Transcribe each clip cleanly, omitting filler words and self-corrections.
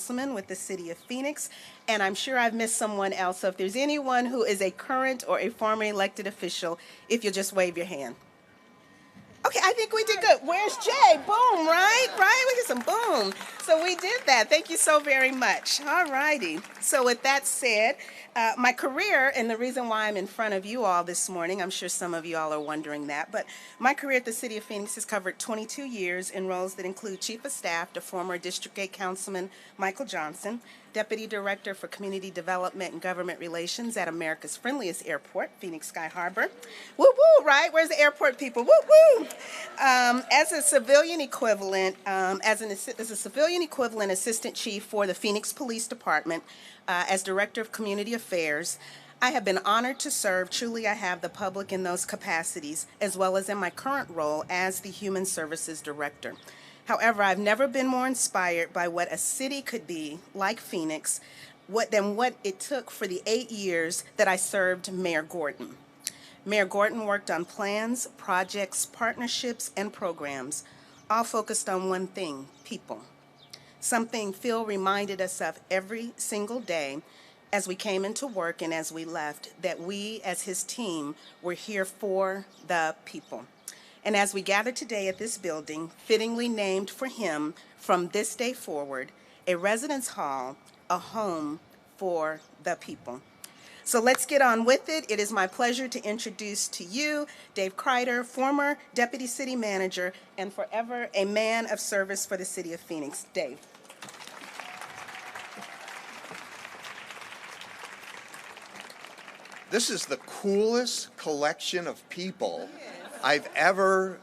councilman with the city of Phoenix, and I'm sure I've missed someone else. So if there's anyone who is a current or a former elected official, if you'll just wave your hand. Okay, I think we did good. Where's Jay? Boom, right? Right? We get some boom. So we did that. Thank you so very much. All righty. So with that said, my career, and the reason why I'm in front of you all this morning, I'm sure some of you all are wondering that, but my career at the City of Phoenix has covered 22 years in roles that include Chief of Staff to former District 8 Councilman Michael Johnson, Deputy Director for Community Development and Government Relations at America's friendliest airport, Phoenix Sky Harbor. Woo woo, right? Where's the airport people? Woo woo. As a civilian equivalent, as a civilian equivalent assistant chief for the Phoenix Police Department, as Director of Community Affairs, I have been honored to serve. Truly, I have the public in those capacities, as well as in my current role as the Human Services Director. However, I've never been more inspired by what a city could be like Phoenix than what it took for the 8 years that I served Mayor Gordon. Mayor Gordon worked on plans, projects, partnerships, and programs, all focused on one thing: people. Something Phil reminded us of every single day as we came into work and as we left, that we as his team were here for the people. And as we gather today at this building, fittingly named for him from this day forward, a residence hall, a home for the people. So let's get on with it. It is my pleasure to introduce to you Dave Kreider, former Deputy City Manager and forever a man of service for the City of Phoenix. Dave. This is the coolest collection of people I've ever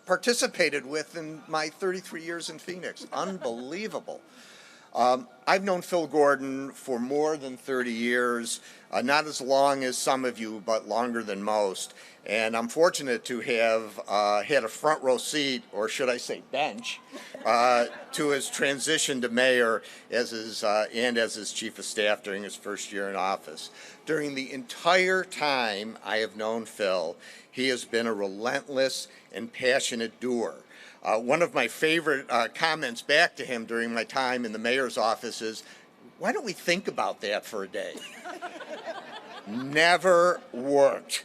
participated with in my 33 years in Phoenix. Unbelievable. I've known Phil Gordon for more than 30 years, not as long as some of you, but longer than most. And I'm fortunate to have had a front row seat, or should I say bench, to his transition to mayor as his chief of staff during his first year in office. During the entire time I have known Phil, he has been a relentless and passionate doer. One of my favorite comments back to him during my time in the mayor's office is, why don't we think about that for a day? Never worked.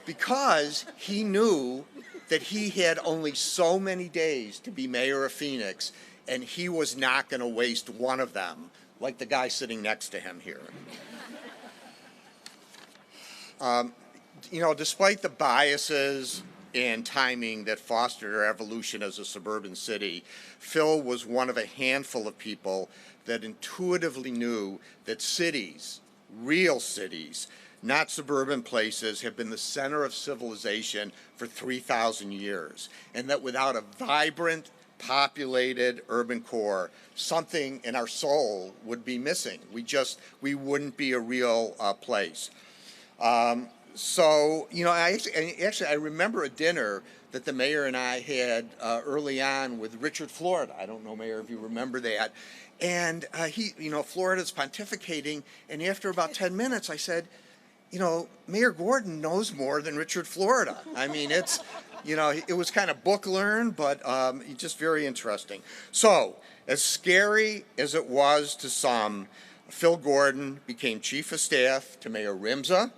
Because he knew that he had only so many days to be mayor of Phoenix, and he was not going to waste one of them, like the guy sitting next to him here. Despite the biases and timing that fostered our evolution as a suburban city, Phil was one of a handful of people that intuitively knew that cities, real cities, not suburban places, have been the center of civilization for 3,000 years, and that without a vibrant, populated urban core, something in our soul would be missing. We wouldn't be a real place. I remember a dinner that the mayor and I had early on with Richard Florida. I don't know, Mayor, if you remember that. And Florida's pontificating, and after about 10 minutes, I said, Mayor Gordon knows more than Richard Florida. I mean, it was kind of book learned, but just very interesting. So, as scary as it was to some, Phil Gordon became chief of staff to Mayor Rimza,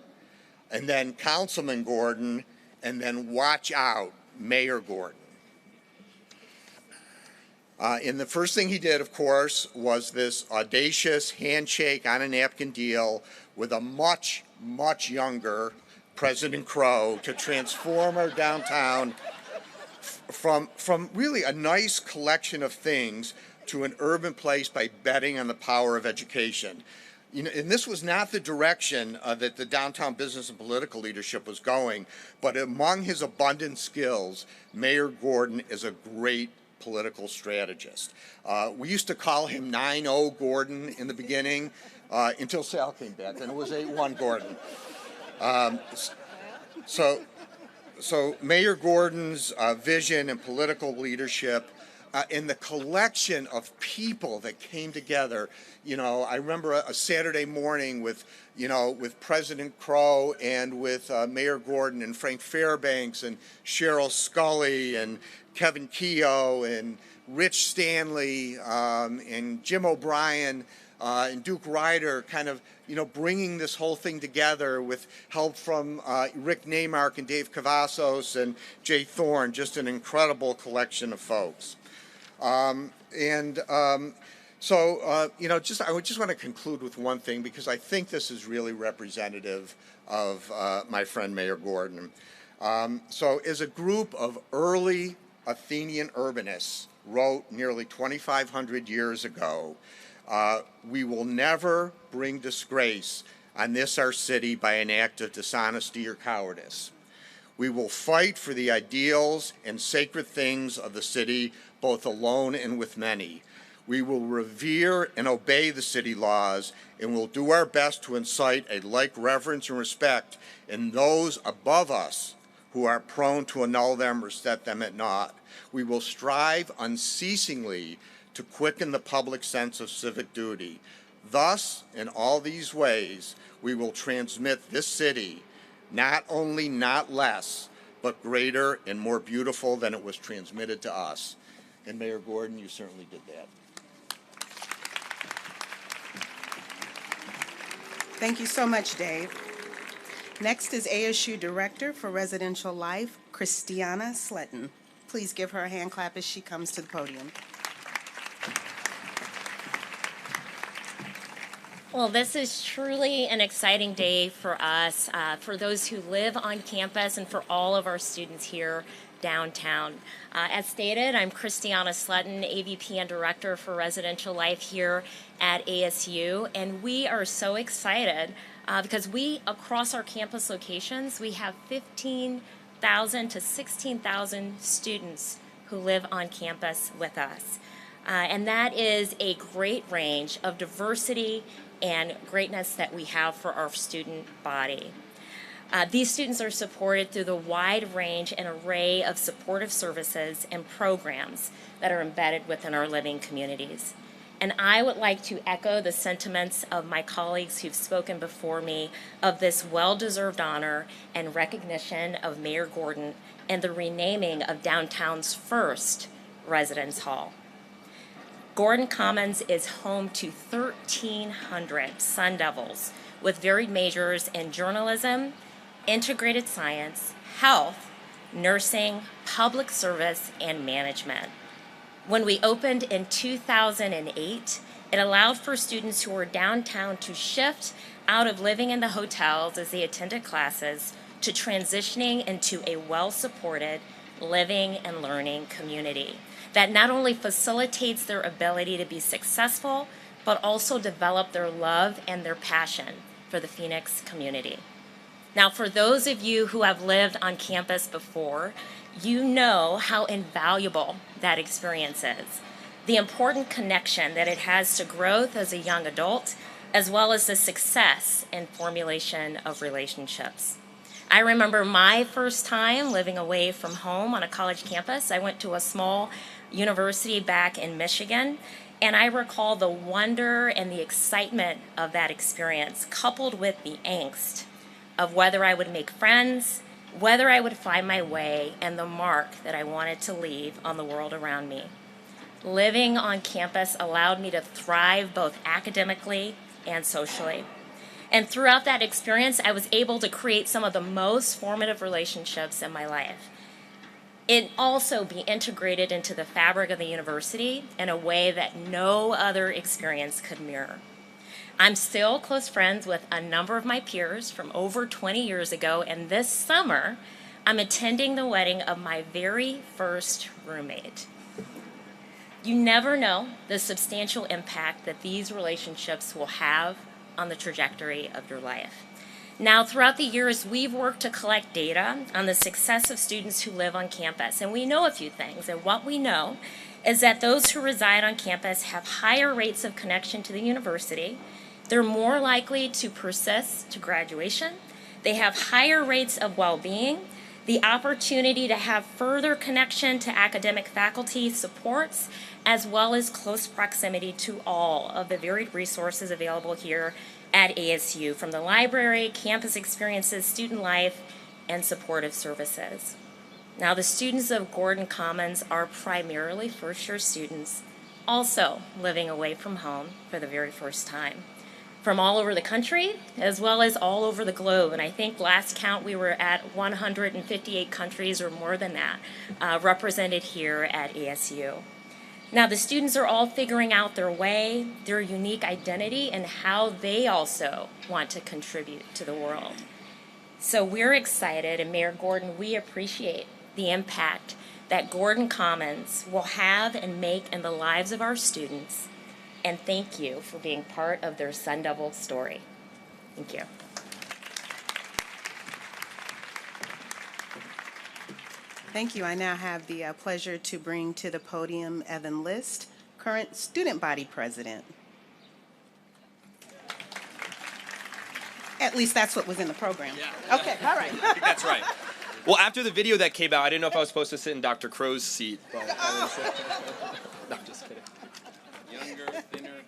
and then Councilman Gordon, and then watch out, Mayor Gordon. And the first thing he did, of course, was this audacious handshake on a napkin deal with a much, much younger President Crow to transform our downtown from really a nice collection of things to an urban place by betting on the power of education. And this was not the direction that the downtown business and political leadership was going, but among his abundant skills, Mayor Gordon is a great political strategist. We used to call him 9-0 Gordon in the beginning until Sal came back, and it was 8-1 Gordon. So Mayor Gordon's vision and political leadership and the collection of people that came together. I remember a Saturday morning with President Crow and with Mayor Gordon and Frank Fairbanks and Cheryl Scully and Kevin Keogh and Rich Stanley and Jim O'Brien and Duke Ryder kind of, bringing this whole thing together with help from Rick Neymark and Dave Cavazos and Jay Thorne, just an incredible collection of folks. So, I would just want to conclude with one thing, because I think this is really representative of my friend Mayor Gordon. So as a group of early Athenian urbanists wrote nearly 2,500 years ago, we will never bring disgrace on this our city by an act of dishonesty or cowardice. We will fight for the ideals and sacred things of the city, both alone and with many. We will revere and obey the city laws, and will do our best to incite a like reverence and respect in those above us who are prone to annul them or set them at naught. We will strive unceasingly to quicken the public sense of civic duty. Thus, in all these ways, we will transmit this city not only not less, but greater and more beautiful than it was transmitted to us. And Mayor Gordon, you certainly did that. Thank you so much, Dave. Next is ASU Director for Residential Life, Christiana Sletton. Please give her a hand clap as she comes to the podium. Well, this is truly an exciting day for us, for those who live on campus, and for all of our students here downtown. As stated, I'm Christiana Sletton, AVP and Director for Residential Life here at ASU, and we are so excited because across our campus locations, we have 15,000 to 16,000 students who live on campus with us. And that is a great range of diversity and greatness that we have for our student body. These students are supported through the wide range and array of supportive services and programs that are embedded within our living communities. And I would like to echo the sentiments of my colleagues who've spoken before me of this well-deserved honor and recognition of Mayor Gordon and the renaming of downtown's first Residence Hall. Gordon Commons is home to 1,300 Sun Devils with varied majors in journalism, integrated science, health, nursing, public service, and management. When we opened in 2008, it allowed for students who were downtown to shift out of living in the hotels as they attended classes to transitioning into a well-supported living and learning community that not only facilitates their ability to be successful, but also develop their love and their passion for the Phoenix community. Now, for those of you who have lived on campus before, you know how invaluable that experience is. The important connection that it has to growth as a young adult, as well as the success and formulation of relationships. I remember my first time living away from home on a college campus. I went to a small university back in Michigan, and I recall the wonder and the excitement of that experience, coupled with the angst of whether I would make friends, whether I would find my way, and the mark that I wanted to leave on the world around me. Living on campus allowed me to thrive both academically and socially. And throughout that experience, I was able to create some of the most formative relationships in my life. It also be integrated into the fabric of the university in a way that no other experience could mirror. I'm still close friends with a number of my peers from over 20 years ago, and this summer, I'm attending the wedding of my very first roommate. You never know the substantial impact that these relationships will have on the trajectory of your life. Now, throughout the years, we've worked to collect data on the success of students who live on campus, and we know a few things. And what we know is that those who reside on campus have higher rates of connection to the university. They're more likely to persist to graduation. They have higher rates of well-being. The opportunity to have further connection to academic faculty supports, as well as close proximity to all of the varied resources available here at ASU, from the library, campus experiences, student life, and supportive services. Now, the students of Gordon Commons are primarily first-year students, also living away from home for the very first time, from all over the country as well as all over the globe. And I think last count we were at 158 countries or more than that represented here at ASU. Now, the students are all figuring out their way, their unique identity, and how they also want to contribute to the world. So we're excited, and Mayor Gordon, we appreciate the impact that Gordon Commons will have and make in the lives of our students. And thank you for being part of their Sun Devil story. Thank you. Thank you. I now have the pleasure to bring to the podium Evan List, current student body president. At least that's what was in the program. Yeah. Okay, all right. I think that's right. Well, after the video that came out, I didn't know if I was supposed to sit in Dr. Crow's seat. But no, I'm just kidding. Younger, thinner.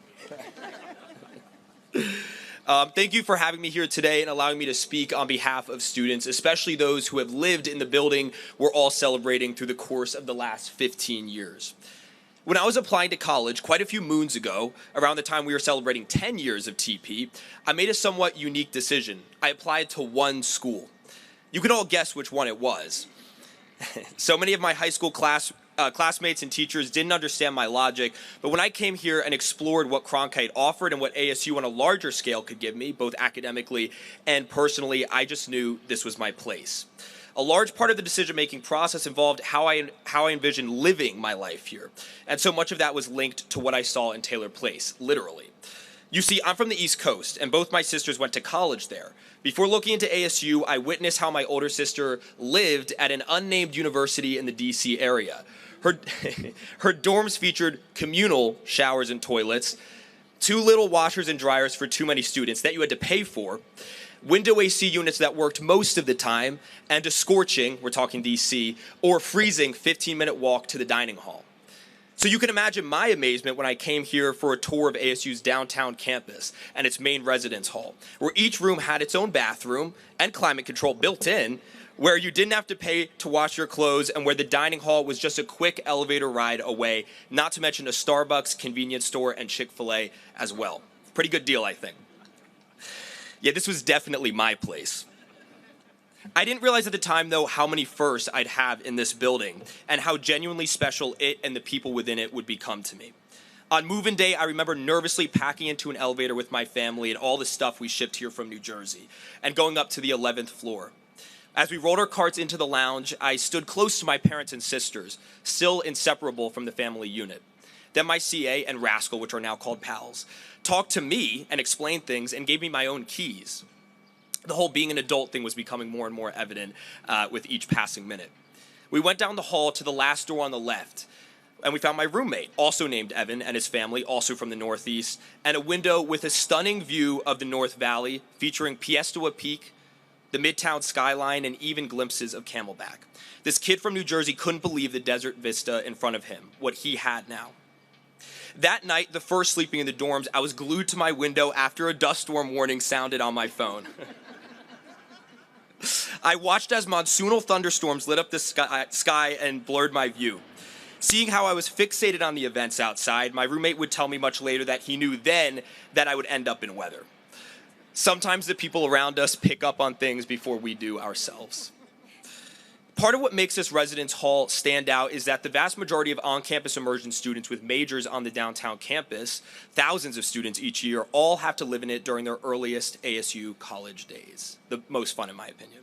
Thank you for having me here today and allowing me to speak on behalf of students, especially those who have lived in the building we're all celebrating through the course of the last 15 years. When I was applying to college quite a few moons ago, around the time we were celebrating 10 years of TP, I made a somewhat unique decision. I applied to one school. You can all guess which one it was. So many of my high school classmates and teachers didn't understand my logic, but when I came here and explored what Cronkite offered and what ASU on a larger scale could give me, both academically and personally, I just knew this was my place. A large part of the decision-making process involved how I envisioned living my life here, and so much of that was linked to what I saw in Taylor Place, literally. You see, I'm from the East Coast, and both my sisters went to college there. Before looking into ASU, I witnessed how my older sister lived at an unnamed university in the DC area. Her dorms featured communal showers and toilets, 2 little washers and dryers for too many students that you had to pay for, window AC units that worked most of the time, and a scorching, we're talking DC, or freezing 15-minute walk to the dining hall. So you can imagine my amazement when I came here for a tour of ASU's downtown campus and its main residence hall, where each room had its own bathroom and climate control built in, where you didn't have to pay to wash your clothes, and where the dining hall was just a quick elevator ride away, not to mention a Starbucks, convenience store, and Chick-fil-A as well. Pretty good deal, I think. Yeah, this was definitely my place. I didn't realize at the time, though, how many firsts I'd have in this building and how genuinely special it and the people within it would become to me. On move-in day, I remember nervously packing into an elevator with my family and all the stuff we shipped here from New Jersey and going up to the 11th floor. As we rolled our carts into the lounge, I stood close to my parents and sisters, still inseparable from the family unit. Then my CA and Rascal, which are now called pals, talked to me and explained things and gave me my own keys. The whole being an adult thing was becoming more and more evident with each passing minute. We went down the hall to the last door on the left, and we found my roommate, also named Evan, and his family, also from the Northeast, and a window with a stunning view of the North Valley, featuring Piestewa Peak, the Midtown skyline, and even glimpses of Camelback. This kid from New Jersey couldn't believe the desert vista in front of him, what he had now. That night, the first sleeping in the dorms, I was glued to my window after a dust storm warning sounded on my phone. I watched as monsoonal thunderstorms lit up the sky and blurred my view. Seeing how I was fixated on the events outside, my roommate would tell me much later that he knew then that I would end up in weather. Sometimes the people around us pick up on things before we do ourselves. Part of what makes this residence hall stand out is that the vast majority of on-campus immersion students with majors on the downtown campus, thousands of students each year, all have to live in it during their earliest ASU college days. The most fun, in my opinion.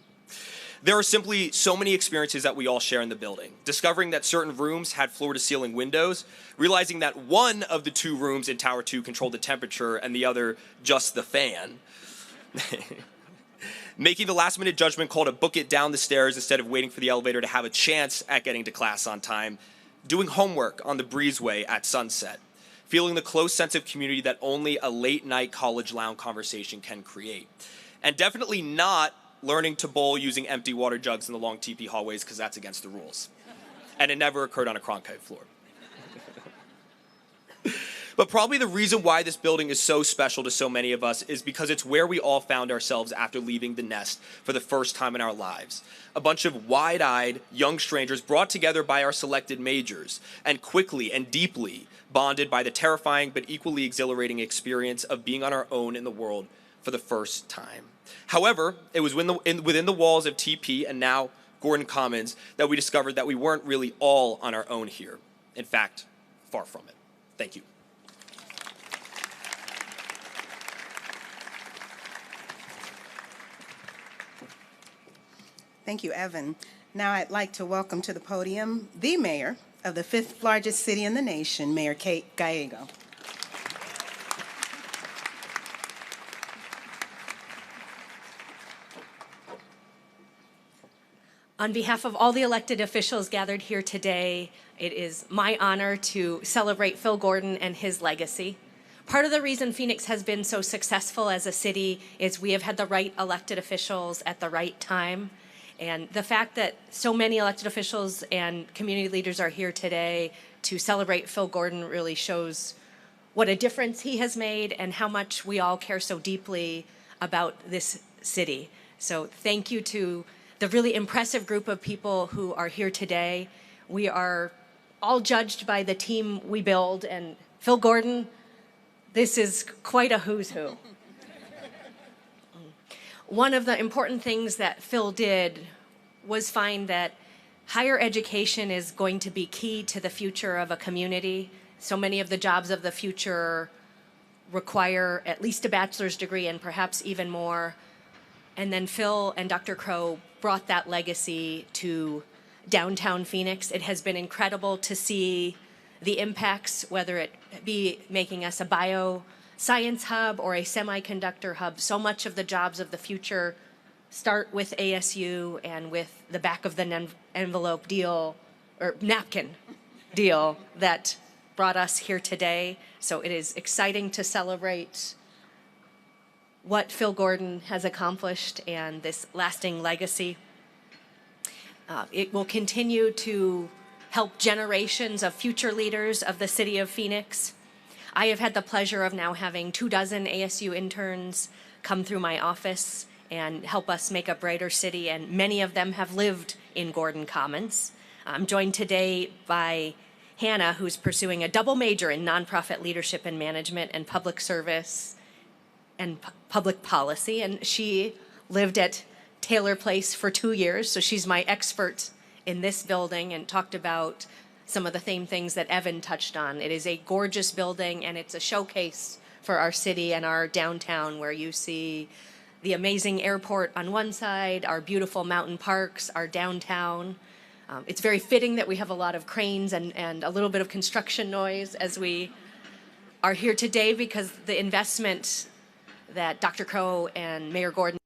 There are simply so many experiences that we all share in the building. Discovering that certain rooms had floor-to-ceiling windows, realizing that one of the 2 rooms in Tower 2 controlled the temperature and the other just the fan. Making the last-minute judgment call to book it down the stairs instead of waiting for the elevator to have a chance at getting to class on time. Doing homework on the breezeway at sunset. Feeling the close sense of community that only a late-night college lounge conversation can create. And definitely not learning to bowl using empty water jugs in the long TP hallways, because that's against the rules. And it never occurred on a Cronkite floor. But probably the reason why this building is so special to so many of us is because it's where we all found ourselves after leaving the nest for the first time in our lives. A bunch of wide-eyed young strangers brought together by our selected majors and quickly and deeply bonded by the terrifying but equally exhilarating experience of being on our own in the world for the first time. However, it was within the walls of TP and now Gordon Commons that we discovered that we weren't really all on our own here. In fact, far from it. Thank you. Thank you, Evan. Now I'd like to welcome to the podium the mayor of the fifth largest city in the nation, Mayor Kate Gallego. On behalf of all the elected officials gathered here today, it is my honor to celebrate Phil Gordon and his legacy. Part of the reason Phoenix has been so successful as a city is we have had the right elected officials at the right time. And the fact that so many elected officials and community leaders are here today to celebrate Phil Gordon really shows what a difference he has made and how much we all care so deeply about this city. So thank you to the really impressive group of people who are here today. We are all judged by the team we build, and Phil Gordon, this is quite a who's who. One of the important things that Phil did was find that higher education is going to be key to the future of a community. So many of the jobs of the future require at least a bachelor's degree and perhaps even more. And then Phil and Dr. Crow brought that legacy to downtown Phoenix. It has been incredible to see the impacts, whether it be making us a bioscience hub or a semiconductor hub. So much of the jobs of the future start with ASU and with the back of the envelope deal, or napkin deal, that brought us here today. So it is exciting to celebrate what Phil Gordon has accomplished and this lasting legacy. It will continue to help generations of future leaders of the city of Phoenix. I have had the pleasure of now having 24 ASU interns come through my office and help us make a brighter city, and many of them have lived in Gordon Commons. I'm joined today by Hannah, who's pursuing a double major in nonprofit leadership and management and public service and public policy, and she lived at Taylor Place for 2 years, so she's my expert in this building and talked about some of the same things that Evan touched on. It is a gorgeous building, and it's a showcase for our city and our downtown, where you see the amazing airport on one side, our beautiful mountain parks, our downtown. It's very fitting that we have a lot of cranes and a little bit of construction noise as we are here today, because the investment that Dr. Crow and Mayor Gordon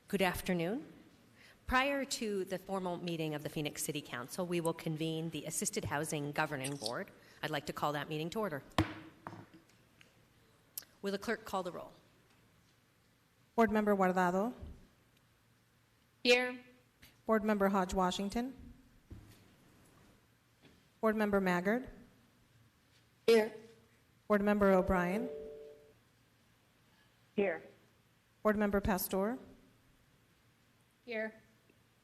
Good afternoon. Prior to the formal meeting of the Phoenix City Council, we will convene the Assisted Housing Governing Board. I'd like to call that meeting to order. Will the clerk call the roll? Board Member Guardado. Here. Board Member Hodge Washington. Board Member Maggard. Here. Board Member O'Brien. Here. Board Member Pastor. Here.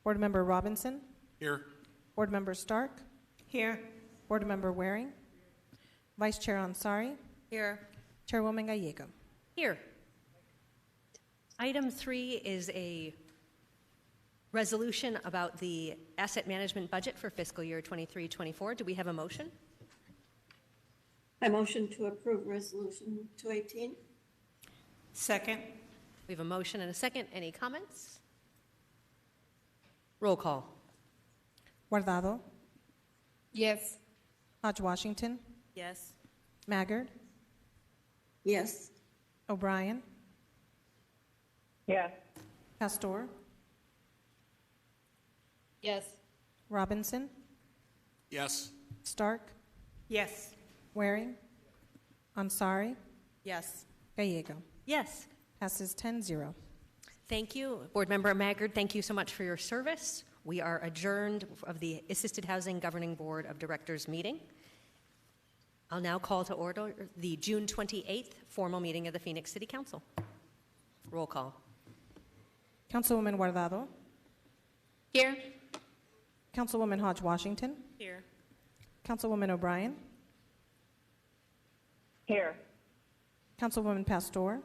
Board Member Robinson. Here. Board Member Stark. Here. Board Member Waring. Vice Chair Ansari. Here. Chairwoman Gallego. Here. Item 3 is a resolution about the asset management budget for fiscal year 23-24. Do we have a motion? I motion to approve Resolution 218. Second. We have a motion and a second. Any comments? Roll call. Guardado, Yes. Hodge Washington, Yes. Maggard, Yes. O'Brien, Yes. Pastor, Yes. Robinson, Yes. Stark, Yes. Waring, Ansari, Yes. Gallego. Yes. Passes 10-0. Thank you. Board Member Maggard, thank you so much for your service. We are adjourned of the Assisted Housing Governing Board of Directors meeting. I'll now call to order the June 28th formal meeting of the Phoenix City Council. Roll call. Councilwoman Guardado, Here. Councilwoman Hodge Washington, Here. Councilwoman O'Brien, Here. Councilwoman Pastor,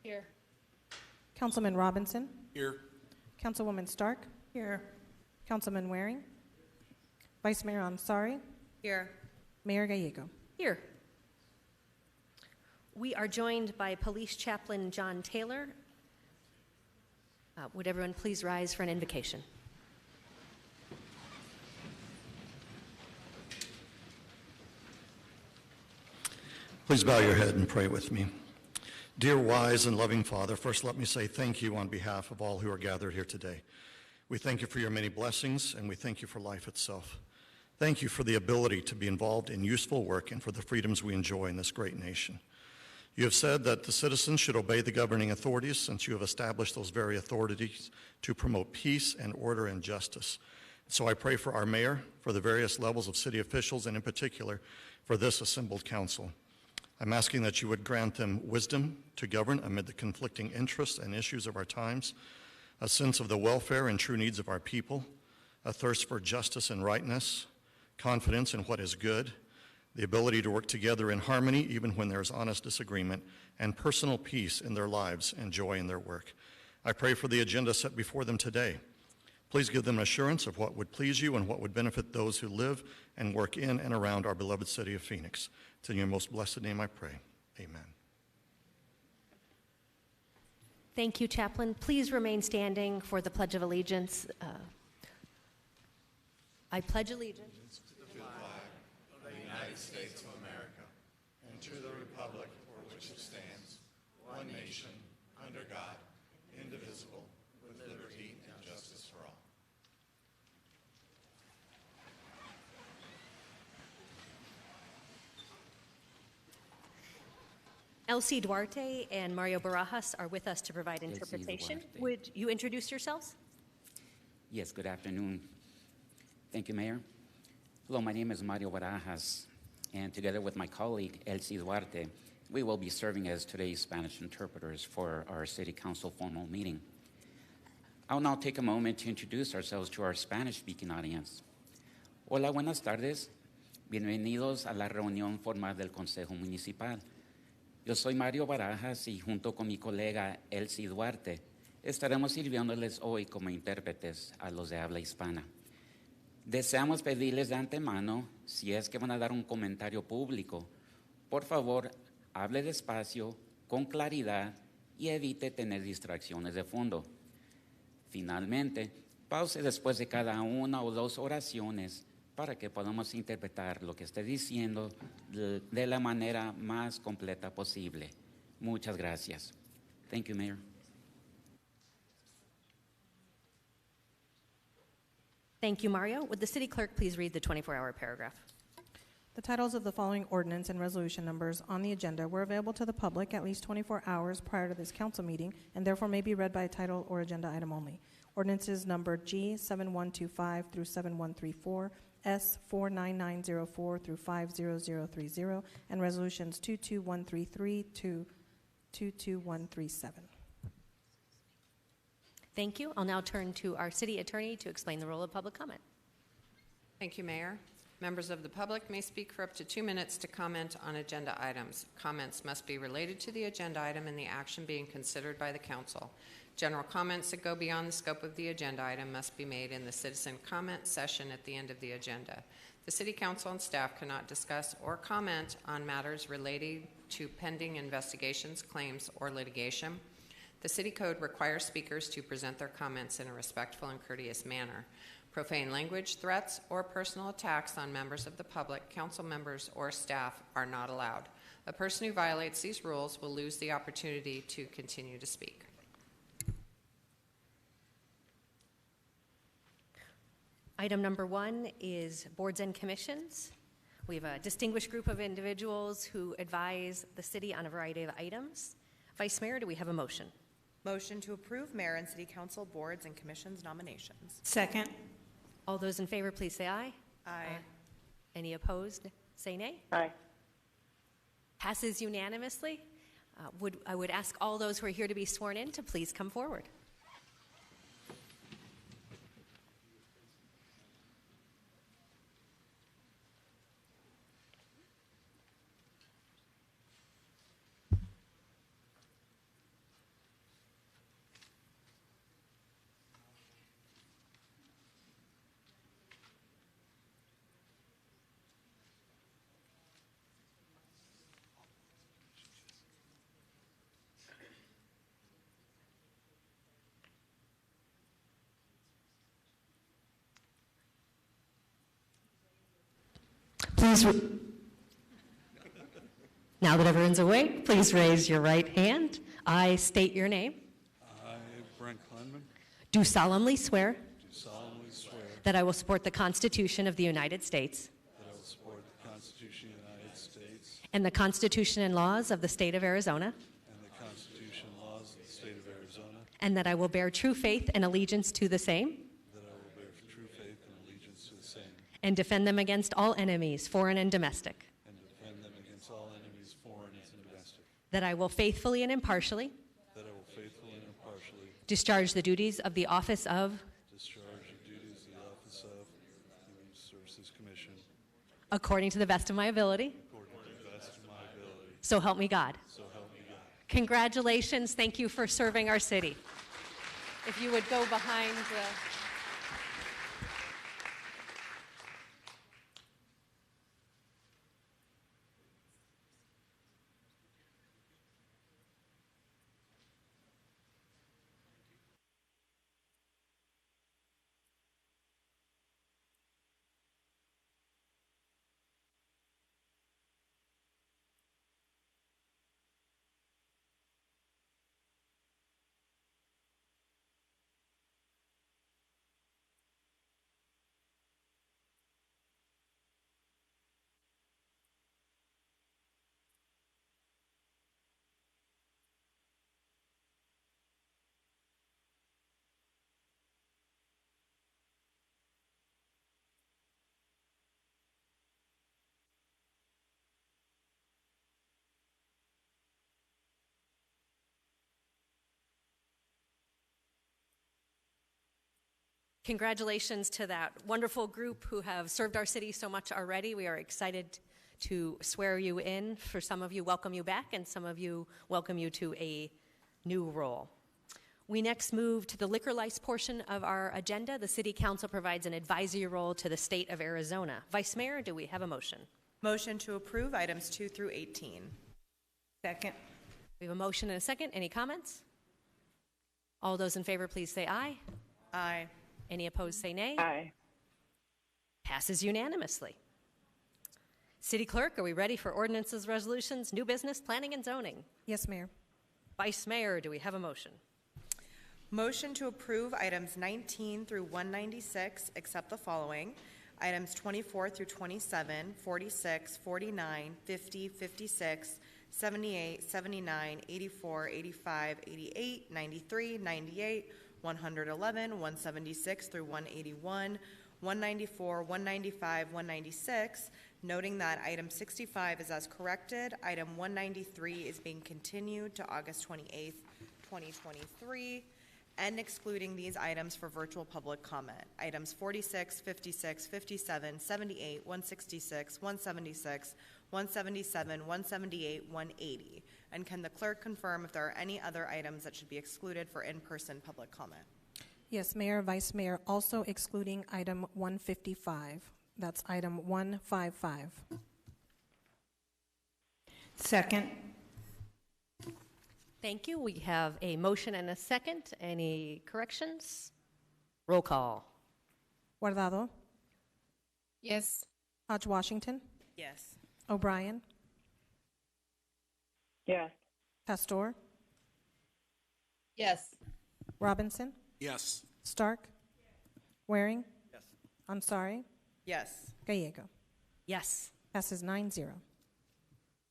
Here. Councilman Robinson, Here. Councilwoman Stark, Here. Councilman Waring, Vice Mayor Ansari, Here. Mayor Gallego. Here. We are joined by Police Chaplain John Taylor. Would everyone please rise for an invocation? Please bow your head and pray with me. Dear wise and loving Father, first let me say thank you on behalf of all who are gathered here today. We thank you for your many blessings, and we thank you for life itself. Thank you for the ability to be involved in useful work and for the freedoms we enjoy in this great nation. You have said that the citizens should obey the governing authorities since you have established those very authorities to promote peace and order and justice. So I pray for our mayor, for the various levels of city officials, and in particular for this assembled council. I'm asking that you would grant them wisdom to govern amid the conflicting interests and issues of our times, a sense of the welfare and true needs of our people, a thirst for justice and rightness, confidence in what is good, the ability to work together in harmony even when there is honest disagreement, and personal peace in their lives and joy in their work. I pray for the agenda set before them today. Please give them assurance of what would please you and what would benefit those who live and work in and around our beloved city of Phoenix. It's in your most blessed name I pray. Amen. Thank you, Chaplain. Please remain standing for the Pledge of Allegiance. I pledge allegiance To the flag of the United States of America and to the republic for which it stands, one nation, under God, indivisible, with liberty and justice for all. Elsie Duarte and Mario Barajas are with us to provide interpretation. Duarte. Would you introduce yourselves? Yes, good afternoon. Thank you, Mayor. Hello, my name is Mario Barajas, and together with my colleague, Elsie Duarte, we will be serving as today's Spanish interpreters for our City Council formal meeting. I'll now take a moment to introduce ourselves to our Spanish-speaking audience. Hola, buenas tardes. Bienvenidos a la reunión formal del Consejo Municipal. Yo soy Mario Barajas y junto con mi colega Elsie Duarte estaremos sirviéndoles hoy como intérpretes a los de habla hispana. Deseamos pedirles de antemano, si es que van a dar un comentario público, por favor, hable despacio, con claridad y evite tener distracciones de fondo. Finalmente, pause después de cada una o dos oraciones para que podamos interpretar lo que esté diciendo de la manera más completa posible. Muchas gracias. Thank you, Mayor. Thank you, Mario. Would the city clerk please read the 24-hour paragraph? The titles of the following ordinance and resolution numbers on the agenda were available to the public at least 24 hours prior to this council meeting and therefore may be read by title or agenda item only. Ordinances numbered G7125 through 7134, S49904 through 50030, and resolutions 22133 to 22137. Thank you. I'll now turn to our city attorney to explain the role of public comment. Thank you, Mayor. Members of the public may speak for up to 2 minutes to comment on agenda items. Comments must be related to the agenda item and the action being considered by the council. General comments that go beyond the scope of the agenda item must be made in the citizen comment session at the end of the agenda. The City Council and staff cannot discuss or comment on matters relating to pending investigations, claims, or litigation. The City Code requires speakers to present their comments in a respectful and courteous manner. Profane language, threats, or personal attacks on members of the public, council members, or staff are not allowed. A person who violates these rules will lose the opportunity to continue to speak. Item number 1 is boards and commissions. We have a distinguished group of individuals who advise the city on a variety of items. Vice Mayor, do we have a motion? Motion to approve mayor and city council boards and commissions nominations. Second. All those in favor, please say aye. Aye. Any opposed, say nay. Aye. Passes unanimously. I would ask all those who are here to be sworn in to please come forward. Please, now that everyone's awake, please raise your right hand. I state your name. I, Brent Klenman, Do solemnly swear do solemnly swear that I will support the Constitution of the United States that I will support the Constitution of the United States and the Constitution and laws of the state of Arizona, and the Constitution and laws of the state of Arizona, and that I will bear true faith and allegiance to the same that I will bear true faith and allegiance to the same, and defend them against all enemies, foreign and domestic, and defend them against all enemies, foreign and domestic, that I will faithfully and impartially that I will faithfully and impartially discharge the duties of the office of, discharge the duties of the office of Human Services Commission according to the best of my ability. according to the best of my ability, So help me God. so help me God. Congratulations. Thank you for serving our city. If you would go behind the... Congratulations to that wonderful group who have served our city so much already. We are excited to swear you in. For some of you, welcome you back, and some of you, welcome you to a new role. We next move to the liquor license portion of our agenda. The City Council provides an advisory role to the state of Arizona. Vice Mayor, do we have a motion? Motion to approve items 2 through 18. Second. We have a motion and a second. Any comments? All those in favor, please say aye. Aye. Any opposed, say nay. Aye. Passes unanimously. City Clerk, are we ready for ordinances, resolutions, new business, planning, and zoning? Yes, Mayor. Vice Mayor, do we have a motion? Motion to approve items 19 through 196, except the following. Items 24 through 27, 46, 49, 50, 56, 78, 79, 84, 85, 88, 93, 98, 111, 176 through 181, 194, 195, 196, noting that item 65 is as corrected. Item 193 is being continued to August 28th, 2023. and excluding these items for virtual public comment. Items 46, 56, 57, 78, 166, 176, 177, 178, 180. And can the clerk confirm if there are any other items that should be excluded for in-person public comment? Yes, Mayor, Vice Mayor, also excluding item 155. That's item 155. Second. Thank you. We have a motion and a second. Any corrections? Roll call. Guardado, Yes. Hodge Washington, Yes. O'Brien, Yes. Pastor, Yes. Robinson, Yes. Stark, Waring, Ansari, Yes. Gallego. Yes. Passes 9-0.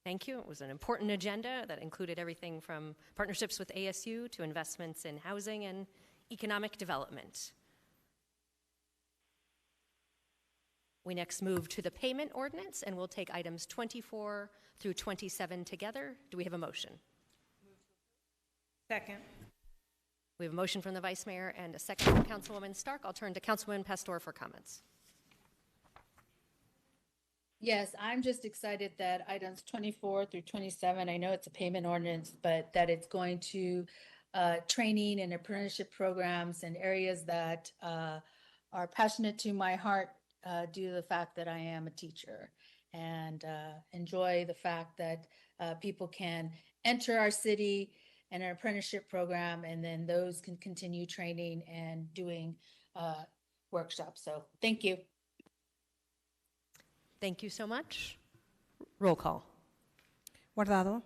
Thank you. It was an important agenda that included everything from partnerships with ASU to investments in housing and economic development. We next move to the payment ordinance, and we'll take items 24 through 27 together. Do we have a motion? Second. We have a motion from the Vice Mayor and a second from Councilwoman Stark. I'll turn to Councilwoman Pastor for comments. Yes, I'm just excited that items 24 through 27, I know it's a payment ordinance, but that it's going to training and apprenticeship programs and areas that are passionate to my heart due to the fact that I am a teacher, and enjoy the fact that people can enter our city and an apprenticeship program, and then those can continue training and doing workshops. So thank you. Thank you so much. Roll call. Guardado,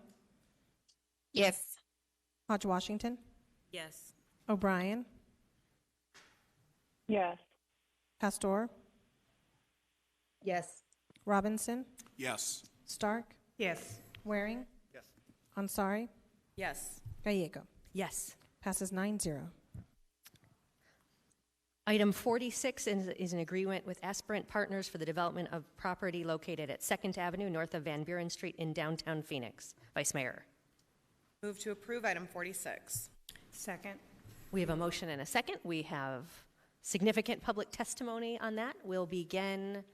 Yes. Hodge Washington, Yes. O'Brien, Yes. Pastor, Yes. Robinson, Yes. Stark, Yes. Waring, Ansari, Yes. Gallego. Yes. Passes 9-0. Item 46 is an agreement with Aspirant Partners for the development of property located at 2nd Avenue north of Van Buren Street in downtown Phoenix. Vice Mayor. Move to approve item 46. Second. We have a motion and a second. We have significant public testimony on that. We'll begin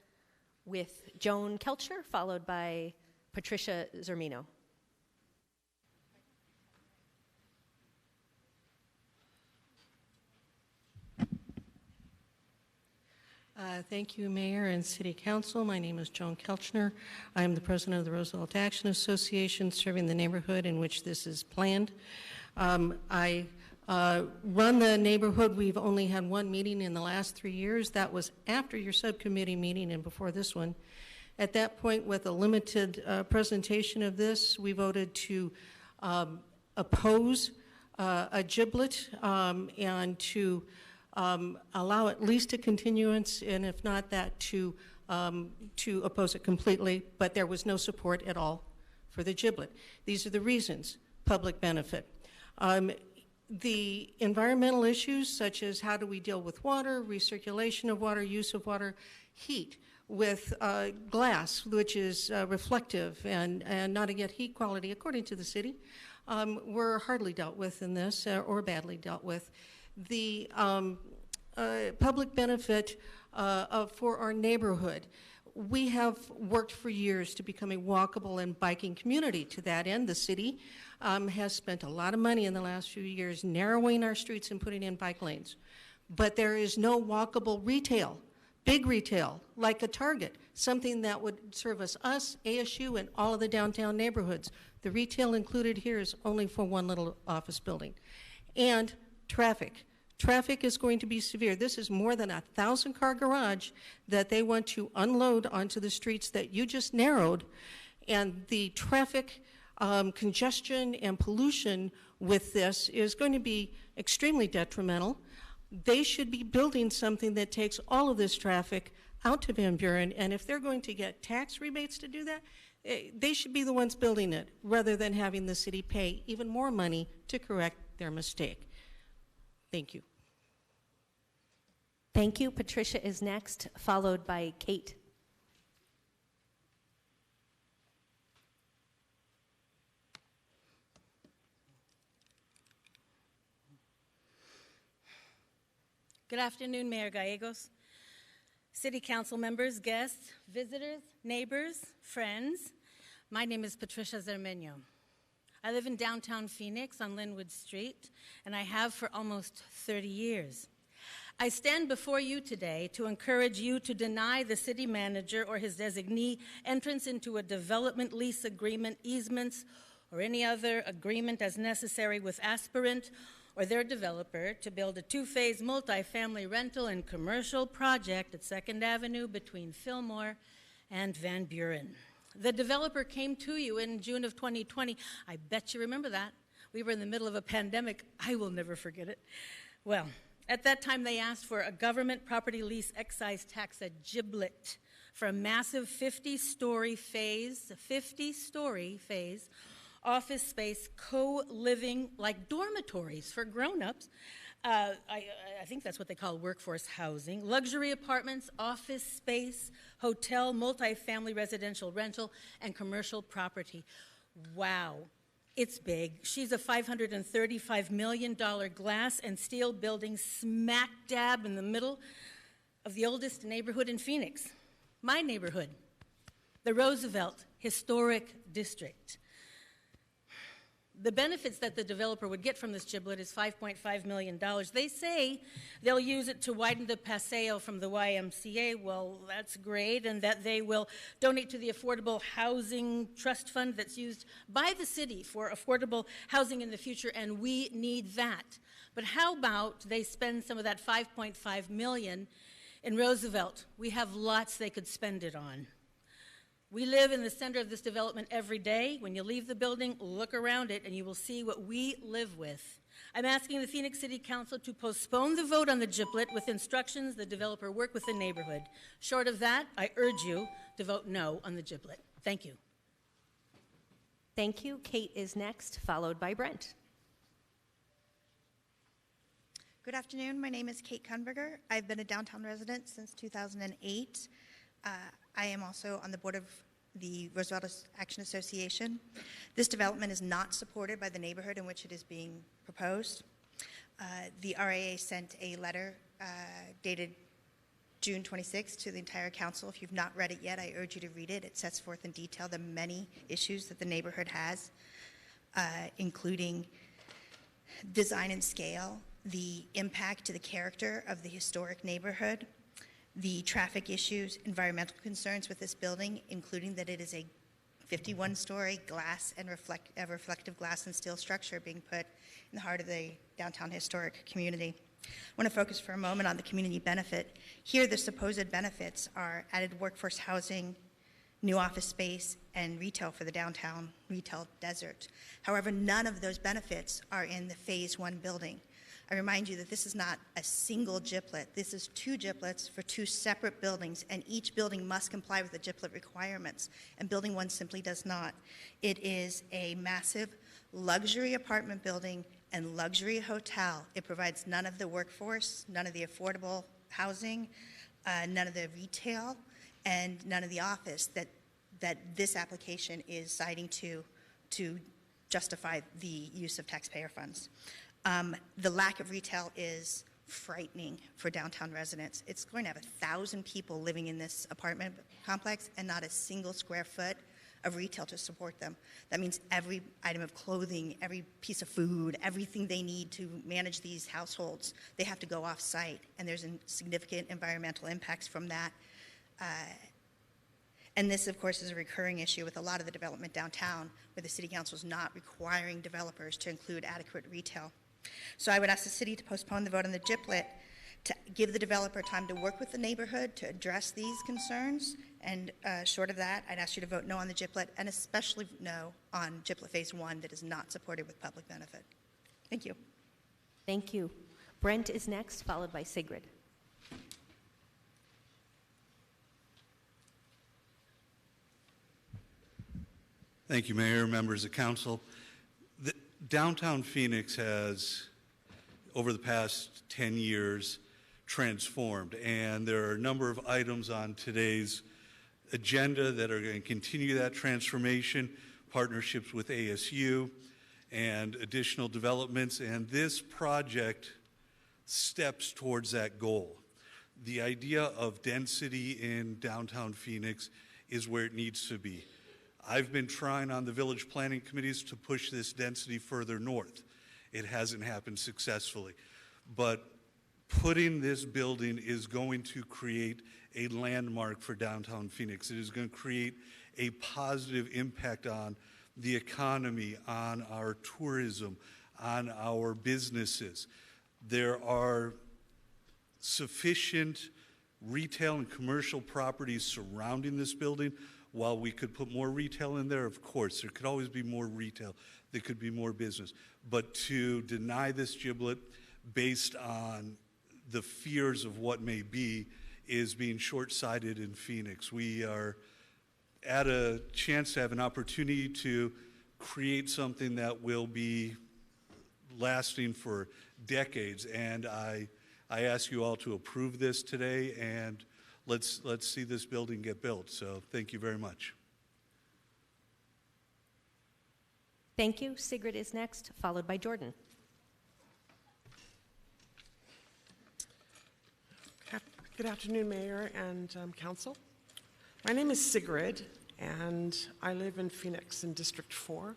with Joan Kelcher, followed by Patricia Zermino. Thank you, Mayor and City Council. My name is Joan Kelchner. I am the president of the Roosevelt Action Association, serving the neighborhood in which this is planned. I run the neighborhood. We've only had one meeting in the last 3 years. That was after your subcommittee meeting and before this one. At that point, with a limited presentation of this, we voted to oppose a giblet and to allow at least a continuance, and if not that, to oppose it completely, but there was no support at all for the giblet. These are the reasons: public benefit. The environmental issues, such as how do we deal with water, recirculation of water, use of water, heat, with glass, which is reflective and not to get heat quality, according to the city, were hardly dealt with in this, or badly dealt with. The public benefit for our neighborhood. We have worked for years to become a walkable and biking community. To that end, the city has spent a lot of money in the last few years narrowing our streets and putting in bike lanes. But there is no walkable retail, big retail, like a Target, something that would service us, ASU, and all of the downtown neighborhoods. The retail included here is only for one little office building. And traffic. Traffic is going to be severe. This is more than 1,000-car garage that they want to unload onto the streets that you just narrowed, and the traffic congestion and pollution with this is going to be extremely detrimental. They should be building something that takes all of this traffic out to Van Buren, and if they're going to get tax rebates to do that, they should be the ones building it rather than having the city pay even more money to correct their mistake. Thank you. Thank you. Patricia is next, followed by Kate. Good afternoon, Mayor Gallegos, City Council members, guests, visitors, neighbors, friends. My name is Patricia Zermeño. I live in downtown Phoenix on Linwood Street, and I have for almost 30 years. I stand before you today to encourage you to deny the city manager or his designee entrance into a development lease agreement, easements, or any other agreement as necessary with aspirant or their developer to build a two-phase multifamily rental and commercial project at 2nd Avenue between Fillmore and Van Buren. The developer came to you in June of 2020. I bet you remember that. We were in the middle of a pandemic. I will never forget it. Well, at that time, they asked for a government property lease excise tax, a giblet, for a massive 50-story phase, office space, co-living, like dormitories for grown-ups. I think that's what they call workforce housing, luxury apartments, office space, hotel, multifamily residential rental, and commercial property. Wow. It's big. She's a $535 million glass and steel building smack dab in the middle of the oldest neighborhood in Phoenix, my neighborhood, the Roosevelt Historic District. The benefits that the developer would get from this giblet is $5.5 million. They say they'll use it to widen the paseo from the YMCA. Well, that's great, and that they will donate to the Affordable Housing Trust Fund that's used by the city for affordable housing in the future, and we need that. But how about they spend some of that $5.5 million in Roosevelt? We have lots they could spend it on. We live in the center of this development every day. When you leave the building, look around it, and you will see what we live with. I'm asking the Phoenix City Council to postpone the vote on the giblet with instructions the developer work with the neighborhood. Short of that, I urge you to vote no on the giblet. Thank you. Thank you. Kate is next, followed by Brent. Good afternoon. My name is Kate Kunberger. I've been a downtown resident since 2008. I am also on the board of the Roosevelt Action Association. This development is not supported by the neighborhood in which it is being proposed. The RAA sent a letter dated June 26th to the entire council. If you've not read it yet, I urge you to read it. It sets forth in detail the many issues that the neighborhood has, including design and scale, the impact to the character of the historic neighborhood, the traffic issues, environmental concerns with this building, including that it is a 51-story glass and reflective glass and steel structure being put in the heart of the downtown historic community. I want to focus for a moment on the community benefit. Here, the supposed benefits are added workforce housing, new office space, and retail for the downtown retail desert. However, none of those benefits are in the Phase 1 building. I remind you that this is not a single giblet. This is two giblets for two separate buildings, and each building must comply with the giblet requirements, and building 1 simply does not. It is a massive luxury apartment building and luxury hotel. It provides none of the workforce, none of the affordable housing, none of the retail, and none of the office that this application is citing to justify the use of taxpayer funds. The lack of retail is frightening for downtown residents. It's going to have 1,000 people living in this apartment complex and not a single square foot of retail to support them. That means every item of clothing, every piece of food, everything they need to manage these households, they have to go off-site, and there's significant environmental impacts from that. And this, of course, is a recurring issue with a lot of the development downtown, where the city council is not requiring developers to include adequate retail. So I would ask the city to postpone the vote on the giblet, to give the developer time to work with the neighborhood to address these concerns, and short of that, I'd ask you to vote no on the giblet, and especially no on giblet Phase 1 that is not supported with public benefit. Thank you. Thank you. Brent is next, followed by Sigrid. Thank you, Mayor, members of council. Downtown Phoenix has, over the past 10 years, transformed, and there are a number of items on today's agenda that are going to continue that transformation, partnerships with ASU, and additional developments. And this project steps towards that goal. The idea of density in downtown Phoenix is where it needs to be. I've been trying on the village planning committees to push this density further north. It hasn't happened successfully. But putting this building is going to create a landmark for downtown Phoenix. It is going to create a positive impact on the economy, on our tourism, on our businesses. There are sufficient retail and commercial properties surrounding this building. While we could put more retail in there, of course, there could always be more retail. There could be more business. But to deny this giblet based on the fears of what may be is being short-sighted in Phoenix. We are at a chance to have an opportunity to create something that will be lasting for decades. And I ask you all to approve this today, and let's see this building get built. So thank you very much. Thank you. Sigrid is next, followed by Jordan. Good afternoon, Mayor and Council. My name is Sigrid, and I live in Phoenix in District 4.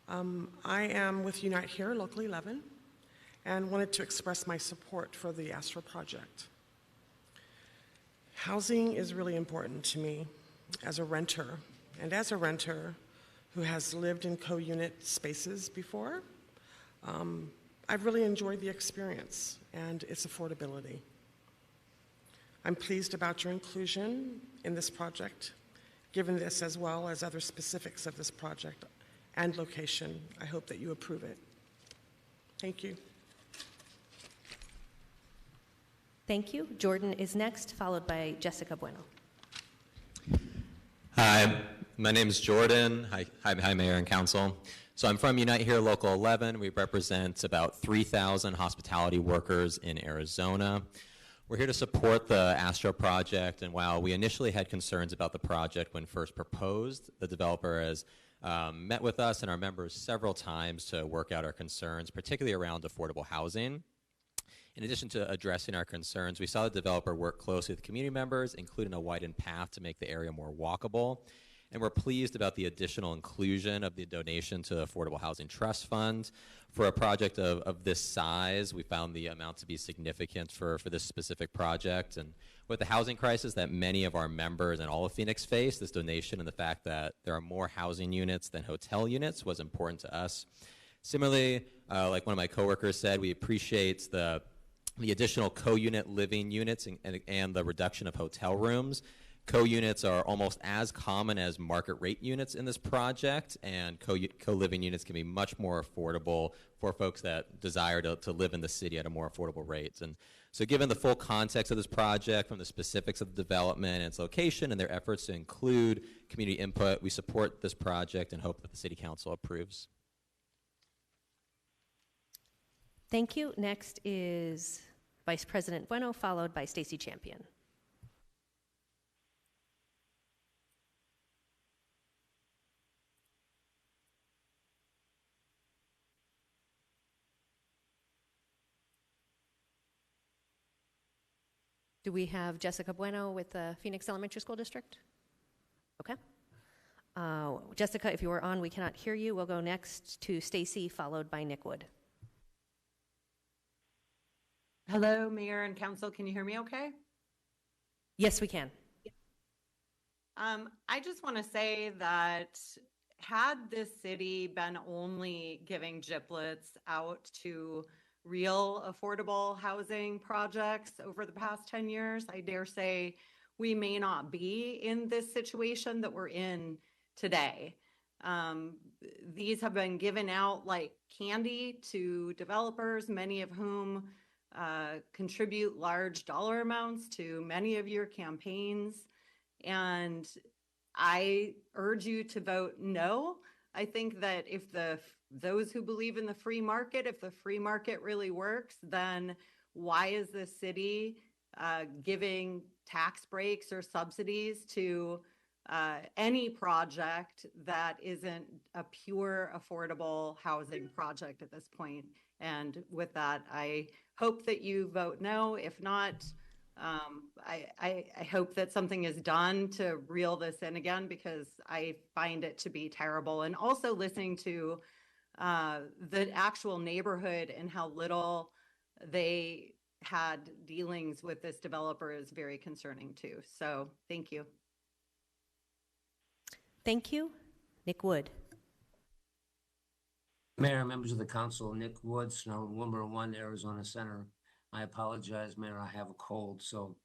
I am with Unite Here, Local 11, and wanted to express my support for the Astro project. Housing is really important to me as a renter, and as a renter who has lived in co-unit spaces before, I've really enjoyed the experience and its affordability. I'm pleased about your inclusion in this project. Given this as well as other specifics of this project and location, I hope that you approve it. Thank you. Thank you. Jordan is next, followed by Jessica Bueno. Hi, my name is Jordan. Hi, Mayor and Council. So I'm from Unite Here Local 11. We represent about 3,000 hospitality workers in Arizona. We're here to support the Astro project, and while we initially had concerns about the project when first proposed, the developer has met with us and our members several times to work out our concerns, particularly around affordable housing. In addition to addressing our concerns, we saw the developer work closely with community members, including a widened path to make the area more walkable. And we're pleased about the additional inclusion of the donation to the Affordable Housing Trust Fund. For a project of this size, we found the amount to be significant for this specific project. And with the housing crisis that many of our members and all of Phoenix face, this donation and the fact that there are more housing units than hotel units was important to us. Similarly, like one of my coworkers said, we appreciate the additional co-unit living units and the reduction of hotel rooms. Co-units are almost as common as market rate units in this project, and co-living units can be much more affordable for folks that desire to live in the city at a more affordable rate. And so given the full context of this project, from the specifics of the development and its location and their efforts to include community input, we support this project and hope that the City Council approves. Thank you. Next is Vice President Bueno, followed by Stacy Champion. Do we have Jessica Bueno with the Phoenix Elementary School District? Okay. Jessica, if you are on, we cannot hear you. We'll go next to Stacy, followed by Nick Wood. Hello, Mayor and Council. Can you hear me okay? Yes, we can. I just want to say that had this city been only giving giblets out to real affordable housing projects over the past 10 years, I dare say we may not be in this situation that we're in today. These have been given out like candy to developers, many of whom contribute large dollar amounts to many of your campaigns. And I urge you to vote no. I think that if those who believe in the free market, if the free market really works, then why is the city giving tax breaks or subsidies to any project that isn't a pure affordable housing project at this point. And with that, I hope that you vote no. If not, I hope that something is done to reel this in again, because I find it to be terrible. And also listening to the actual neighborhood and how little they had dealings with this developer is very concerning too. So thank you. Thank you. Nick Wood. Mayor, members of the council, Nick Wood, Snow, Wilmer 1, Arizona Center. I apologize, Mayor, I have a cold. So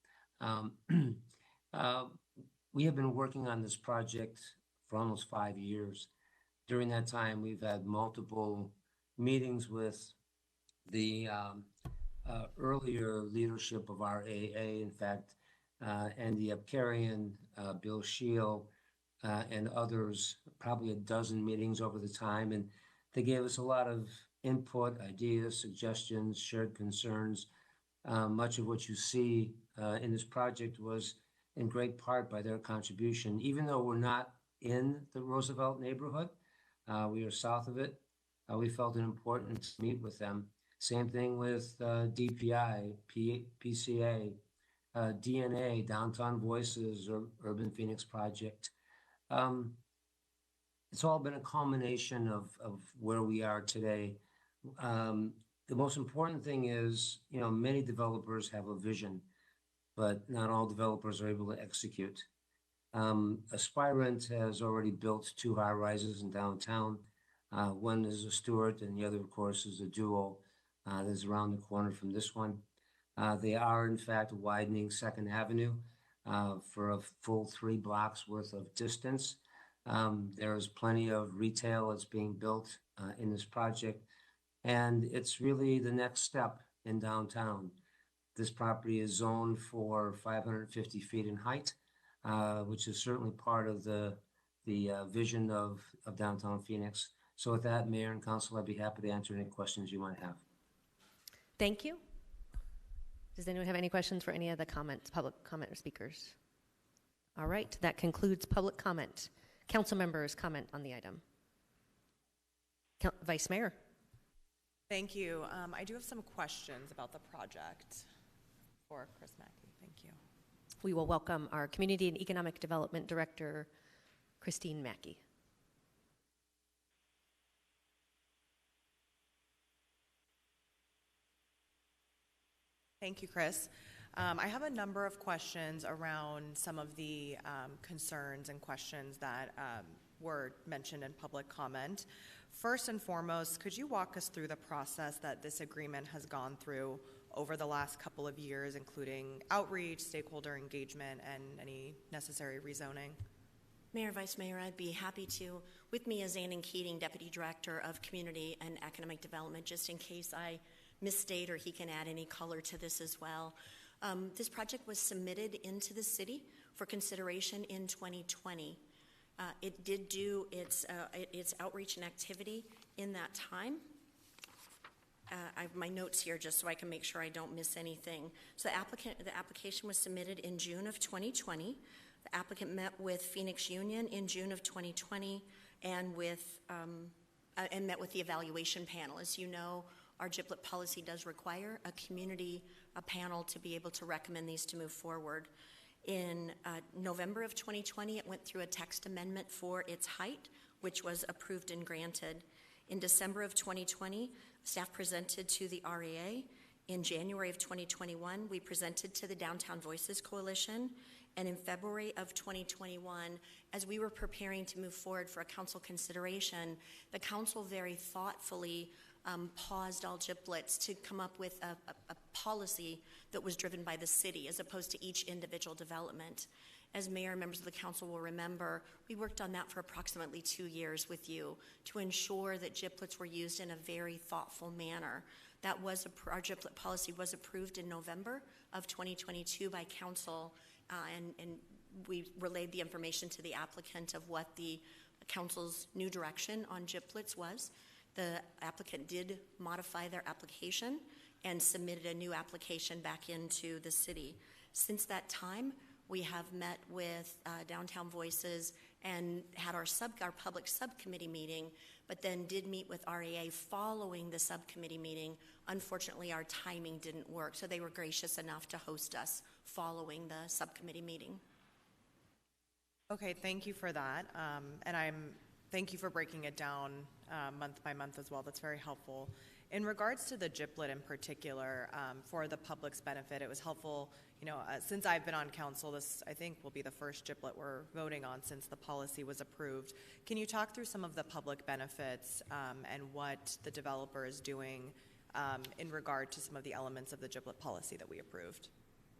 we have been working on this project for almost 5 years. During that time, we've had multiple meetings with the earlier leadership of our AA, in fact, Andy Abkarian, Bill Scheel, and others, probably a dozen meetings over the time. And they gave us a lot of input, ideas, suggestions, shared concerns. Much of what you see in this project was in great part by their contribution. Even though we're not in the Roosevelt neighborhood, we are south of it, we felt it important to meet with them. Same thing with DPI, PCA, DNA, Downtown Voices, Urban Phoenix Project. It's all been a culmination of where we are today. The most important thing is, many developers have a vision, but not all developers are able to execute. Aspirant has already built 2 high-rises in downtown. One is a Stewart, and the other, of course, is a duo that is around the corner from this one. They are, in fact, widening 2nd Avenue for a full 3 blocks worth of distance. There is plenty of retail that's being built in this project, and it's really the next step in downtown. This property is zoned for 550 feet in height, which is certainly part of the vision of downtown Phoenix. So with that, Mayor and Council, I'd be happy to answer any questions you might have. Thank you. Does anyone have any questions for any of the public comment or speakers? All right, that concludes public comment. Council members comment on the item. Vice Mayor. Thank you. I do have some questions about the project for Chris Mackey. Thank you. We will welcome our Community and Economic Development Director, Christine Mackey. Thank you, Chris. I have a number of questions around some of the concerns and questions that were mentioned in public comment. First and foremost, could you walk us through the process that this agreement has gone through over the last couple of years, including outreach, stakeholder engagement, and any necessary rezoning? Mayor, Vice Mayor, I'd be happy to. With me is Annan Keating, Deputy Director of Community and Economic Development, just in case I misstate or he can add any color to this as well. This project was submitted into the city for consideration in 2020. It did do its outreach and activity in that time. I have my notes here just so I can make sure I don't miss anything. So the application was submitted in June of 2020. The applicant met with Phoenix Union in June of 2020 and met with the evaluation panel. As you know, our GIPLET policy does require a panel to be able to recommend these to move forward. In November of 2020, it went through a text amendment for its height, which was approved and granted. In December of 2020, staff presented to the REA. In January of 2021, we presented to the Downtown Voices Coalition. And in February of 2021, as we were preparing to move forward for a council consideration, the council very thoughtfully paused all GIPLETs to come up with a policy that was driven by the city as opposed to each individual development. As Mayor and members of the council will remember, we worked on that for approximately 2 years with you to ensure that GIPLETs were used in a very thoughtful manner. Our GIPLET policy was approved in November of 2022 by council, and we relayed the information to the applicant of what the council's new direction on GIPLETs was. The applicant did modify their application and submitted a new application back into the city. Since that time, We have met with Downtown Voices and had our public subcommittee meeting, but then did meet with REA following the subcommittee meeting. Unfortunately, our timing didn't work, so they were gracious enough to host us following the subcommittee meeting. Okay, thank you for that. Thank you for breaking it down month by month as well. That's very helpful. In regards to the GIPLET in particular, for the public's benefit, it was helpful, since I've been on council, this I think will be the first GIPLET we're voting on since the policy was approved. Can you talk through some of the public benefits and what the developer is doing in regard to some of the elements of the GIPLET policy that we approved?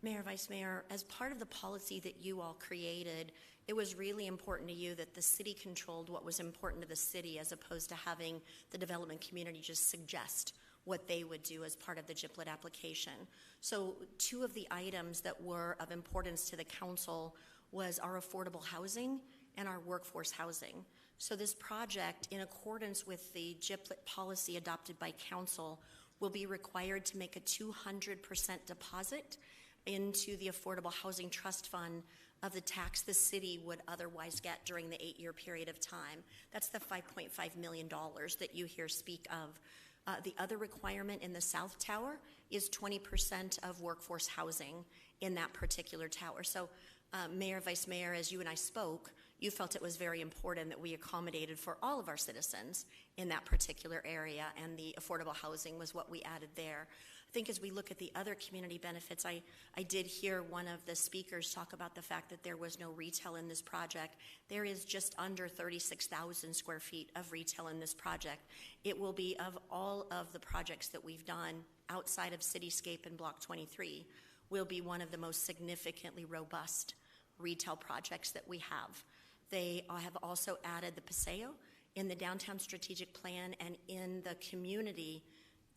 Mayor, Vice Mayor, as part of the policy that you all created, it was really important to you that the city controlled what was important to the city as opposed to having the development community just suggest what they would do as part of the GIPLET application. So 2 of the items that were of importance to the council was our affordable housing and our workforce housing. So this project, in accordance with the GIPLET policy adopted by council, will be required to make a 200% deposit into the Affordable Housing Trust Fund of the tax the city would otherwise get during the 8-year period of time. That's the $5.5 million that you hear speak of. The other requirement in the South Tower is 20% of workforce housing in that particular tower. So, Mayor, Vice Mayor, as you and I spoke, you felt it was very important that we accommodated for all of our citizens in that particular area, and the affordable housing was what we added there. I think as we look at the other community benefits, I did hear one of the speakers talk about the fact that there was no retail in this project. There is just under 36,000 square feet of retail in this project. It will be, of all of the projects that we've done outside of Cityscape and Block 23, will be one of the most significantly robust retail projects that we have. They have also added the Paseo in the downtown strategic plan, and in the community,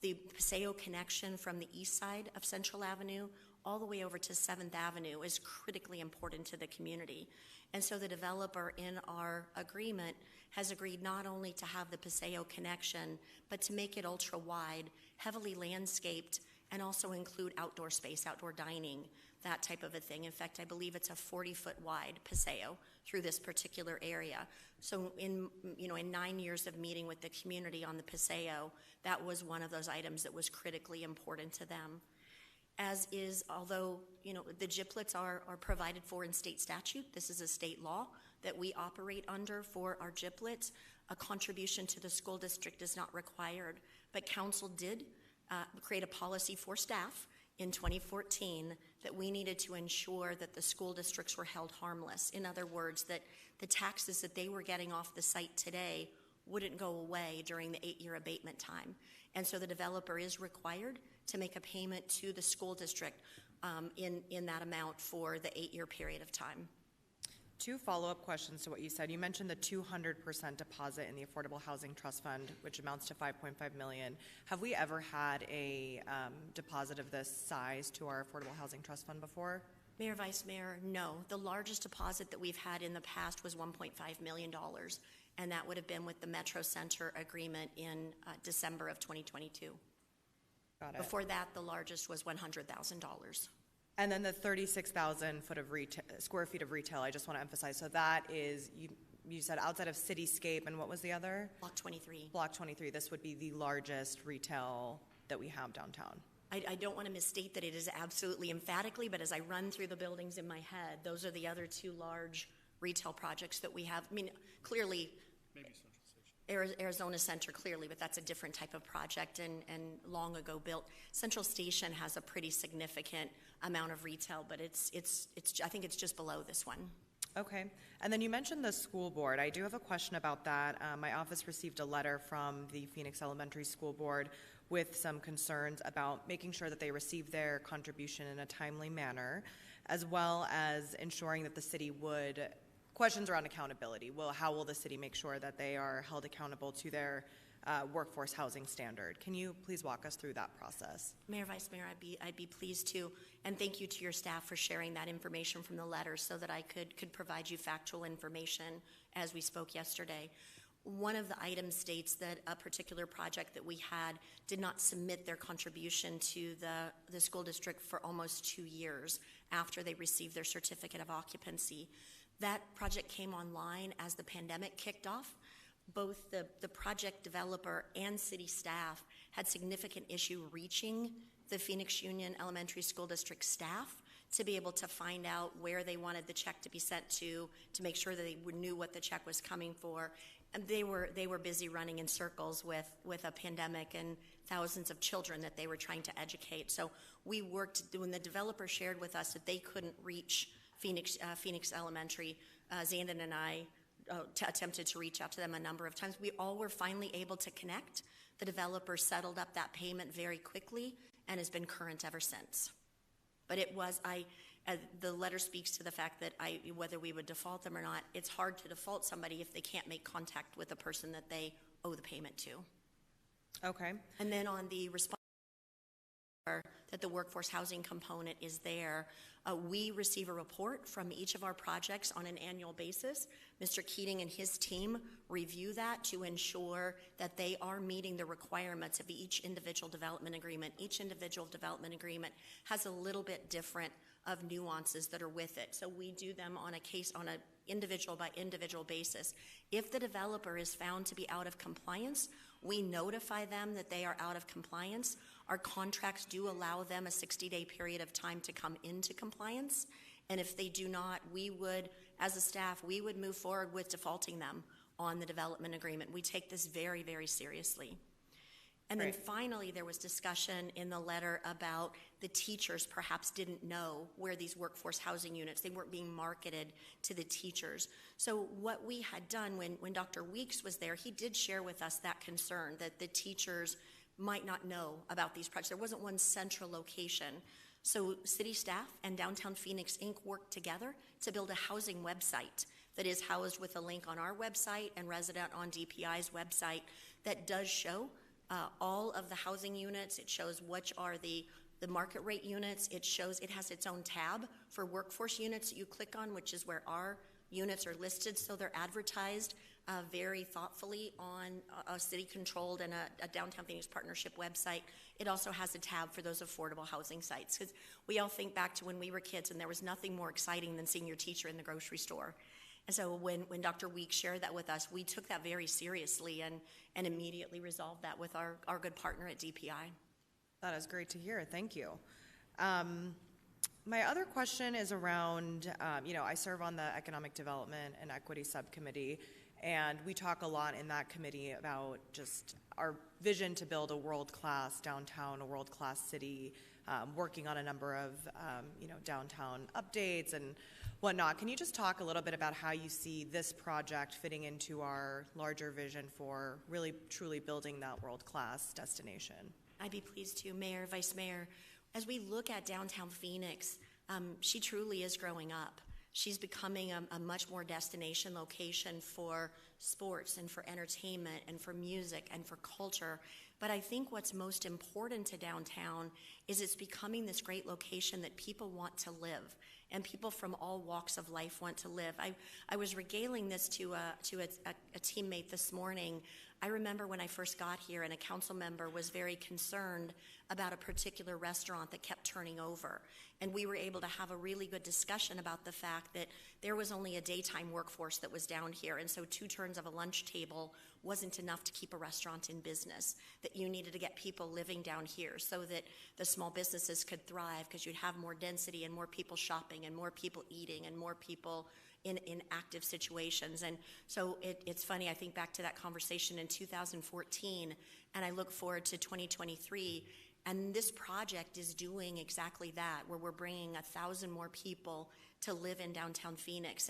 the Paseo connection from the east side of Central Avenue all the way over to 7th Avenue is critically important to the community. And so the developer in our agreement has agreed not only to have the Paseo connection, but to make it ultra wide, heavily landscaped, and also include outdoor space, outdoor dining, that type of a thing. In fact, I believe it's a 40-foot wide Paseo through this particular area. So in 9 years of meeting with the community on the Paseo, that was one of those items that was critically important to them. As is, although the GIPLETs are provided for in state statute, this is a state law that we operate under for our GIPLETs. A contribution to the school district is not required, but council did create a policy for staff in 2014 that we needed to ensure that the school districts were held harmless. In other words, that the taxes that they were getting off the site today wouldn't go away during the 8-year abatement time. And so the developer is required to make a payment to the school district in that amount for the 8-year period of time. 2 follow-up questions to what you said. You mentioned the 200% deposit in the Affordable Housing Trust Fund, which amounts to $5.5 million. Have we ever had a deposit of this size to our Affordable Housing Trust Fund before? Mayor, Vice Mayor, no. The largest deposit that we've had in the past was $1.5 million, and that would have been with the Metro Center agreement in December of 2022. Got it. Before that, the largest was $100,000. And then the 36,000 square feet of retail, I just want to emphasize. So that is, you said outside of Cityscape, and what was the other? Block 23. Block 23. This would be the largest retail that we have downtown. I don't want to misstate that it is absolutely emphatically, but as I run through the buildings in my head, those are the other 2 large retail projects that we have. I mean, clearly, maybe Central Station. Arizona Center, clearly, but that's a different type of project and long ago built. Central Station has a pretty significant amount of retail, but I think it's just below this one. Okay. And then you mentioned the school board. I do have a question about that. My office received a letter from the Phoenix Elementary School Board with some concerns about making sure that they receive their contribution in a timely manner, as well as ensuring that the city would, questions around accountability. How will the city make sure that they are held accountable to their workforce housing standard? Can you please walk us through that process? Mayor, Vice Mayor, I'd be pleased to, and thank you to your staff for sharing that information from the letter so that I could provide you factual information as we spoke yesterday. One of the items states that a particular project that we had did not submit their contribution to the school district for almost 2 years, after they received their certificate of occupancy. That project came online as the pandemic kicked off. Both the project developer and city staff had significant issue reaching the Phoenix Union Elementary School District staff to be able to find out where they wanted the check to be sent to make sure that they knew what the check was coming for. And they were busy running in circles with a pandemic and thousands of children that they were trying to educate. So we worked, when the developer shared with us that they couldn't reach Phoenix Elementary, Zandon and I attempted to reach out to them a number of times. We all were finally able to connect. The developer settled up that payment very quickly and has been current ever since. But it was, the letter speaks to the fact that whether we would default them or not, it's hard to default somebody if they can't make contact with the person that they owe the payment to. Okay. And then on the response that the workforce housing component is there, we receive a report from each of our projects on an annual basis. Mr. Keating and his team review that to ensure that they are meeting the requirements of each individual development agreement. Each individual development agreement has a little bit different of nuances that are with it. So we do them on an individual by individual basis. If the developer is found to be out of compliance, we notify them that they are out of compliance. Our contracts do allow them a 60-day period of time to come into compliance. And if they do not, we would, as a staff, we would move forward with defaulting them on the development agreement. We take this very, very seriously. And then finally, there was discussion in the letter about the teachers perhaps didn't know where these workforce housing units, they weren't being marketed to the teachers. So what we had done when Dr. Weeks was there, he did share with us that concern that the teachers might not know about these projects. There wasn't one central location. So city staff and Downtown Phoenix Inc. worked together to build a housing website that is housed with a link on our website and resident on DPI's website that does show all of the housing units. It shows which are the market rate units. It has its own tab for workforce units that you click on, which is where our units are listed. So they're advertised very thoughtfully on a city-controlled and a Downtown Phoenix Partnership website. It also has a tab for those affordable housing sites, because we all think back to when we were kids and there was nothing more exciting than seeing your teacher in the grocery store. And so when Dr. Weeks shared that with us, we took that very seriously and immediately resolved that with our good partner at DPI. That is great to hear. Thank you. My other question is around, I serve on the Economic Development and Equity Subcommittee, and we talk a lot in that committee about just our vision to build a world-class downtown, a world-class city, working on a number of, downtown updates and whatnot. Can you just talk a little bit about how you see this project fitting into our larger vision for really, truly building that world-class destination? I'd be pleased to, Mayor, Vice Mayor. As we look at downtown Phoenix, she truly is growing up. She's becoming a much more destination location for sports and for entertainment and for music and for culture. But I think what's most important to downtown is it's becoming this great location that people want to live, and people from all walks of life want to live. I was regaling this to a teammate this morning. I remember when I first got here and a council member was very concerned about a particular restaurant that kept turning over. And we were able to have a really good discussion about the fact that there was only a daytime workforce that was down here. And so 2 turns of a lunch table wasn't enough to keep a restaurant in business, that you needed to get people living down here so that the small businesses could thrive, because you'd have more density and more people shopping and more people eating and more people in active situations. And so it's funny, I think back to that conversation in 2014, and I look forward to 2023, and this project is doing exactly that, where we're bringing 1,000 more people to live in downtown Phoenix.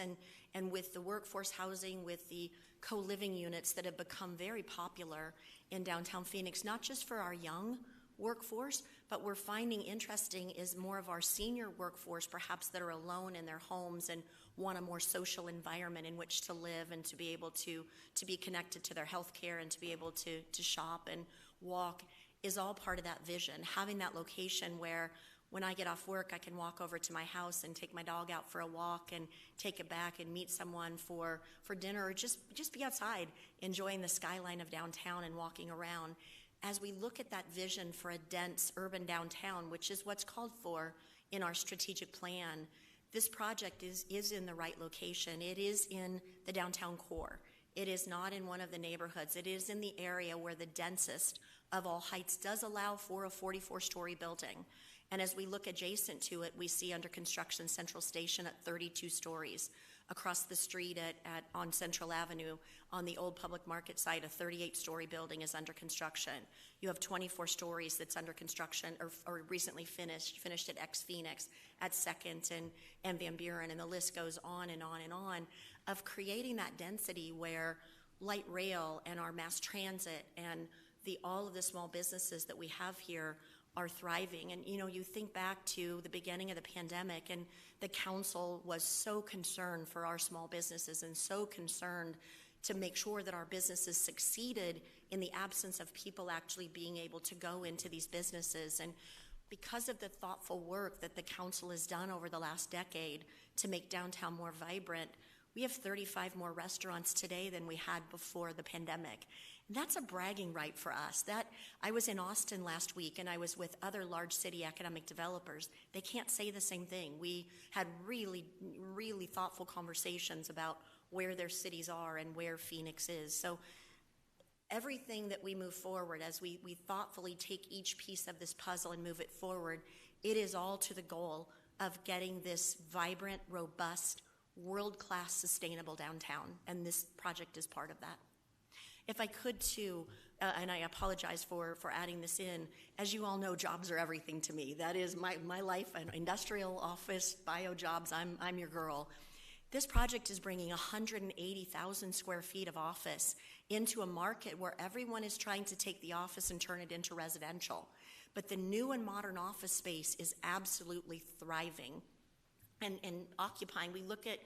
And with the workforce housing, with the co-living units that have become very popular in downtown Phoenix, not just for our young workforce, but we're finding interesting is more of our senior workforce, perhaps that are alone in their homes and want a more social environment in which to live and to be able to be connected to their health care and to be able to shop and walk, is all part of that vision. Having that location where when I get off work, I can walk over to my house and take my dog out for a walk and take it back and meet someone for dinner, or just be outside enjoying the skyline of downtown and walking around. As we look at that vision for a dense urban downtown, which is what's called for in our strategic plan, this project is in the right location. It is in the downtown core. It is not in one of the neighborhoods. It is in the area where the densest of all heights does allow for a 44-story building. And as we look adjacent to it, we see under construction Central Station at 32 stories. Across the street on Central Avenue, on the old public market site, a 38-story building is under construction. You have 24 stories that's under construction or recently finished at Phoenix, at 2nd and Van Buren, and the list goes on and on and on, of creating that density where light rail and our mass transit and all of the small businesses that we have here are thriving. And you think back to the beginning of the pandemic, and the council was so concerned for our small businesses and so concerned to make sure that our businesses succeeded in the absence of people actually being able to go into these businesses. And because of the thoughtful work that the council has done over the last decade to make downtown more vibrant, we have 35 more restaurants today than we had before the pandemic. And that's a bragging right for us. I was in Austin last week, and I was with other large city economic developers. They can't say the same thing. We had really, really thoughtful conversations about where their cities are and where Phoenix is. So everything that we move forward, as we thoughtfully take each piece of this puzzle and move it forward, it is all to the goal of getting this vibrant, robust, world-class, sustainable downtown, and this project is part of that. If I could too, and I apologize for adding this in, as you all know, jobs are everything to me. That is my life, an industrial, office, bio jobs, I'm your girl. This project is bringing 180,000 square feet of office into a market where everyone is trying to take the office and turn it into residential. But the new and modern office space is absolutely thriving and occupying. We look at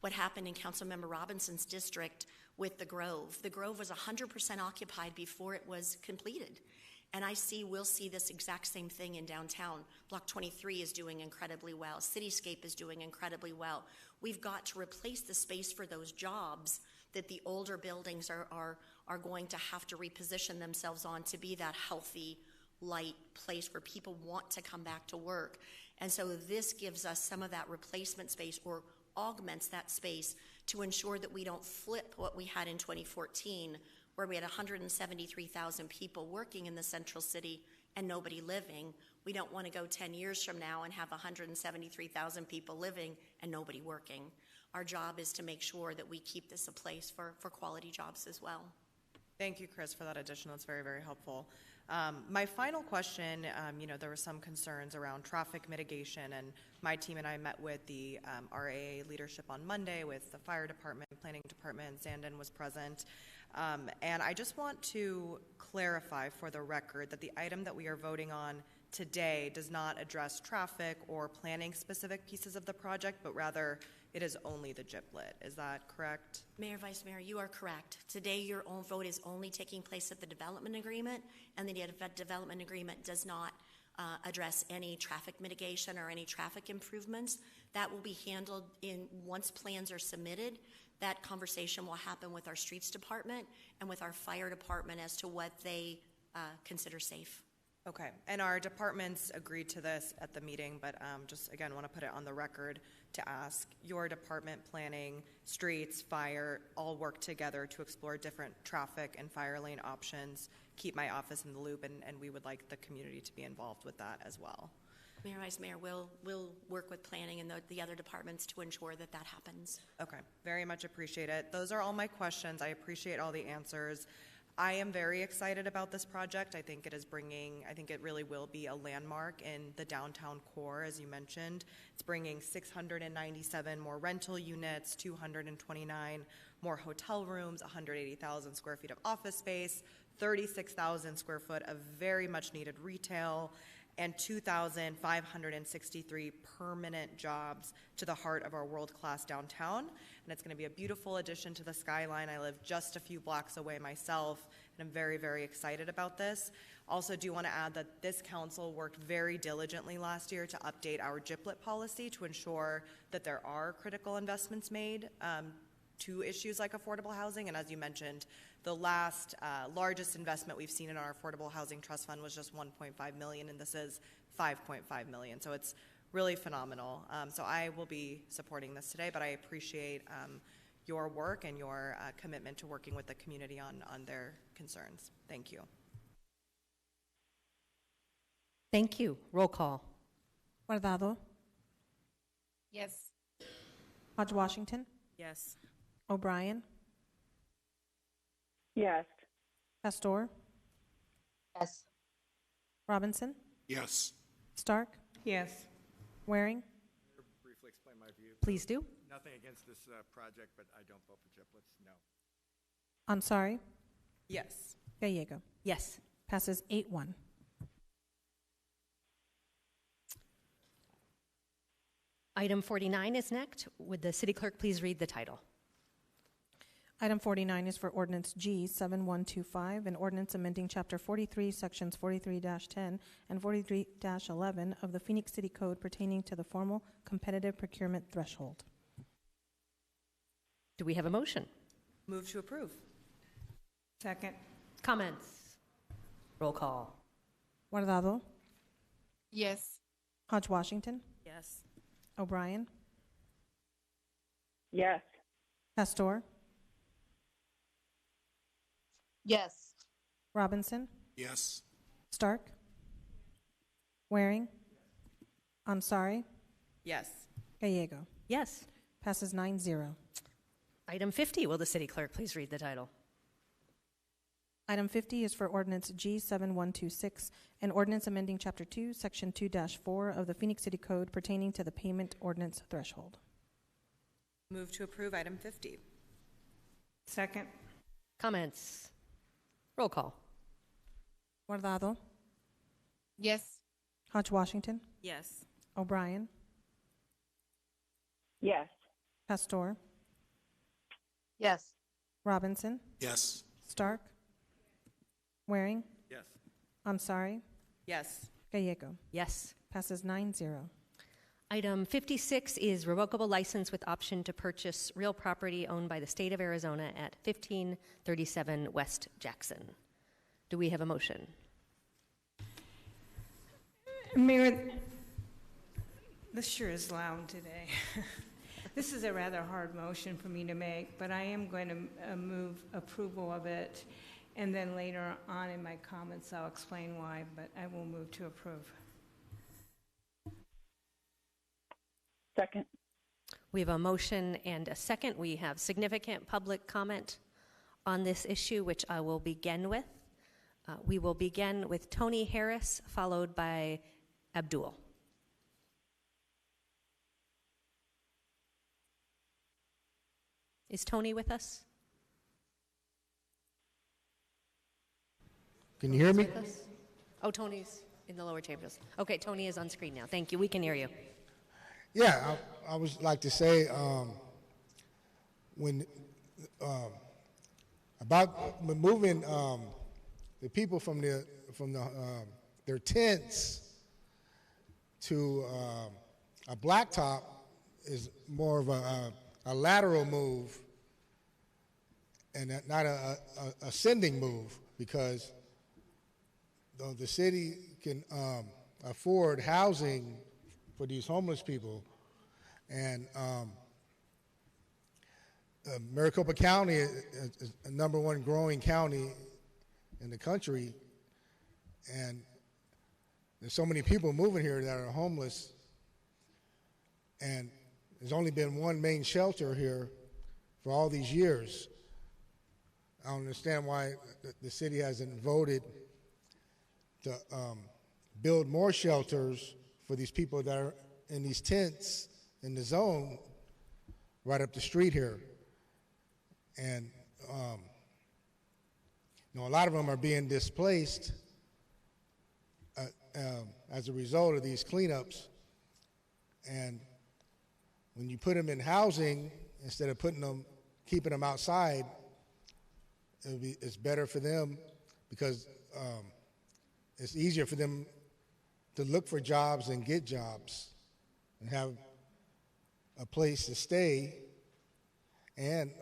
what happened in Councilmember Robinson's district with the Grove. The Grove was 100% occupied before it was completed. And we'll see this exact same thing in downtown. Block 23 is doing incredibly well. Cityscape is doing incredibly well. We've got to replace the space for those jobs that the older buildings are going to have to reposition themselves on to be that healthy, light place where people want to come back to work. And so this gives us some of that replacement space, or augments that space, to ensure that we don't flip what we had in 2014, where we had 173,000 people working in the central city and nobody living. We don't want to go 10 years from now and have 173,000 people living and nobody working. Our job is to make sure that we keep this a place for quality jobs as well. Thank you, Chris, for that addition. That's very, very helpful. My final question, there were some concerns around traffic mitigation, and my team and I met with the RAA leadership on Monday with the fire department, planning department, Zandon was present. And I just want to clarify for the record that the item that we are voting on today does not address traffic or planning specific pieces of the project, but rather it is only the GIPLET. Is that correct? Mayor, Vice Mayor, you are correct. Today, your own vote is only taking place at the development agreement, and the development agreement does not address any traffic mitigation or any traffic improvements. That will be handled once plans are submitted. That conversation will happen with our streets department and with our fire department as to what they consider safe. Okay, and our departments agreed to this at the meeting, but just again want to put it on the record to ask, your department, planning, streets, fire, all work together to explore different traffic and fire lane options, keep my office in the loop, and we would like the community to be involved with that as well. Mayor, Vice Mayor, we'll work with planning and the other departments to ensure that that happens. Okay, very much appreciate it. Those are all my questions. I appreciate all the answers. I am very excited about this project. I think it really will be a landmark in the downtown core, as you mentioned. It's bringing 697 more rental units, 229 more hotel rooms, 180,000 square feet of office space, 36,000 square foot of very much needed retail, and 2,563 permanent jobs to the heart of our world-class downtown. And it's going to be a beautiful addition to the skyline. I live just a few blocks away myself, and I'm very, very excited about this. Also do want to add that this council worked very diligently last year to update our GIPLET policy to ensure that there are critical investments made to issues like affordable housing. And as you mentioned, the last largest investment we've seen in our affordable housing trust fund was just $1.5 million, and this is $5.5 million. So it's really phenomenal. So I will be supporting this today, but I appreciate your work and your commitment to working with the community on their concerns. Thank you. Thank you. Roll call. Guardado. Yes. Hodge Washington. Yes. O'Brien. Yes. Pastor. Yes. Robinson. Yes. Stark. Yes. Waring. Briefly explain my view. Please do. Nothing against this project, but I don't vote for giblets. No. Ansari. Yes. Gallego. Yes. Passes 8-1. Item 49 is next. Would the city clerk please read the title? Item 49 is for ordinance G 7125, an ordinance amending chapter 43, sections 43-10 and 43-11 of the Phoenix City Code pertaining to the formal competitive procurement threshold. Do we have a motion? Move to approve. Second. Comments? Roll call. Guardado. Yes. Hodge Washington. Yes. O'Brien. Yes. Pastor. Yes. Robinson. Yes. Stark. Waring. Ansari. Yes. Gallego. Yes. Passes 9-0. Item 50, will the city clerk please read the title? Item 50 is for ordinance G 7126, an ordinance amending chapter 2, section 2-4 of the Phoenix City Code pertaining to the payment ordinance threshold. Move to approve item 50. Second. Comments? Roll call. Guardado. Yes. Hodge Washington. Yes. O'Brien. Yes. Pastor. Yes. Robinson. Yes. Stark. Waring. Yes. Ansari. Yes. Gallego. Yes. Passes 9-0. Item 56 is revocable license with option to purchase real property owned by the state of Arizona at 1537 West Jackson. Do we have a motion? Mayor, this sure is loud today. This is a rather hard motion for me to make, but I am going to move approval of it, and then later on in my comments I'll explain why, but I will move to approve. Second. We have a motion and a second. We have significant public comment on this issue, which I will begin with. We will begin with Tony Harris, followed by Abdul. Is Tony with us? Can you hear me? Oh, Tony's in the lower chambers. Okay, Tony is on screen now. Thank you. We can hear you. Yeah, I would like to say when about moving the people from their tents to a blacktop is more of a lateral move and not a ascending move, because the city can afford housing for these homeless people. And Maricopa County is a #1 growing county in the country, and there's so many people moving here that are homeless, and there's only been one main shelter here for all these years. I don't understand why the city hasn't voted to build more shelters for these people that are in these tents in the zone right up the street here. And a lot of them are being displaced as a result of these cleanups. And when you put them in housing instead of keeping them outside, it's better for them, because it's easier for them to look for jobs and get jobs and have a place to stay, and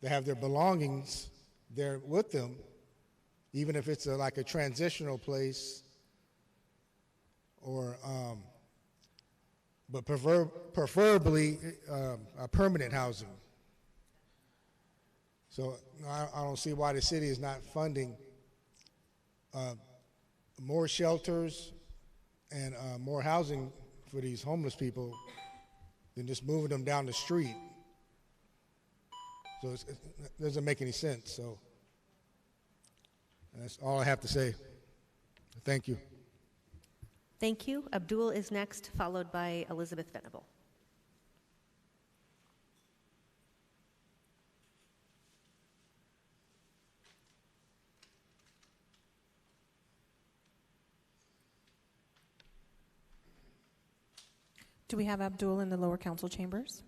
to have their belongings there with them, even if it's like a transitional place or but preferably permanent housing. So I don't see why the city is not funding more shelters and more housing for these homeless people than just moving them down the street. So it doesn't make any sense. So that's all I have to say. Thank you. Thank you. Abdul is next, followed by Elizabeth Venable. Do we have Abdul in the lower council chambers?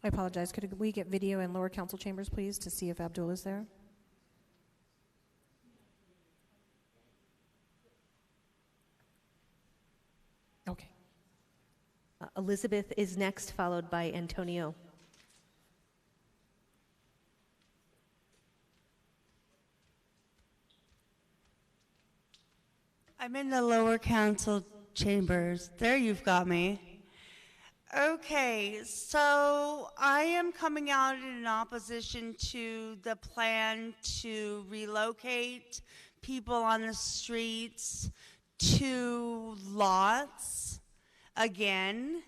I apologize. Could we get video in lower council chambers, please, to see if Abdul is there? Okay. Elizabeth is next, followed by Antonio. I'm in the lower council chambers. There, you've got me. Okay, so I am coming out in opposition to the plan to relocate people on the streets to lots again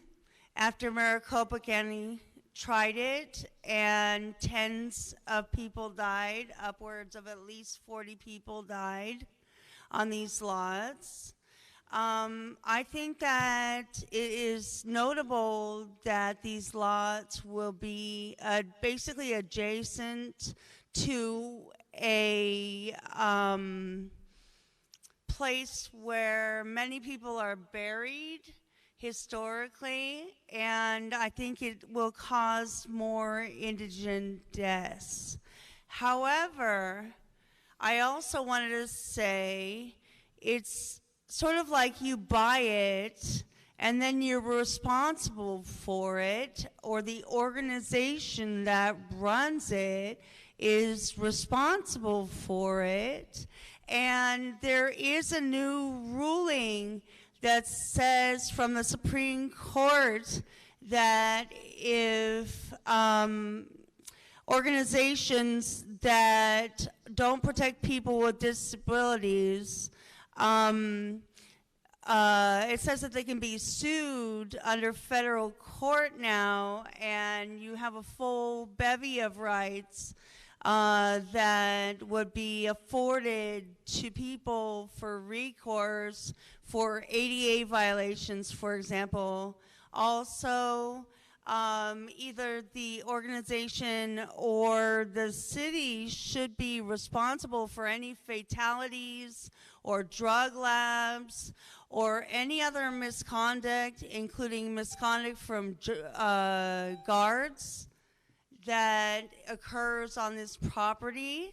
after Maricopa County tried it and tens of people died, upwards of at least 40 people died on these lots. I think that it is notable that these lots will be basically adjacent to a place where many people are buried historically, and I think it will cause more indigent deaths. However, I also wanted to say it's sort of like you buy it and then you're responsible for it, or the organization that runs it is responsible for it. And there is a new ruling that says from the Supreme Court that if organizations that don't protect people with disabilities, it says that they can be sued under federal court now, and you have a full bevy of rights that would be afforded to people for recourse for ADA violations, for example. Also, either the organization or the city should be responsible for any fatalities or drug labs or any other misconduct, including misconduct from guards that occurs on this property.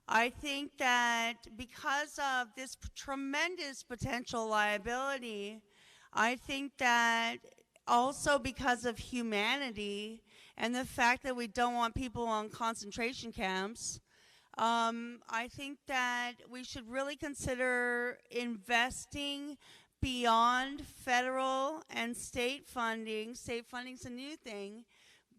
I think that because of this tremendous potential liability, I think that also because of humanity and the fact that we don't want people on concentration camps, I think that we should really consider investing beyond federal and state funding. State funding's a new thing,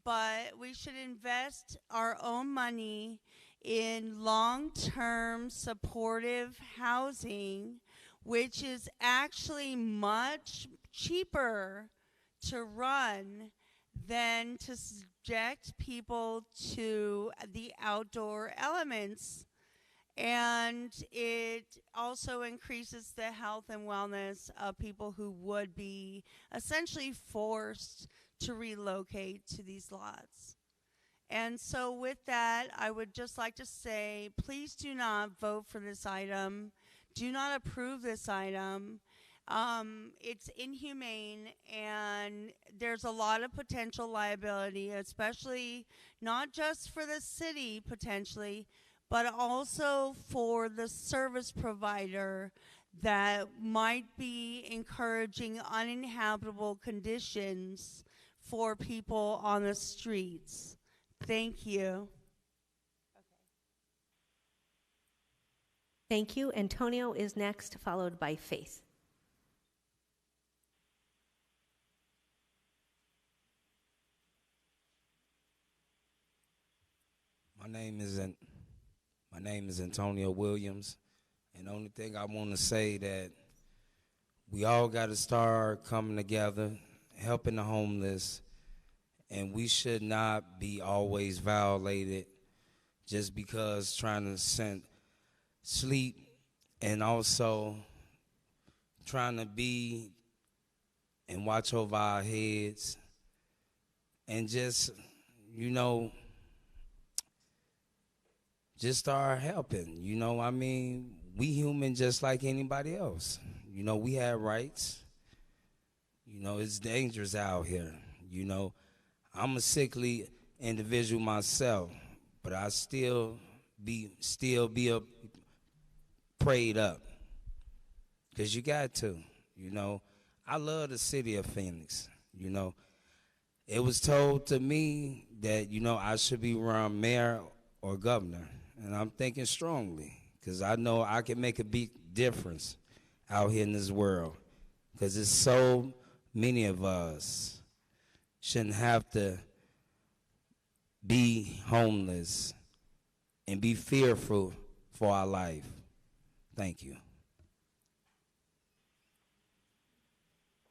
but we should invest our own money in long-term supportive housing, which is actually much cheaper to run than to subject people to the outdoor elements. And it also increases the health and wellness of people who would be essentially forced to relocate to these lots. And so with that, I would just like to say, please do not vote for this item. Do not approve this item. It's inhumane, and there's a lot of potential liability, especially not just for the city potentially, but also for the service provider that might be encouraging uninhabitable conditions for people on the streets. Thank you. Thank you. Antonio is next, followed by Faith. My name is Antonio Williams, and the only thing I want to say that we all got to start coming together, helping the homeless, and we should not be always violated just because trying to send sleep and also trying to be and watch over our heads and just, just start helping. I mean, we human just like anybody else. We have rights. It's dangerous out here. I'm a sickly individual myself, but I still be prayed up. Because you got to. I love the city of Phoenix. It was told to me that, I should be around mayor or governor. And I'm thinking strongly, because I know I can make a big difference out here in this world. Because there's so many of us shouldn't have to be homeless and be fearful for our life. Thank you.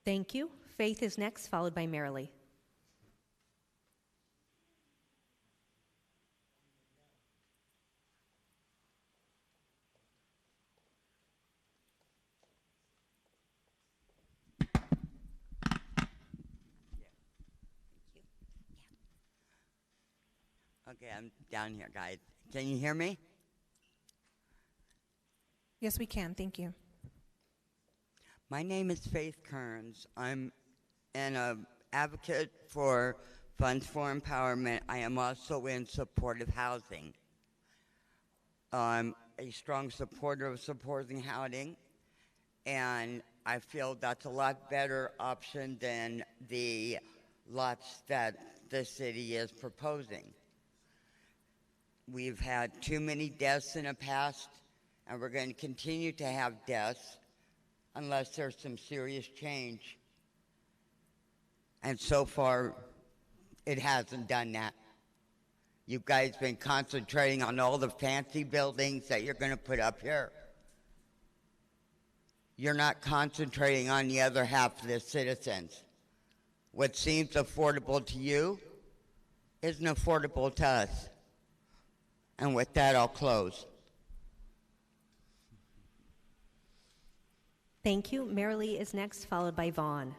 Thank you. Faith is next, followed by Mayoral. Okay, I'm down here, guys. Can you hear me? Yes, we can. Thank you. My name is Faith Kearns. I'm an advocate for funds for empowerment. I am also in supportive housing. I'm a strong supporter of supporting housing, and I feel that's a lot better option than the lots that the city is proposing. We've had too many deaths in the past, and we're going to continue to have deaths unless there's some serious change. And so far, it hasn't done that. You guys been concentrating on all the fancy buildings that you're going to put up here. You're not concentrating on the other half of the citizens. What seems affordable to you isn't affordable to us. And with that, I'll close. Thank you. Mayoral is next, followed by Vaughn.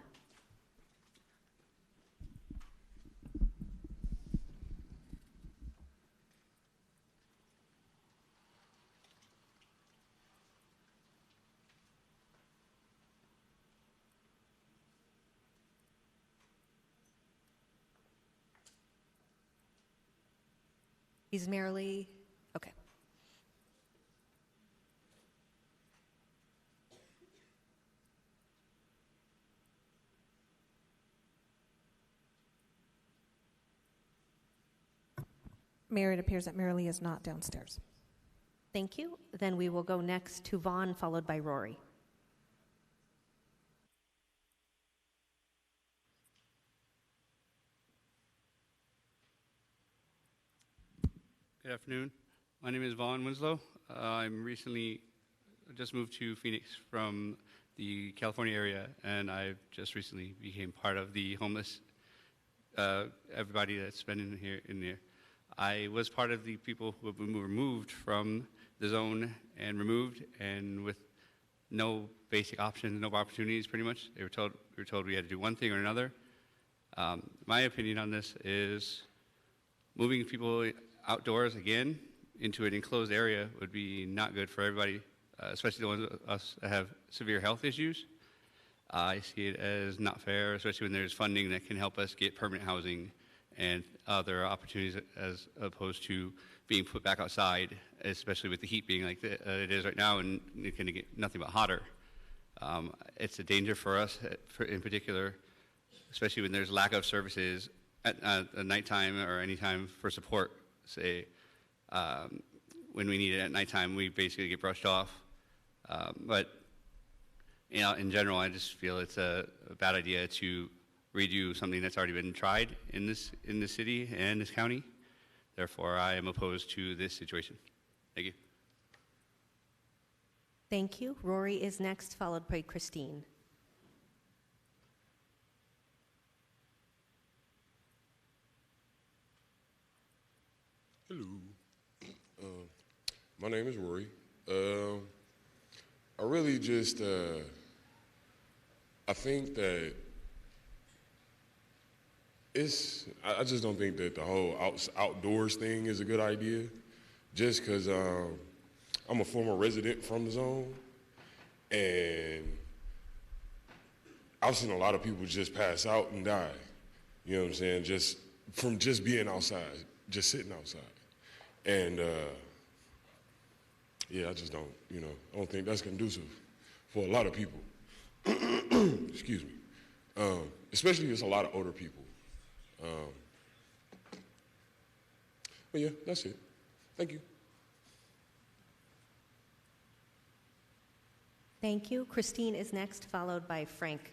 Is Mayoral okay? Mayor, it appears that Mayoral is not downstairs. Thank you. Then we will go next to Vaughn, followed by Rory. Good afternoon. My name is Vaughn Winslow. I'm recently just moved to Phoenix from the California area, and I've just recently became part of the homeless, everybody that's been in there. I was part of the people who have been removed from the zone and removed, and with no basic options, no opportunities, pretty much. We were told we had to do one thing or another. My opinion on this is moving people outdoors again into an enclosed area would be not good for everybody, especially the ones of us that have severe health issues. I see it as not fair, especially when there's funding that can help us get permanent housing and other opportunities as opposed to being put back outside, especially with the heat being like it is right now, and it's going to get nothing but hotter. It's a danger for us in particular, especially when there's lack of services at nighttime or anytime for support. Say, when we need it at nighttime, we basically get brushed off. But you know, in general, I just feel it's a bad idea to redo something that's already been tried in this city and this county. Therefore, I am opposed to this situation. Thank you. Thank you. Rory is next, followed by Christine. Hello. My name is Rory. I really just, I think that I just don't think that the whole outdoors thing is a good idea, just because I'm a former resident from the zone, and I've seen a lot of people just pass out and die, you know what I'm saying, just from just being outside, just sitting outside. And yeah, I just don't, you know, I don't think that's conducive for a lot of people. Excuse me. Especially it's a lot of older people. But yeah, that's it. Thank you. Thank you. Christine is next, followed by Frank.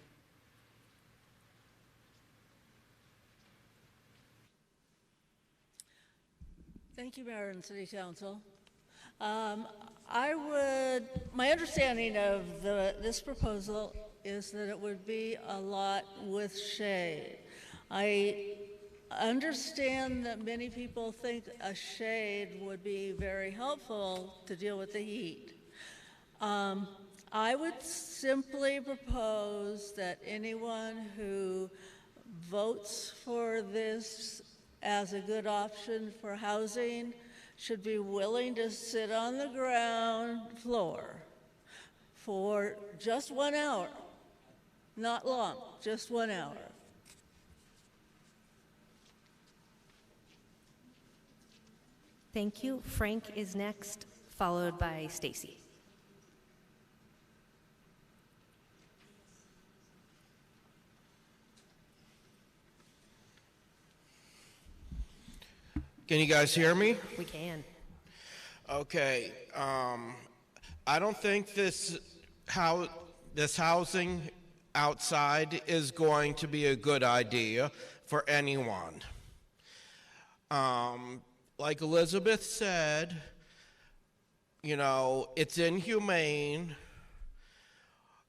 Thank you, Mayor and City Council. My understanding of this proposal is that it would be a lot with shade. I understand that many people think a shade would be very helpful to deal with the heat. I would simply propose that anyone who votes for this as a good option for housing should be willing to sit on the ground floor for just 1 hour. Not long, just 1 hour. Thank you. Frank is next, followed by Stacy. Can you guys hear me? We can. Okay. I don't think this housing outside is going to be a good idea for anyone. Like Elizabeth said, you know, it's inhumane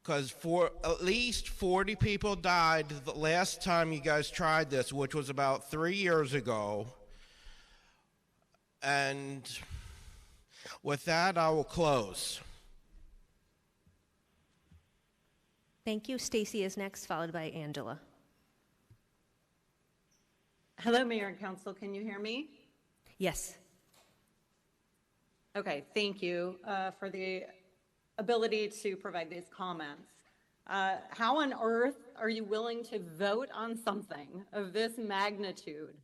because at least 40 people died the last time you guys tried this, which was about 3 years ago. And with that, I will close. Thank you. Stacy is next, followed by Angela. Hello, Mayor and Council. Can you hear me? Yes. Okay, thank you for the ability to provide these comments. How on earth are you willing to vote on something of this magnitude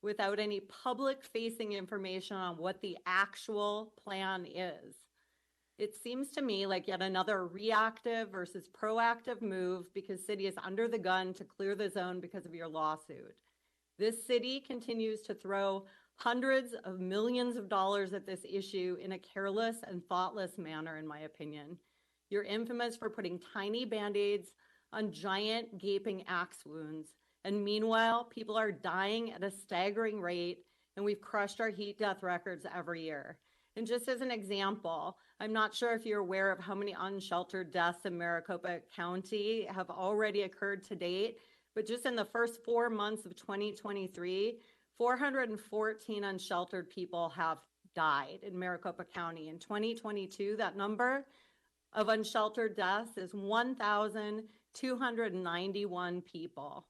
without any public-facing information on what the actual plan is? It seems to me like yet another reactive versus proactive move because city is under the gun to clear the zone because of your lawsuit. This city continues to throw hundreds of millions of dollars at this issue in a careless and thoughtless manner, in my opinion. You're infamous for putting tiny Band-Aids on giant gaping axe wounds. And meanwhile, people are dying at a staggering rate, and we've crushed our heat death records every year. And just as an example, I'm not sure if you're aware of how many unsheltered deaths in Maricopa County have already occurred to date, but just in the first 4 months of 2023, 414 unsheltered people have died in Maricopa County. In 2022, that number of unsheltered deaths is 1,291 people.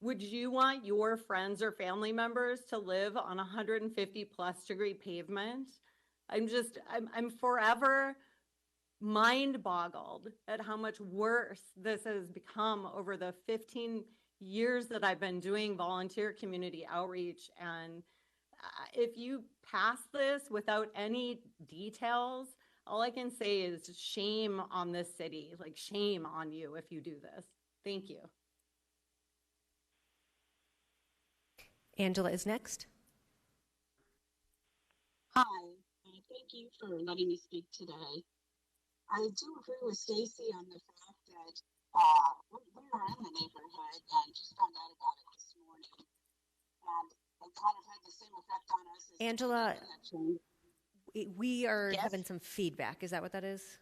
Would you want your friends or family members to live on 150 plus degree pavement? I'm forever mind boggled at how much worse this has become over the 15 years that I've been doing volunteer community outreach. And if you pass this without any details, all I can say is shame on this city, like shame on you if you do this. Thank you. Angela is next. Hi, thank you for letting me speak today. I do agree with Stacy on the fact that we were in the neighborhood and just found out about it this morning, and it kind of had the same effect on us as Angela, we are Yes. having some feedback. Is that what that is?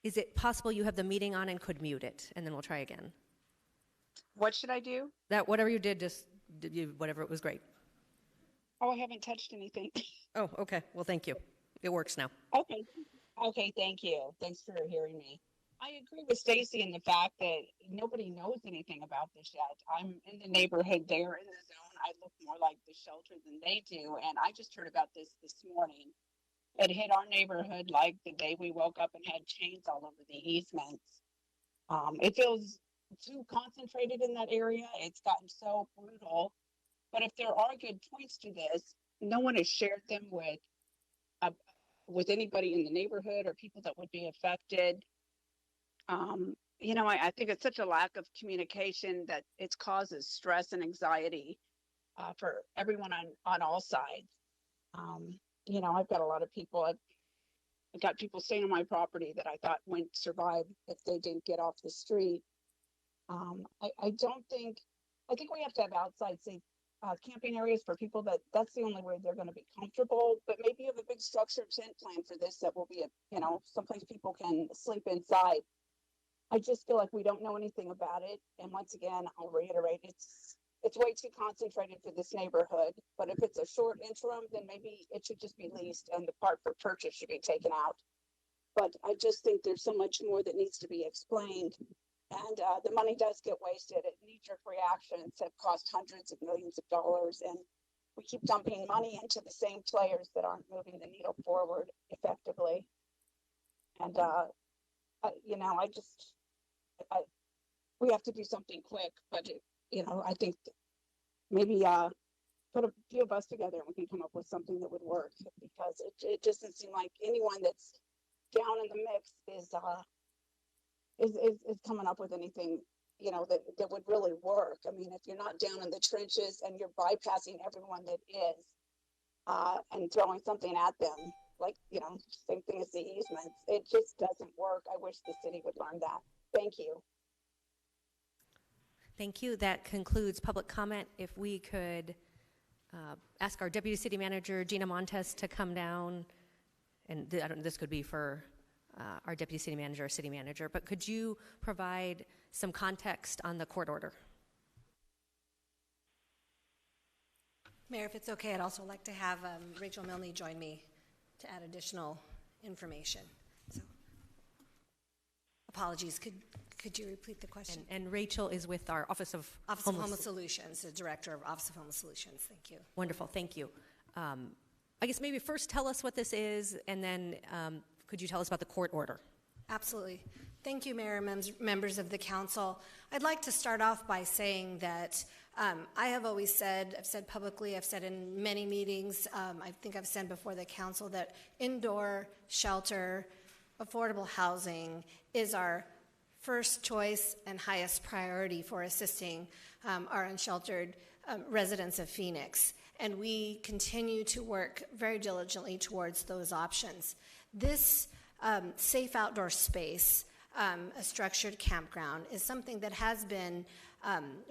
Is it possible you have the meeting on and could mute it, and then we'll try again? What should I do? That whatever you did, whatever, it was great. Oh, I haven't touched anything. Oh, okay. Well, thank you. It works now. Okay, thank you. Thanks for hearing me. I agree with Stacy in the fact that nobody knows anything about this yet. I'm in the neighborhood there in the zone. I look more like the shelter than they do, and I just heard about this morning. It hit our neighborhood like the day we woke up and had chains all over the easements. It feels too concentrated in that area. It's gotten so brutal. But if there are good points to this, no one has shared them with anybody in the neighborhood or people that would be affected. I think it's such a lack of communication that it causes stress and anxiety for everyone on all sides. I've got a lot of people. I've got people staying on my property that I thought wouldn't survive if they didn't get off the street. I think we have to have outside safe camping areas for people that's the only way they're going to be comfortable. But maybe you have a big structured tent plan for this that will be someplace people can sleep inside. I just feel like we don't know anything about it. And once again, I'll reiterate, it's way too concentrated for this neighborhood. But if it's a short interim, then maybe it should just be leased and the part for purchase should be taken out. But I just think there's so much more that needs to be explained. And the money does get wasted. Knee-jerk reactions have cost hundreds of millions of dollars. And we keep dumping money into the same players that aren't moving the needle forward effectively. And, we have to do something quick, but I think maybe put a few of us together and we can come up with something that would work, because it just doesn't seem like anyone that's down in the mix is coming up with anything, that would really work. I mean, if you're not down in the trenches and you're bypassing everyone that is, and throwing something at them, like, same thing as the easements, it just doesn't work. I wish the city would learn that. Thank you. Thank you. That concludes public comment. If we could ask our Deputy City Manager, Gina Montes, to come down, and this could be for our Deputy City Manager or City Manager, but could you provide some context on the court order? Mayor, if it's okay, I'd also like to have Rachel Milne join me to add additional information. So, apologies. Could you repeat the question? And Rachel is with our Office of Homeless Solutions, the Director of Office of Homeless Solutions. Thank you. Wonderful. Thank you. I guess maybe first tell us what this is, and then could you tell us about the court order? Absolutely. Thank you, Mayor and members of the council. I'd like to start off by saying that I have always said, I've said publicly, I've said in many meetings, I think I've said before the council that indoor shelter, affordable housing is our first choice and highest priority for assisting our unsheltered residents of Phoenix. And we continue to work very diligently towards those options. This safe outdoor space, a structured campground, is something that has been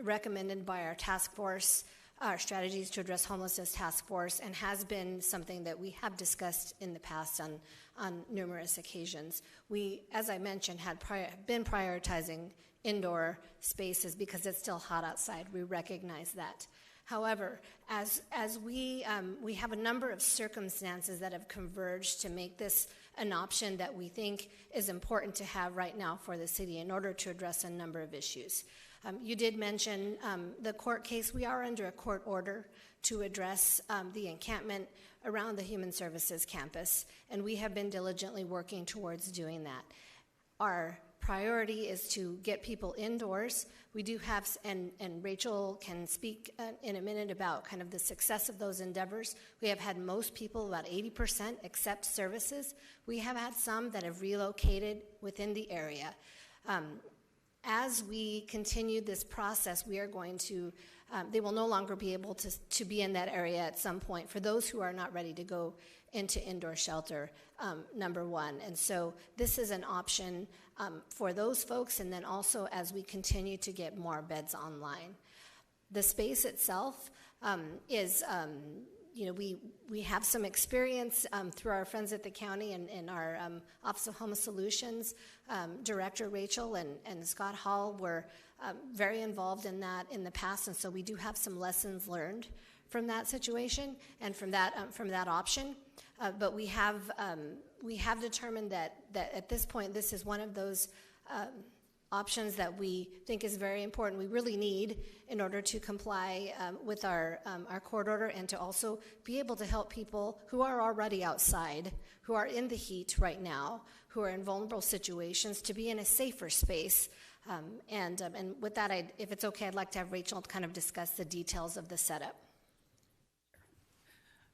recommended by our task force, our strategies to address homelessness task force, and has been something that we have discussed in the past on numerous occasions. We, as I mentioned, had been prioritizing indoor spaces because it's still hot outside. We recognize that. However, as we have a number of circumstances that have converged to make this an option that we think is important to have right now for the city in order to address a number of issues. You did mention the court case. We are under a court order to address the encampment around the Human Services campus, and we have been diligently working towards doing that. Our priority is to get people indoors. We do have, and Rachel can speak in a minute about kind of the success of those endeavors. We have had most people, about 80%, accept services. We have had some that have relocated within the area. As we continue this process, we are going to, they will no longer be able to be in that area at some point for those who are not ready to go into indoor shelter, number one. And so this is an option for those folks, and then also as we continue to get more beds online. The space itself is, we have some experience through our friends at the county and our Office of Homeless Solutions. Director Rachel and Scott Hall were very involved in that in the past, and so we do have some lessons learned from that situation and from that option. But we have determined that at this point, this is one of those options that we think is very important. We really need in order to comply with our court order and to also be able to help people who are already outside, who are in the heat right now, who are in vulnerable situations, to be in a safer space. And with that, if it's okay, I'd like to have Rachel kind of discuss the details of the setup.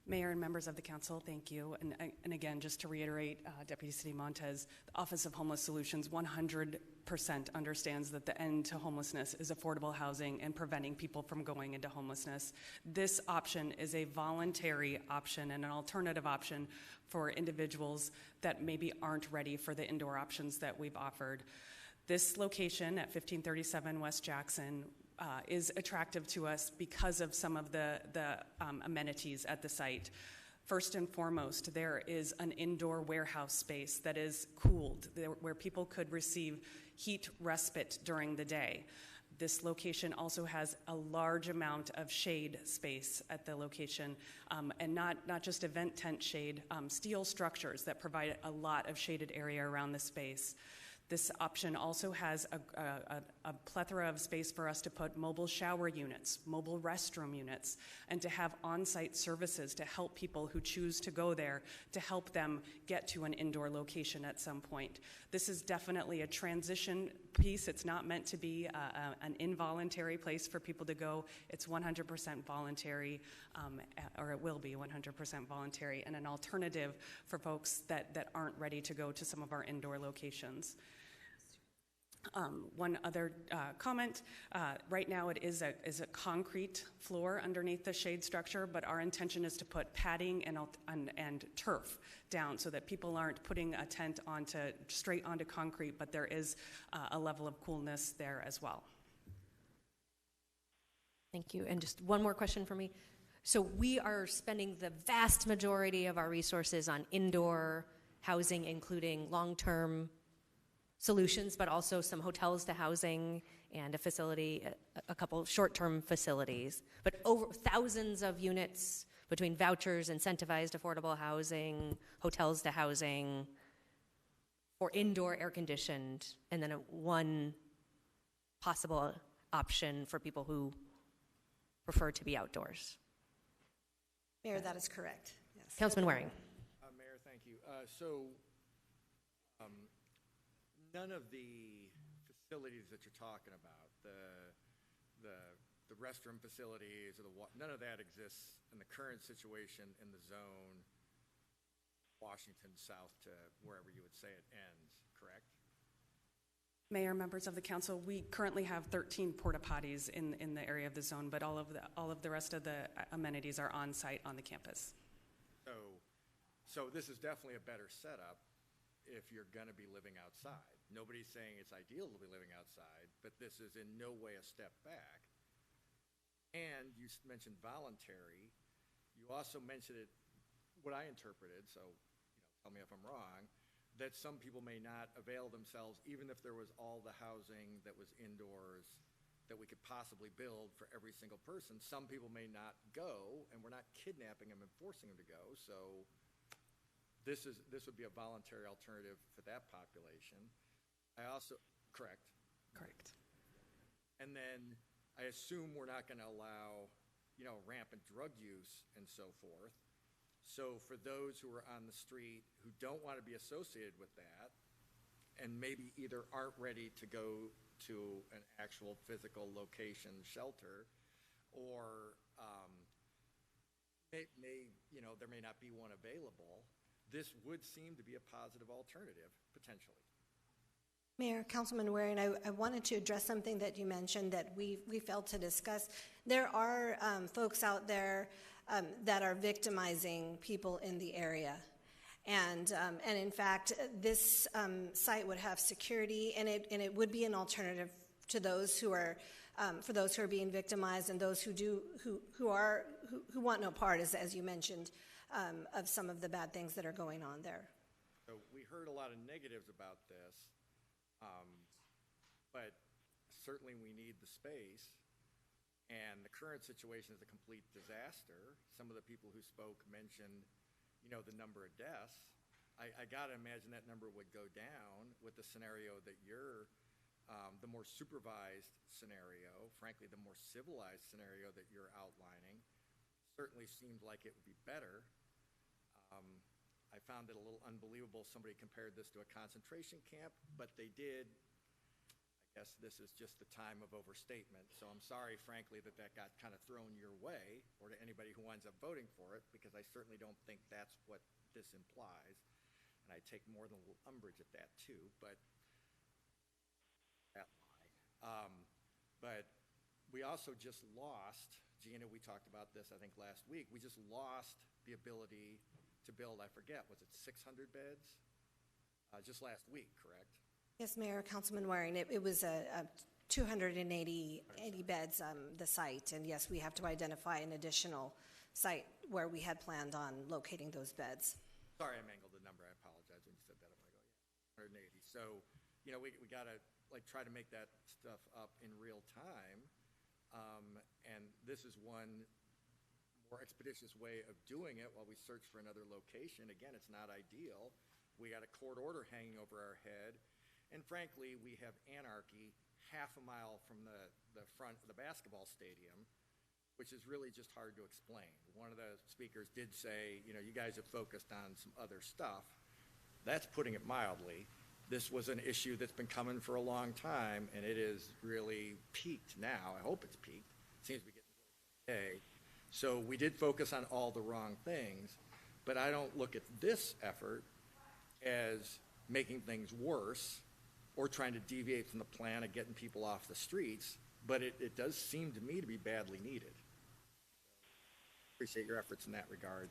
Mayor and members of the council, thank you. And again, just to reiterate, Deputy City Montez, the Office of Homeless Solutions 100% understands that the end to homelessness is affordable housing and preventing people from going into homelessness. This option is a voluntary option and an alternative option for individuals that maybe aren't ready for the indoor options that we've offered. This location at 1537 West Jackson is attractive to us because of some of the amenities at the site. First and foremost, there is an indoor warehouse space that is cooled, where people could receive heat respite during the day. This location also has a large amount of shade space at the location, and not just event tent shade, steel structures that provide a lot of shaded area around the space. This option also has a plethora of space for us to put mobile shower units, mobile restroom units, and to have on-site services to help people who choose to go there, to help them get to an indoor location at some point. This is definitely a transition piece. It's not meant to be an involuntary place for people to go. It's 100% voluntary, or it will be 100% voluntary, and an alternative for folks that aren't ready to go to some of our indoor locations. One other comment, right now it is a concrete floor underneath the shade structure, but our intention is to put padding and turf down so that people aren't putting a tent straight onto concrete, but there is a level of coolness there as well. Thank you. And just one more question for me. So we are spending the vast majority of our resources on indoor housing, including long-term solutions, but also some hotels to housing and a couple short-term facilities. But over thousands of units between vouchers, incentivized affordable housing, hotels to housing, or indoor air-conditioned, and then one possible option for people who prefer to be outdoors. Mayor, that is correct. Yes. Councilman Waring. Mayor, thank you. None of the facilities that you're talking about, the restroom facilities or none of that exists in the current situation in the zone, Washington south to wherever you would say it ends, correct? Mayor, members of the council, we currently have 13 porta potties in the area of the zone, but all of the rest of the amenities are on site on the campus. So this is definitely a better setup if you're going to be living outside. Nobody's saying it's ideal to be living outside, but this is in no way a step back. And you mentioned voluntary. You also mentioned it, what I interpreted, so tell me if I'm wrong, that some people may not avail themselves, even if there was all the housing that was indoors that we could possibly build for every single person. Some people may not go, and we're not kidnapping them and forcing them to go. So this would be a voluntary alternative for that population. Correct. And then I assume we're not going to allow, rampant drug use and so forth. So for those who are on the street who don't want to be associated with that and maybe either aren't ready to go to an actual physical location shelter or there may not be one available, this would seem to be a positive alternative, potentially. Mayor, Councilman Waring, I wanted to address something that you mentioned that we failed to discuss. There are folks out there that are victimizing people in the area. And in fact, this site would have security, and it would be an alternative to those who are for those who are being victimized and those who want no part, as you mentioned, of some of the bad things that are going on there. So we heard a lot of negatives about this, but certainly we need the space. And the current situation is a complete disaster. Some of the people who spoke mentioned, the number of deaths. I gotta imagine that number would go down with the scenario that you're, the more supervised scenario, frankly, the more civilized scenario that you're outlining, certainly seemed like it would be better. I found it a little unbelievable somebody compared this to a concentration camp, but they did. I guess this is just the time of overstatement. So I'm sorry, frankly, that got kind of thrown your way or to anybody who winds up voting for it, because I certainly don't think that's what this implies. And I take more than a little umbrage at that too, but that lie. But we also just lost, Gina, we talked about this, I think, last week. We just lost the ability to build, I forget, was it 600 beds? Just last week, correct? Yes, Mayor, Councilman Waring, it was a 280 beds, the site, and yes, we have to identify an additional site where we had planned on locating those beds. Sorry, I mangled the number. I apologize when you said that. I'm going to go, 180. So, we got to try to make that stuff up in real time, and this is one more expeditious way of doing it while we search for another location. Again, it's not ideal. We got a court order hanging over our head. And frankly, we have anarchy half a mile from the front of the basketball stadium, which is really just hard to explain. One of the speakers did say, you guys have focused on some other stuff. That's putting it mildly. This was an issue that's been coming for a long time, and it is really peaked now. I hope it's peaked. It seems to be getting okay. So we did focus on all the wrong things, but I don't look at this effort as making things worse or trying to deviate from the plan of getting people off the streets, but it does seem to me to be badly needed. Appreciate your efforts in that regard.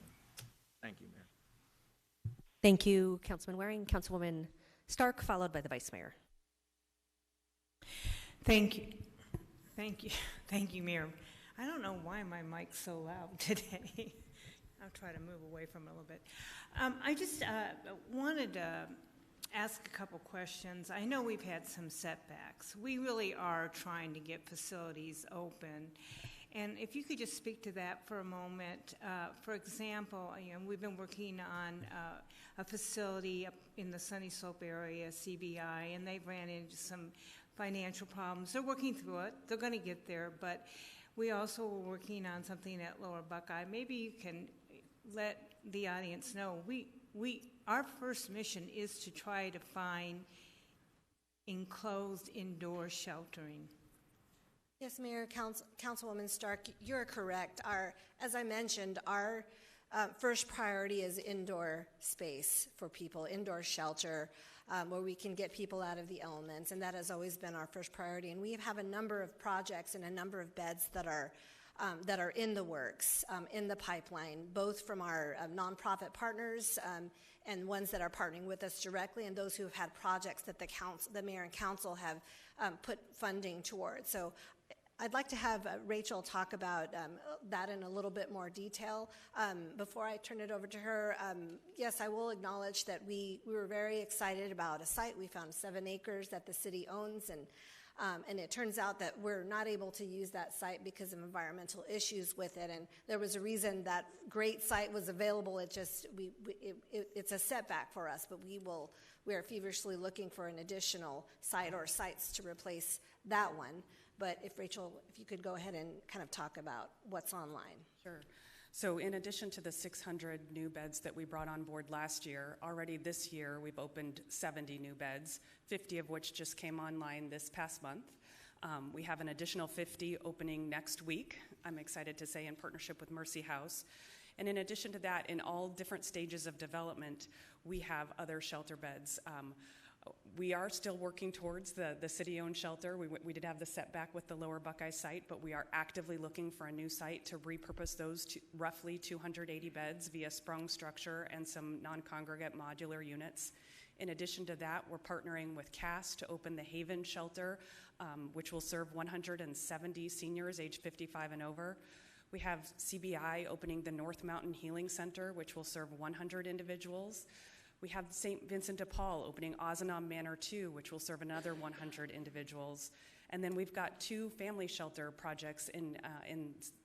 Thank you, Mayor. Thank you, Councilman Waring. Councilwoman Stark, followed by the Vice Mayor. Thank you. Thank you. Thank you, Mayor. I don't know why my mic's so loud today. I'll try to move away from it a little bit. I just wanted to ask a couple questions. I know we've had some setbacks. We really are trying to get facilities open. And if you could just speak to that for a moment. For example, we've been working on a facility up in the Sunny Slope area, CBI, and they've ran into some financial problems. They're working through it. They're going to get there. But we also were working on something at Lower Buckeye. Maybe you can let the audience know. Our first mission is to try to find enclosed indoor sheltering. Yes, Mayor, Councilwoman Stark, you're correct. As I mentioned, our first priority is indoor space for people, indoor shelter, where we can get people out of the elements, and that has always been our first priority. And we have a number of projects and a number of beds that are in the works, in the pipeline, both from our nonprofit partners and ones that are partnering with us directly, and those who have had projects that the mayor and council have put funding towards. So I'd like to have Rachel talk about that in a little bit more detail. Before I turn it over to her, yes, I will acknowledge that we were very excited about a site. We found 7 acres that the city owns, and it turns out that we're not able to use that site because of environmental issues with it. And there was a reason that great site was available. It just it's a setback for us. But we are feverishly looking for an additional site or sites to replace that one. But if Rachel, if you could go ahead and kind of talk about what's online. Sure. So in addition to the 600 new beds that we brought on board last year, already this year we've opened 70 new beds, 50 of which just came online this past month. We have an additional 50 opening next week, I'm excited to say, in partnership with Mercy House. And in addition to that, in all different stages of development, we have other shelter beds. We are still working towards the city-owned shelter. We did have the setback with the Lower Buckeye site, but we are actively looking for a new site to repurpose those to roughly 280 beds via sprung structure and some non-congregate modular units. In addition to that, we're partnering with CAS to open the Haven shelter, which will serve 170 seniors aged 55 and over. We have CBI opening the North Mountain Healing Center, which will serve 100 individuals. We have St. Vincent de Paul opening Ozanam Manor 2, which will serve another 100 individuals. And then we've got 2 family shelter projects in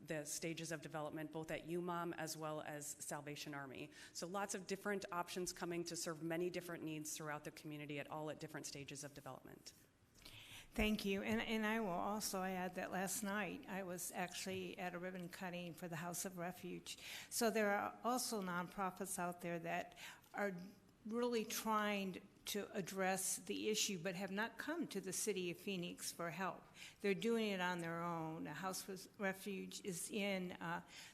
the stages of development, both at UMOM as well as Salvation Army. So lots of different options coming to serve many different needs throughout the community at different stages of development. Thank you. And I will also add that last night I was actually at a ribbon cutting for the House of Refuge. So there are also nonprofits out there that are really trying to address the issue but have not come to the city of Phoenix for help. They're doing it on their own. The House of Refuge is in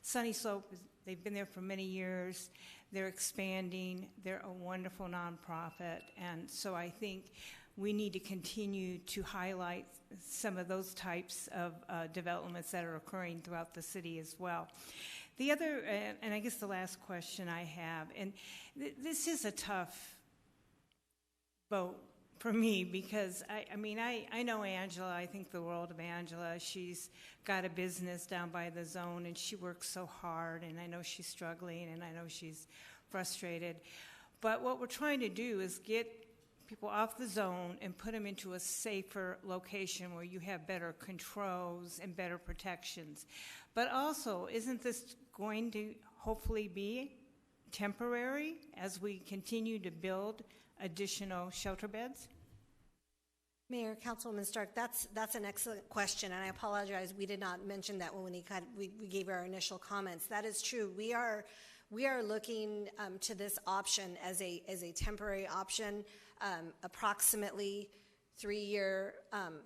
Sunny Slope. They've been there for many years. They're expanding. They're a wonderful nonprofit. And so I think we need to continue to highlight some of those types of developments that are occurring throughout the city as well. The other, and I guess the last question I have, and this is a tough vote for me because, I know Angela. I think the world of Angela. She's got a business down by the zone, and she works so hard, and I know she's struggling, and I know she's frustrated. But what we're trying to do is get people off the zone and put them into a safer location where you have better controls and better protections. But also, isn't this going to hopefully be temporary as we continue to build additional shelter beds? Mayor, Councilwoman Stark, that's an excellent question, and I apologize we did not mention that when we gave our initial comments. That is true. We are looking to this option as a temporary option, approximately 3-year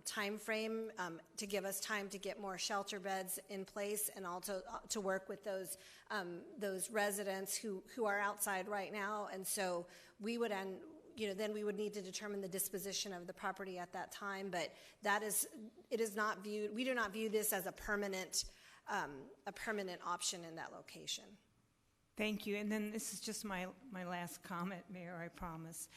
time frame to give us time to get more shelter beds in place and also to work with those residents who are outside right now. And so we would then we would need to determine the disposition of the property at that time. But we do not view this as a permanent option in that location. Thank you. And then this is just my last comment, Mayor, I promise.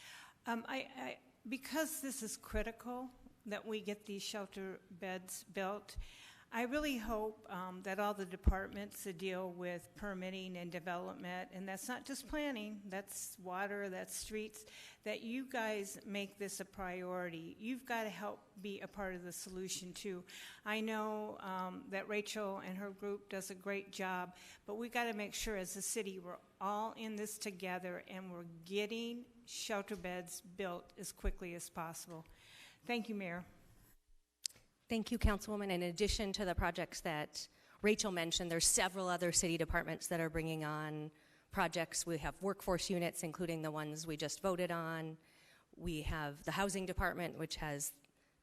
Because this is critical that we get these shelter beds built, I really hope that all the departments that deal with permitting and development, and that's not just planning, that's water, that's streets, that you guys make this a priority. You've got to help be a part of the solution too. I know that Rachel and her group does a great job, but we got to make sure as a city we're all in this together and we're getting shelter beds built as quickly as possible. Thank you, Mayor. Thank you, Councilwoman. In addition to the projects that Rachel mentioned, there's several other city departments that are bringing on projects. We have workforce units, including the ones we just voted on. We have the housing department, which has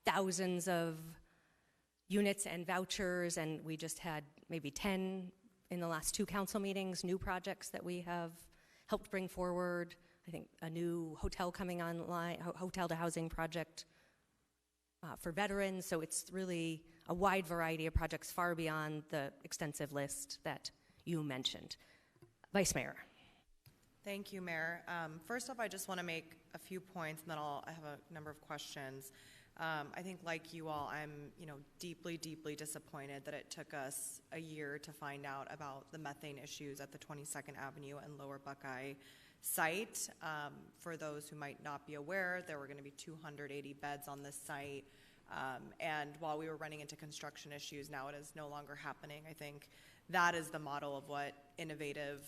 thousands of units and vouchers, and we just had maybe 10 in the last 2 council meetings, new projects that we have helped bring forward. I think a new hotel coming online, hotel to housing project for veterans. So it's really a wide variety of projects far beyond the extensive list that you mentioned. Vice Mayor. Thank you, Mayor. First off, I just want to make a few points, and then I have a number of questions. I think, like you all, I'm deeply, deeply disappointed that it took us a year to find out about the methane issues at the 22nd Avenue and Lower Buckeye site. For those who might not be aware, there were going to be 280 beds on this site. And while we were running into construction issues, now it is no longer happening. I think that is the model of what innovative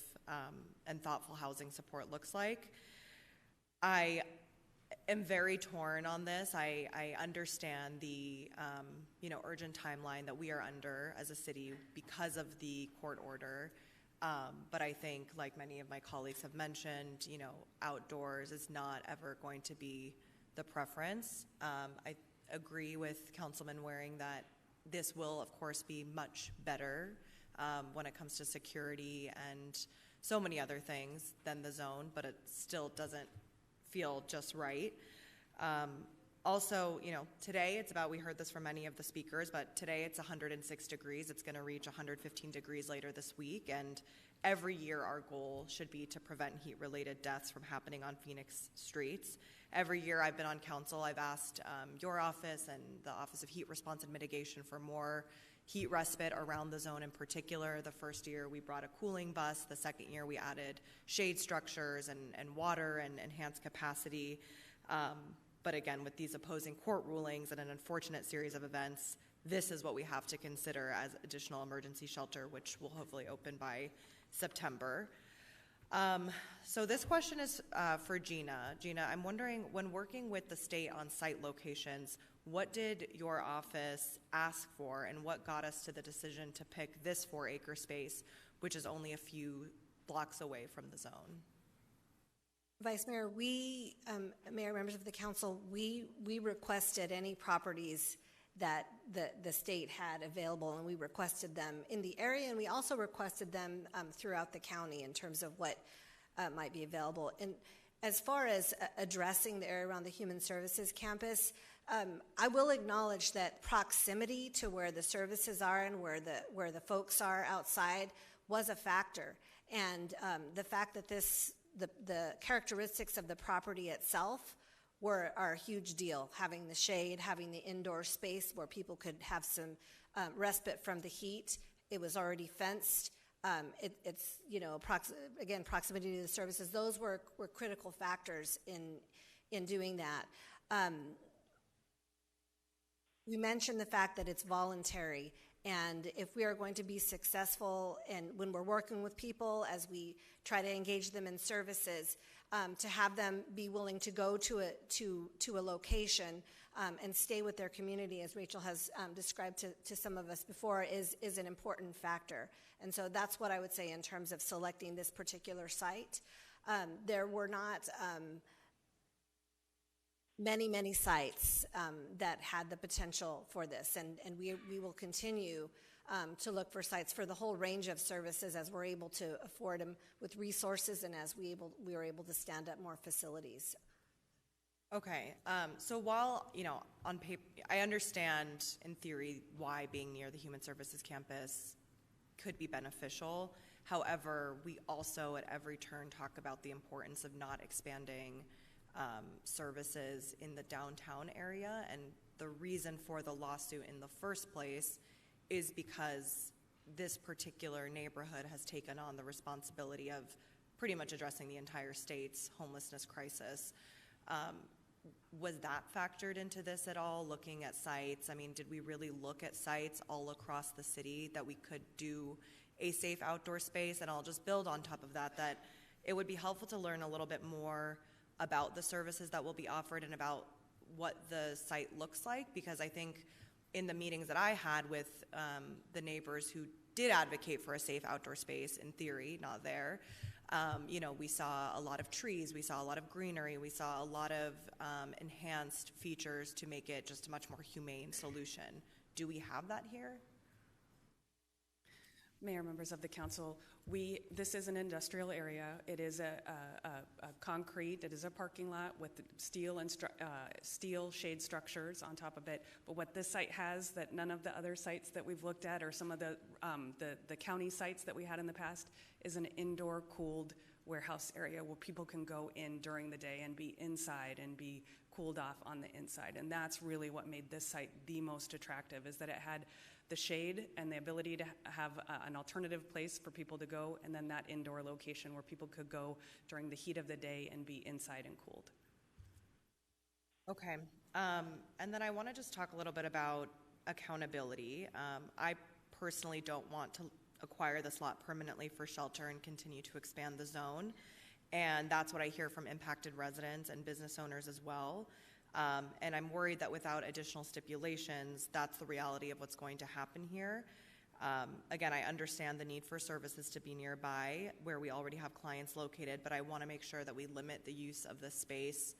and thoughtful housing support looks like. I am very torn on this. I understand the urgent timeline that we are under as a city because of the court order. But I think, like many of my colleagues have mentioned, outdoors is not ever going to be the preference. I agree with Councilman Waring that this will, of course, be much better when it comes to security and so many other things than the zone, but it still doesn't feel just right. Also, today it's about, we heard this from many of the speakers, but today it's 106 degrees. It's going to reach 115 degrees later this week. And every year our goal should be to prevent heat-related deaths from happening on Phoenix streets. Every year I've been on council, I've asked your office and the Office of Heat Response and Mitigation for more heat respite around the zone in particular. The first year we brought a cooling bus. The second year we added shade structures and water and enhanced capacity. But again, with these opposing court rulings and an unfortunate series of events, this is what we have to consider as additional emergency shelter, which will hopefully open by September. So this question is for Gina. Gina, I'm wondering, when working with the state on site locations, what did your office ask for, and what got us to the decision to pick this 4-acre space, which is only a few blocks away from the zone? Vice Mayor, Mayor, members of the council, we requested any properties that the state had available, and we requested them in the area, and we also requested them throughout the county in terms of what might be available. And as far as addressing the area around the Human Services campus, I will acknowledge that proximity to where the services are and where the folks are outside was a factor, and the fact that the characteristics of the property itself are a huge deal. Having the shade, having the indoor space where people could have some respite from the heat. It was already fenced. It's again, proximity to the services. Those were critical factors in doing that. We mentioned the fact that it's voluntary. And if we are going to be successful, and when we're working with people as we try to engage them in services, to have them be willing to go to a location and stay with their community, as Rachel has described to some of us before, is an important factor. And so that's what I would say in terms of selecting this particular site. There were not many sites that had the potential for this, and we will continue to look for sites for the whole range of services as we're able to afford them with resources, and as we are able to stand up more facilities. Okay, so while, on paper, I understand in theory why being near the Human Services campus could be beneficial. However, we also at every turn talk about the importance of not expanding services in the downtown area, and the reason for the lawsuit in the first place is because this particular neighborhood has taken on the responsibility of pretty much addressing the entire state's homelessness crisis. Was that factored into this at all, looking at sites? I mean, did we really look at sites all across the city that we could do a safe outdoor space? And I'll just build on top of that, that it would be helpful to learn a little bit more about the services that will be offered and about what the site looks like, because I think in the meetings that I had with the neighbors who did advocate for a safe outdoor space, in theory, not there, we saw a lot of trees, we saw a lot of greenery, we saw a lot of enhanced features to make it just a much more humane solution. Do we have that here? Mayor, members of the council, this is an industrial area. It is a concrete, it is a parking lot with steel shade structures on top of it. But what this site has that none of the other sites that we've looked at, or some of the county sites that we had in the past, is an indoor cooled warehouse area where people can go in during the day and be inside and be cooled off on the inside. And that's really what made this site the most attractive, is that it had the shade and the ability to have an alternative place for people to go, and then that indoor location where people could go during the heat of the day and be inside and cooled. Okay, and then I want to just talk a little bit about accountability. I personally don't want to acquire this lot permanently for shelter and continue to expand the zone, and that's what I hear from impacted residents and business owners as well. And I'm worried that without additional stipulations, that's the reality of what's going to happen here. Again, I understand the need for services to be nearby where we already have clients located, but I want to make sure that we limit the use of this space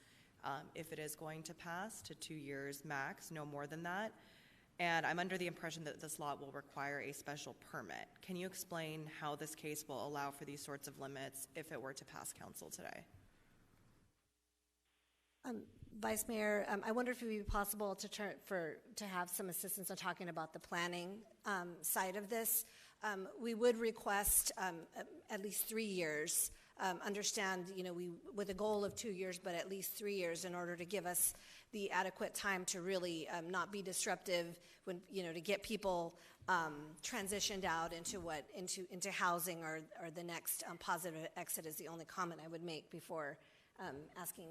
if it is going to pass to 2 years max, no more than that. And I'm under the impression that this lot will require a special permit. Can you explain how this case will allow for these sorts of limits if it were to pass council today? Vice Mayor, I wonder if it would be possible to have some assistance on talking about the planning side of this. We would request at least 3 years. Understand, we with a goal of 2 years, but at least 3 years in order to give us the adequate time to really not be disruptive when, to get people transitioned out into housing or the next positive exit is the only comment I would make before asking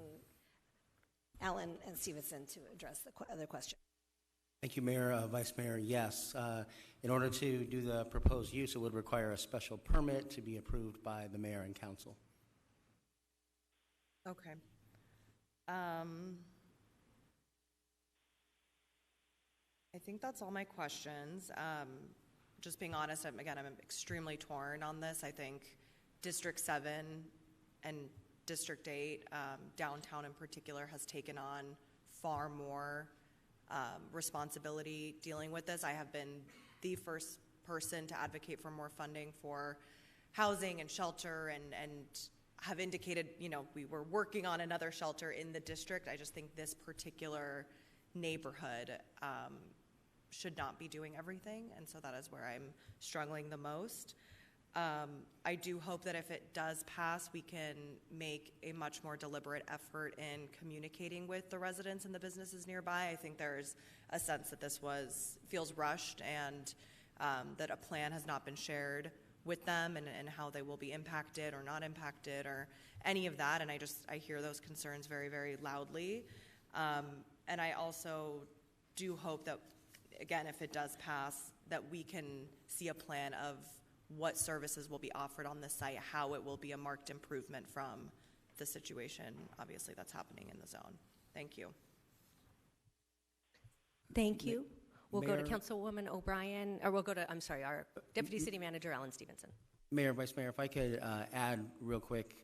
Alan and Stevenson to address the other question. Thank you, Mayor. Vice Mayor, yes. In order to do the proposed use, it would require a special permit to be approved by the mayor and council. Okay. I think that's all my questions. Just being honest, I'm extremely torn on this. I think District 7 and District 8, downtown in particular, has taken on far more responsibility dealing with this. I have been the first person to advocate for more funding for housing and shelter and have indicated, we were working on another shelter in the district. I just think this particular neighborhood should not be doing everything, and so that is where I'm struggling the most. I do hope that if it does pass, we can make a much more deliberate effort in communicating with the residents and the businesses nearby. I think there's a sense that this feels rushed and that a plan has not been shared with them and how they will be impacted or not impacted or any of that. And I hear those concerns very, very loudly. And I also do hope that, again, if it does pass, that we can see a plan of what services will be offered on this site, how it will be a marked improvement from the situation, obviously, that's happening in the zone. Thank you. Thank you. We'll go to Mayor- Councilwoman O'Brien, or we'll go to, our Deputy City Manager, Alan Stevenson. Mayor, Vice Mayor, if I could add real quick,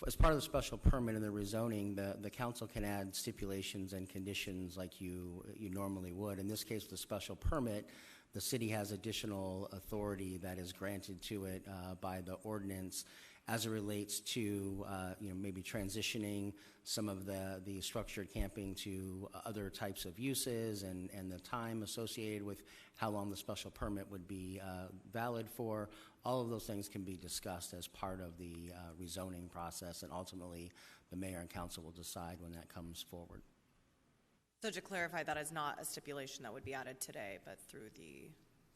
as part of the special permit and the rezoning, the council can add stipulations and conditions like you normally would. In this case, the special permit, the city has additional authority that is granted to it by the ordinance as it relates to maybe transitioning some of the structured camping to other types of uses and the time associated with how long the special permit would be valid for. All of those things can be discussed as part of the rezoning process, and ultimately the mayor and council will decide when that comes forward. So to clarify, that is not a stipulation that would be added today, but through the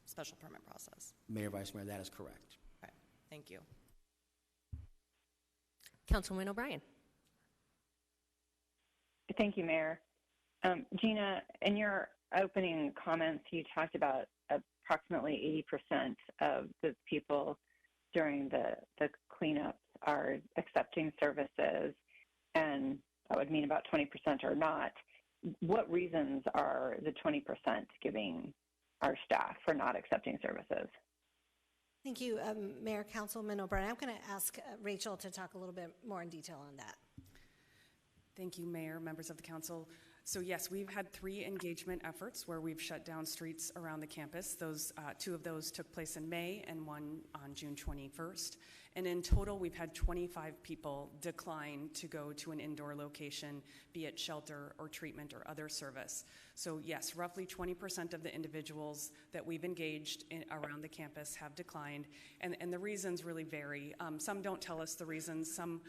special permit process. Mayor, Vice Mayor, that is correct. Okay, thank you. Councilwoman O'Brien. Thank you, Mayor. Gina, in your opening comments, you talked about approximately 80% of the people during the cleanup are accepting services, and that would mean about 20% are not. What reasons are the 20% giving our staff for not accepting services? Thank you, Mayor, Councilman O'Brien. I'm going to ask Rachel to talk a little bit more in detail on that. Thank you, Mayor, members of the council. So yes, we've had 3 engagement efforts where we've shut down streets around the campus. Those 2 of those took place in May and 1 on June 21st. And in total, we've had 25 people decline to go to an indoor location, be it shelter or treatment or other service. So yes, roughly 20% of the individuals that we've engaged around the campus have declined, and the reasons really vary. Some don't tell us the reasons. Some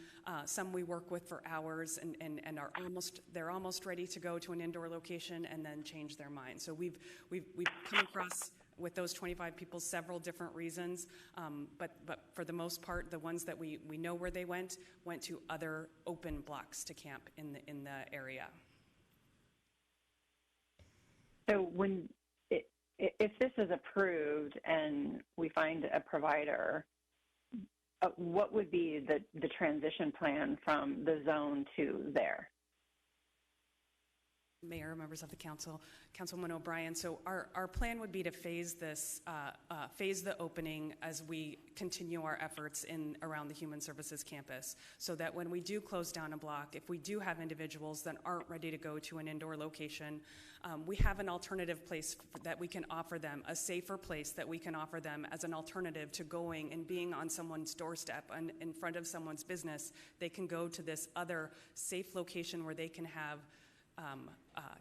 we work with for hours and are they're almost ready to go to an indoor location and then change their mind. So we've come across with those 25 people several different reasons, but for the most part, the ones that we know where they went to other open blocks to camp in the area. So if this is approved and we find a provider, what would be the transition plan from the zone to there? Mayor, members of the council, Councilwoman O'Brien. So our plan would be to phase the opening as we continue our efforts around the Human Services campus, so that when we do close down a block, if we do have individuals that aren't ready to go to an indoor location, we have an alternative place that we can offer them, a safer place that we can offer them as an alternative to going and being on someone's doorstep and in front of someone's business. They can go to this other safe location where they can have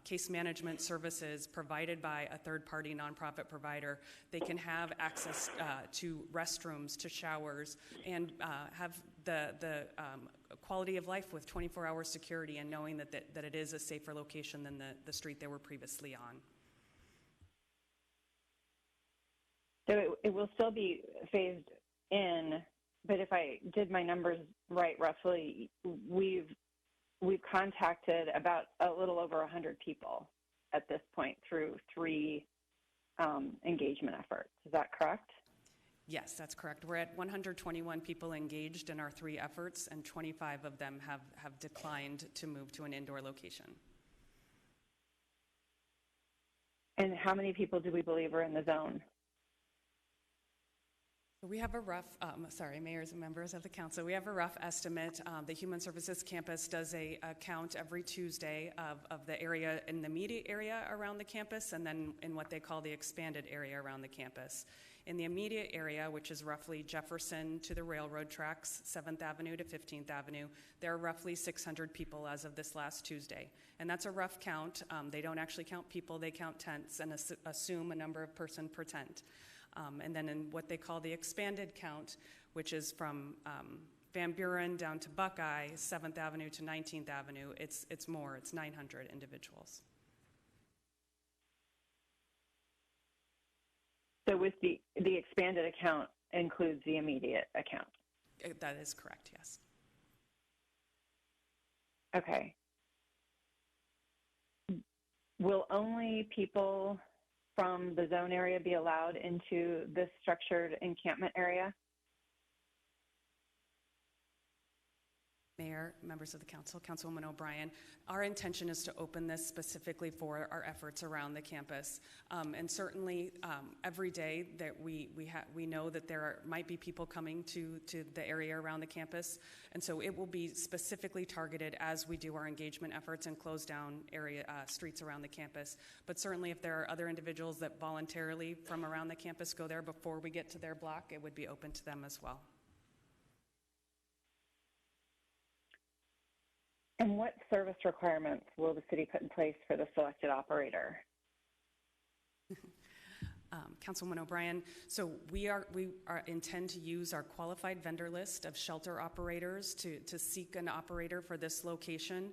case management services provided by a third-party nonprofit provider. They can have access to restrooms, to showers, and have the quality of life with 24-hour security and knowing that it is a safer location than the street they were previously on. So it will still be phased in, but if I did my numbers right, roughly, we've contacted about a little over 100 people at this point through 3 engagement efforts. Is that correct? Yes, that's correct. We're at 121 people engaged in our 3 efforts, and 25 of them have declined to move to an indoor location. And how many people do we believe are in the zone? We have a rough, mayors and members of the council, we have a rough estimate. The Human Services Campus does a count every Tuesday of the area in the immediate area around the campus and then in what they call the expanded area around the campus. In the immediate area, which is roughly Jefferson to the railroad tracks, 7th Avenue to 15th Avenue, there are roughly 600 people as of this last Tuesday. And that's a rough count. They don't actually count people, they count tents and assume a number of person per tent. And then in what they call the expanded count, which is from Van Buren down to Buckeye, 7th Avenue to 19th Avenue, it's more, it's 900 individuals. So with the expanded account includes the immediate account? That is correct, yes. Okay. Will only people from the zone area be allowed into this structured encampment area? Mayor, members of the council, Councilwoman O'Brien, our intention is to open this specifically for our efforts around the campus. And certainly every day that we know that there might be people coming to the area around the campus. And so it will be specifically targeted as we do our engagement efforts and close down area streets around the campus. But certainly if there are other individuals that voluntarily from around the campus go there before we get to their block, it would be open to them as well. And what service requirements will the city put in place for the selected operator? Councilwoman O'Brien, so we intend to use our qualified vendor list of shelter operators to seek an operator for this location.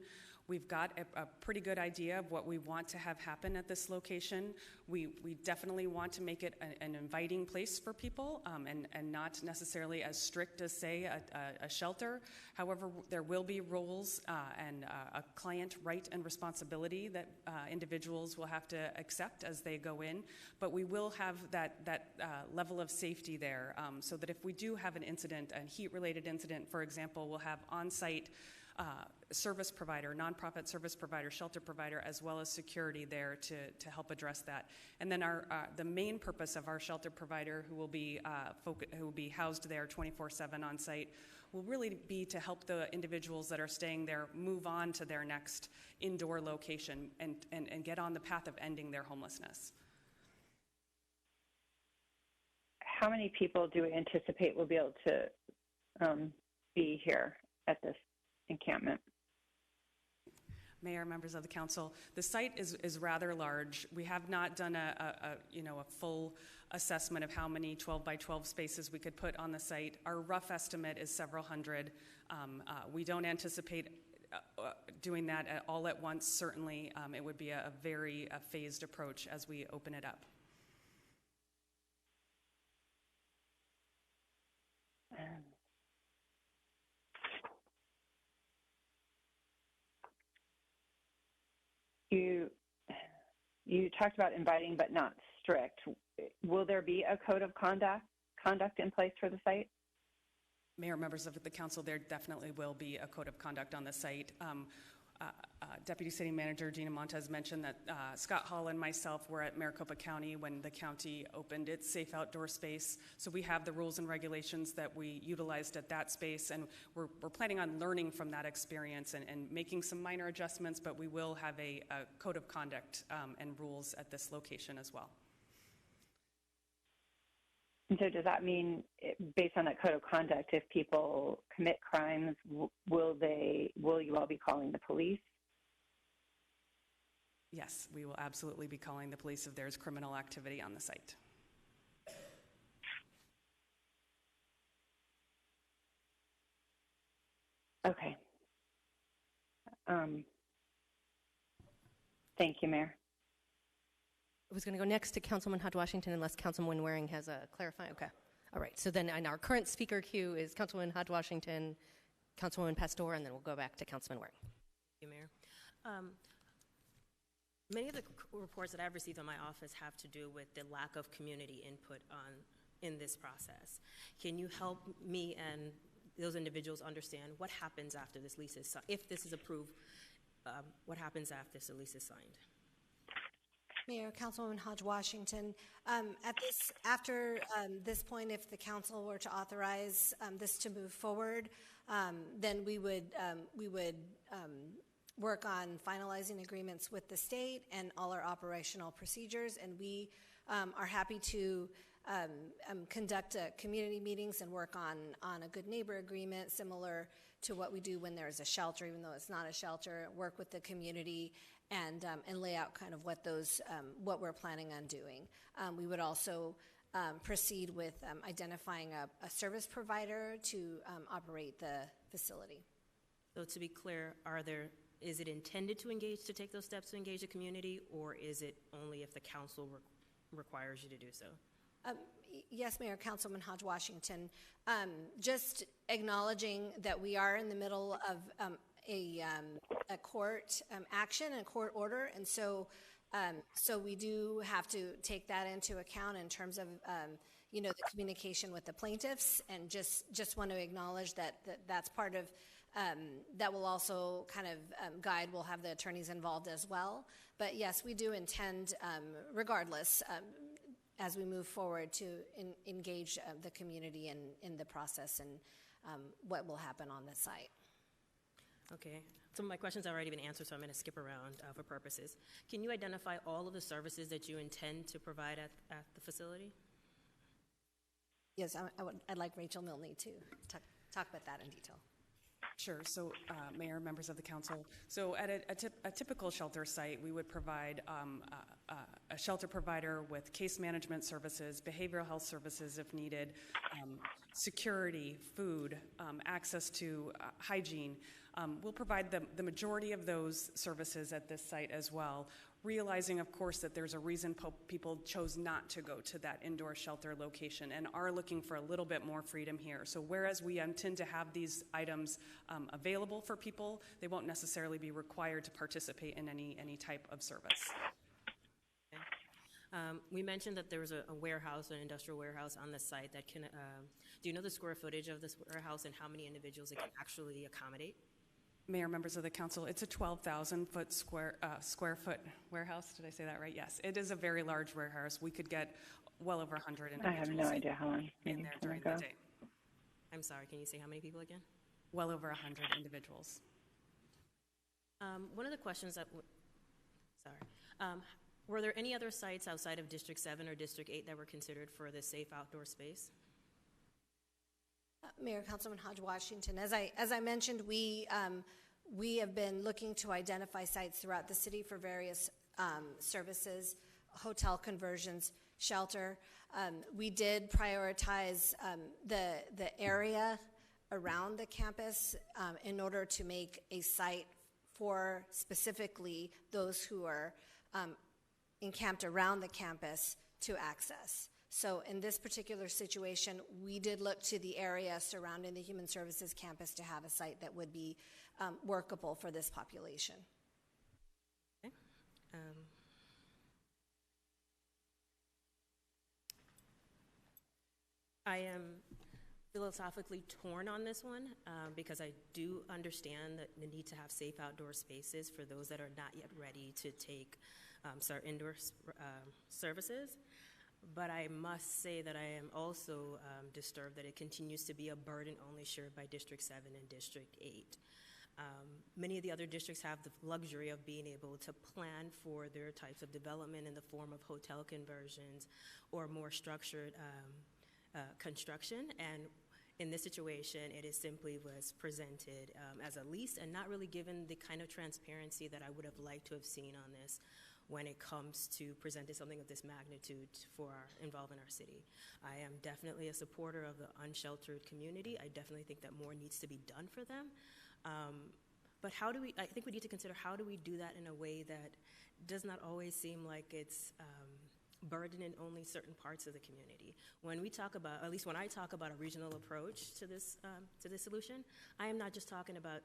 We've got a pretty good idea of what we want to have happen at this location. We definitely want to make it an inviting place for people and not necessarily as strict as, say, a shelter. However, there will be rules and a client right and responsibility that individuals will have to accept as they go in. But we will have that level of safety there so that if we do have an incident, a heat-related incident, for example, we'll have on-site service provider, nonprofit service provider, shelter provider, as well as security there to help address that. And then the main purpose of our shelter provider, who will be housed there 24/7 on site, will really be to help the individuals that are staying there move on to their next indoor location and get on the path of ending their homelessness. How many people do we anticipate will be able to be here at this encampment? Mayor, members of the council, the site is rather large. We have not done a full assessment of how many 12 by 12 spaces we could put on the site. Our rough estimate is several hundred. We don't anticipate doing that all at once. Certainly, it would be a very phased approach as we open it up. You talked about inviting but not strict. Will there be a code of conduct in place for the site? Mayor, members of the council, there definitely will be a code of conduct on the site. Deputy City Manager Gina Montez mentioned that Scott Hall and myself were at Maricopa County when the county opened its safe outdoor space. So we have the rules and regulations that we utilized at that space, and we're planning on learning from that experience and making some minor adjustments, but we will have a code of conduct and rules at this location as well. And so does that mean, based on that code of conduct, if people commit crimes, will you all be calling the police? Yes, we will absolutely be calling the police if there's criminal activity on the site. Okay. Thank you, Mayor. I was going to go next to Councilman Hodge Washington unless Councilman Waring has a clarifying. Okay. All right. So then in our current speaker queue is Councilwoman Hodge Washington, Councilwoman Pastor, and then we'll go back to Councilman Waring. Thank you, Mayor. Many of the reports that I've received on my office have to do with the lack of community input in this process. Can you help me and those individuals understand what happens after this lease is signed? If this is approved, what happens after this lease is signed? Mayor, Councilwoman Hodge Washington, after this point, if the council were to authorize this to move forward, then we would work on finalizing agreements with the state and all our operational procedures, and we are happy to conduct community meetings and work on a good neighbor agreement similar to what we do when there's a shelter, even though it's not a shelter, work with the community and lay out kind of what we're planning on doing. We would also proceed with identifying a service provider to operate the facility. So to be clear, is it intended to take those steps to engage the community, or is it only if the council requires you to do so? Yes, Mayor, Councilman Hodge Washington. Just acknowledging that we are in the middle of a court action and court order, and so we do have to take that into account in terms of the communication with the plaintiffs, and just want to acknowledge that's part of that will also kind of guide. We'll have the attorneys involved as well, but yes, we do intend, regardless. As we move forward to engage the community in the process and what will happen on the site. Okay. Some of my questions have already been answered, so I'm going to skip around for purposes. Can you identify all of the services that you intend to provide at the facility? Yes, I'd like Rachel Milne to talk about that in detail. Sure. So, Mayor, members of the council, so at a typical shelter site, we would provide a shelter provider with case management services, behavioral health services if needed, security, food, access to hygiene. We'll provide the majority of those services at this site as well, realizing, of course, that there's a reason people chose not to go to that indoor shelter location and are looking for a little bit more freedom here. So whereas we intend to have these items available for people, they won't necessarily be required to participate in any type of service. Okay. We mentioned that there was a warehouse, an industrial warehouse on the site that can, do you know the square footage of this warehouse and how many individuals it can actually accommodate? Mayor, members of the council, it's a 12,000 square foot warehouse. Did I say that right? Yes, it is a very large warehouse. We could get well over 100 individuals. I have no idea how long in there during the day. I'm sorry, can you say how many people again? Well over 100 individuals. One of the questions were there any other sites outside of District 7 or District 8 that were considered for the safe outdoor space? Mayor, Councilman Hodge Washington, as I mentioned, we have been looking to identify sites throughout the city for various services, hotel conversions, shelter. We did prioritize the area around the campus in order to make a site for specifically those who are encamped around the campus to access. So in this particular situation, we did look to the area surrounding the Human Services campus to have a site that would be workable for this population. Okay. I am philosophically torn on this one because I do understand the need to have safe outdoor spaces for those that are not yet ready to take indoor services. But I must say that I am also disturbed that it continues to be a burden only shared by District 7 and District 8. Many of the other districts have the luxury of being able to plan for their types of development in the form of hotel conversions or more structured construction. And In this situation, it is simply was presented as a lease and not really given the kind of transparency that I would have liked to have seen on this when it comes to presenting something of this magnitude involving our city. I am definitely a supporter of the unsheltered community. I definitely think that more needs to be done for them. But I think we need to consider how do we do that in a way that does not always seem like it's burdening only certain parts of the community. When we talk about, at least when I talk about a regional approach to this solution, I am not just talking about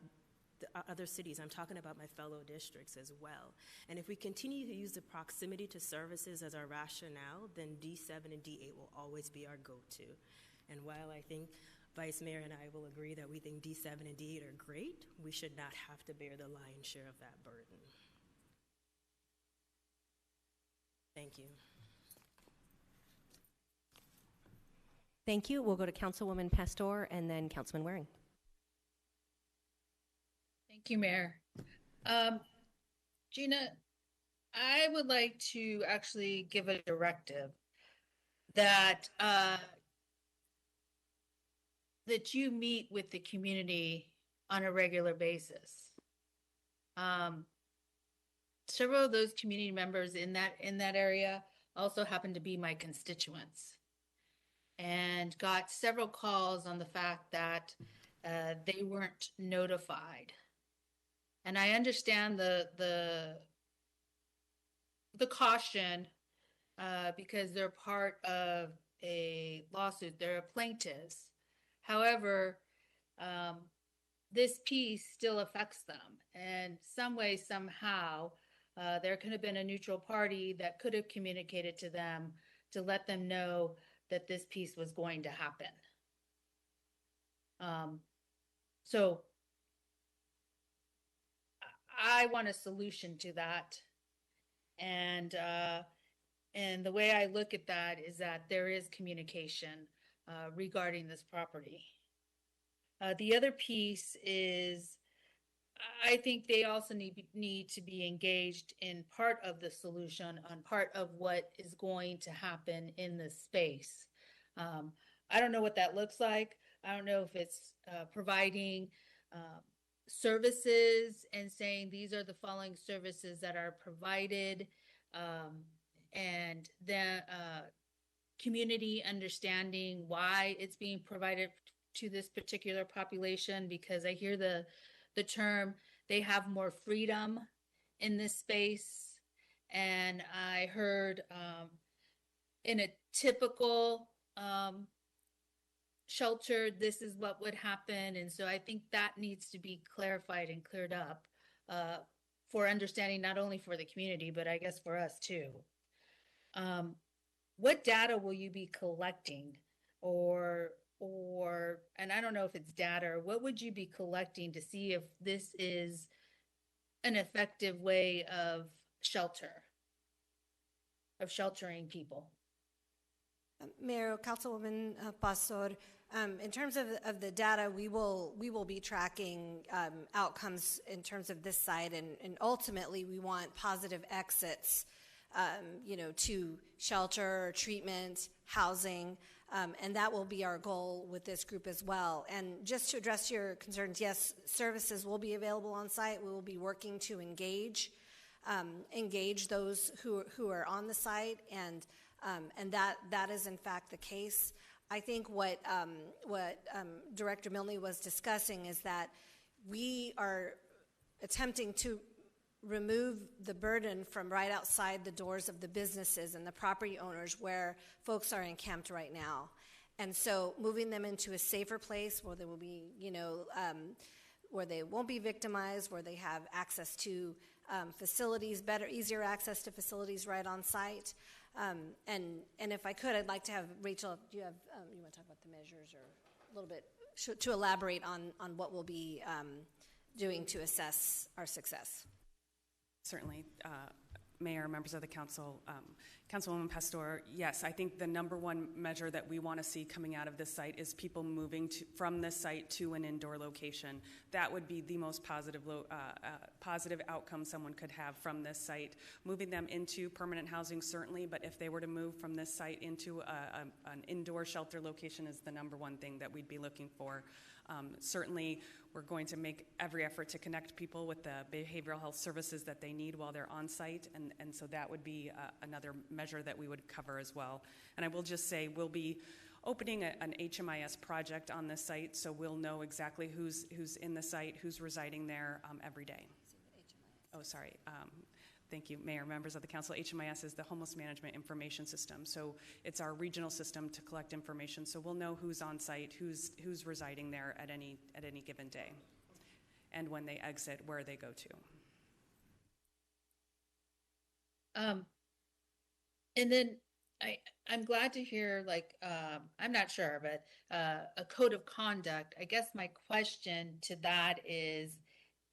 the other cities, I'm talking about my fellow districts as well. And if we continue to use the proximity to services as our rationale, then D7 and D8 will always be our go-to. And while I think Vice Mayor and I will agree that we think D7 and D8 are great, we should not have to bear the lion's share of that burden. Thank you. Thank you. We'll go to Councilwoman Pastor and then Councilman Waring. Thank you, Mayor. Gina, I would like to actually give a directive that that you meet with the community on a regular basis. Several of those community members in that area also happen to be my constituents, and got several calls on the fact that they weren't notified. And I understand the caution because they're part of a lawsuit. They're plaintiffs. However, this piece still affects them. And some way, somehow, there could have been a neutral party that could have communicated to them to let them know that this piece was going to happen. So I want a solution to that. And the way I look at that is that there is communication regarding this property. The other piece is I think they also need to be engaged in part of the solution on part of what is going to happen in this space. I don't know what that looks like. I don't know if it's providing services and saying these are the following services that are provided, and then community understanding why it's being provided to this particular population, because I hear the term they have more freedom in this space, and I heard in a typical shelter this is what would happen, and so I think that needs to be clarified and cleared up for understanding, not only for the community but I guess for us too. What data will you be collecting, or and I don't know if it's data, or what would you be collecting to see if this is an effective way of sheltering people? Mayor, Councilwoman Pastor, in terms of the data, we will be tracking outcomes in terms of this site, and ultimately we want positive exits, to shelter, treatment, housing, and that will be our goal with this group as well. And just to address your concerns, yes, services will be available on site. We will be working to engage those who are on the site, and that is in fact the case. I think what Director Milne was discussing is that we are attempting to remove the burden from right outside the doors of the businesses and the property owners where folks are encamped right now. And so moving them into a safer place where they will be, where they won't be victimized, where they have access to facilities, easier access to facilities right on site. And if I could, I'd like to have Rachel, do you want to talk about the measures, or a little bit to elaborate on what we'll be doing to assess our success? Certainly. Mayor, members of the council, Councilwoman Pastor, yes, I think the number one measure that we want to see coming out of this site is people moving from this site to an indoor location. That would be the most positive outcome someone could have from this site. Moving them into permanent housing, certainly, but if they were to move from this site into an indoor shelter location is the number one thing that we'd be looking for. Certainly, we're going to make every effort to connect people with the behavioral health services that they need while they're on site, and so that would be another measure that we would cover as well. And I will just say we'll be opening an HMIS project on this site, so we'll know exactly who's in the site, who's residing there every day. Oh, sorry. Thank you, Mayor, members of the council. HMIS is the Homeless Management Information System. So it's our regional system to collect information. So we'll know who's on site, who's residing there at any given day, and when they exit, where they go to. And then I'm glad to hear, like, I'm not sure, but a code of conduct. I guess my question to that is,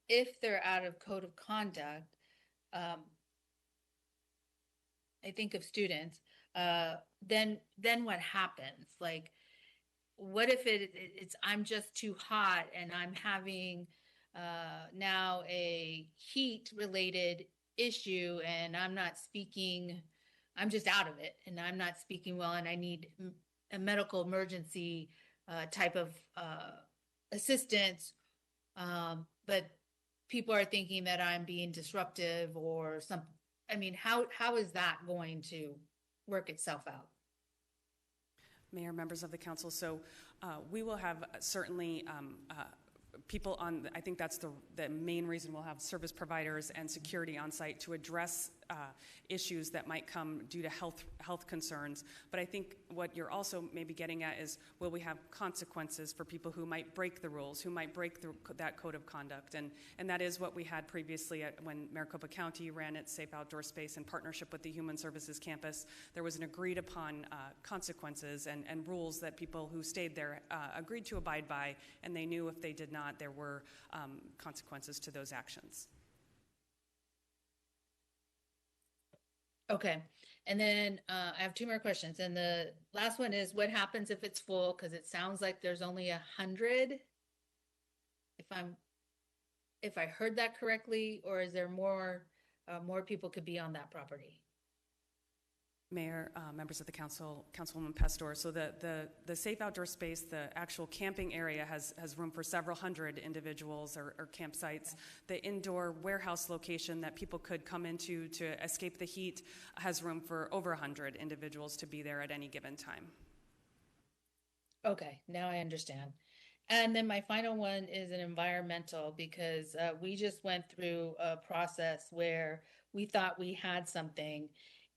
if they're out of code of conduct, I think of students, then what happens? Like, what if it's I'm just too hot and I'm having now a heat related issue and I'm not speaking, I'm just out of it and I'm not speaking well and I need a medical emergency type of assistance, but people are thinking that I'm being disruptive or something. I mean, how is that going to work itself out? Mayor, members of the council, so we will have certainly people on, I think that's the main reason we'll have service providers and security on site to address issues that might come due to health concerns. But I think what you're also maybe getting at is, will we have consequences for people who might break the rules, who might break that code of conduct? And that is what we had previously when Maricopa County ran its Safe Outdoor Space in partnership with the Human Services Campus. There was an agreed upon consequences and rules that people who stayed there agreed to abide by, and they knew if they did not, there were consequences to those actions. Okay. And then I have two more questions. And the last one is, what happens if it's full? Because it sounds like there's only 100. If I heard that correctly, or is there more people could be on that property? Mayor, members of the council, Councilwoman Pastor, so the Safe Outdoor Space, the actual camping area has room for several hundred individuals or campsites. The indoor warehouse location that people could come into to escape the heat has room for over 100 individuals to be there at any given time. Okay, now I understand. And then my final one is an environmental, because we just went through a process where we thought we had something,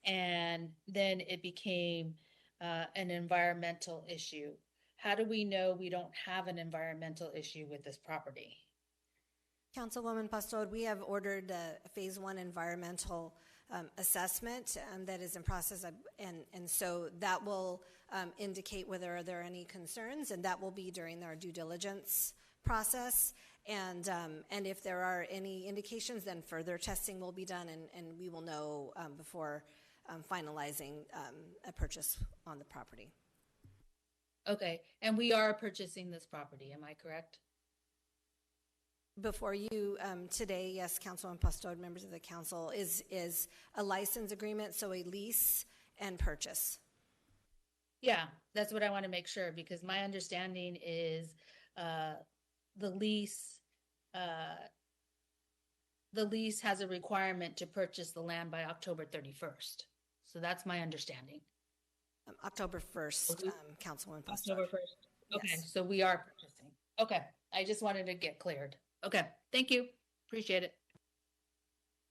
and then it became an environmental issue. How do we know we don't have an environmental issue with this property? Councilwoman Pastor, we have ordered a phase 1 environmental assessment that is in process, and so that will indicate whether there are any concerns, and that will be during our due diligence process. And if there are any indications, then further testing will be done, and we will know before finalizing a purchase on the property. Okay, and we are purchasing this property, am I correct? Before you today, yes, Councilwoman Pastor, members of the council, is a license agreement, so a lease and purchase. Yeah, that's what I want to make sure, because my understanding is the lease has a requirement to purchase the land by October 31st. So that's my understanding. October 1st, Councilwoman Pastor. October 1st. Okay, Yes. so we are purchasing. Okay, I just wanted to get cleared. Okay, thank you. Appreciate it.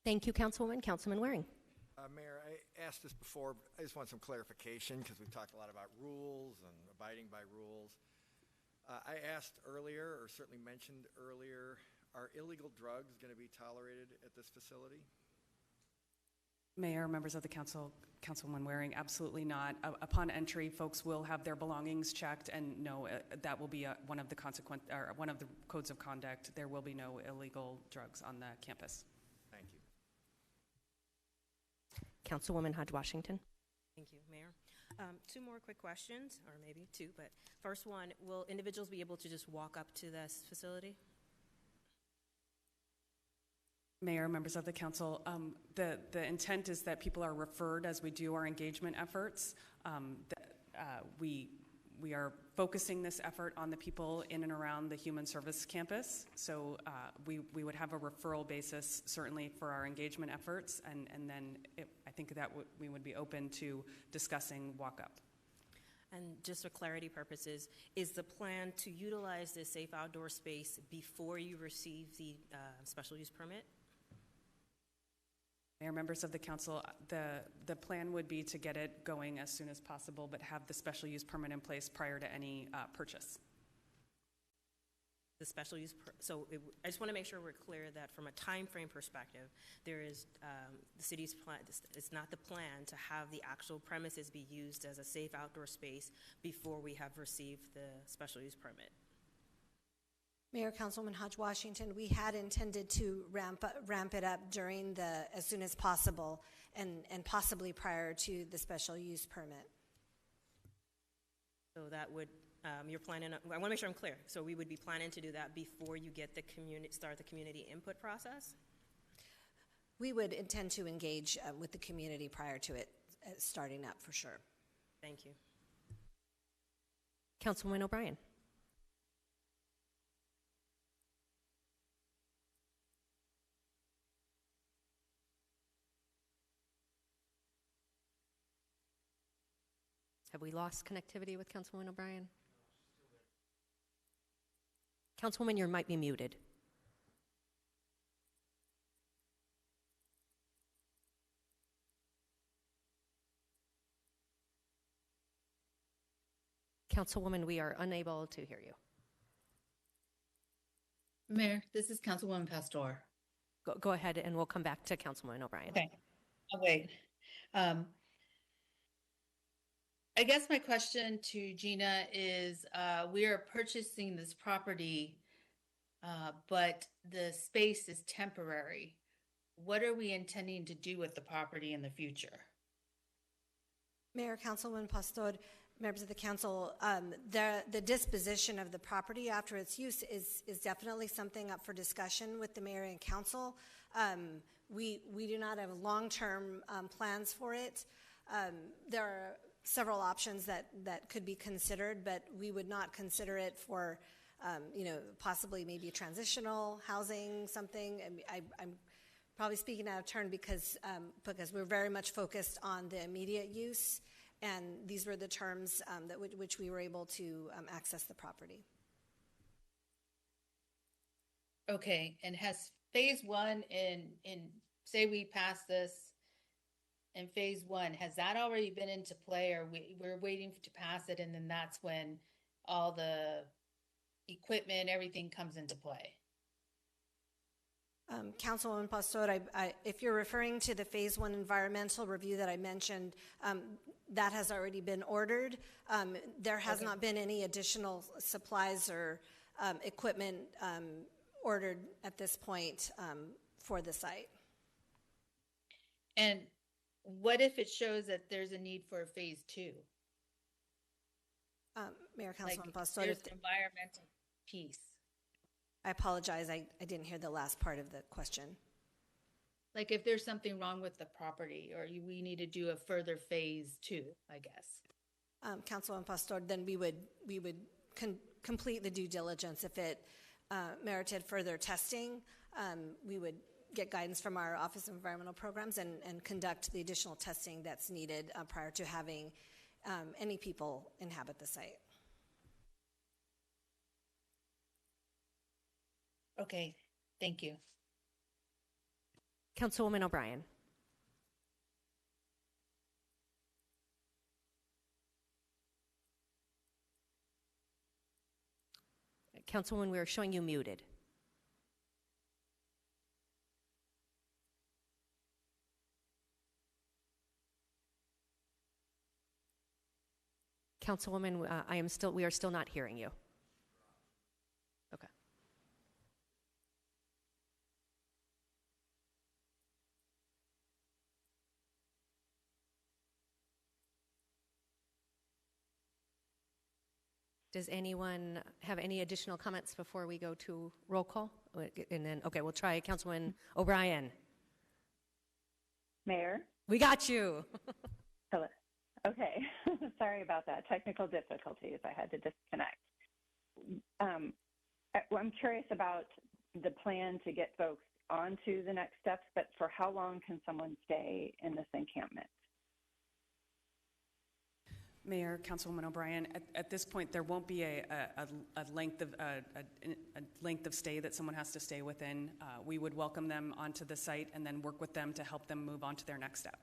Thank you, Councilwoman. Councilman Waring. Mayor, I asked this before, but I just want some clarification because we've talked a lot about rules and abiding by rules. I asked earlier, or certainly mentioned earlier, are illegal drugs going to be tolerated at this facility? Mayor, members of the council, Councilwoman Waring, absolutely not. Upon entry, folks will have their belongings checked, and no, that will be one of the one of the codes of conduct. There will be no illegal drugs on the campus. Thank you. Councilwoman Hodge Washington. Thank you, Mayor. Two more quick questions, or maybe two, but first one, will individuals be able to just walk up to this facility? Mayor, members of the council, the intent is that people are referred as we do our engagement efforts. We are focusing this effort on the people in and around the Human Service Campus. So we would have a referral basis certainly for our engagement efforts, and then I think that we would be open to discussing walk-up. And just for clarity purposes, is the plan to utilize this safe outdoor space before you receive the special use permit? Mayor, members of the council, the plan would be to get it going as soon as possible, but have the special use permit in place prior to any purchase. The special use, I just want to make sure we're clear that from a time frame perspective, there is the city's plan. It's not the plan to have the actual premises be used as a safe outdoor space before we have received the special use permit. Mayor, Councilwoman Hodge Washington, we had intended to ramp it up during as soon as possible and possibly prior to the special use permit. So that would, you're planning, I want to make sure I'm clear. So we would be planning to do that before you get start the community input process? We would intend to engage with the community prior to it starting up for sure. Thank you. Councilwoman O'Brien. Have we lost connectivity with Councilwoman O'Brien? Councilwoman, you might be muted. Councilwoman, we are unable to hear you. Mayor, this is Councilwoman Pastor. Go ahead, and we'll come back to Councilwoman O'Brien. Okay, I'll wait. I guess my question to Gina is, we are purchasing this property, but the space is temporary. What are we intending to do with the property in the future? Mayor, Councilwoman Pastor, members of the council, the disposition of the property after its use is definitely something up for discussion with the mayor and council. We do not have long-term plans for it. There are several options that could be considered, but we would not consider it for, possibly maybe transitional housing, something. I'm probably speaking out of turn because we're very much focused on the immediate use, and these were the terms which we were able to access the property. Okay, and has phase one in say we pass this in phase one, has that already been into play, or we're waiting to pass it and then that's when all the equipment, everything comes into play? Councilwoman Pastor, if you're referring to the phase one environmental review that I mentioned, that has already been ordered. There has not been any additional supplies or equipment ordered at this point for the site. And what if it shows that there's a need for a phase two? Mayor, Councilman Like, Pastor, there's the environmental piece. I apologize. I didn't hear the last part of the question. Like if there's something wrong with the property, or we need to do a further phase two, I guess. Councilman Pastor, then we would complete the due diligence. If it merited further testing, we would get guidance from our Office of Environmental Programs and conduct the additional testing that's needed prior to having any people inhabit the site. Okay, thank you. Councilwoman O'Brien. Councilwoman, we are showing you muted. Councilwoman, we are still not hearing you. Okay. Does anyone have any additional comments before we go to roll call? And then, okay, we'll try Councilman O'Brien. Mayor? We got you. Hello. Okay. Sorry about that. Technical difficulties. I had to disconnect. I'm curious about the plan to get folks onto the next steps, but for how long can someone stay in this encampment? Mayor, Councilwoman O'Brien, at this point, there won't be a length of stay that someone has to stay within. We would welcome them onto the site and then work with them to help them move on to their next step.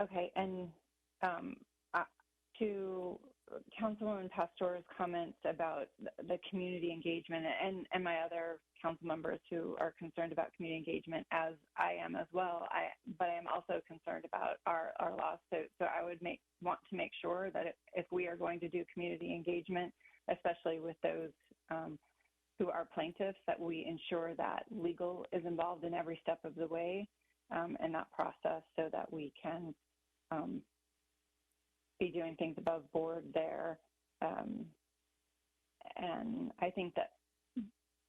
Okay, and to Councilwoman Pastor's comments about the community engagement and my other council members who are concerned about community engagement, as I am as well, but I am also concerned about our loss. So I would want to make sure that if we are going to do community engagement, especially with those who are plaintiffs, that we ensure that legal is involved in every step of the way in that process so that we can be doing things above board there. And I think that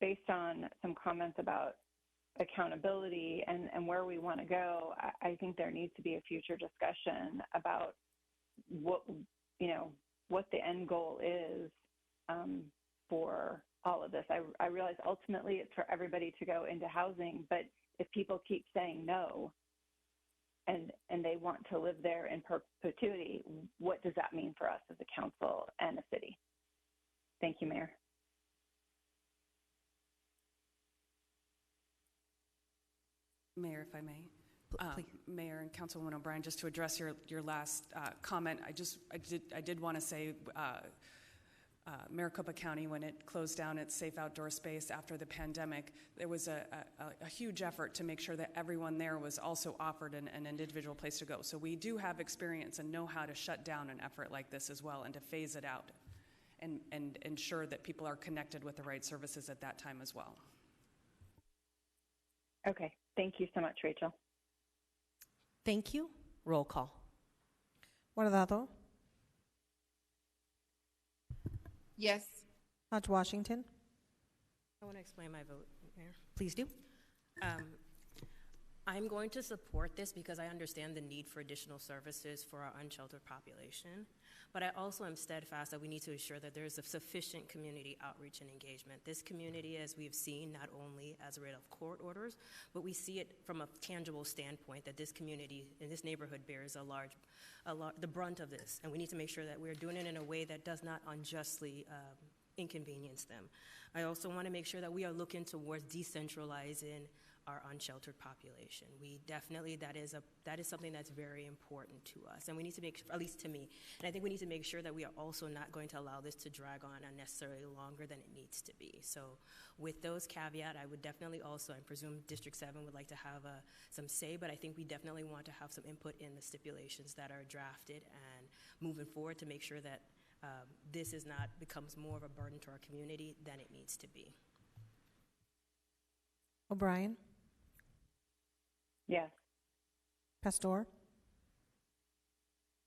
based on some comments about accountability and where we want to go, I think there needs to be a future discussion about what the end goal is for all of this. I realize ultimately it's for everybody to go into housing, but if people keep saying no, and they want to live there in perpetuity, what does that mean for us as a council and a city? Thank you, Mayor. Mayor, if I may. Mayor and Councilwoman O'Brien, just to address your last comment, I did want to say Maricopa County, when it closed down its safe outdoor space after the pandemic, there was a huge effort to make sure that everyone there was also offered an individual place to go. So we do have experience and know how to shut down an effort like this as well and to phase it out and ensure that people are connected with the right services at that time as well. Okay. Thank you so much, Rachel. Thank you. Roll call. Guardado. Yes. Hodge Washington. I want to explain my vote, Mayor. Please do. I'm going to support this because I understand the need for additional services for our unsheltered population, but I also am steadfast that we need to ensure that there is a sufficient community outreach and engagement. This community, as we've seen, not only as a result of court orders, but we see it from a tangible standpoint that this community in this neighborhood bears the brunt of this, and we need to make sure that we're doing it in a way that does not unjustly inconvenience them. I also want to make sure that we are looking towards decentralizing our unsheltered population. We definitely, that is something that's very important to us, and we need to make, at least to me, and I think we need to make sure that we are also not going to allow this to drag on unnecessarily longer than it needs to be. So with those caveats, I would definitely also, I presume District 7 would like to have some say, but I think we definitely want to have some input in the stipulations that are drafted and moving forward to make sure that this becomes more of a burden to our community than it needs to be. O'Brien. Yes. Pastor.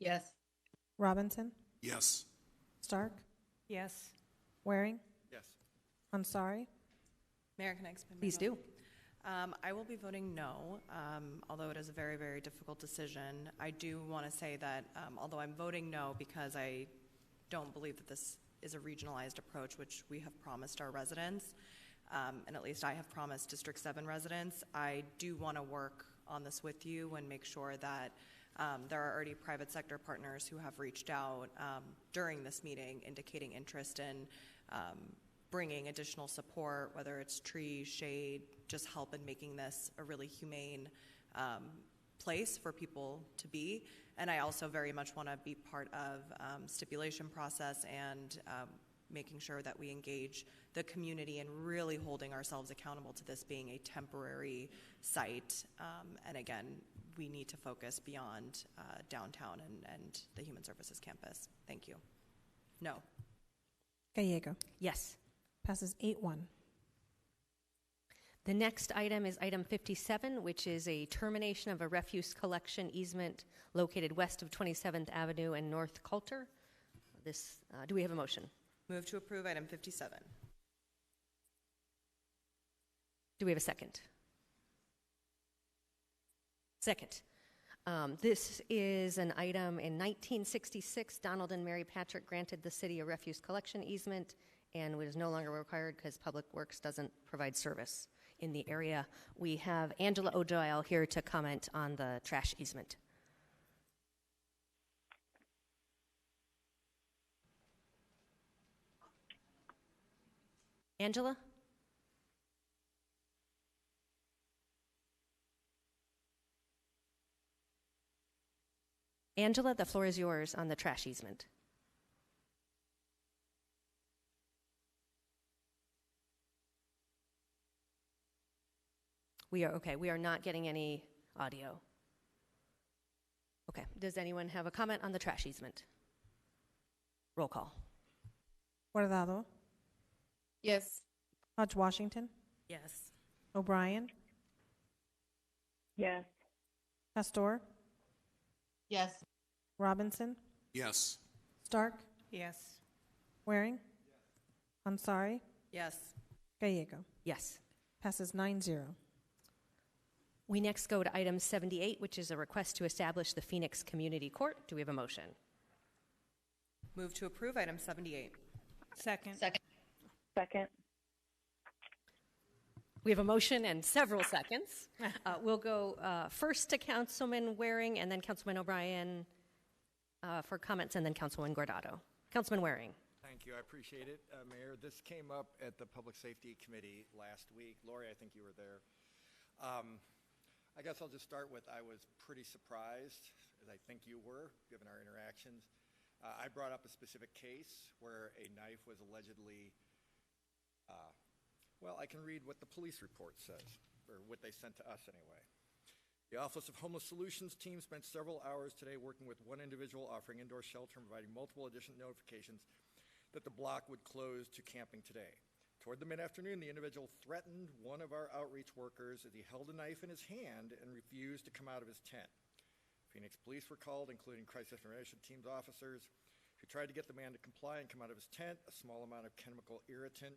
Yes. Robinson. Yes. Stark. Yes. Waring. Yes. Ansari. Mayor, can I expand? Please do. I will be voting no, although it is a very, very difficult decision. I do want to say that although I'm voting no because I don't believe that this is a regionalized approach, which we have promised our residents, and at least I have promised District 7 residents, I do want to work on this with you and make sure that there are already private sector partners who have reached out during this meeting indicating interest in bringing additional support, whether it's trees, shade, just help in making this a really humane place for people to be. And I also very much want to be part of stipulation process and making sure that we engage the community and really holding ourselves accountable to this being a temporary site. And again, we need to focus beyond downtown and the Human Services campus. Thank you. No. Gallego. Yes. Passes 8-1. The next item is item 57, which is a termination of a refuse collection easement located west of 27th Avenue and North Coulter. Do we have a motion? Move to approve item 57. Do we have a second? Second. This is an item in 1966. Donald and Mary Patrick granted the city a refuse collection easement, and it is no longer required because Public Works doesn't provide service in the area. We have Angela O'Doyle here to comment on the trash easement. Angela? Angela, the floor is yours on the trash easement. We are not getting any audio. Okay, does anyone have a comment on the trash easement? Roll call. Guardado. Yes. Hodge Washington. Yes. O'Brien. Yes. Pastor. Yes. Robinson. Yes. Stark. Yes. Waring. Ansari. Yes. Gallego. Yes. Passes 9-0. We next go to item 78, which is a request to establish the Phoenix Community Court. Do we have a motion? Move to approve item 78. Second. Second. We have a motion and several seconds. We'll go first to Councilman Waring and then Councilman O'Brien for comments, and then Councilman Guardado. Councilman Waring. Thank you. I appreciate it, Mayor. This came up at the Public Safety Committee last week. Lori, I think you were there. I guess I'll just start with I was pretty surprised, as I think you were, given our interactions. I brought up a specific case where a knife was allegedly, well, I can read what the police report says, or what they sent to us anyway. The Office of Homeless Solutions team spent several hours today working with one individual offering indoor shelter and providing multiple additional notifications that the block would close to camping today. Toward the mid-afternoon, the individual threatened one of our outreach workers as he held a knife in his hand and refused to come out of his tent. Phoenix police were called, including crisis intervention team's officers, who tried to get the man to comply and come out of his tent. A small amount of chemical irritant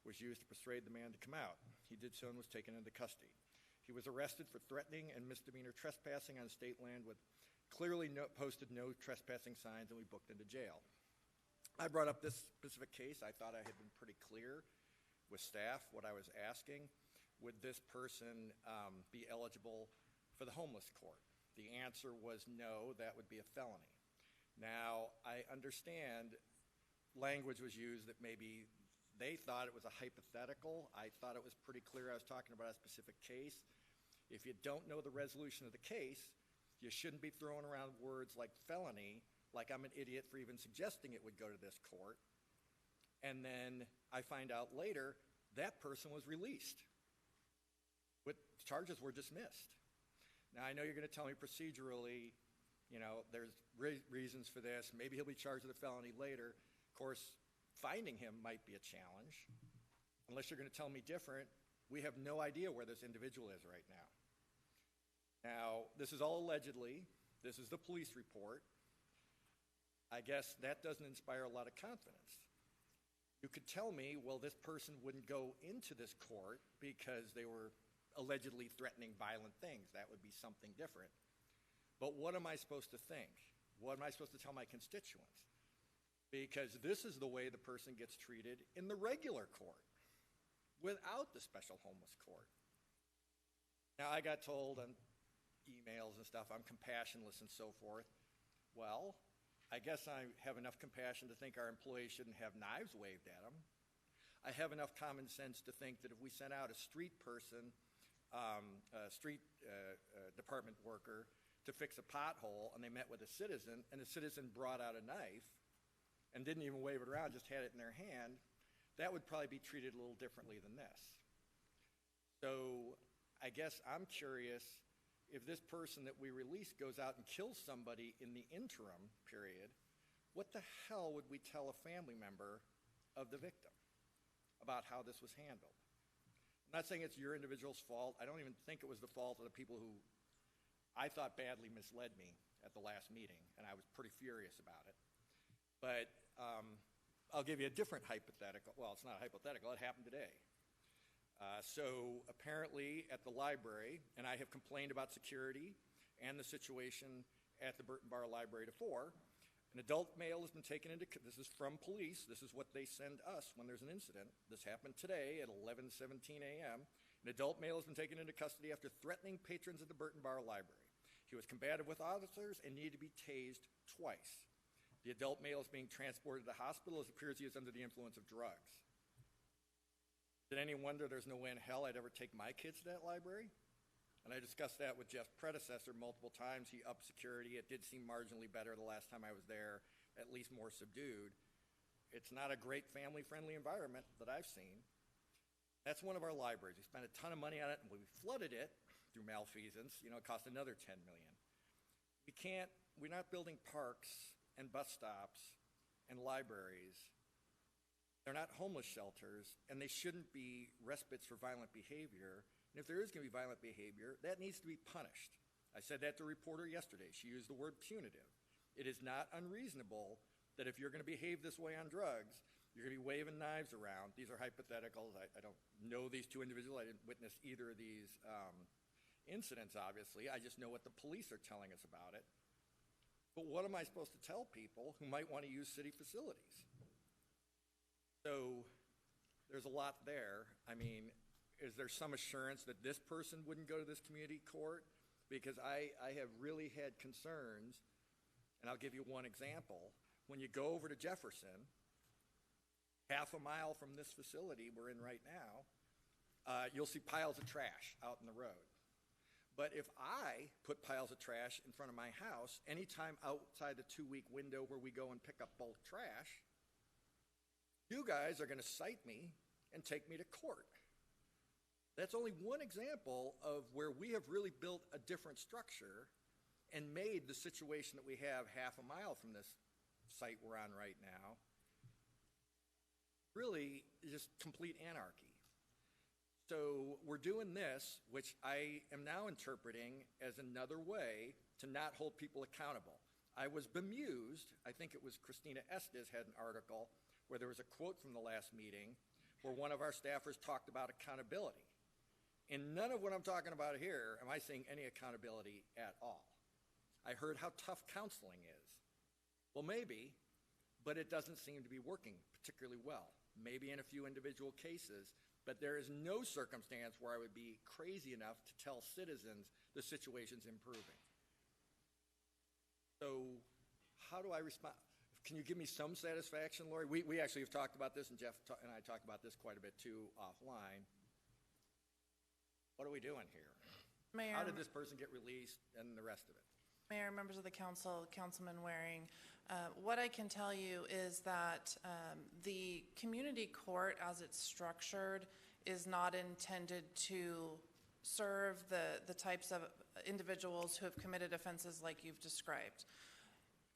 was used to persuade the man to come out. He did so and was taken into custody. He was arrested for threatening and misdemeanor trespassing on state land with clearly posted no trespassing signs, and we booked into jail. I brought up this specific case. I thought I had been pretty clear with staff what I was asking. Would this person be eligible for the homeless court? The answer was no, that would be a felony. Now, I understand language was used that maybe they thought it was a hypothetical. I thought it was pretty clear I was talking about a specific case. If you don't know the resolution of the case, you shouldn't be throwing around words like felony, like I'm an idiot for even suggesting it would go to this court. And then I find out later that person was released. But charges were dismissed. Now, I know you're going to tell me procedurally, there's reasons for this. Maybe he'll be charged with a felony later. Of course, finding him might be a challenge. Unless you're going to tell me different, we have no idea where this individual is right now. Now, this is all allegedly. This is the police report. I guess that doesn't inspire a lot of confidence. You could tell me, well, this person wouldn't go into this court because they were allegedly threatening violent things. That would be something different. But what am I supposed to think? What am I supposed to tell my constituents? Because this is the way the person gets treated in the regular court without the special homeless court. Now, I got told on emails and stuff I'm compassionless and so forth. Well, I guess I have enough compassion to think our employees shouldn't have knives waved at them. I have enough common sense to think that if we sent out a street person, a street department worker to fix a pothole, and they met with a citizen, and the citizen brought out a knife and didn't even wave it around, just had it in their hand, that would probably be treated a little differently than this. So I guess I'm curious, if this person that we release goes out and kills somebody in the interim period, what the hell would we tell a family member of the victim about how this was handled? I'm not saying it's your individual's fault. I don't even think it was the fault of the people who I thought badly misled me at the last meeting, and I was pretty furious about it. But I'll give you a different hypothetical. Well, it's not a hypothetical. It happened today. So apparently at the library, and I have complained about security and the situation at the Burton Bar Library before, an adult male has been taken into, this is from police, this is what they send us when there's an incident. This happened today at 11:17 a.m. An adult male has been taken into custody after threatening patrons at the Burton Bar Library. He was combative with officers and needed to be tased twice. The adult male is being transported to the hospital. It appears he is under the influence of drugs. Did any wonder there's no way in hell I'd ever take my kids to that library? And I discussed that with Jeff's predecessor multiple times. He upped security. It did seem marginally better the last time I was there, at least more subdued. It's not a great family-friendly environment that I've seen. That's one of our libraries. We spent a ton of money on it, and we flooded it through malfeasance. You know, it cost another $10 million. We're not building parks and bus stops and libraries. They're not homeless shelters, and they shouldn't be respites for violent behavior. And if there is going to be violent behavior, that needs to be punished. I said that to a reporter yesterday. She used the word punitive. It is not unreasonable that if you're going to behave this way on drugs, you're going to be waving knives around. These are hypotheticals. I don't know these two individuals. I didn't witness either of these incidents, obviously. I just know what the police are telling us about it. But what am I supposed to tell people who might want to use city facilities? So there's a lot there. I mean, is there some assurance that this person wouldn't go to this community court? Because I have really had concerns, and I'll give you one example. When you go over to Jefferson, half a mile from this facility we're in right now, you'll see piles of trash out in the road. But if I put piles of trash in front of my house, anytime outside the 2-week window where we go and pick up bulk trash, you guys are going to cite me and take me to court. That's only one example of where we have really built a different structure and made the situation that we have half a mile from this site we're on right now really just complete anarchy. So we're doing this, which I am now interpreting as another way to not hold people accountable. I was bemused. I think it was Christina Estes had an article where there was a quote from the last meeting where one of our staffers talked about accountability. In none of what I'm talking about here am I seeing any accountability at all. I heard how tough counseling is. Well, maybe, but it doesn't seem to be working particularly well. Maybe in a few individual cases, but there is no circumstance where I would be crazy enough to tell citizens the situation's improving. So how do I respond? Can you give me some satisfaction, Lori? We actually have talked about this, and Jeff and I talked about this quite a bit too offline. What are we doing here? Mayor, how did this person get released and the rest of it? Mayor, members of the council, Councilman Waring, what I can tell you is that the community court as it's structured is not intended to serve the types of individuals who have committed offenses like you've described.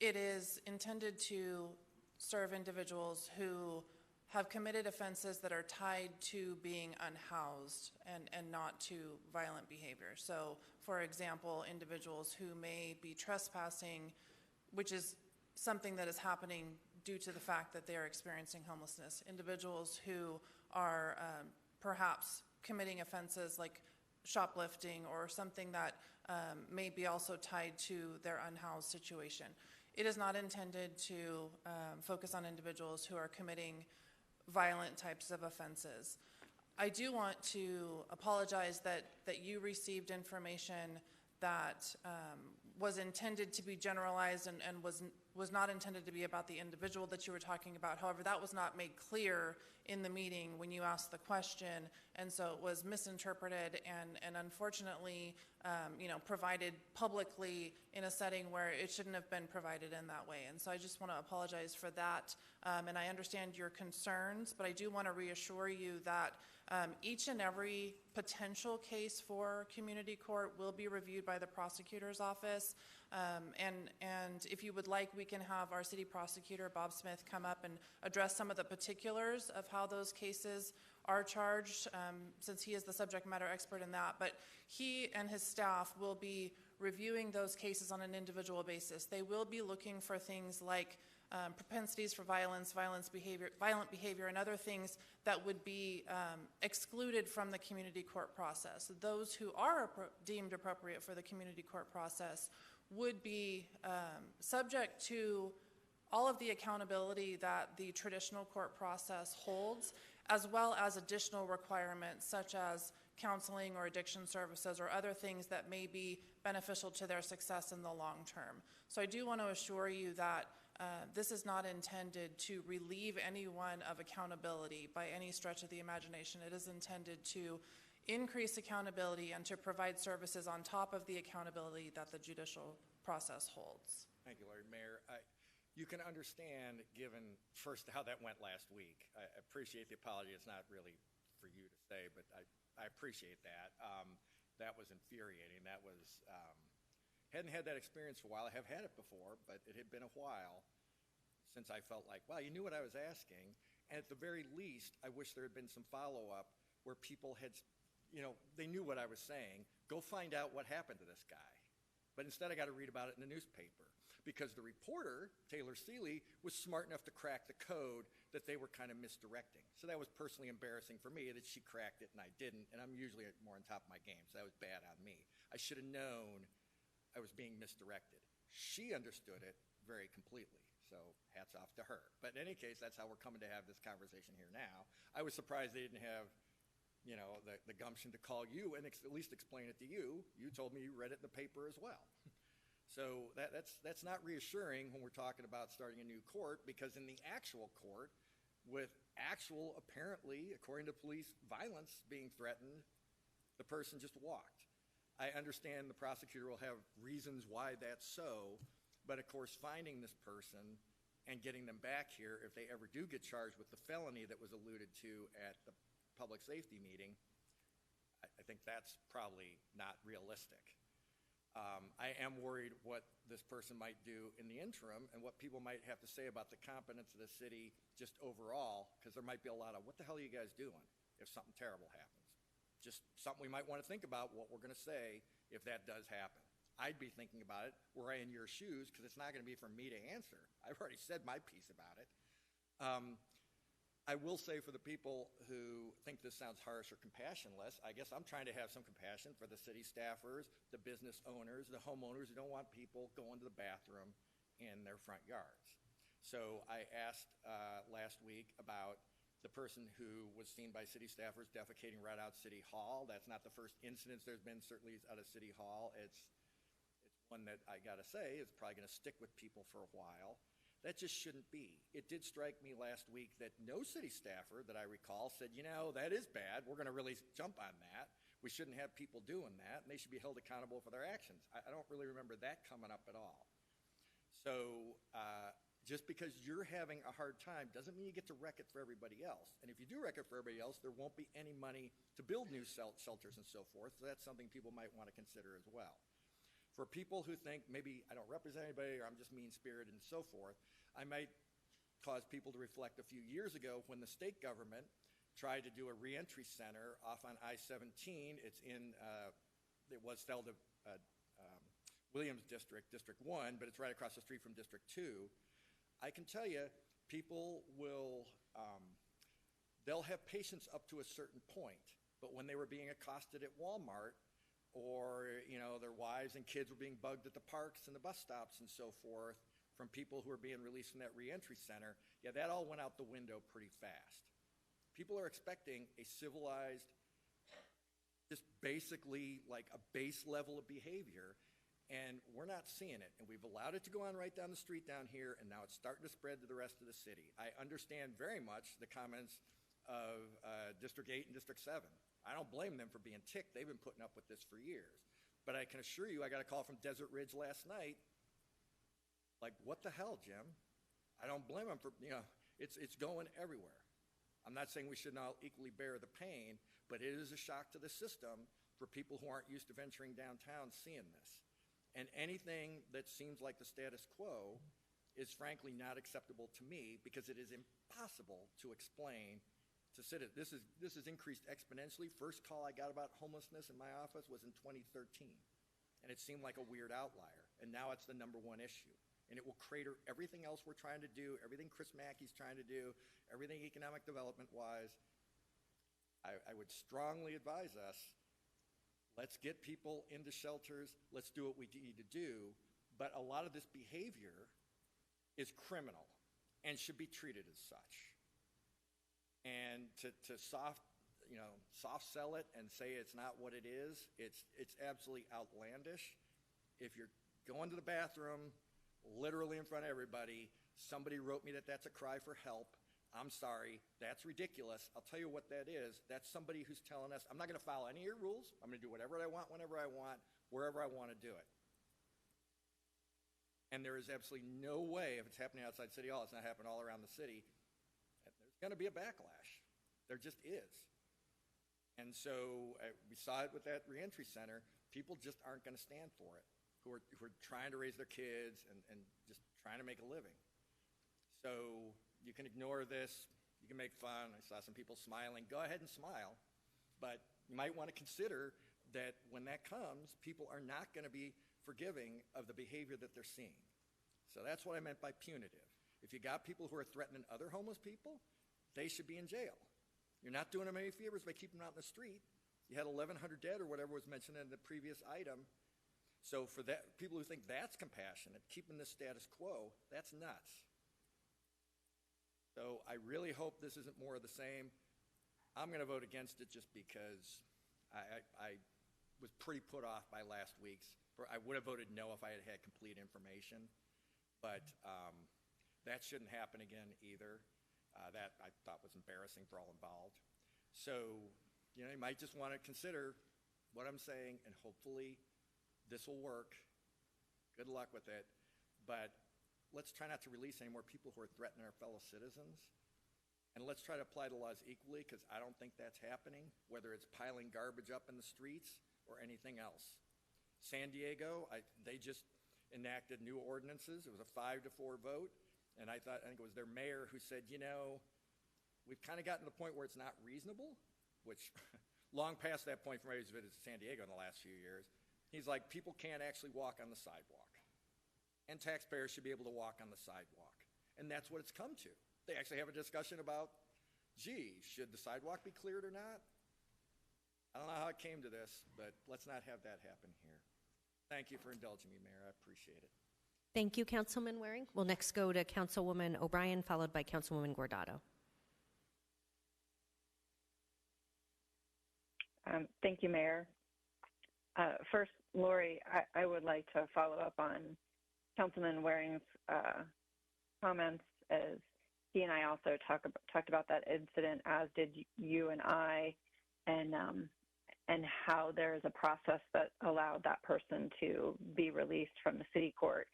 It is intended to serve individuals who have committed offenses that are tied to being unhoused and not to violent behavior. So, for example, individuals who may be trespassing, which is something that is happening due to the fact that they are experiencing homelessness. Individuals who are perhaps committing offenses like shoplifting or something that may be also tied to their unhoused situation. It is not intended to focus on individuals who are committing violent types of offenses. I do want to apologize that you received information that was intended to be generalized and was not intended to be about the individual that you were talking about. However, that was not made clear in the meeting when you asked the question, and so it was misinterpreted and unfortunately, provided publicly in a setting where it shouldn't have been provided in that way. And so I just want to apologize for that, and I understand your concerns, but I do want to reassure you that each and every potential case for community court will be reviewed by the prosecutor's office. And if you would like, we can have our city prosecutor, Bob Smith, come up and address some of the particulars of how those cases are charged, since he is the subject matter expert in that, but he and his staff will be reviewing those cases on an individual basis. They will be looking for things like propensities for violent behavior, and other things that would be excluded from the community court process. Those who are deemed appropriate for the community court process would be subject to all of the accountability that the traditional court process holds, as well as additional requirements such as counseling or addiction services or other things that may be beneficial to their success in the long term. So I do want to assure you that this is not intended to relieve anyone of accountability by any stretch of the imagination. It is intended to increase accountability and to provide services on top of the accountability that the judicial process holds. Thank you, Larry. Mayor, you can understand, given first how that went last week. I appreciate the apology. It's not really for you to say, but I appreciate that. That was infuriating. That was, hadn't had that experience for a while. I have had it before, but it had been a while since I felt like, wow, you knew what I was asking. And at the very least, I wish there had been some follow-up where people had, they knew what I was saying. Go find out what happened to this guy. But instead, I got to read about it in the newspaper because the reporter, Taylor Seeley, was smart enough to crack the code that they were kind of misdirecting. So that was personally embarrassing for me that she cracked it and I didn't, and I'm usually more on top of my game, so that was bad on me. I should have known I was being misdirected. She understood it very completely, so hats off to her. But in any case, that's how we're coming to have this conversation here now. I was surprised they didn't have the gumption to call you and at least explain it to you. You told me you read it in the paper as well. So that's not reassuring when we're talking about starting a new court, because in the actual court, with actual, apparently, according to police, violence being threatened, the person just walked. I understand the prosecutor will have reasons why that's so, but of course finding this person and getting them back here, if they ever do get charged with the felony that was alluded to at the public safety meeting, I think that's probably not realistic. I am worried what this person might do in the interim and what people might have to say about the competence of the city just overall, because there might be a lot of, what the hell are you guys doing if something terrible happens? Just something we might want to think about what we're going to say if that does happen. I'd be thinking about it, were I in your shoes, because it's not going to be for me to answer. I've already said my piece about it. I will say for the people who think this sounds harsh or compassionless, I guess I'm trying to have some compassion for the city staffers, the business owners, the homeowners who don't want people going to the bathroom in their front yards. So I asked last week about the person who was seen by city staffers defecating right out City Hall. That's not the first incident there's been, certainly out of City Hall. It's one that I gotta say is probably gonna stick with people for a while. That just shouldn't be. It did strike me last week that no city staffer that I recall said, that is bad. We're going to really jump on that. We shouldn't have people doing that, and they should be held accountable for their actions. I don't really remember that coming up at all. So just because you're having a hard time doesn't mean you get to wreck it for everybody else. And if you do wreck it for everybody else, there won't be any money to build new shelters and so forth. So that's something people might want to consider as well. For people who think maybe I don't represent anybody or I'm just mean-spirited and so forth, I might cause people to reflect a few years ago when the state government tried to do a reentry center off on I-17. It's in, it was held at Williams District, District 1, but it's right across the street from District 2. I can tell you, people will, they'll have patience up to a certain point, but when they were being accosted at Walmart, or their wives and kids were being bugged at the parks and the bus stops and so forth from people who were being released from that reentry center, that all went out the window pretty fast. People are expecting a civilized, just basically like a base level of behavior, and we're not seeing it. And we've allowed it to go on right down the street down here, and now it's starting to spread to the rest of the city. I understand very much the comments of District 8 and District 7. I don't blame them for being ticked. They've been putting up with this for years. But I can assure you, I got a call from Desert Ridge last night. Like, what the hell, Jim? I don't blame them for, it's going everywhere. I'm not saying we should not equally bear the pain, but it is a shock to the system for people who aren't used to venturing downtown seeing this. And anything that seems like the status quo is frankly not acceptable to me, because it is impossible to explain to sit at. This is increased exponentially. First call I got about homelessness in my office was in 2013, and it seemed like a weird outlier. And now it's the #1 issue, and it will crater everything else we're trying to do, everything Chris Mackey's trying to do, everything economic development-wise. I would strongly advise us, let's get people into shelters, let's do what we need to do, but a lot of this behavior is criminal and should be treated as such. And to soft sell it and say it's not what it is, it's absolutely outlandish. If you're going to the bathroom, literally in front of everybody, somebody wrote me that that's a cry for help. I'm sorry, that's ridiculous. I'll tell you what that is. That's somebody who's telling us, I'm not going to follow any of your rules. I'm going to do whatever I want, whenever I want, wherever I want to do it. And there is absolutely no way, if it's happening outside City Hall, it's not happening all around the city, there's going to be a backlash. There just is. And so we saw it with that reentry center. People just aren't going to stand for it, who are trying to raise their kids and just trying to make a living. So you can ignore this. You can make fun. I saw some people smiling. Go ahead and smile. But you might want to consider that when that comes, people are not going to be forgiving of the behavior that they're seeing. So that's what I meant by punitive. If you got people who are threatening other homeless people, they should be in jail. You're not doing them any favors by keeping them out in the street. You had 1,100 dead or whatever was mentioned in the previous item. So for that, people who think that's compassionate, keeping the status quo, that's nuts. So I really hope this isn't more of the same. I'm going to vote against it just because I was pretty put off by last week's. I would have voted no if I had had complete information, but that shouldn't happen again either. That I thought was embarrassing for all involved. So, you might just want to consider what I'm saying, and hopefully this will work. Good luck with it. But let's try not to release any more people who are threatening our fellow citizens. And let's try to apply the laws equally, because I don't think that's happening, whether it's piling garbage up in the streets or anything else. San Diego, they just enacted new ordinances. It was a 5-4 vote. And I think it was their mayor who said, we've kind of gotten to the point where it's not reasonable, which long past that point from everybody's visited San Diego in the last few years. He's like, people can't actually walk on the sidewalk. And taxpayers should be able to walk on the sidewalk. And that's what it's come to. They actually have a discussion about, should the sidewalk be cleared or not? I don't know how it came to this, but let's not have that happen here. Thank you for indulging me, Mayor. I appreciate it. Thank you, Councilman Waring. We'll next go to Councilwoman O'Brien, followed by Councilwoman Guardado. Thank you, Mayor. First, Lori, I would like to follow up on Councilman Waring's comments, as he and I also talked about that incident, as did you and I, and how there is a process that allowed that person to be released from the city court.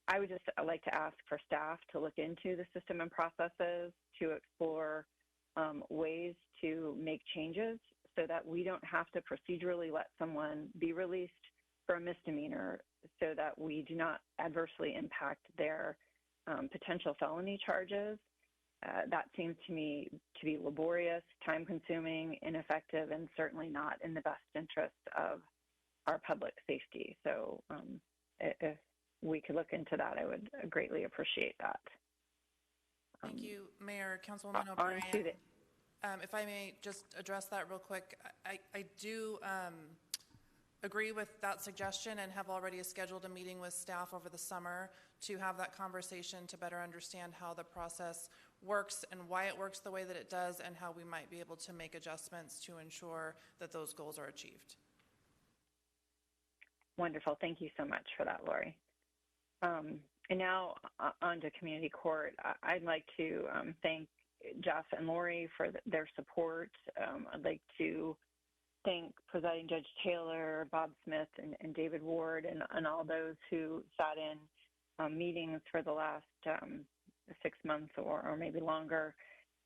I would just like to ask for staff to look into the system and processes, to explore ways to make changes so that we don't have to procedurally let someone be released for a misdemeanor, so that we do not adversely impact their potential felony charges. That seems to me to be laborious, time-consuming, ineffective, and certainly not in the best interest of our public safety. So if we could look into that, I would greatly appreciate that. Thank you, Mayor. Councilwoman O'Brien. If I may just address that real quick, I do agree with that suggestion and have already scheduled a meeting with staff over the summer to have that conversation to better understand how the process works and why it works the way that it does, and how we might be able to make adjustments to ensure that those goals are achieved. Wonderful. Thank you so much for that, Lori. And now on to community court. I'd like to thank Jeff and Lori for their support. I'd like to thank Presiding Judge Taylor, Bob Smith, and David Ward, and all those who sat in meetings for the last 6 months or maybe longer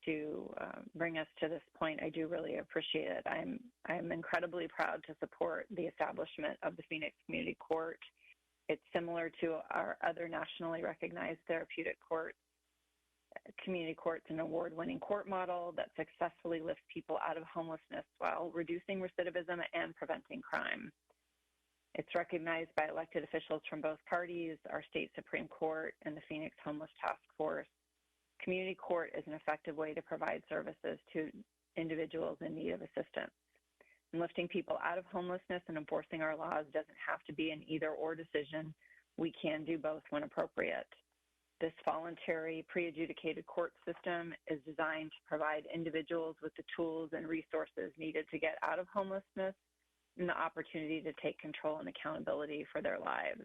to bring us to this point. I do really appreciate it. I'm incredibly proud to support the establishment of the Phoenix Community Court. It's similar to our other nationally recognized therapeutic courts. Community court's an award-winning court model that successfully lifts people out of homelessness while reducing recidivism and preventing crime. It's recognized by elected officials from both parties, our state Supreme Court, and the Phoenix Homeless Task Force. Community court is an effective way to provide services to individuals in need of assistance. And lifting people out of homelessness and enforcing our laws doesn't have to be an either-or decision. We can do both when appropriate. This voluntary, pre-adjudicated court system is designed to provide individuals with the tools and resources needed to get out of homelessness and the opportunity to take control and accountability for their lives.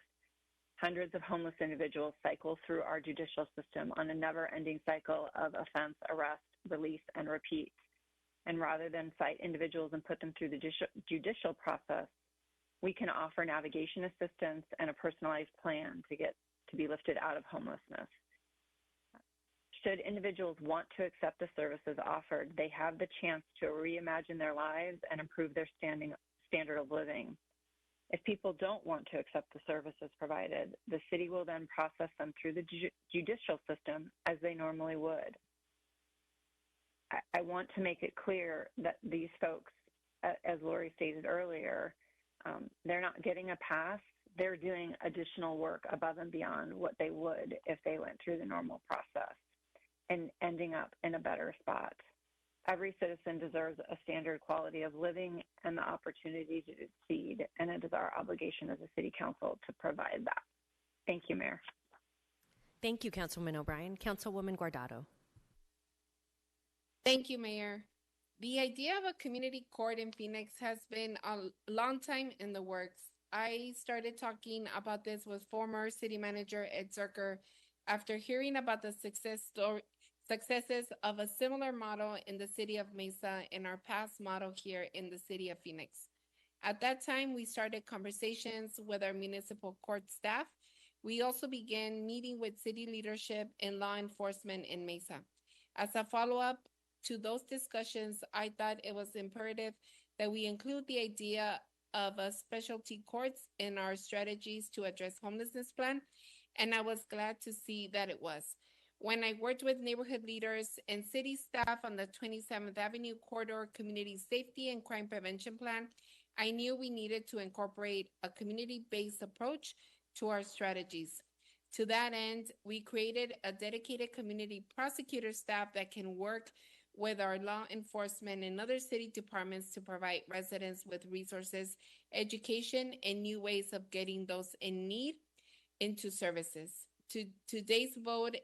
Hundreds of homeless individuals cycle through our judicial system on a never-ending cycle of offense, arrest, release, and repeat. And rather than cite individuals and put them through the judicial process, we can offer navigation assistance and a personalized plan to be lifted out of homelessness. Should individuals want to accept the services offered, they have the chance to reimagine their lives and improve their standard of living. If people don't want to accept the services provided, the city will then process them through the judicial system as they normally would. I want to make it clear that these folks, as Lori stated earlier, they're not getting a pass. They're doing additional work above and beyond what they would if they went through the normal process and ending up in a better spot. Every citizen deserves a standard quality of living and the opportunity to succeed, and it is our obligation as a city council to provide that. Thank you, Mayor. Thank you, Councilwoman O'Brien. Councilwoman Guardado. Thank you, Mayor. The idea of a community court in Phoenix has been a long time in the works. I started talking about this with former city manager Ed Zucker after hearing about the successes of a similar model in the city of Mesa and our past model here in the city of Phoenix. At that time, we started conversations with our municipal court staff. We also began meeting with city leadership and law enforcement in Mesa. As a follow-up to those discussions, I thought it was imperative that we include the idea of a specialty courts in our strategies to address homelessness plan, and I was glad to see that it was. When I worked with neighborhood leaders and city staff on the 27th Avenue Corridor Community Safety and Crime Prevention Plan, I knew we needed to incorporate a community-based approach to our strategies. To that end, we created a dedicated community prosecutor staff that can work with our law enforcement and other city departments to provide residents with resources, education, and new ways of getting those in need into services. Today's vote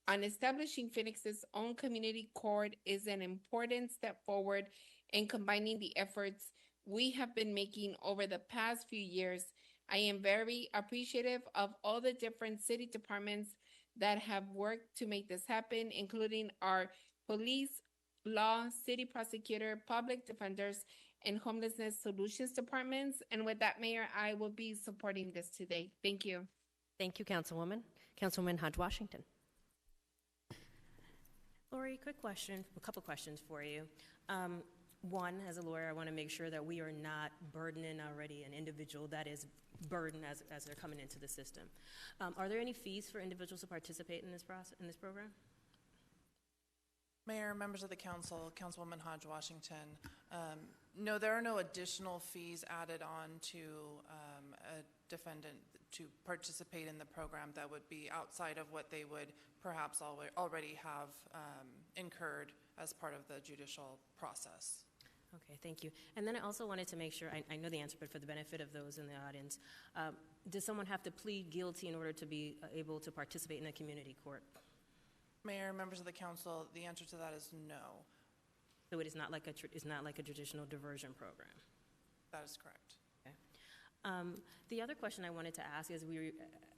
on establishing Phoenix's own community court is an important step forward in combining the efforts we have been making over the past few years. I am very appreciative of all the different city departments that have worked to make this happen, including our police, law, city prosecutor, public defenders, and homelessness solutions departments. And with that, Mayor, I will be supporting this today. Thank you. Thank you, Councilwoman. Councilwoman Hodge Washington. Lori, quick question, a couple questions for you. One, as a lawyer, I want to make sure that we are not burdening already an individual that is burdened as they're coming into the system. Are there any fees for individuals to participate in this process, in this program? Mayor, members of the council, Councilwoman Hodge Washington, no, there are no additional fees added on to a defendant to participate in the program that would be outside of what they would perhaps already have incurred as part of the judicial process. Okay, thank you. And then I also wanted to make sure, I know the answer, but for the benefit of those in the audience, does someone have to plead guilty in order to be able to participate in a community court? Mayor, members of the council, the answer to that is no. So it is not like it's not like a traditional diversion program? That is correct. Okay. The other question I wanted to ask is,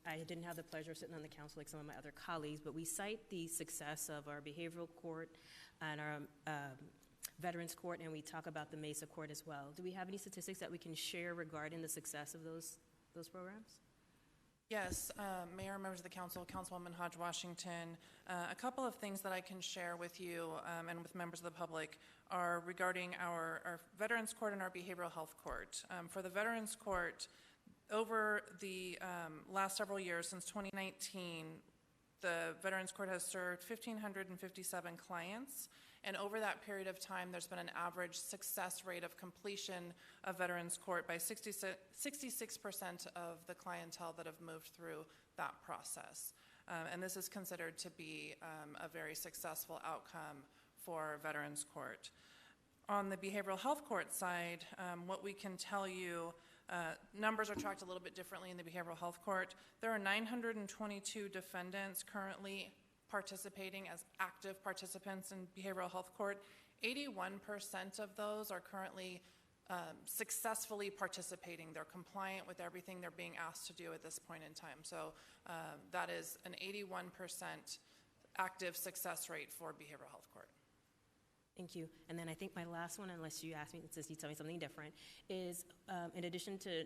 I didn't have the pleasure of sitting on the council like some of my other colleagues, but we cite the success of our behavioral court and our Veterans Court, and we talk about the Mesa Court as well. Do we have any statistics that we can share regarding the success of those programs? Yes, Mayor, members of the council, Councilwoman Hodge Washington, a couple of things that I can share with you and with members of the public are regarding our Veterans Court and our Behavioral Health Court. For the Veterans Court, over the last several years, since 2019, the Veterans Court has served 1,557 clients, and over that period of time, there's been an average success rate of completion of Veterans Court by 66% of the clientele that have moved through that process. And this is considered to be a very successful outcome for Veterans Court. On the behavioral health court side, what we can tell you, numbers are tracked a little bit differently in the behavioral health court. There are 922 defendants currently participating as active participants in behavioral health court. 81% of those are currently successfully participating. They're compliant with everything they're being asked to do at this point in time. So that is an 81% active success rate for behavioral health court. Thank you. And then I think my last one, unless you ask me, since you tell me something different, is in addition to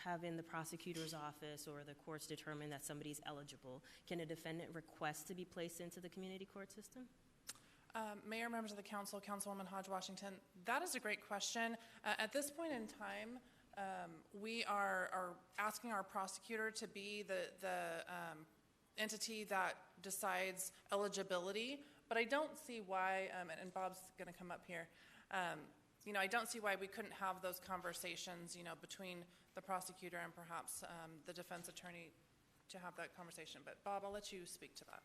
having the prosecutor's office or the courts determine that somebody's eligible, can a defendant request to be placed into the community court system? Mayor, members of the council, Councilwoman Hodge-Washington, that is a great question. At this point in time, we are asking our prosecutor to be the entity that decides eligibility, but I don't see why, and Bob's going to come up here, I don't see why we couldn't have those conversations, between the prosecutor and perhaps the defense attorney to have that conversation. But Bob, I'll let you speak to that.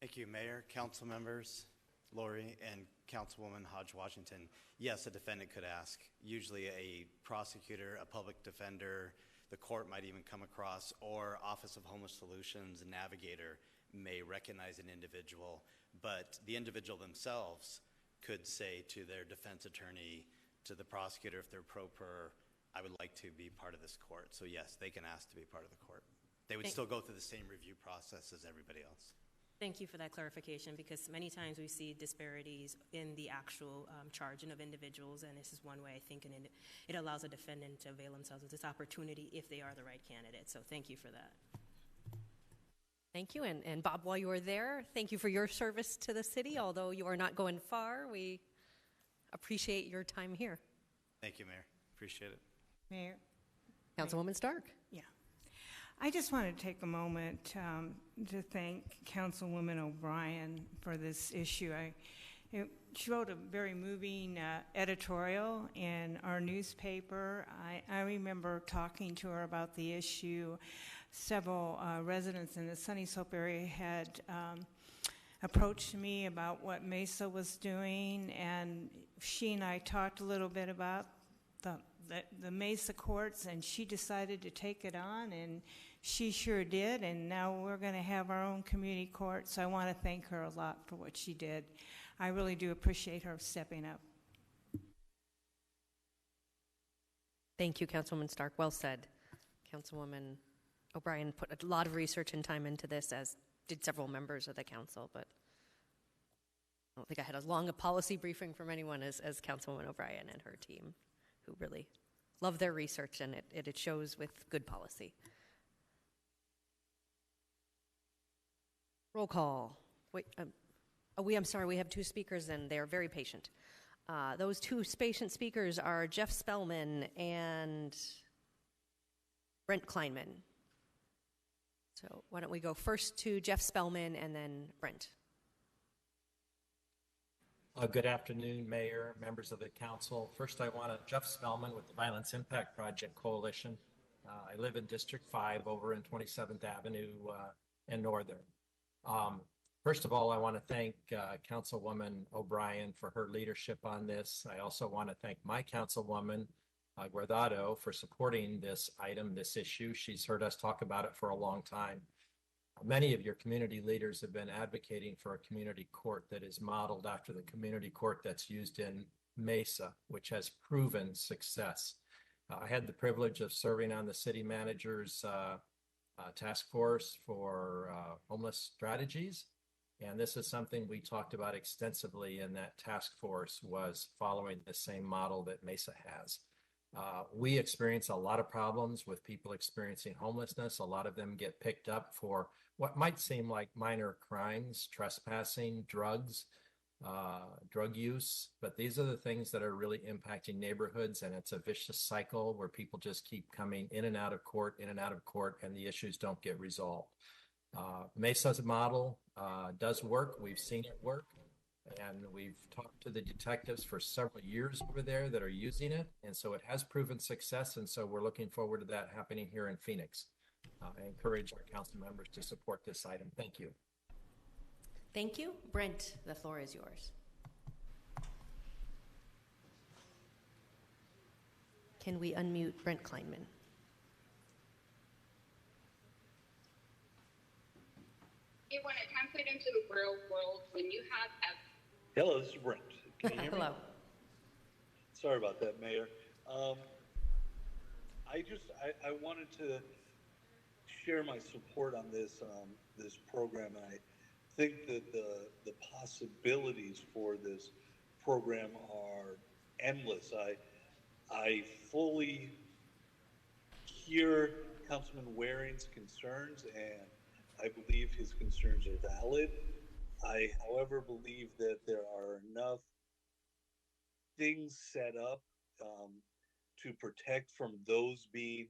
Thank you, Mayor, council members, Lori, and Councilwoman Hodge-Washington. Yes, a defendant could ask. Usually a prosecutor, a public defender, the court might even come across, or Office of Homeless Solutions, navigator may recognize an individual, but the individual themselves could say to their defense attorney, to the prosecutor, if they're pro per, I would like to be part of this court. So yes, they can ask to be part of the court. They would still go through the same review process as everybody else. Thank you for that clarification, because many times we see disparities in the actual charging of individuals, and this is one way I think it allows a defendant to avail themselves of this opportunity if they are the right candidate. So thank you for that. Thank you. And Bob, while you were there, thank you for your service to the city. Although you are not going far, we appreciate your time here. Thank you, Mayor. Appreciate it. Mayor. Councilwoman Stark. Yeah. I just want to take a moment to thank Councilwoman O'Brien for this issue. She wrote a very moving editorial in our newspaper. I remember talking to her about the issue. Several residents in the Sunny Slope area had approached me about what Mesa was doing, and she and I talked a little bit about the Mesa courts, and she decided to take it on, and she sure did, and now we're going to have our own community court, so I want to thank her a lot for what she did. I really do appreciate her stepping up. Thank you, Councilwoman Stark. Well said. Councilwoman O'Brien put a lot of research and time into this, as did several members of the council, but I don't think I had as long a policy briefing from anyone as Councilwoman O'Brien and her team, who really love their research, and it shows with good policy. Roll call. Wait, I'm sorry, we have two speakers, and they're very patient. Those two patient speakers are Jeff Spellman and Brent Kleinman. So why don't we go first to Jeff Spellman and then Brent. Good afternoon, Mayor, members of the council. First, I want to, Jeff Spellman with the Violence Impact Project Coalition. I live in District 5 over in 27th Avenue and Northern. First of all, I want to thank Councilwoman O'Brien for her leadership on this. I also want to thank my Councilwoman Guardado for supporting this item, this issue. She's heard us talk about it for a long time. Many of your community leaders have been advocating for a community court that is modeled after the community court that's used in Mesa, which has proven success. I had the privilege of serving on the city manager's task force for homeless strategies. And this is something we talked about extensively in that task force, was following the same model that Mesa has. We experience a lot of problems with people experiencing homelessness. A lot of them get picked up for what might seem like minor crimes, trespassing, drugs. drug use, but these are the things that are really impacting neighborhoods, and it's a vicious cycle where people just keep coming in and out of court, and the issues don't get resolved. Mesa's model does work. We've seen it work, and we've talked to the detectives for several years over there that are using it, and so it has proven success, and so we're looking forward to that happening here in Phoenix. I encourage our council members to support this item. Thank you. Thank you. Brent, the floor is yours. Can we unmute Brent Kleinman? When it translates into the real world, when you have Hello, this is Brent. Can you hear me? Hello. Sorry about that, Mayor. I wanted to share my support on this this program, and I think that the possibilities for this program are endless. I fully hear Councilman Waring's concerns, and I believe his concerns are valid. I, however, believe that there are enough things set up to protect from those being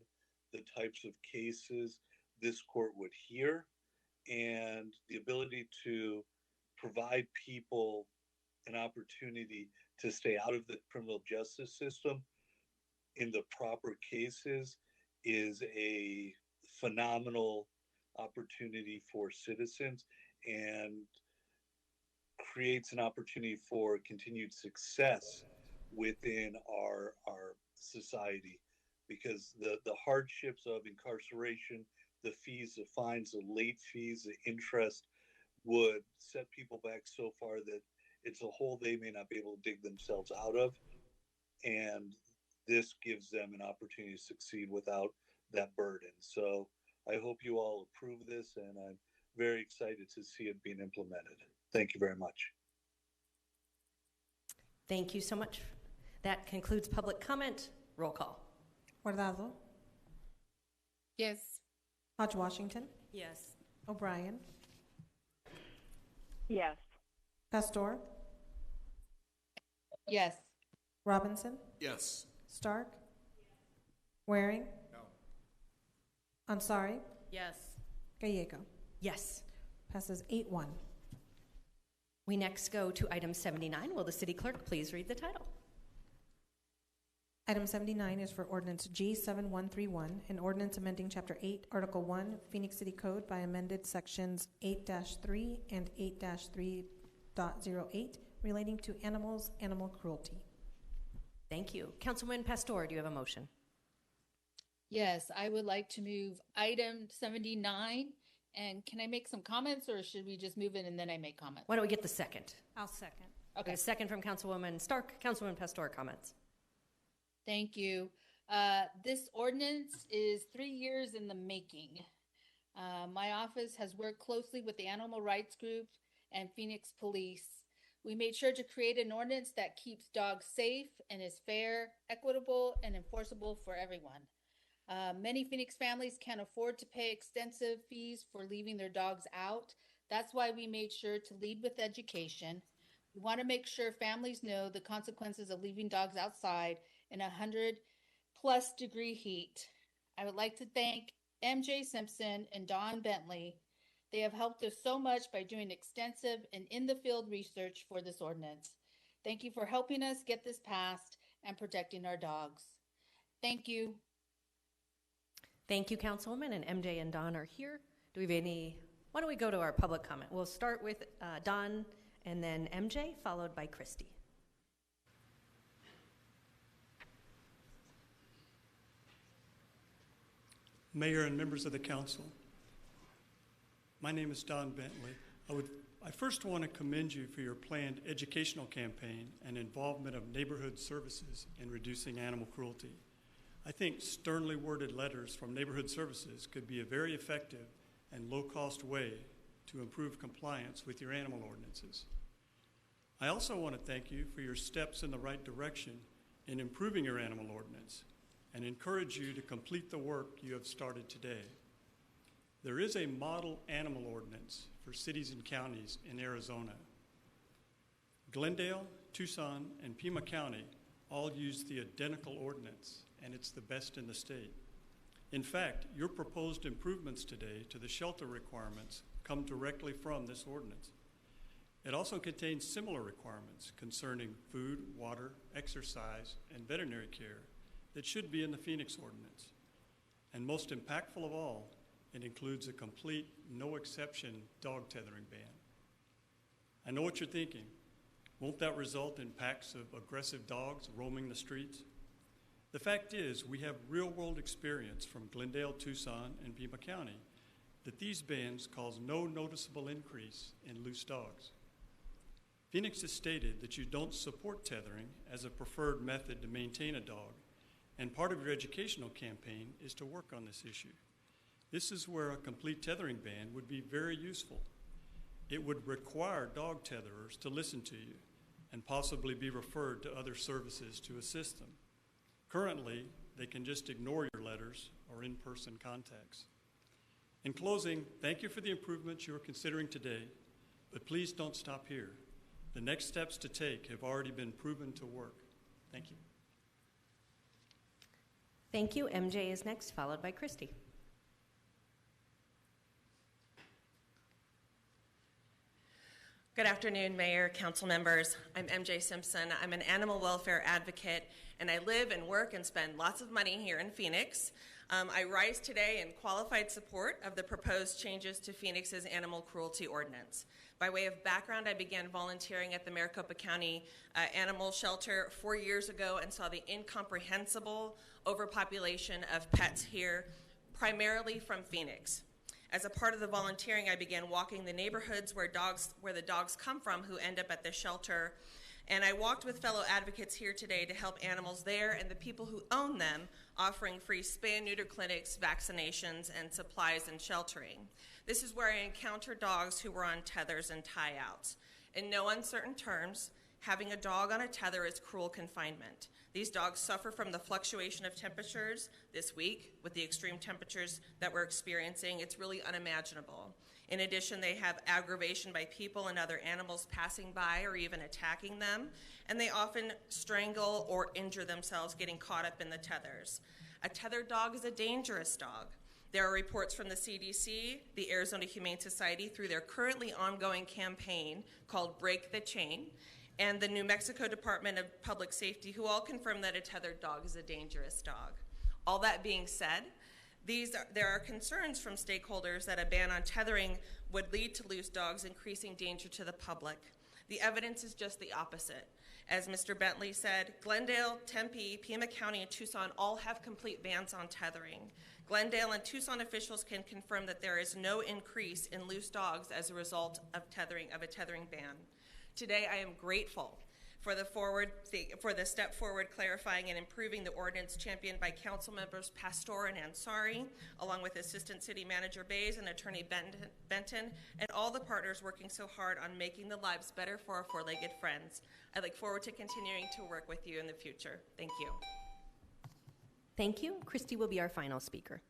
the types of cases this court would hear, and the ability to provide people an opportunity to stay out of the criminal justice system in the proper cases is a phenomenal opportunity for citizens, and creates an opportunity for continued success within our society, because the hardships of incarceration, the fees, the fines, the late fees, the interest would set people back so far that it's a hole they may not be able to dig themselves out of, and this gives them an opportunity to succeed without that burden. So I hope you all approve this, and I'm very excited to see it being implemented. Thank you very much. Thank you so much. That concludes public comment. Roll call. Guardado. Yes. Hodge Washington. Yes. O'Brien. Yes. Pastor. Yes. Robinson. Yes. Stark. Waring. No. Ansari. Yes. Gallego. Yes. Passes 8-1. We next go to item 79. Will the city clerk please read the title? Item 79 is for ordinance G7131, an ordinance amending Chapter 8, Article 1, Phoenix City Code by amended sections 8-3 and 8-3.08 relating to animals, animal cruelty. Thank you. Councilwoman Pastor, do you have a motion? Yes, I would like to move item 79. And can I make some comments, or should we just move it and then I make comments? Why don't we get the second? I'll second. Okay. A second from Councilwoman Stark. Councilwoman Pastor, comments. Thank you. This ordinance is 3 years in the making. My office has worked closely with the animal rights group and Phoenix Police. We made sure to create an ordinance that keeps dogs safe and is fair, equitable, and enforceable for everyone. Many Phoenix families can't afford to pay extensive fees for leaving their dogs out. That's why we made sure to lead with education. We want to make sure families know the consequences of leaving dogs outside in 100+ degree heat. I would like to thank MJ Simpson and Don Bentley. They have helped us so much by doing extensive and in-the-field research for this ordinance. Thank you for helping us get this passed and protecting our dogs. Thank you. Thank you, Councilwoman, and MJ and Don are here. Do we have any? Why don't we go to our public comment? We'll start with Don and then MJ, followed by Christy. Mayor and members of the council, my name is Don Bentley. I first want to commend you for your planned educational campaign and involvement of neighborhood services in reducing animal cruelty. I think sternly worded letters from neighborhood services could be a very effective and low-cost way to improve compliance with your animal ordinances. I also want to thank you for your steps in the right direction in improving your animal ordinance and encourage you to complete the work you have started today. There is a model animal ordinance for cities and counties in Arizona. Glendale, Tucson, and Pima County all use the identical ordinance, and it's the best in the state. In fact, your proposed improvements today to the shelter requirements come directly from this ordinance. It also contains similar requirements concerning food, water, exercise, and veterinary care that should be in the Phoenix ordinance. And most impactful of all, it includes a complete, no-exception dog tethering ban. I know what you're thinking. Won't that result in packs of aggressive dogs roaming the streets? The fact is, we have real-world experience from Glendale, Tucson, and Pima County that these bans cause no noticeable increase in loose dogs. Phoenix has stated that you don't support tethering as a preferred method to maintain a dog, and part of your educational campaign is to work on this issue. This is where a complete tethering ban would be very useful. It would require dog tetherers to listen to you and possibly be referred to other services to assist them. Currently, they can just ignore your letters or in-person contacts. In closing, thank you for the improvements you are considering today, but please don't stop here. The next steps to take have already been proven to work. Thank you. Thank you. MJ is next, followed by Christy. Good afternoon, Mayor, council members. I'm MJ Simpson. I'm an animal welfare advocate, and I live and work and spend lots of money here in Phoenix. I rise today in qualified support of the proposed changes to Phoenix's animal cruelty ordinance. By way of background, I began volunteering at the Maricopa County Animal Shelter 4 years ago and saw the incomprehensible overpopulation of pets here, primarily from Phoenix. As a part of the volunteering, I began walking the neighborhoods where the dogs come from who end up at the shelter. And I walked with fellow advocates here today to help animals there and the people who own them, offering free spay and neuter clinics, vaccinations, and supplies and sheltering. This is where I encountered dogs who were on tethers and tie-outs. In no uncertain terms, having a dog on a tether is cruel confinement. These dogs suffer from the fluctuation of temperatures this week. With the extreme temperatures that we're experiencing, it's really unimaginable. In addition, they have aggravation by people and other animals passing by or even attacking them, and they often strangle or injure themselves getting caught up in the tethers. A tethered dog is a dangerous dog. There are reports from the CDC, the Arizona Humane Society, through their currently ongoing campaign called Break the Chain, and the New Mexico Department of Public Safety, who all confirm that a tethered dog is a dangerous dog. All that being said, there are concerns from stakeholders that a ban on tethering would lead to loose dogs, increasing danger to the public. The evidence is just the opposite. As Mr. Bentley said, Glendale, Tempe, Pima County, and Tucson all have complete bans on tethering. Glendale and Tucson officials can confirm that there is no increase in loose dogs as a result of a tethering ban. Today, I am grateful for the step forward clarifying and improving the ordinance championed by council members Pastor and Ansari, along with Assistant City Manager Bays and Attorney Benton, and all the partners working so hard on making the lives better for our four-legged friends. I look forward to continuing to work with you in the future. Thank you. Thank you. Christy will be our final speaker.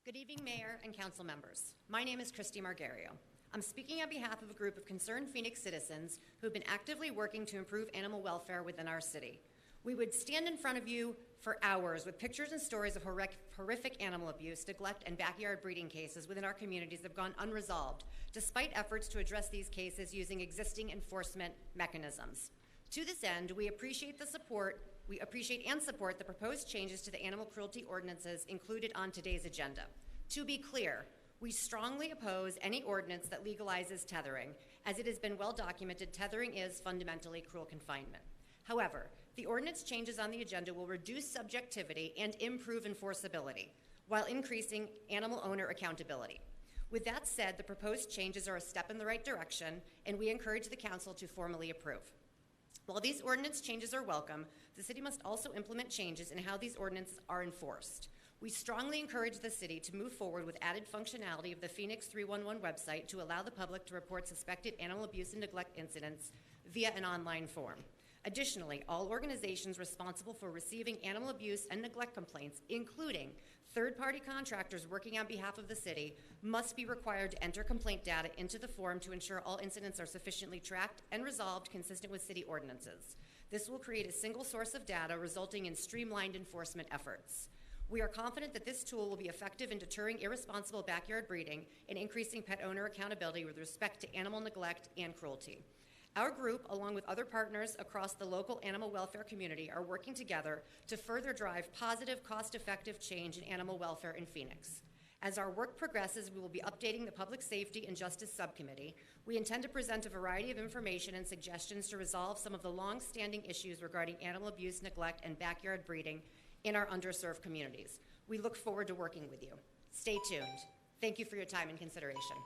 Good evening, Mayor and Council members. My name is Christy Margario. I'm speaking on behalf of a group of concerned Phoenix citizens who have been actively working to improve animal welfare within our city. We would stand in front of you for hours with pictures and stories of horrific animal abuse, neglect, and backyard breeding cases within our communities that have gone unresolved, despite efforts to address these cases using existing enforcement mechanisms. To this end, we appreciate and support the proposed changes to the animal cruelty ordinances included on today's agenda. To be clear, we strongly oppose any ordinance that legalizes tethering. As it has been well documented, tethering is fundamentally cruel confinement. However, the ordinance changes on the agenda will reduce subjectivity and improve enforceability, while increasing animal owner accountability. With that said, the proposed changes are a step in the right direction, and we encourage the council to formally approve. While these ordinance changes are welcome, the city must also implement changes in how these ordinances are enforced. We strongly encourage the city to move forward with added functionality of the Phoenix 311 website to allow the public to report suspected animal abuse and neglect incidents via an online form. Additionally, all organizations responsible for receiving animal abuse and neglect complaints, including third-party contractors working on behalf of the city, must be required to enter complaint data into the form to ensure all incidents are sufficiently tracked and resolved consistent with city ordinances. This will create a single source of data, resulting in streamlined enforcement efforts. We are confident that this tool will be effective in deterring irresponsible backyard breeding and increasing pet owner accountability with respect to animal neglect and cruelty. Our group, along with other partners across the local animal welfare community, are working together to further drive positive, cost-effective change in animal welfare in Phoenix. As our work progresses, we will be updating the Public Safety and Justice Subcommittee. We intend to present a variety of information and suggestions to resolve some of the long-standing issues regarding animal abuse, neglect, and backyard breeding in our underserved communities. We look forward to working with you. Stay tuned. Thank you for your time and consideration.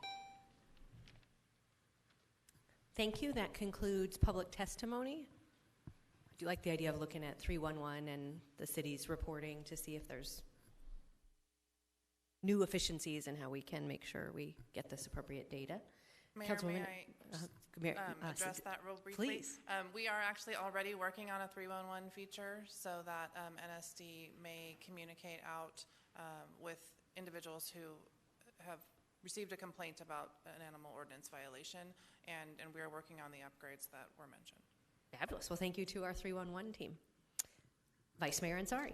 Thank you. That concludes public testimony. I do like the idea of looking at 311 and the city's reporting to see if there's new efficiencies and how we can make sure we get this appropriate data. Mayor, may I address that real briefly? Please. We are actually already working on a 311 feature so that NSD may communicate out with individuals who have received a complaint about an animal ordinance violation, and we are working on the upgrades that were mentioned. Fabulous. Well, thank you to our 311 team. Vice Mayor Ansari.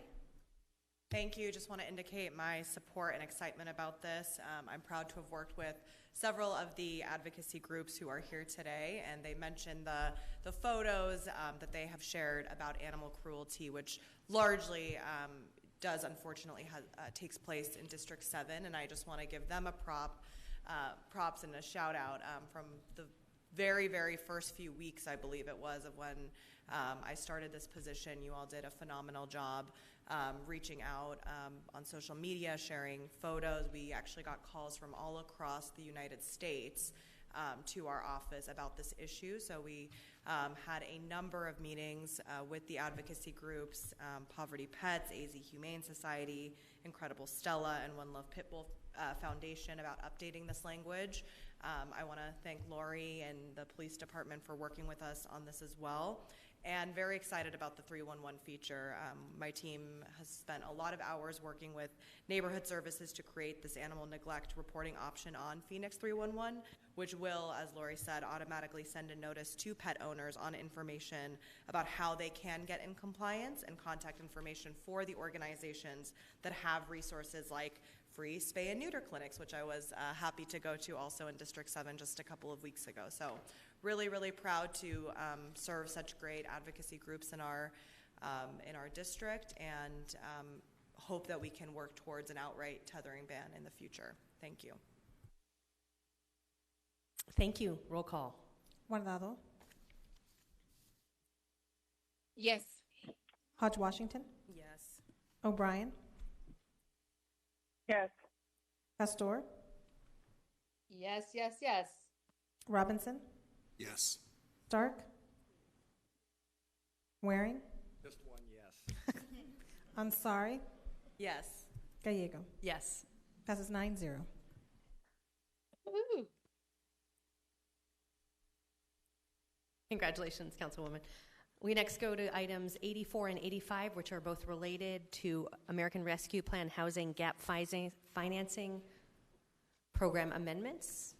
Thank you. Just want to indicate my support and excitement about this. I'm proud to have worked with several of the advocacy groups who are here today, and they mentioned the photos that they have shared about animal cruelty, which largely does unfortunately takes place in District 7, and I just want to give them a props and a shout out from the very, very first few weeks, I believe it was, of when I started this position. You all did a phenomenal job reaching out on social media, sharing photos. We actually got calls from all across the United States to our office about this issue. So we had a number of meetings with the advocacy groups, Poverty Pets, AZ Humane Society, Incredible Stella, and One Love Pitbull Foundation about updating this language. I want to thank Lori and the police department for working with us on this as well. And very excited about the 311 feature. My team has spent a lot of hours working with neighborhood services to create this animal neglect reporting option on Phoenix 311, which will, as Lori said, automatically send a notice to pet owners on information about how they can get in compliance and contact information for the organizations that have resources like free spay and neuter clinics, which I was happy to go to also in District 7 just a couple of weeks ago. So really, really proud to serve such great advocacy groups in our district, and hope that we can work towards an outright tethering ban in the future. Thank you. Thank you. Roll call. Guardado. Yes. Hodge Washington. Yes. O'Brien. Yes. Pastor. Yes, yes, yes. Robinson. Yes. Stark. Waring. Just one yes. Ansari. Yes. Gallego. Yes. Passes 9-0. Woo. Congratulations, Councilwoman. We next go to items 84 and 85, which are both related to American Rescue Plan Housing Gap Financing Program amendments.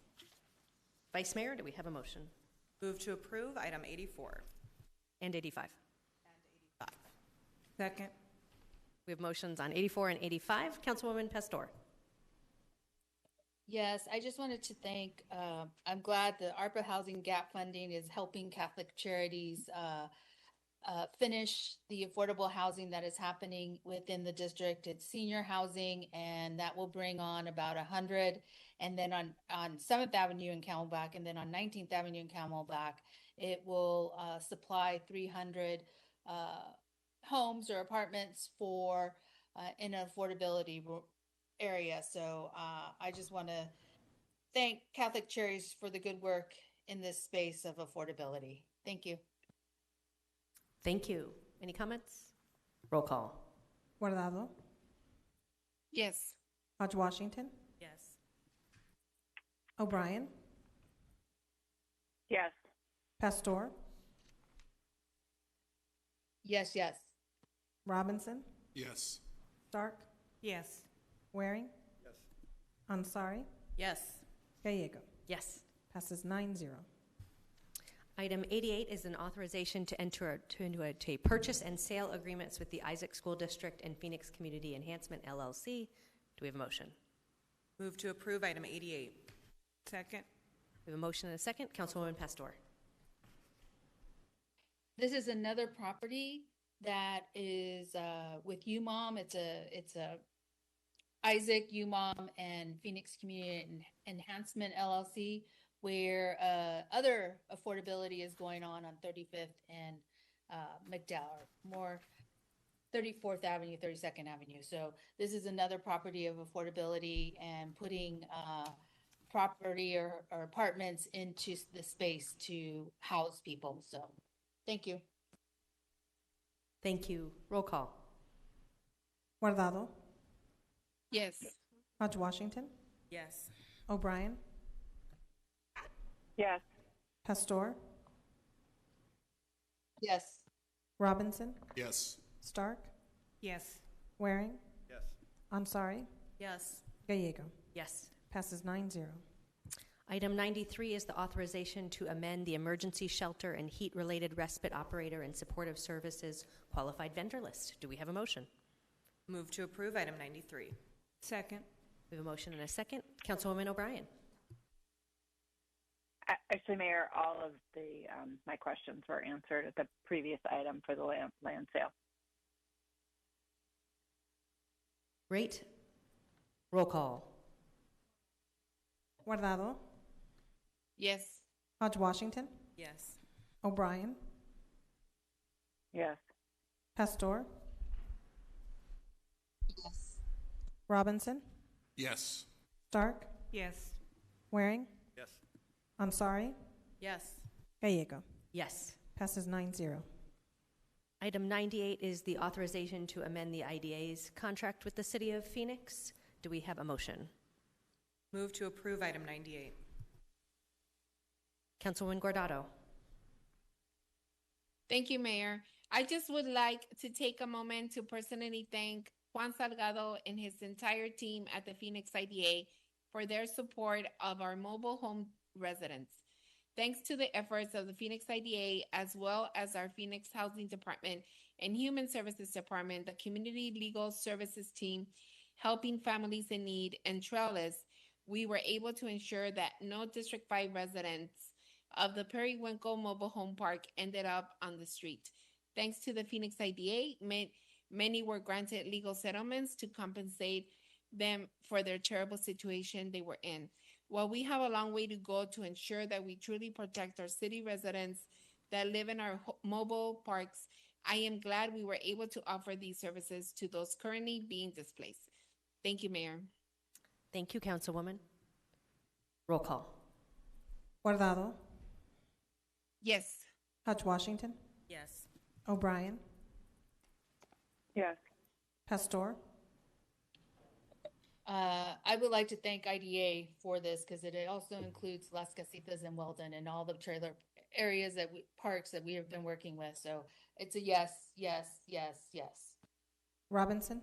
Vice Mayor, do we have a motion? Move to approve item 84. And 85. And 85. Second. We have motions on 84 and 85. Councilwoman Pastor. Yes, I just wanted to thank, I'm glad the ARPA housing gap funding is helping Catholic Charities finish the affordable housing that is happening within the district. It's senior housing, and that will bring on about 100. And then on 7th Avenue in Camelback, and then on 19th Avenue in Camelback, it will supply 300 homes or apartments for in an affordability area. So I just want to thank Catholic Charities for the good work in this space of affordability. Thank you. Thank you. Any comments? Roll call. Guardado. Yes. Hodge Washington. Yes. O'Brien. Yes. Pastor. Yes, yes. Robinson? Yes. Stark? Yes. Waring? Yes. Ansari? Yes. Gallego? Yes. Passes 9-0. Item 88 is an authorization to enter into a purchase and sale agreements with the Isaac School District and Phoenix Community Enhancement LLC. Do we have a motion? Move to approve item 88. Second. We have a motion and a second. Councilwoman Pastor. This is another property that is with UMOM. It's a Isaac, UMOM, and Phoenix Community Enhancement LLC, where other affordability is going on 35th and McDowell, more 34th Avenue, 32nd Avenue. So this is another property of affordability and putting property or apartments into the space to house people. So thank you. Thank you. Roll call. Guardado? Yes. Hodge Washington? Yes. O'Brien? Yes. Pastor? Yes. Robinson? Yes. Stark? Yes. Waring? Yes. Ansari? Yes. Gallego? Yes. Passes 9-0. Item 93 is the authorization to amend the emergency shelter and heat-related respite operator and supportive services qualified vendor list. Do we have a motion? Move to approve item 93. Second. We have a motion and a second. Councilwoman O'Brien. Actually, Mayor, all of the my questions were answered at the previous item for the land sale. Great. Roll call. Guardado? Yes. Hodge Washington? Yes. O'Brien? Yes. Pastor? Yes. Robinson? Yes. Stark? Yes. Waring? Yes. Ansari? Yes. Gallego? Yes. Passes 9-0. Item 98 is the authorization to amend the IDA's contract with the City of Phoenix. Do we have a motion? Move to approve item 98. Councilwoman Guardado. Thank you, Mayor. I just would like to take a moment to personally thank Juan Salgado and his entire team at the Phoenix IDA for their support of our mobile home residents. Thanks to the efforts of the Phoenix IDA, as well as our Phoenix Housing Department and Human Services Department, the Community Legal Services Team, Helping Families in Need, and Trellis, we were able to ensure that no District 5 residents of the Periwinkle Mobile Home Park ended up on the street. Thanks to the Phoenix IDA, many were granted legal settlements to compensate them for their terrible situation they were in. While we have a long way to go to ensure that we truly protect our city residents that live in our mobile parks, I am glad we were able to offer these services to those currently being displaced. Thank you, Mayor. Thank you, Councilwoman. Roll call. Guardado? Yes. Hodge Washington? Yes. O'Brien? Yes. Pastor? I would like to thank IDA for this because it also includes Las Casitas and Weldon and all the trailer areas parks that we have been working with. So it's a yes, yes, yes, yes. Robinson?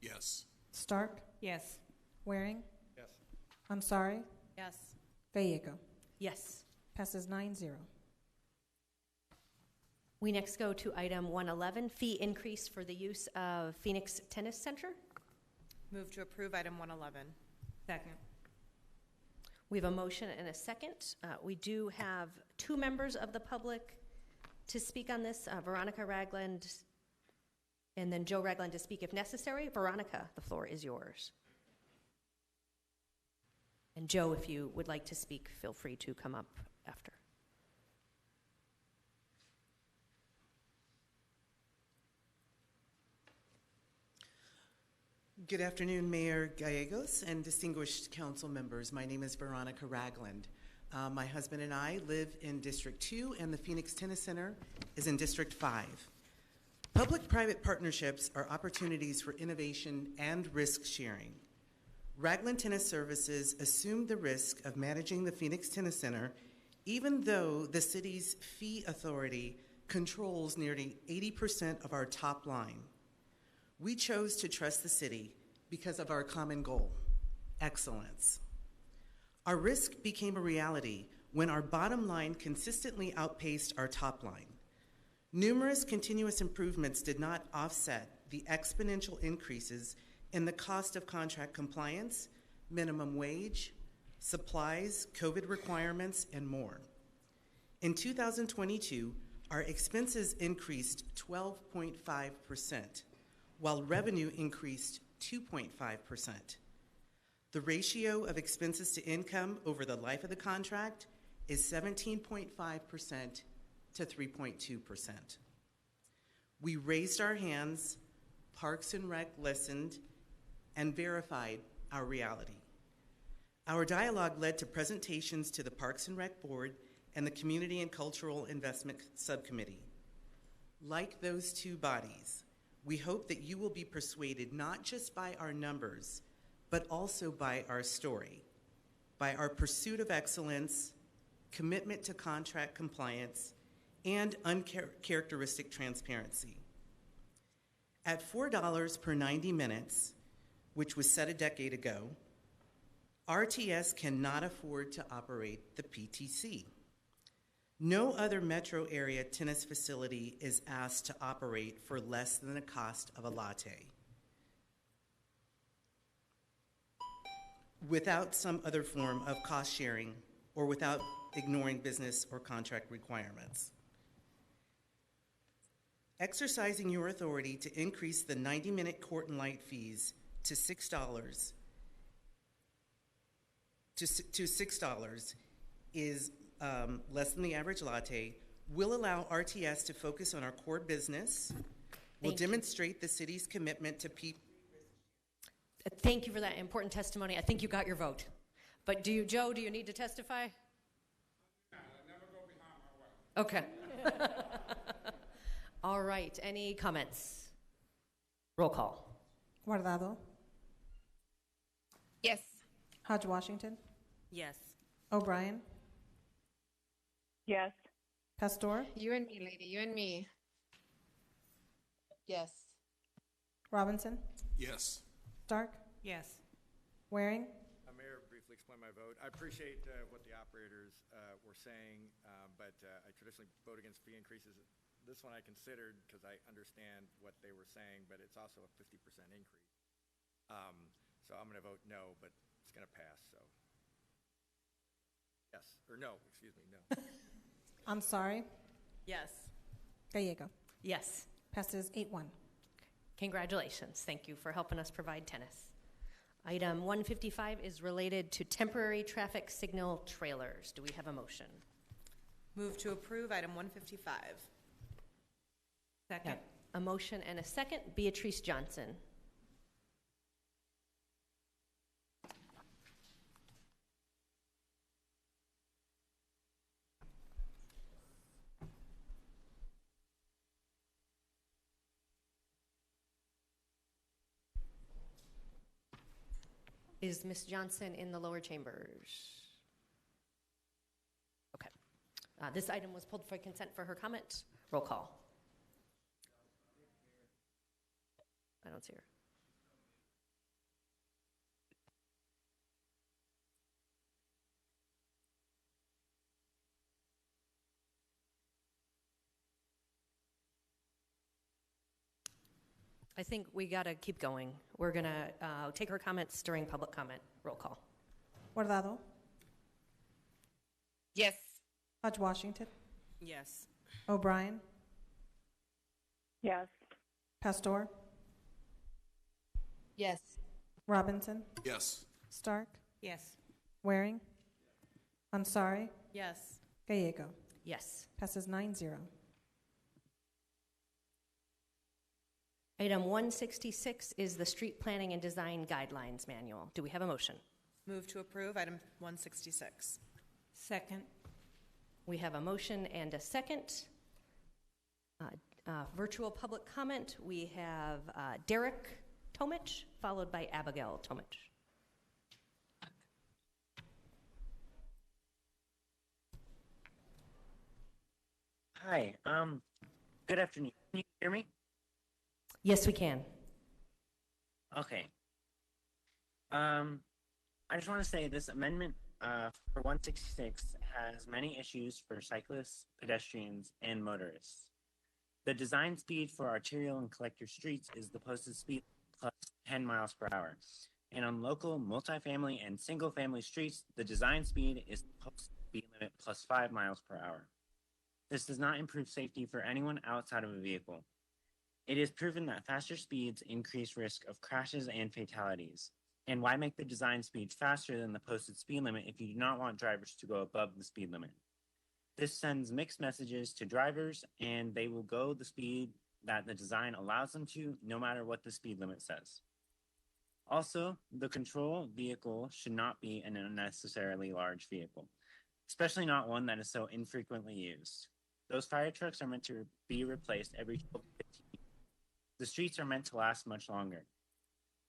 Yes. Stark? Yes. Waring? Yes. Ansari? Yes. Gallego? Yes. Passes 9-0. We next go to item 111, fee increase for the use of Phoenix Tennis Center. Move to approve item 111. Second. We have a motion and a second. We do have two members of the public to speak on this, Veronica Ragland and then Joe Ragland to speak if necessary. Veronica, the floor is yours. And Joe, if you would like to speak, feel free to come up after. Good afternoon, Mayor Gallegos and distinguished council members. My name is Veronica Ragland. My husband and I live in District 2, and the Phoenix Tennis Center is in District 5. Public-private partnerships are opportunities for innovation and risk sharing. Ragland Tennis Services assumed the risk of managing the Phoenix Tennis Center, even though the city's fee authority controls nearly 80% of our top line. We chose to trust the city because of our common goal, excellence. Our risk became a reality when our bottom line consistently outpaced our top line. Numerous continuous improvements did not offset the exponential increases in the cost of contract compliance, minimum wage, supplies, COVID requirements, and more. In 2022, our expenses increased 12.5%, while revenue increased 2.5%. The ratio of expenses to income over the life of the contract is 17.5% to 3.2%. We raised our hands, Parks and Rec listened, and verified our reality. Our dialogue led to presentations to the Parks and Rec Board and the Community and Cultural Investment Subcommittee. Like those two bodies, we hope that you will be persuaded not just by our numbers, but also by our story, by our pursuit of excellence, commitment to contract compliance, and uncharacteristic transparency. At $4 per 90 minutes, which was set a decade ago, RTS cannot afford to operate the PTC. No other metro area tennis facility is asked to operate for less than the cost of a latte, without some other form of cost sharing or without ignoring business or contract requirements. Exercising your authority to increase the 90-minute court and light fees to $6 is less than the average latte, will allow RTS to focus on our core business, will demonstrate the city's commitment to people. Thank you for that important testimony. I think you got your vote. But Joe, do you need to testify? Okay. All right. Any comments? Roll call. Guardado. Yes. Hodge Washington. Yes. O'Brien. Yes. Pastor. You and me, lady. You and me. Yes. Robinson. Yes. Stark. Yes. Waring. Mayor, briefly explain my vote. I appreciate what the operators were saying, but I traditionally vote against fee increases. This one I considered because I understand what they were saying, but it's also a 50% increase. So I'm going to vote no, but it's going to pass. So yes, or no, excuse me, no. I'm sorry. Yes. Gallego. Yes. Passes 8-1. Congratulations. Thank you for helping us provide tennis. Item 155 is related to temporary traffic signal trailers. Do we have a motion? Move to approve item 155. Second. A motion and a second. Beatrice Johnson. Is Ms. Johnson in the lower chambers? Okay. This item was pulled for consent for her comment. Roll call. I don't see her. I think we got to keep going. We're going to take her comments during public comment. Roll call. Guardado. Yes. Hodge Washington. Yes. O'Brien. Yes. Pastor. Yes. Robinson. Yes. Stark. Yes. Waring. Ansari. Yes. Gallego. Yes. Passes 9-0. Item 166 is the Street Planning and Design Guidelines Manual. Do we have a motion? Move to approve item 166. Second. We have a motion and a second. Virtual public comment. We have Derek Tomich, followed by Abigail Tomich. Hi. Good afternoon. Can you hear me? Yes, we can. Okay. I just want to say this amendment for 166 has many issues for cyclists, pedestrians, and motorists. The design speed for arterial and collector streets is the posted speed plus 10 miles per hour. And on local, multifamily, and single-family streets, the design speed is the posted speed limit plus 5 miles per hour. This does not improve safety for anyone outside of a vehicle. It is proven that faster speeds increase risk of crashes and fatalities. And why make the design speed faster than the posted speed limit if you do not want drivers to go above the speed limit? This sends mixed messages to drivers, and they will go the speed that the design allows them to, no matter what the speed limit says. Also, the control vehicle should not be an unnecessarily large vehicle, especially not one that is so infrequently used. Those fire trucks are meant to be replaced every 12 to 15 years. The streets are meant to last much longer.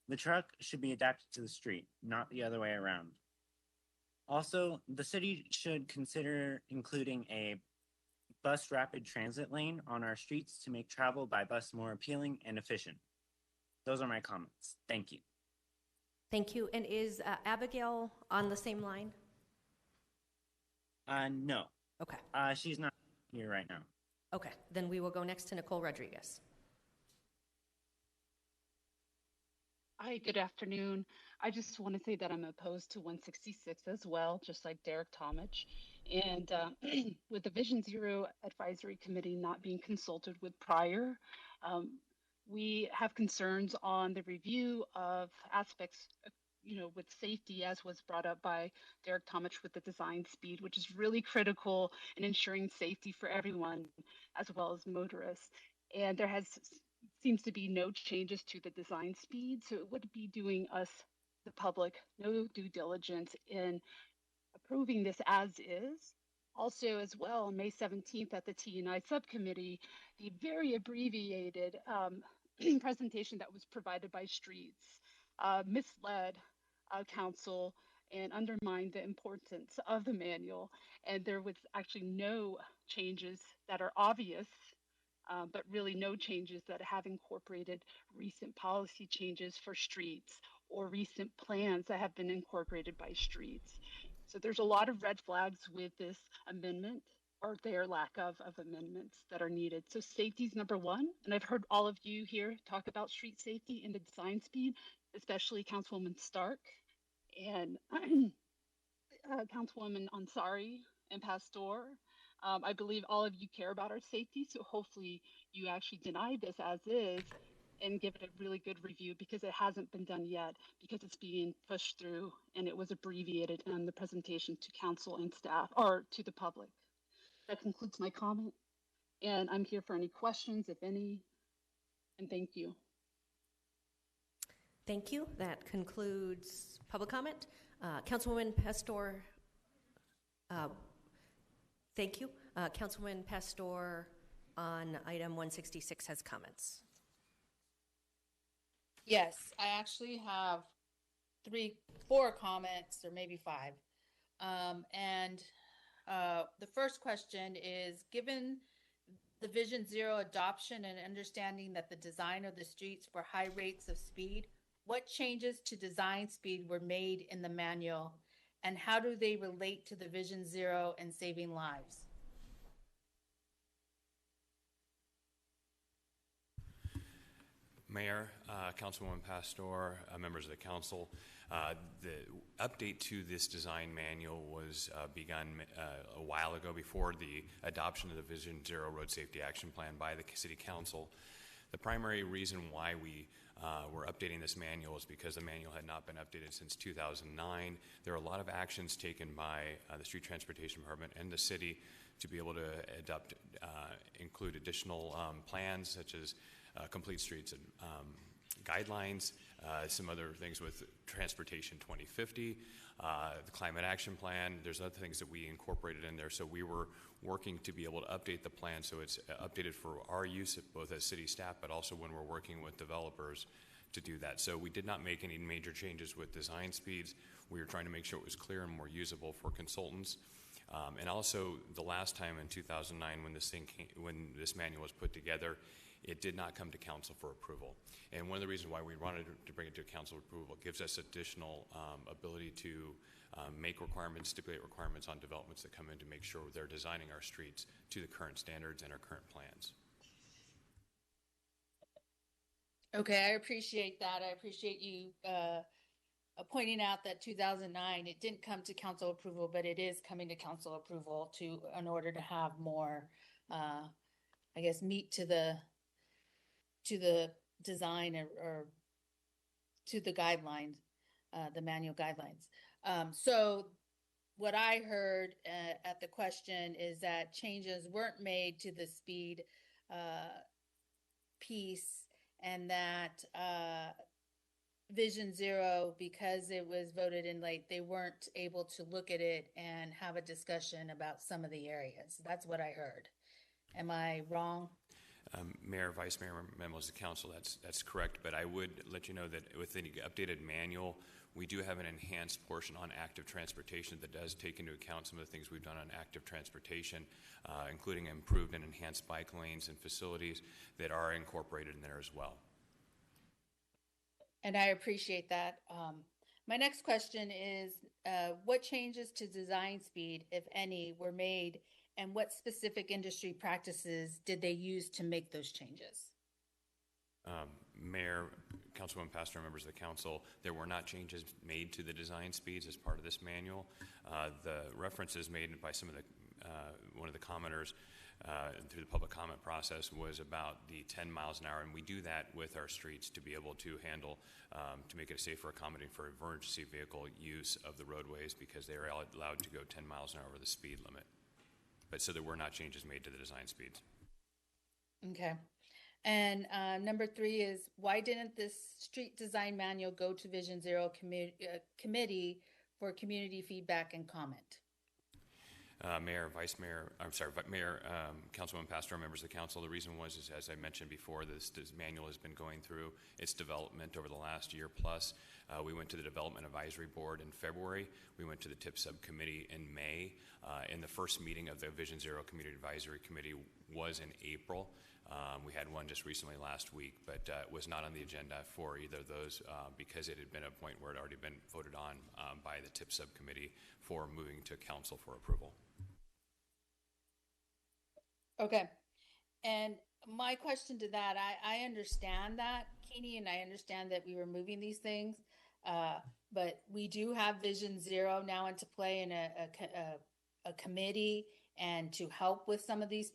The truck should be adapted to the street, not the other way around. Also, the city should consider including a bus rapid transit lane on our streets to make travel by bus more appealing and efficient. Those are my comments. Thank you. Thank you. And is Abigail on the same line? No. Okay. She's not here right now. Okay. Then we will go next to Nicole Rodriguez. Hi, good afternoon. I just want to say that I'm opposed to 166 as well, just like Derek Tomich. And with the Vision Zero Advisory Committee not being consulted with prior, we have concerns on the review of aspects, with safety, as was brought up by Derek Tomich with the design speed, which is really critical in ensuring safety for everyone, as well as motorists. And there seems to be no changes to the design speed, so it would be doing us, the public, no due diligence in approving this as is. Also, as well, on May 17th at the T&I subcommittee, the very abbreviated presentation that was provided by Streets misled council and undermined the importance of the manual, and there was actually no changes that are obvious, but really no changes that have incorporated recent policy changes for streets or recent plans that have been incorporated by Streets. So there's a lot of red flags with this amendment, or their lack of amendments that are needed. So safety is number one, and I've heard all of you here talk about street safety and the design speed, especially Councilwoman Stark and Councilwoman Ansari and Pastor. I believe all of you care about our safety, so hopefully you actually deny this as is and give it a really good review, because it hasn't been done yet, because it's being pushed through and it was abbreviated in the presentation to council and staff, or to the public. That concludes my comment, and I'm here for any questions, if any, and thank you. Thank you. That concludes public comment. Councilwoman Pastor, thank you. Councilwoman Pastor on item 166 has comments. Yes, I actually have 4 comments, or maybe 5. The first question is, given the Vision Zero adoption and understanding that the design of the streets for high rates of speed, what changes to design speed were made in the manual, and how do they relate to the Vision Zero and saving lives? Mayor, Councilwoman Pastor, members of the council, the update to this design manual was begun a while ago, before the adoption of the Vision Zero Road Safety Action Plan by the City Council. The primary reason why we were updating this manual is because the manual had not been updated since 2009. There are a lot of actions taken by the Street Transportation Department and the city to be able to include additional plans, such as complete streets and guidelines, some other things with Transportation 2050, the Climate Action Plan. There's other things that we incorporated in there. So we were working to be able to update the plan so it's updated for our use, both as city staff, but also when we're working with developers to do that. So we did not make any major changes with design speeds. We were trying to make sure it was clear and more usable for consultants. And also, the last time in 2009 when this manual was put together, it did not come to council for approval. And one of the reasons why we wanted to bring it to council approval gives us additional ability to make requirements, stipulate requirements on developments that come in to make sure they're designing our streets to the current standards and our current plans. Okay, I appreciate that. I appreciate you pointing out that 2009, it didn't come to council approval, but it is coming to council approval in order to have more, I guess, meat to the design or to the guidelines, the manual guidelines. So what I heard at the question is that changes weren't made to the speed piece, and that Vision Zero, because it was voted in late, they weren't able to look at it and have a discussion about some of the areas. That's what I heard. Am I wrong? Mayor, Vice Mayor, members of the council, that's correct. But I would let you know that with the updated manual, we do have an enhanced portion on active transportation that does take into account some of the things we've done on active transportation, including improved and enhanced bike lanes and facilities that are incorporated in there as well. And I appreciate that. My next question is, what changes to design speed, if any, were made, and what specific industry practices did they use to make those changes? Mayor, Councilwoman Pastor, members of the council, there were not changes made to the design speeds as part of this manual. The references made by some of the one of the commenters through the public comment process was about the 10 miles an hour, and we do that with our streets to be able to handle, to make it a safer accommodating for emergency vehicle use of the roadways, because they are allowed to go 10 miles an hour over the speed limit. But so there were not changes made to the design speeds. Okay. And number 3 is, why didn't this street design manual go to Vision Zero committee for community feedback and comment? Mayor, Vice Mayor, Mayor, Councilwoman Pastor, members of the council, the reason was, is, as I mentioned before, this manual has been going through its development over the last year plus. We went to the Development Advisory Board in February. We went to the TIP Subcommittee in May. And the first meeting of the Vision Zero Community Advisory Committee was in April. We had one just recently last week, but it was not on the agenda for either of those because it had been a point where it had already been voted on by the TIP Subcommittee for moving to council for approval. Okay. And my question to that, I understand that, Keeney, and I understand that we were moving these things, but we do have Vision Zero now into play in a committee and to help with some of these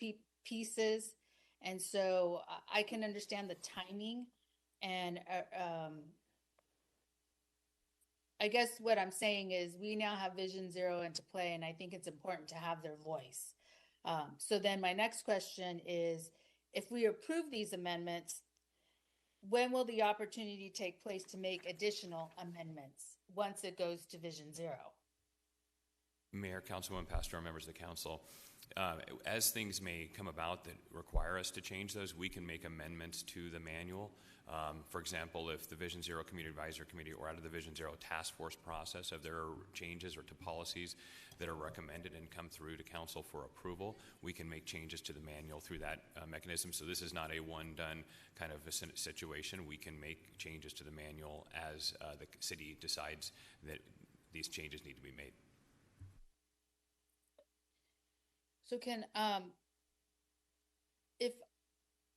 pieces. And so I can understand the timing, and I guess what I'm saying is we now have Vision Zero into play, and I think it's important to have their voice. So then my next question is, if we approve these amendments, when will the opportunity take place to make additional amendments once it goes to Vision Zero? Mayor, Councilwoman Pastor, members of the council, as things may come about that require us to change those, we can make amendments to the manual. For example, if the Vision Zero Community Advisory Committee or out of the Vision Zero Task Force process, if there are changes or to policies that are recommended and come through to council for approval, we can make changes to the manual through that mechanism. So this is not a one-done kind of a situation. We can make changes to the manual as the city decides that these changes need to be made. So can,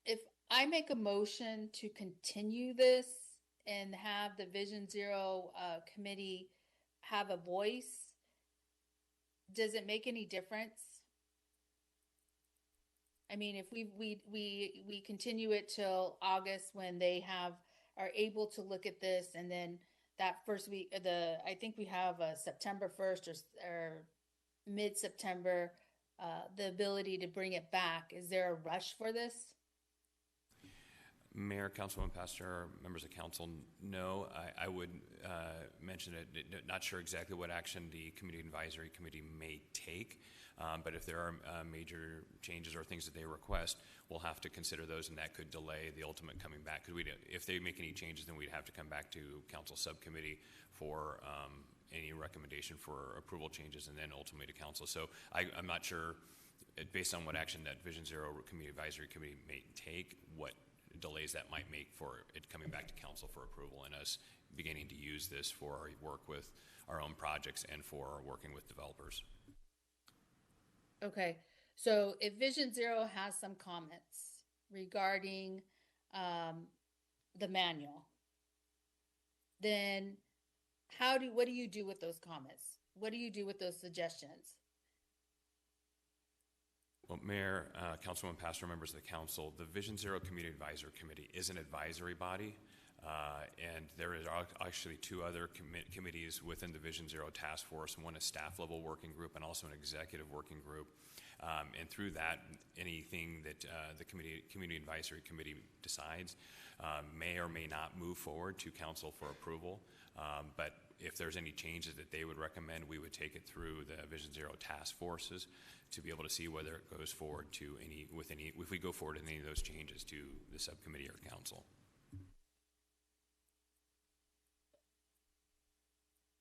if I make a motion to continue this and have the Vision Zero committee have a voice, does it make any difference? I mean, if we continue it till August when they are able to look at this, and then that first week, I think we have September 1st or mid-September, the ability to bring it back. Is there a rush for this? Mayor, Councilwoman Pastor, members of council, no. I would mention it, not sure exactly what action the Community Advisory Committee may take, but if there are major changes or things that they request, we'll have to consider those, and that could delay the ultimate coming back. Because if they make any changes, then we'd have to come back to council subcommittee for any recommendation for approval changes and then ultimately to council. So I'm not sure, based on what action that Vision Zero Community Advisory Committee may take, what delays that might make for it coming back to council for approval and us beginning to use this for our work with our own projects and for working with developers. Okay, so if Vision Zero has some comments regarding the manual, then what do you do with those comments? What do you do with those suggestions? Well, Mayor, Councilwoman Pastor, members of the council, the Vision Zero Community Advisory Committee is an advisory body, and there is actually two other committees within the Vision Zero Task Force, one a staff level working group and also an executive working group. And through that, anything that the Community Advisory Committee decides may or may not move forward to council for approval. But if there's any changes that they would recommend, we would take it through the Vision Zero task forces to be able to see whether it goes forward to if we go forward in any of those changes to the subcommittee or council.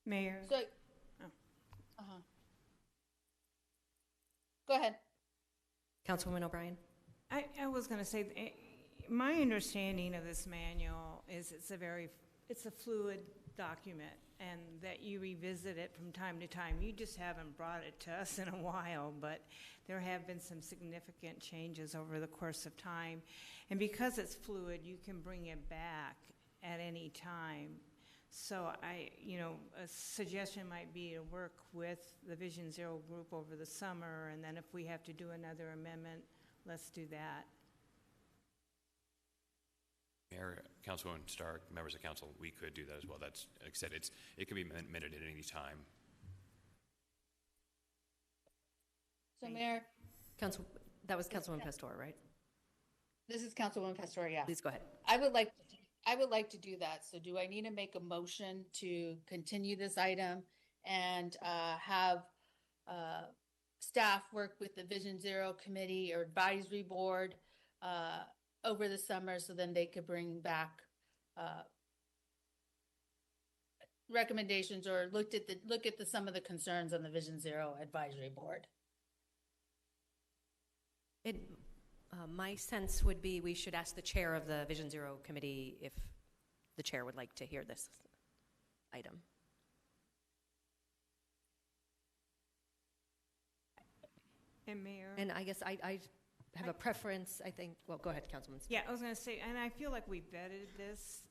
Mayor. So, Go ahead. Councilwoman O'Brien. I was going to say, my understanding of this manual is it's a fluid document, and that you revisit it from time to time. You just haven't brought it to us in a while, but there have been some significant changes over the course of time. And because it's fluid, you can bring it back at any time. So a suggestion might be to work with the Vision Zero group over the summer, and then if we have to do another amendment, let's do that. Mayor, Councilwoman Stark, members of council, we could do that as well. That's, like I said, it could be amended at any time. So, Mayor. That was Councilwoman Pastor, right? This is Councilwoman Pastor, yeah. Please go ahead. I would like to do that. So do I need to make a motion to continue this item and have staff work with the Vision Zero Committee or Advisory Board over the summer so then they could bring back recommendations or look at some of the concerns on the Vision Zero Advisory Board? My sense would be we should ask the chair of the Vision Zero Committee if the chair would like to hear this item. And Mayor? And I guess I have a preference, I think. Well, go ahead, Councilman. Yeah, I was going to say, and I feel like we vetted this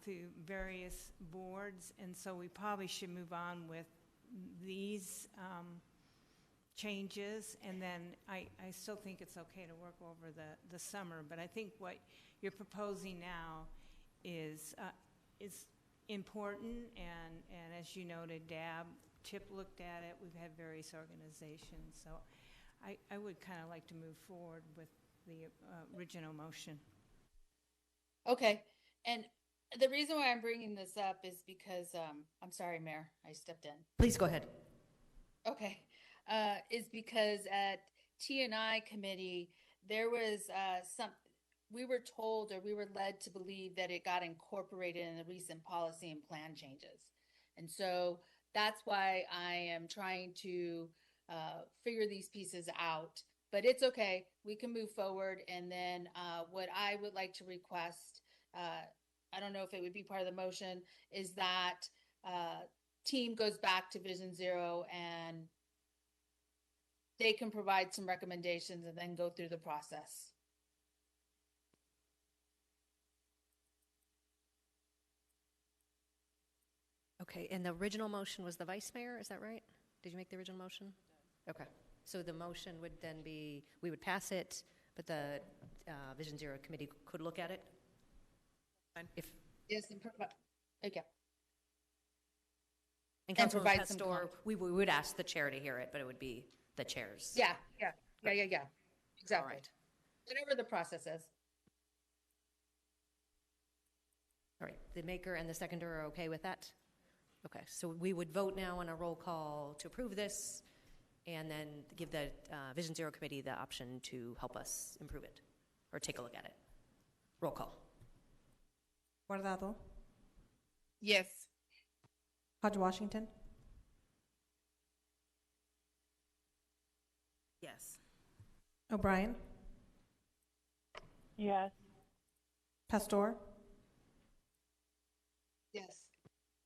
through various boards, and so we probably should move on with these changes, and then I still think it's okay to work over the summer, but I think what you're proposing now is important, and as you noted, Chip looked at it, we've had various organizations, so I would kind of like to move forward with the original motion. Okay, and the reason why I'm bringing this up is because, I'm sorry, Mayor, I stepped in. Please go ahead. Okay, is because at T&I committee, there was we were told or we were led to believe that it got incorporated in the recent policy and plan changes. And so that's why I am trying to figure these pieces out, but it's okay. We can move forward. And then what I would like to request, I don't know if it would be part of the motion, is that team goes back to Vision Zero and they can provide some recommendations and then go through the process. Okay, and the original motion was the vice mayor, is that right? Did you make the original motion? Okay, so the motion would then be, we would pass it, but the Vision Zero committee could look at it? If yes, and okay. And Councilman Pastor, we would ask the chair to hear it, but it would be the chair's. Yeah. Exactly. All right. Whatever the process is. All right, the maker and the seconder are okay with that? Okay, so we would vote now on a roll call to approve this and then give the Vision Zero committee the option to help us improve it or take a look at it. Roll call. Guardado. Yes. Hodge Washington. Yes. O'Brien? Yes. Pastor? Yes.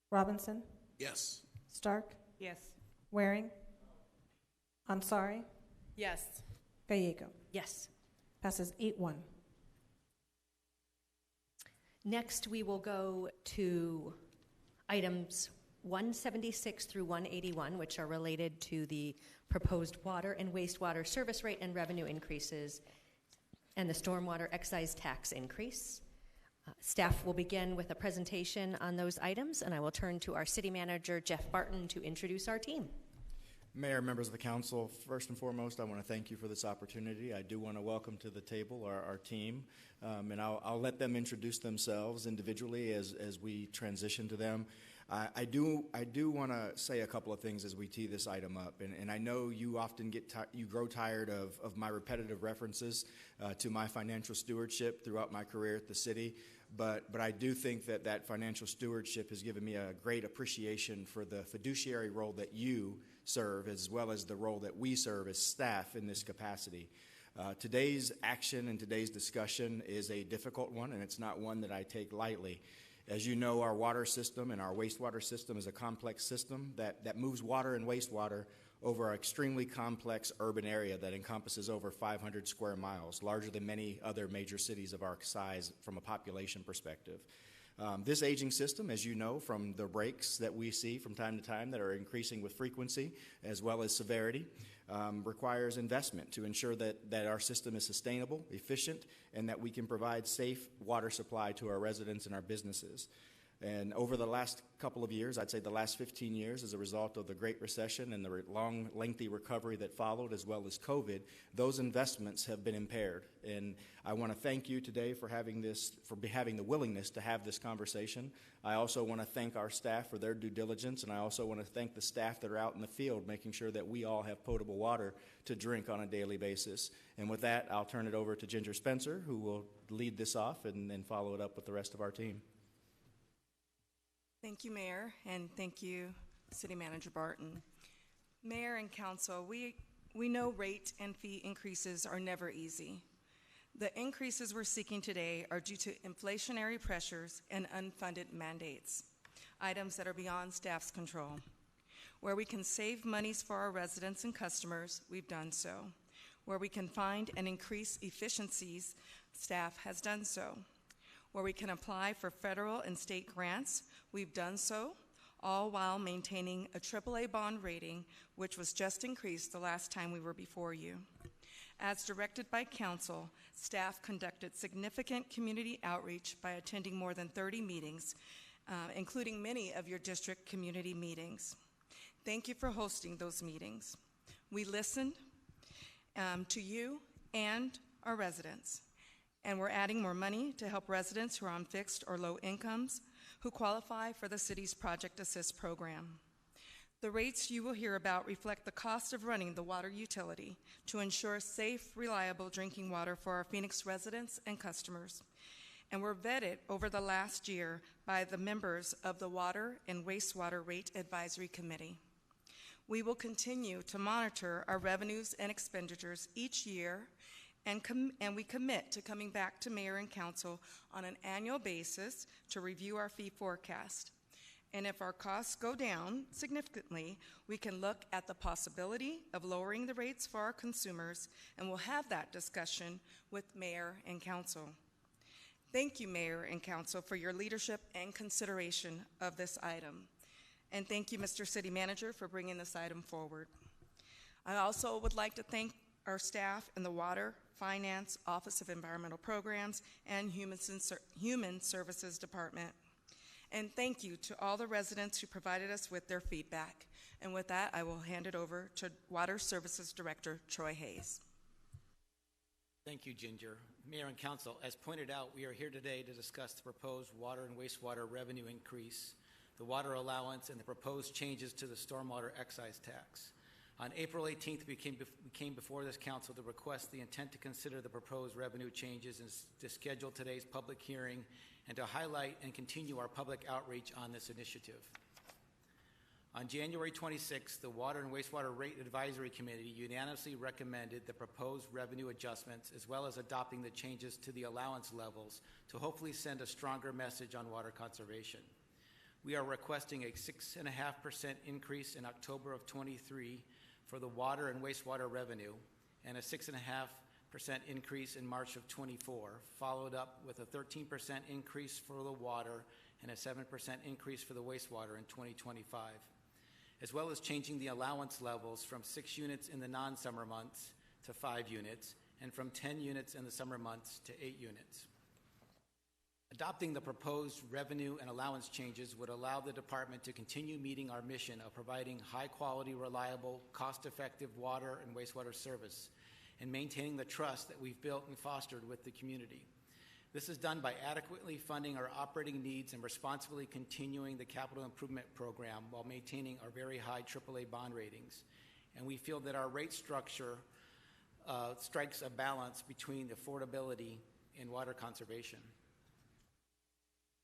Robinson? Yes. Stark? Yes. Waring? Ansari? Yes. Gallego? Yes. Passes 8-1. Next, we will go to items 176 through 181, which are related to the proposed water and wastewater service rate and revenue increases and the stormwater excise tax increase. Staff will begin with a presentation on those items, and I will turn to our city manager, Jeff Barton, to introduce our team. Mayor, members of the council, first and foremost, I want to thank you for this opportunity. I do want to welcome to the table our team, and I'll let them introduce themselves individually as we transition to them. I do want to say a couple of things as we tee this item up, and I know you often you grow tired of my repetitive references to my financial stewardship throughout my career at the city. But I do think that financial stewardship has given me a great appreciation for the fiduciary role that you serve, as well as the role that we serve as staff in this capacity. Today's action and today's discussion is a difficult one, and it's not one that I take lightly. As you know, our water system and our wastewater system is a complex system that moves water and wastewater over an extremely complex urban area that encompasses over 500 square miles, larger than many other major cities of our size from a population perspective. This aging system, as you know from the breaks that we see from time to time that are increasing with frequency as well as severity, requires investment to ensure that our system is sustainable, efficient, and that we can provide safe water supply to our residents and our businesses. And over the last couple of years, I'd say the last 15 years, as a result of the Great Recession and the long, lengthy recovery that followed, as well as COVID, those investments have been impaired. And I want to thank you today for having the willingness to have this conversation. I also want to thank our staff for their due diligence, and I also want to thank the staff that are out in the field, making sure that we all have potable water to drink on a daily basis. And with that, I'll turn it over to Ginger Spencer, who will lead this off and then follow it up with the rest of our team. Thank you, Mayor, and thank you, City Manager Barton. Mayor and Council, we know rate and fee increases are never easy. The increases we're seeking today are due to inflationary pressures and unfunded mandates, items that are beyond staff's control. Where we can save monies for our residents and customers, we've done so. Where we can find and increase efficiencies, staff has done so. Where we can apply for federal and state grants, we've done so, all while maintaining a AAA bond rating, which was just increased the last time we were before you. As directed by Council, staff conducted significant community outreach by attending more than 30 meetings, including many of your district community meetings. Thank you for hosting those meetings. We listened to you and our residents. And we're adding more money to help residents who are on fixed or low incomes who qualify for the city's Project Assist program. The rates you will hear about reflect the cost of running the water utility to ensure safe, reliable drinking water for our Phoenix residents and customers. And were vetted over the last year by the members of the Water and Wastewater Rate Advisory Committee. We will continue to monitor our revenues and expenditures each year, and we commit to coming back to Mayor and Council on an annual basis to review our fee forecast. And if our costs go down significantly, we can look at the possibility of lowering the rates for our consumers, and we'll have that discussion with Mayor and Council. Thank you, Mayor and Council, for your leadership and consideration of this item. And thank you, Mr. City Manager, for bringing this item forward. I also would like to thank our staff in the Water, Finance, Office of Environmental Programs, and Human Services Department. And thank you to all the residents who provided us with their feedback. And with that, I will hand it over to Water Services Director Troy Hayes. Thank you, Ginger. Mayor and Council, as pointed out, we are here today to discuss the proposed water and wastewater revenue increase, the water allowance, and the proposed changes to the stormwater excise tax. On April 18th, we came before this council to request the intent to consider the proposed revenue changes and to schedule today's public hearing and to highlight and continue our public outreach on this initiative. On January 26th, the Water and Wastewater Rate Advisory Committee unanimously recommended the proposed revenue adjustments as well as adopting the changes to the allowance levels to hopefully send a stronger message on water conservation. We are requesting a 6.5% increase in October of 23 for the water and wastewater revenue and a 6.5% increase in March of 24, followed up with a 13% increase for the water and a 7% increase for the wastewater in 2025. As well as changing the allowance levels from 6 units in the non-summer months to 5 units, and from 10 units in the summer months to 8 units. Adopting the proposed revenue and allowance changes would allow the department to continue meeting our mission of providing high-quality, reliable, cost-effective water and wastewater service, and maintaining the trust that we've built and fostered with the community. This is done by adequately funding our operating needs and responsibly continuing the capital improvement program while maintaining our very high AAA bond ratings. And we feel that our rate structure strikes a balance between affordability and water conservation.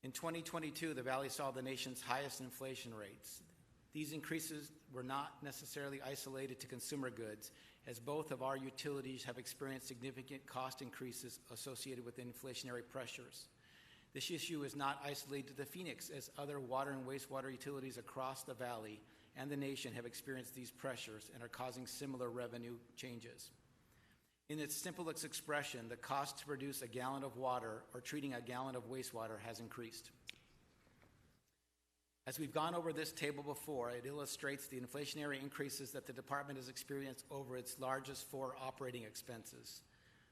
In 2022, the Valley saw the nation's highest inflation rates. These increases were not necessarily isolated to consumer goods, as both of our utilities have experienced significant cost increases associated with inflationary pressures. This issue is not isolated to Phoenix, as other water and wastewater utilities across the valley and the nation have experienced these pressures and are causing similar revenue changes. In its simplest expression, the cost to produce a gallon of water or treating a gallon of wastewater has increased. As we've gone over this table before, it illustrates the inflationary increases that the department has experienced over its largest 4 operating expenses.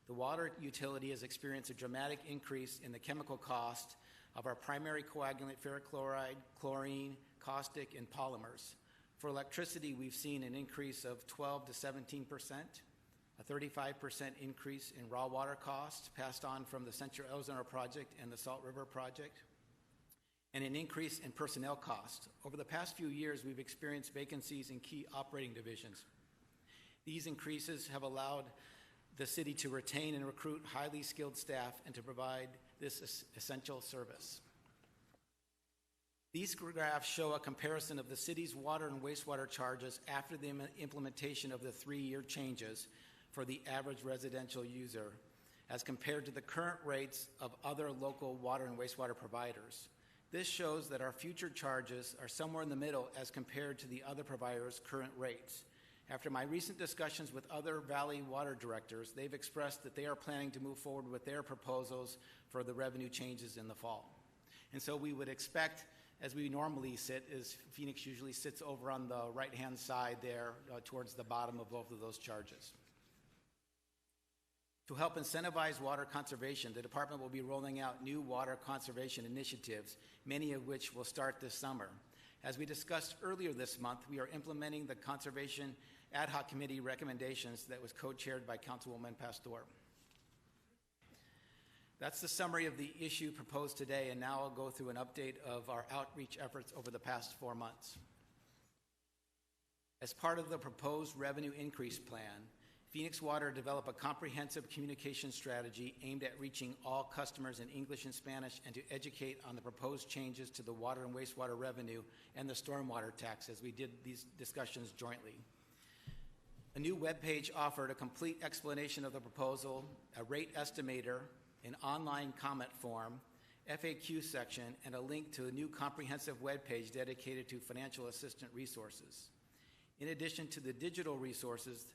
The water utility has experienced a dramatic increase in the chemical cost of our primary coagulant, ferric chloride, chlorine, caustic, and polymers. For electricity, we've seen an increase of 12 to 17%, a 35% increase in raw water costs passed on from the Central Ozark Project and the Salt River Project, and an increase in personnel costs. Over the past few years, we've experienced vacancies in key operating divisions. These increases have allowed the city to retain and recruit highly skilled staff and to provide this essential service. These graphs show a comparison of the city's water and wastewater charges after the implementation of the 3-year changes for the average residential user, as compared to the current rates of other local water and wastewater providers. This shows that our future charges are somewhere in the middle as compared to the other providers' current rates. After my recent discussions with other Valley water directors, they've expressed that they are planning to move forward with their proposals for the revenue changes in the fall. And so we would expect, as we normally sit, is Phoenix usually sits over on the right-hand side there towards the bottom of both of those charges. To help incentivize water conservation, the department will be rolling out new water conservation initiatives, many of which will start this summer. As we discussed earlier this month, we are implementing the Conservation Ad Hoc Committee recommendations that was co-chaired by Councilwoman Pastor. That's the summary of the issue proposed today, and now I'll go through an update of our outreach efforts over the past 4 months. As part of the proposed revenue increase plan, Phoenix Water developed a comprehensive communication strategy aimed at reaching all customers in English and Spanish and to educate on the proposed changes to the water and wastewater revenue and the stormwater tax as we did these discussions jointly. A new webpage offered a complete explanation of the proposal, a rate estimator, an online comment form, FAQ section, and a link to a new comprehensive webpage dedicated to financial assistance resources. In addition to the digital resources,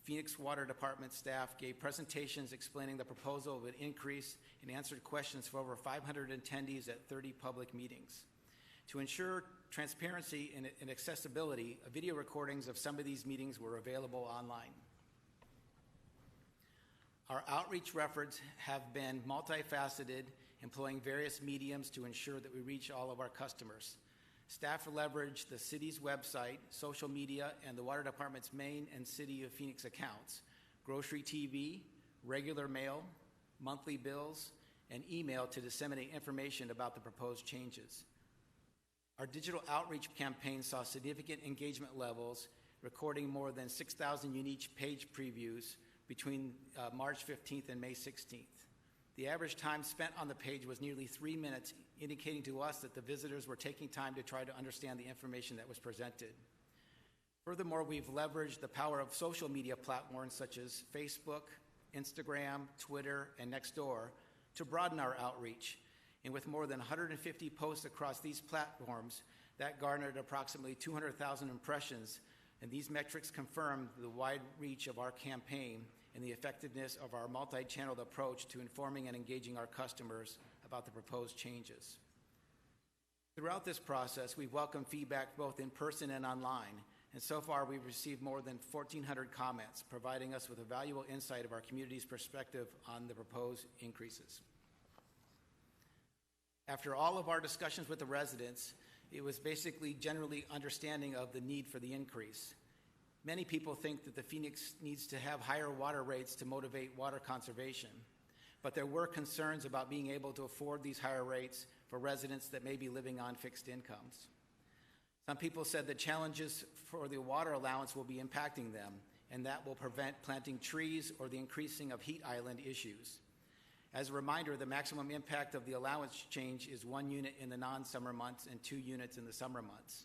Phoenix Water Department staff gave presentations explaining the proposal of an increase and answered questions for over 500 attendees at 30 public meetings. To ensure transparency and accessibility, video recordings of some of these meetings were available online. Our outreach efforts have been multifaceted, employing various mediums to ensure that we reach all of our customers. Staff leveraged the city's website, social media, and the Water Department's main and City of Phoenix accounts, grocery TV, regular mail, monthly bills, and email to disseminate information about the proposed changes. Our digital outreach campaign saw significant engagement levels, recording more than 6,000 unique page previews between March 15th and May 16th. The average time spent on the page was nearly 3 minutes, indicating to us that the visitors were taking time to try to understand the information that was presented. Furthermore, we've leveraged the power of social media platforms such as Facebook, Instagram, Twitter, and Nextdoor to broaden our outreach. And with more than 150 posts across these platforms, that garnered approximately 200,000 impressions, and these metrics confirm the wide reach of our campaign and the effectiveness of our multi-channeled approach to informing and engaging our customers about the proposed changes. Throughout this process, we've welcomed feedback both in person and online, and so far we've received more than 1,400 comments, providing us with a valuable insight of our community's perspective on the proposed increases. After all of our discussions with the residents, it was basically generally understanding of the need for the increase. Many people think that the Phoenix needs to have higher water rates to motivate water conservation, but there were concerns about being able to afford these higher rates for residents that may be living on fixed incomes. Some people said that challenges for the water allowance will be impacting them, and that will prevent planting trees or the increasing of heat island issues. As a reminder, the maximum impact of the allowance change is 1 unit in the non-summer months and 2 units in the summer months.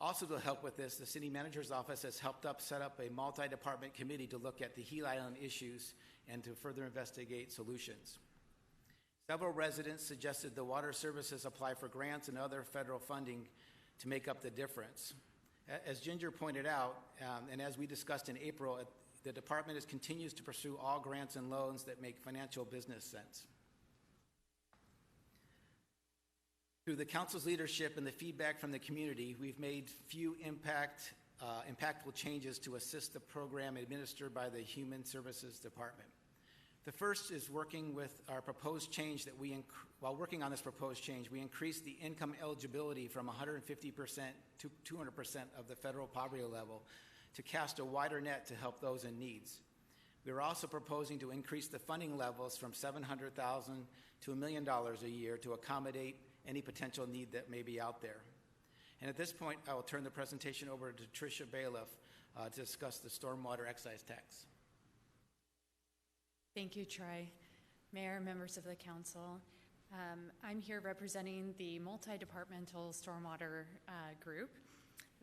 Also, to help with this, the city manager's office has helped set up a multi-department committee to look at the heat island issues and to further investigate solutions. Several residents suggested the water services apply for grants and other federal funding to make up the difference. As Ginger pointed out, and as we discussed in April, the department continues to pursue all grants and loans that make financial business sense. Through the council's leadership and the feedback from the community, we've made few impactful changes to assist the program administered by the Human Services Department. The first is working with our proposed change that while working on this proposed change, we increased the income eligibility from 150% to 200% of the federal poverty level to cast a wider net to help those in needs. We are also proposing to increase the funding levels from $700,000 to $1 million a year to accommodate any potential need that may be out there. And at this point, I will turn the presentation over to Tricia Bailiff to discuss the stormwater excise tax. Thank you, Troy. Mayor, members of the council. I'm here representing the multi-departmental stormwater group.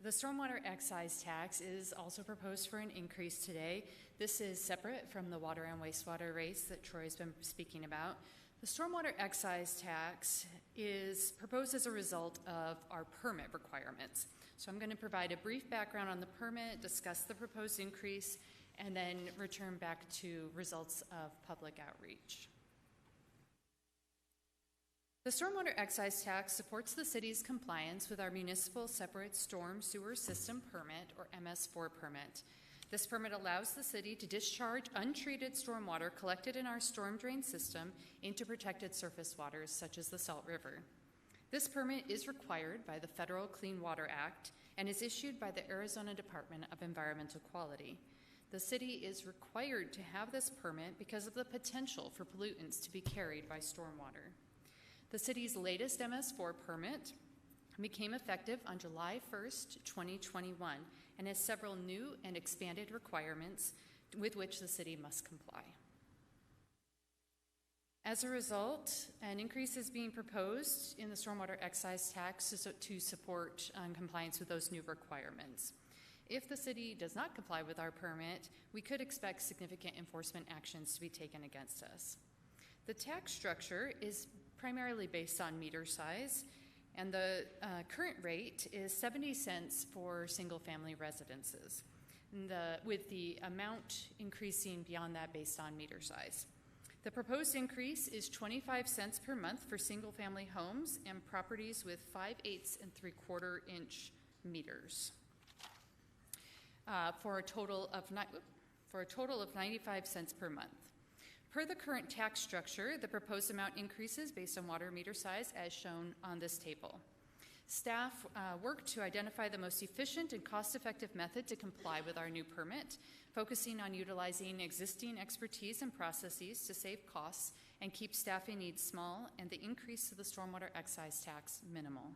The stormwater excise tax is also proposed for an increase today. This is separate from the water and wastewater rates that Troy's been speaking about. The stormwater excise tax is proposed as a result of our permit requirements. So I'm going to provide a brief background on the permit, discuss the proposed increase, and then return back to results of public outreach. The stormwater excise tax supports the city's compliance with our municipal separate storm sewer system permit, or MS4 permit. This permit allows the city to discharge untreated stormwater collected in our storm drain system into protected surface waters, such as the Salt River. This permit is required by the Federal Clean Water Act and is issued by the Arizona Department of Environmental Quality. The city is required to have this permit because of the potential for pollutants to be carried by stormwater. The city's latest MS4 permit became effective on July 1st, 2021, and has several new and expanded requirements with which the city must comply. As a result, an increase is being proposed in the stormwater excise tax to support compliance with those new requirements. If the city does not comply with our permit, we could expect significant enforcement actions to be taken against us. The tax structure is primarily based on meter size, and the current rate is 70 cents for single-family residences, with the amount increasing beyond that based on meter size. The proposed increase is 25 cents per month for single-family homes and properties with 5/8 and 3/4 inch meters, for a total of 95 cents per month. Per the current tax structure, the proposed amount increases based on water meter size as shown on this table. Staff worked to identify the most efficient and cost-effective method to comply with our new permit, focusing on utilizing existing expertise and processes to save costs and keep staffing needs small and the increase to the stormwater excise tax minimal.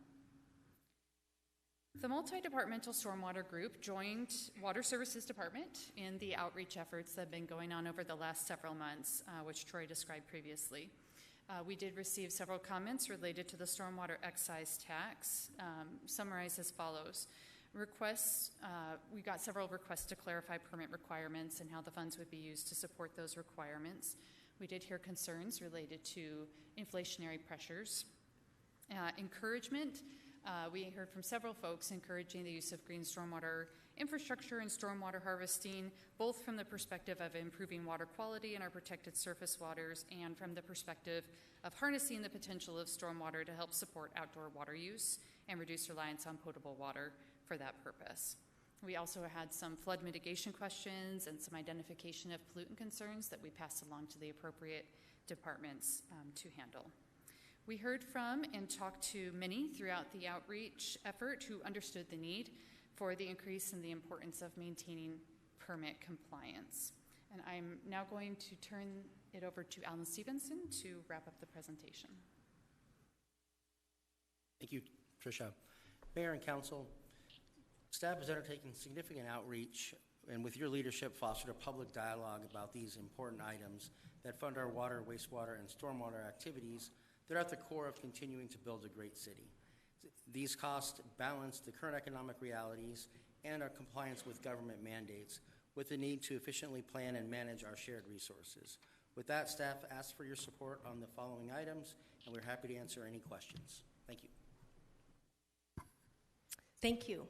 The multi-departmental stormwater group joined Water Services Department in the outreach efforts that have been going on over the last several months, which Troy described previously. We did receive several comments related to the stormwater excise tax, summarized as follows. We got several requests to clarify permit requirements and how the funds would be used to support those requirements. We did hear concerns related to inflationary pressures. Encouragement. We heard from several folks encouraging the use of green stormwater infrastructure and stormwater harvesting, both from the perspective of improving water quality in our protected surface waters and from the perspective of harnessing the potential of stormwater to help support outdoor water use and reduce reliance on potable water for that purpose. We also had some flood mitigation questions and some identification of pollutant concerns that we passed along to the appropriate departments to handle. We heard from and talked to many throughout the outreach effort who understood the need for the increase in the importance of maintaining permit compliance. And I'm now going to turn it over to Alan Stevenson to wrap up the presentation. Thank you, Tricia. Mayor and Council, staff has undertaken significant outreach and with your leadership fostered a public dialogue about these important items that fund our water, wastewater, and stormwater activities that are at the core of continuing to build a great city. These costs balance the current economic realities and our compliance with government mandates with the need to efficiently plan and manage our shared resources. With that, staff asks for your support on the following items, and we're happy to answer any questions. Thank you. Thank you.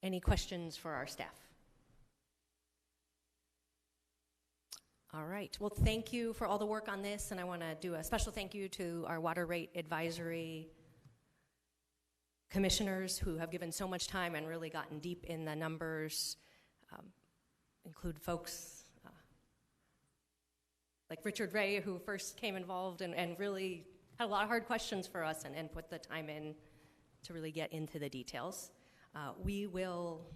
Any questions for our staff? All right. Well, thank you for all the work on this, and I want to do a special thank you to our water rate advisory commissioners who have given so much time and really gotten deep in the numbers, include folks like Richard Ray, who first came involved and really had a lot of hard questions for us and put the time in to really get into the details. We will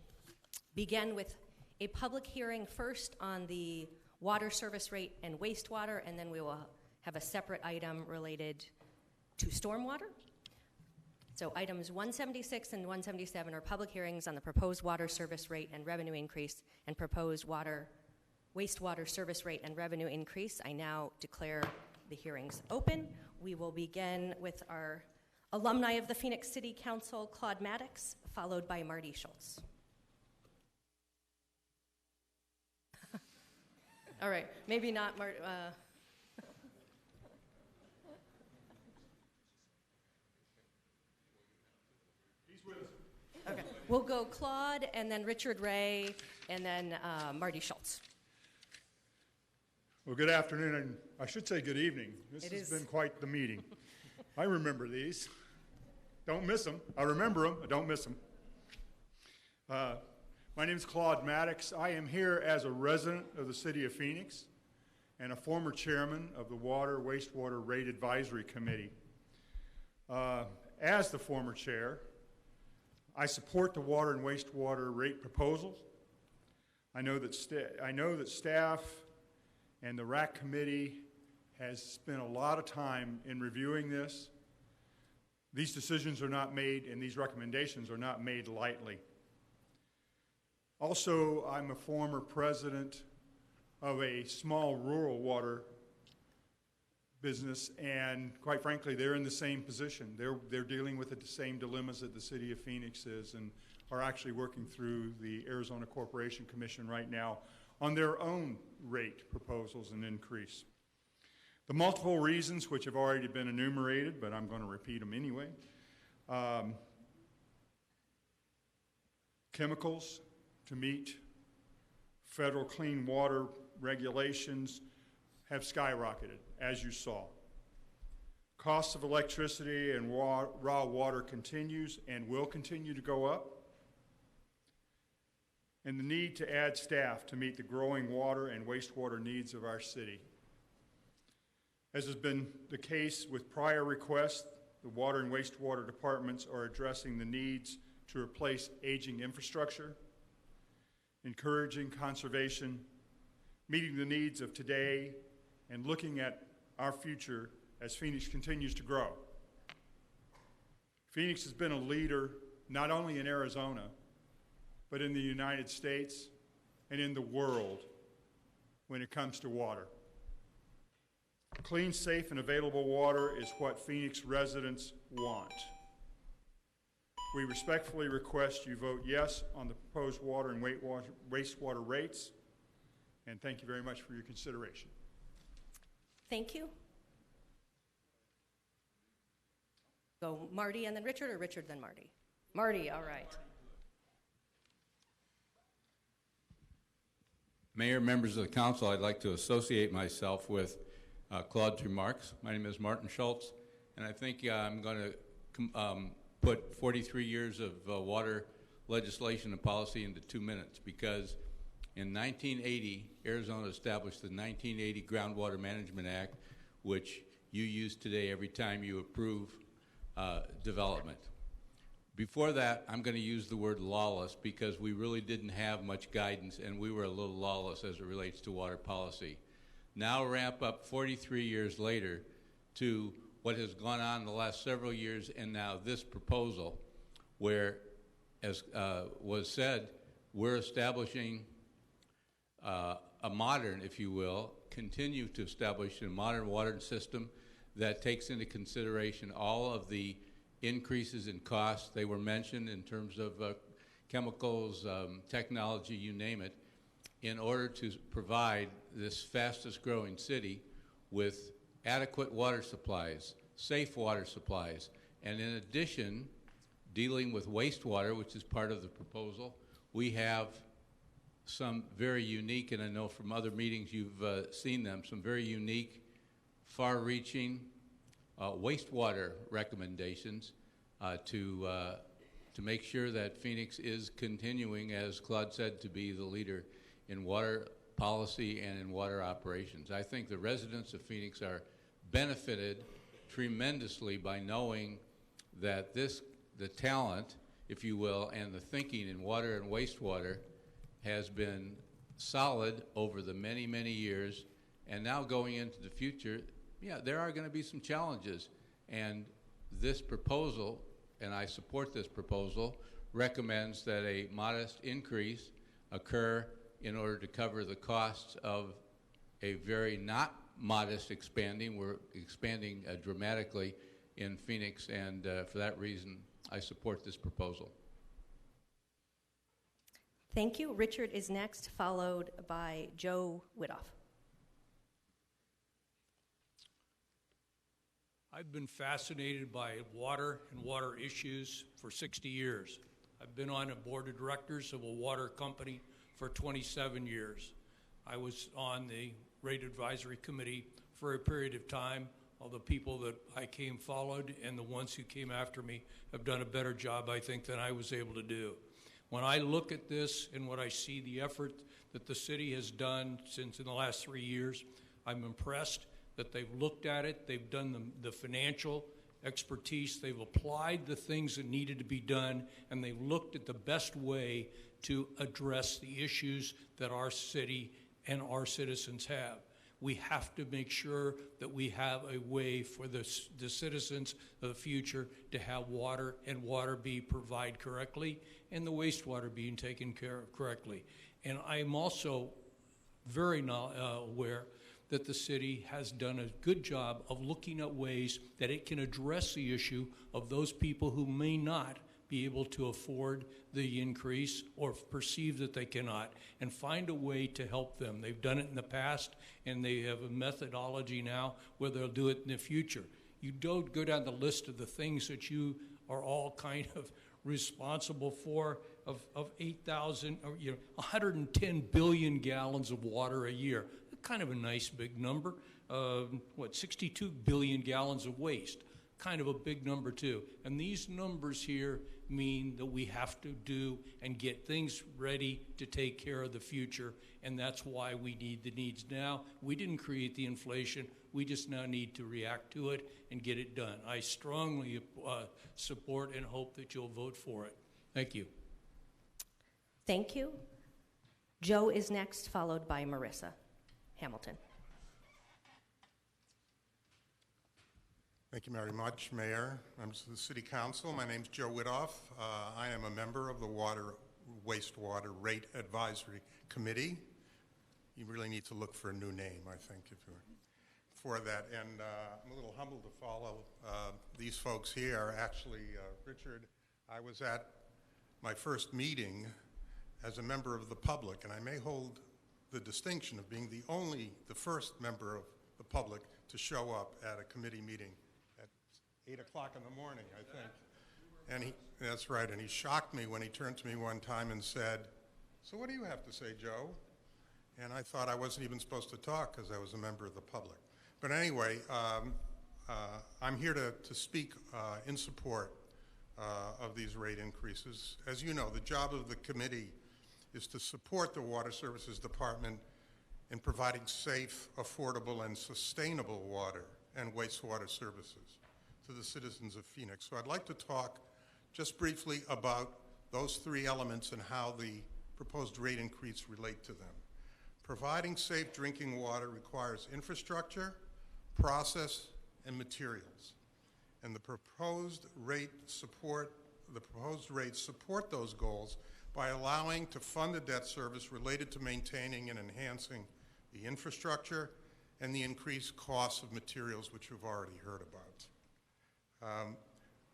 begin with a public hearing first on the water service rate and wastewater, and then we will have a separate item related to stormwater. So items 176 and 177 are public hearings on the proposed water service rate and revenue increase and proposed wastewater service rate and revenue increase. I now declare the hearings open. We will begin with our alumni of the Phoenix City Council, Claude Maddox, followed by Marty Schultz. All right, maybe not Marty. He's with us. Okay, we'll go Claude and then Richard Ray and then Marty Schultz. Well, good afternoon, and I should say good evening. This has been quite the meeting. I remember these. Don't miss them. I remember them. I don't miss them. My name is Claude Maddox. I am here as a resident of the city of Phoenix and a former chairman of the Water Wastewater Rate Advisory Committee. As the former chair, I support the water and wastewater rate proposals. I know that staff and the RAC committee has spent a lot of time in reviewing this. These decisions are not made and these recommendations are not made lightly. Also, I'm a former president of a small rural water business, and quite frankly, they're in the same position. They're dealing with the same dilemmas that the city of Phoenix is, and are actually working through the Arizona Corporation Commission right now on their own rate proposals and increase. The multiple reasons, which have already been enumerated, but I'm going to repeat them anyway. Chemicals to meet federal clean water regulations have skyrocketed, as you saw. Costs of electricity and raw water continues and will continue to go up. And the need to add staff to meet the growing water and wastewater needs of our city. As has been the case with prior requests, the water and wastewater departments are addressing the needs to replace aging infrastructure, encouraging conservation, meeting the needs of today, and looking at our future as Phoenix continues to grow. Phoenix has been a leader not only in Arizona, but in the United States and in the world when it comes to water. Clean, safe, and available water is what Phoenix residents want. We respectfully request you vote yes on the proposed water and wastewater rates, and thank you very much for your consideration. Thank you. Go Marty and then Richard, or Richard then Marty? Marty, all right. Mayor, members of the council, I'd like to associate myself with Claude's remarks. My name is Martin Schultz, and I think I'm going to put 43 years of water legislation and policy into 2 minutes, because in 1980, Arizona established the 1980 Groundwater Management Act, which you use today every time you approve development. Before that, I'm going to use the word lawless, because we really didn't have much guidance, and we were a little lawless as it relates to water policy. Now ramp up 43 years later to what has gone on in the last several years, and now this proposal, where, as was said, we're establishing a modern, if you will, continue to establish a modern water system that takes into consideration all of the increases in costs. They were mentioned in terms of chemicals, technology, you name it, in order to provide this fastest growing city with adequate water supplies, safe water supplies, and in addition, dealing with wastewater, which is part of the proposal. We have some very unique, and I know from other meetings you've seen them, some very unique, far-reaching wastewater recommendations to make sure that Phoenix is continuing, as Claude said, to be the leader in water policy and in water operations. I think the residents of Phoenix are benefited tremendously by knowing that the talent, if you will, and the thinking in water and wastewater has been solid over the many, many years. And now going into the future, yeah, there are going to be some challenges. And this proposal, and I support this proposal, recommends that a modest increase occur in order to cover the costs of a very not modest expanding. We're expanding dramatically in Phoenix, and for that reason, I support this proposal. Thank you. Richard is next, followed by Joe Widoff. I've been fascinated by water and water issues for 60 years. I've been on a board of directors of a water company for 27 years. I was on the rate advisory committee for a period of time. All the people that I followed, and the ones who came after me have done a better job, I think, than I was able to do. When I look at this and what I see the effort that the city has done since in the last 3 years, I'm impressed that they've looked at it, they've done the financial expertise, they've applied the things that needed to be done, and they've looked at the best way to address the issues that our city and our citizens have. We have to make sure that we have a way for the citizens of the future to have water, and water be provided correctly, and the wastewater being taken care of correctly. And I'm also very aware that the city has done a good job of looking at ways that it can address the issue of those people who may not be able to afford the increase or perceive that they cannot, and find a way to help them. They've done it in the past, and they have a methodology now where they'll do it in the future. You don't go down the list of the things that you are all kind of responsible for, of 8,000, or 110 billion gallons of water a year. Kind of a nice big number. 62 billion gallons of waste. Kind of a big number too. And these numbers here mean that we have to do and get things ready to take care of the future, and that's why we need the needs now. We didn't create the inflation. We just now need to react to it and get it done. I strongly support and hope that you'll vote for it. Thank you. Thank you. Joe is next, followed by Marissa Hamilton. Thank you very much, Mayor, members of the City Council. My name's Joe Widoff. I am a member of the Wastewater Rate Advisory Committee. You really need to look for a new name, I think, if you're for that. And I'm a little humbled to follow these folks here. Actually, Richard, I was at my first meeting as a member of the public, and I may hold the distinction of being the first member of the public to show up at a committee meeting at 8 o'clock in the morning, I think. And that's right, and he shocked me when he turned to me one time and said, "So what do you have to say, Joe?" And I thought I wasn't even supposed to talk because I was a member of the public. But anyway, I'm here to speak in support of these rate increases. As you know, the job of the committee is to support the Water Services Department in providing safe, affordable, and sustainable water and wastewater services to the citizens of Phoenix. So I'd like to talk just briefly about those three elements and how the proposed rate increase relate to them. Providing safe drinking water requires infrastructure, process, and materials. And the proposed rates support those goals by allowing to fund the debt service related to maintaining and enhancing the infrastructure and the increased costs of materials, which we've already heard about.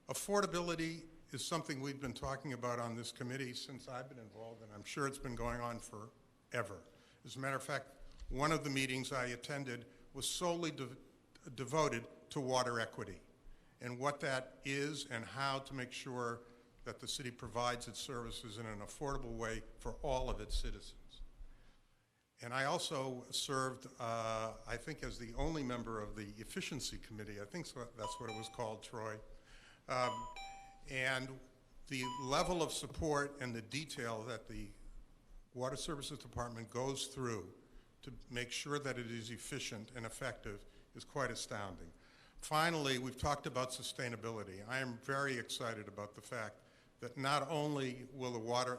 Affordability is something we've been talking about on this committee since I've been involved, and I'm sure it's been going on forever. As a matter of fact, one of the meetings I attended was solely devoted to water equity and what that is and how to make sure that the city provides its services in an affordable way for all of its citizens. And I also served, I think, as the only member of the Efficiency Committee. I think that's what it was called, Troy. And the level of support and the detail that the Water Services Department goes through to make sure that it is efficient and effective is quite astounding. Finally, we've talked about sustainability. I am very excited about the fact that not only will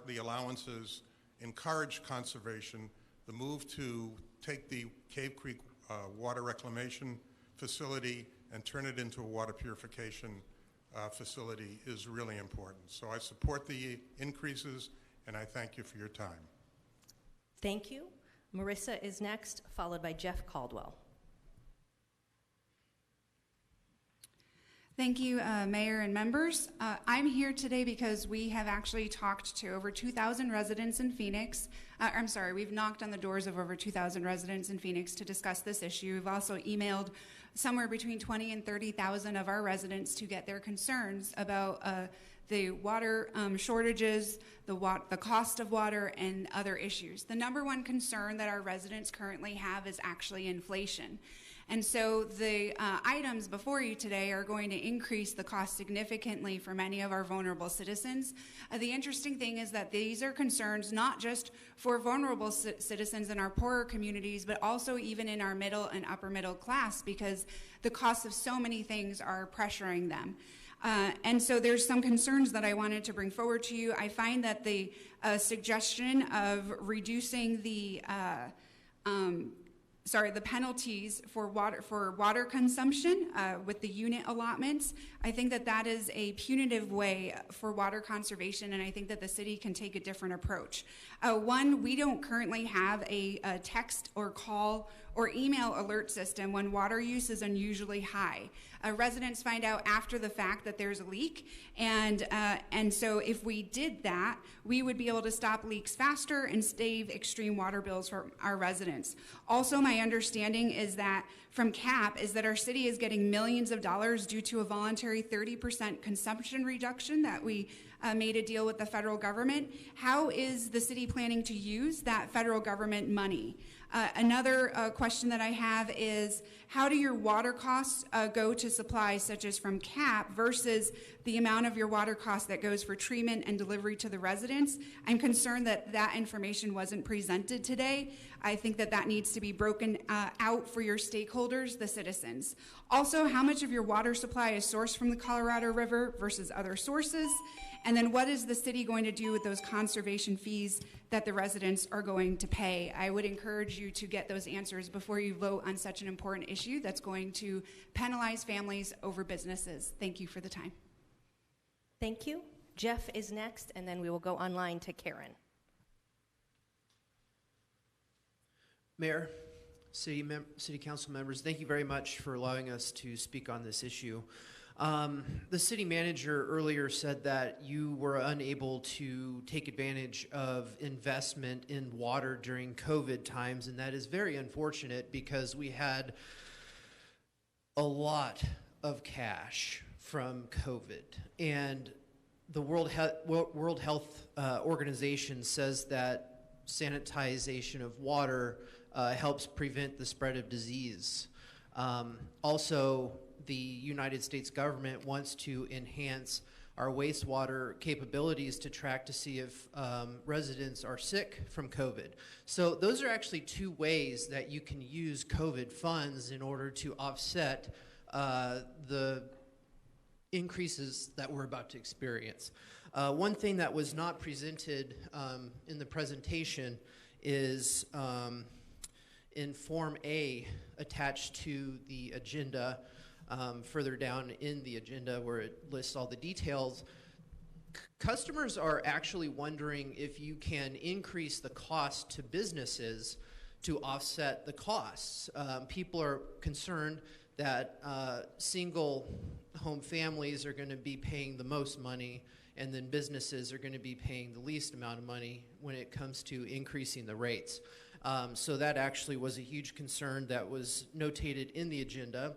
the allowances encourage conservation, the move to take the Cave Creek water reclamation facility and turn it into a water purification facility is really important. So I support the increases, and I thank you for your time. Thank you. Marissa is next, followed by Jeff Caldwell. Thank you, Mayor and members. I'm here today because we have actually talked to over 2,000 residents in Phoenix. We've knocked on the doors of over 2,000 residents in Phoenix to discuss this issue. We've also emailed somewhere between 20 and 30,000 of our residents to get their concerns about the water shortages, the cost of water, and other issues. The number one concern that our residents currently have is actually inflation. And so the items before you today are going to increase the cost significantly for many of our vulnerable citizens. The interesting thing is that these are concerns not just for vulnerable citizens in our poorer communities, but also even in our middle and upper middle class, because the costs of so many things are pressuring them. And so there's some concerns that I wanted to bring forward to you. I find that the suggestion of reducing the penalties for water consumption with the unit allotments, I think that is a punitive way for water conservation, and I think that the city can take a different approach. One, we don't currently have a text or call or email alert system when water use is unusually high. Residents find out after the fact that there's a leak, and so if we did that, we would be able to stop leaks faster and save extreme water bills for our residents. Also, my understanding is that from CAP is that our city is getting millions of dollars due to a voluntary 30% consumption reduction that we made a deal with the federal government. How is the city planning to use that federal government money? Another question that I have is, how do your water costs go to supplies such as from CAP versus the amount of your water cost that goes for treatment and delivery to the residents? I'm concerned that that information wasn't presented today. I think that that needs to be broken out for your stakeholders, the citizens. Also, how much of your water supply is sourced from the Colorado River versus other sources? And then what is the city going to do with those conservation fees that the residents are going to pay? I would encourage you to get those answers before you vote on such an important issue that's going to penalize families over businesses. Thank you for the time. Thank you. Jeff is next, and then we will go online to Karen. Mayor, City Council members, thank you very much for allowing us to speak on this issue. The city manager earlier said that you were unable to take advantage of investment in water during COVID times, and that is very unfortunate because we had a lot of cash from COVID. And the World Health Organization says that sanitization of water helps prevent the spread of disease. Also, the United States government wants to enhance our wastewater capabilities to track to see if residents are sick from COVID. So those are actually two ways that you can use COVID funds in order to offset the increases that we're about to experience. One thing that was not presented in the presentation is in Form A attached to the agenda, further down in the agenda where it lists all the details. Customers are actually wondering if you can increase the cost to businesses to offset the costs. People are concerned that single home families are going to be paying the most money, and then businesses are going to be paying the least amount of money when it comes to increasing the rates. So that actually was a huge concern that was notated in the agenda.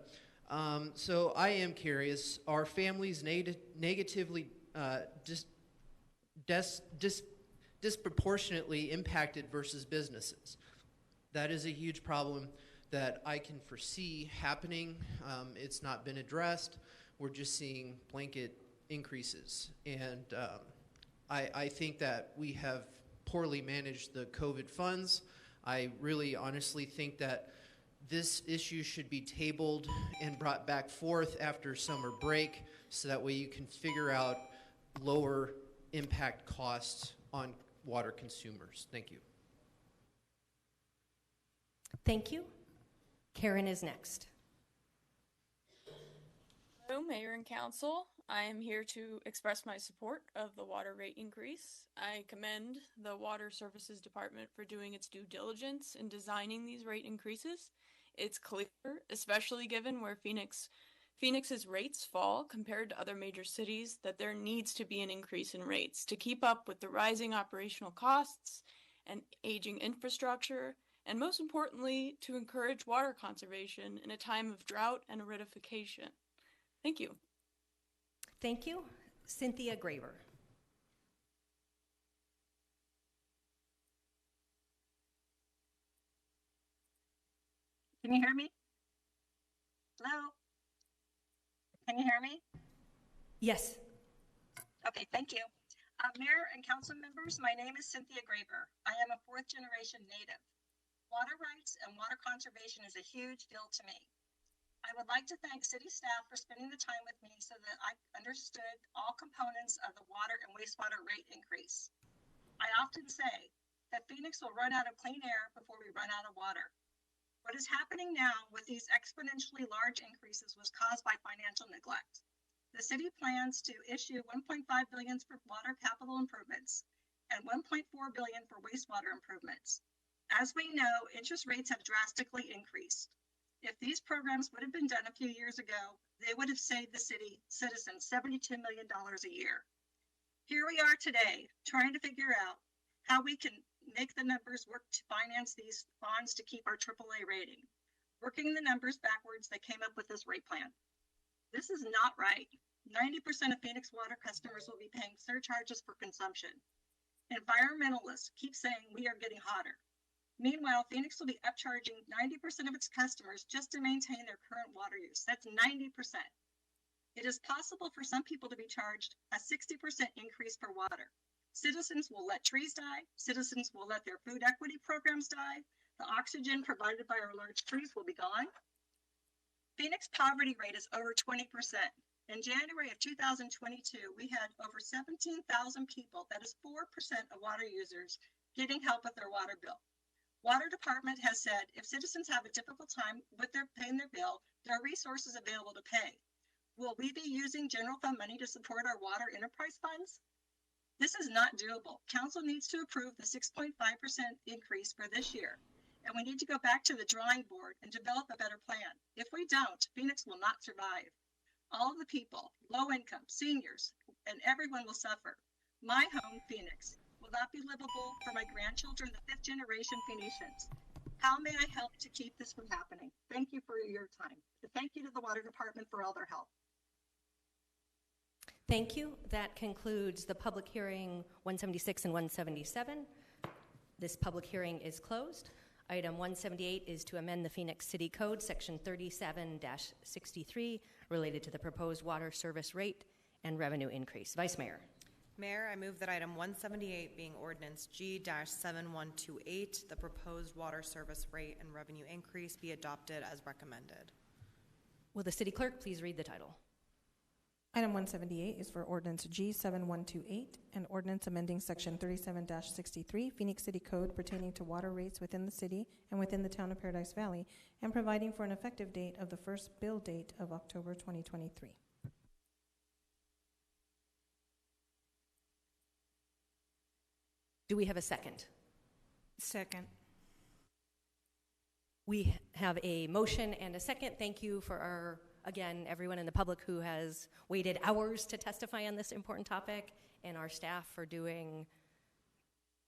So I am curious, are families negatively disproportionately impacted versus businesses? That is a huge problem that I can foresee happening. It's not been addressed. We're just seeing blanket increases. And I think that we have poorly managed the COVID funds. I really honestly think that this issue should be tabled and brought back forth after summer break so that way you can figure out lower impact costs on water consumers. Thank you. Thank you. Karen is next. Hello, Mayor and Council. I am here to express my support of the water rate increase. I commend the Water Services Department for doing its due diligence in designing these rate increases. It's clear, especially given where Phoenix's rates fall compared to other major cities, that there needs to be an increase in rates to keep up with the rising operational costs and aging infrastructure, and most importantly, to encourage water conservation in a time of drought and aridification. Thank you. Thank you. Cynthia Graver. Can you hear me? Hello? Can you hear me? Yes. Okay, thank you. Mayor and council members, my name is Cynthia Graver. I am a fourth-generation native. Water rights and water conservation is a huge deal to me. I would like to thank city staff for spending the time with me so that I understood all components of the water and wastewater rate increase. I often say that Phoenix will run out of clean air before we run out of water. What is happening now with these exponentially large increases was caused by financial neglect. The city plans to issue $1.5 billion for water capital improvements and $1.4 billion for wastewater improvements. As we know, interest rates have drastically increased. If these programs would have been done a few years ago, they would have saved the city citizens $72 million a year. Here we are today, trying to figure out how we can make the numbers work to finance these bonds to keep our AAA rating. Working the numbers backwards, they came up with this rate plan. This is not right. 90% of Phoenix water customers will be paying surcharges for consumption. Environmentalists keep saying we are getting hotter. Meanwhile, Phoenix will be upcharging 90% of its customers just to maintain their current water use. That's 90%. It is possible for some people to be charged a 60% increase for water. Citizens will let trees die. Citizens will let their food equity programs die. The oxygen provided by our large trees will be gone. Phoenix poverty rate is over 20%. In January of 2022, we had over 17,000 people, that is 4% of water users, getting help with their water bill. Water Department has said if citizens have a difficult time with paying their bill, there are resources available to pay. Will we be using general fund money to support our water enterprise funds? This is not doable. Council needs to approve the 6.5% increase for this year, and we need to go back to the drawing board and develop a better plan. If we don't, Phoenix will not survive. All of the people, low income, seniors, and everyone will suffer. My home, Phoenix, will not be livable for my grandchildren, the 5th generation Phoenicians. How may I help to keep this from happening? Thank you for your time. Thank you to the Water Department for all their help. Thank you. That concludes the public hearing 176 and 177. This public hearing is closed. Item 178 is to amend the Phoenix City Code, Section 37-63, related to the proposed water service rate and revenue increase. Vice Mayor. Mayor, I move that item 178, being ordinance G-7128, the proposed water service rate and revenue increase, be adopted as recommended. Will the city clerk please read the title? Item 178 is for ordinance G7128, an ordinance amending section 37-63 Phoenix City Code pertaining to water rates within the city and within the town of Paradise Valley, and providing for an effective date of the first bill date of October 2023. Do we have a second? Second. We have a motion and a second. Thank you for again, everyone in the public who has waited hours to testify on this important topic, and our staff for doing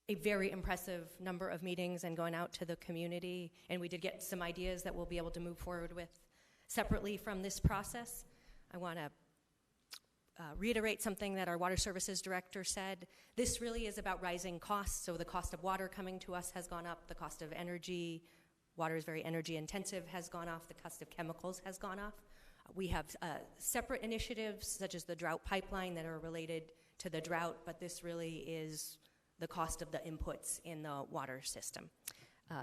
a very impressive number of meetings and going out to the community. And we did get some ideas that we'll be able to move forward with separately from this process. I want to reiterate something that our water services director said. This really is about rising costs. So the cost of water coming to us has gone up. The cost of energy, water is very energy intensive, has gone off. The cost of chemicals has gone off. We have separate initiatives such as the drought pipeline that are related to the drought, but this really is the cost of the inputs in the water system.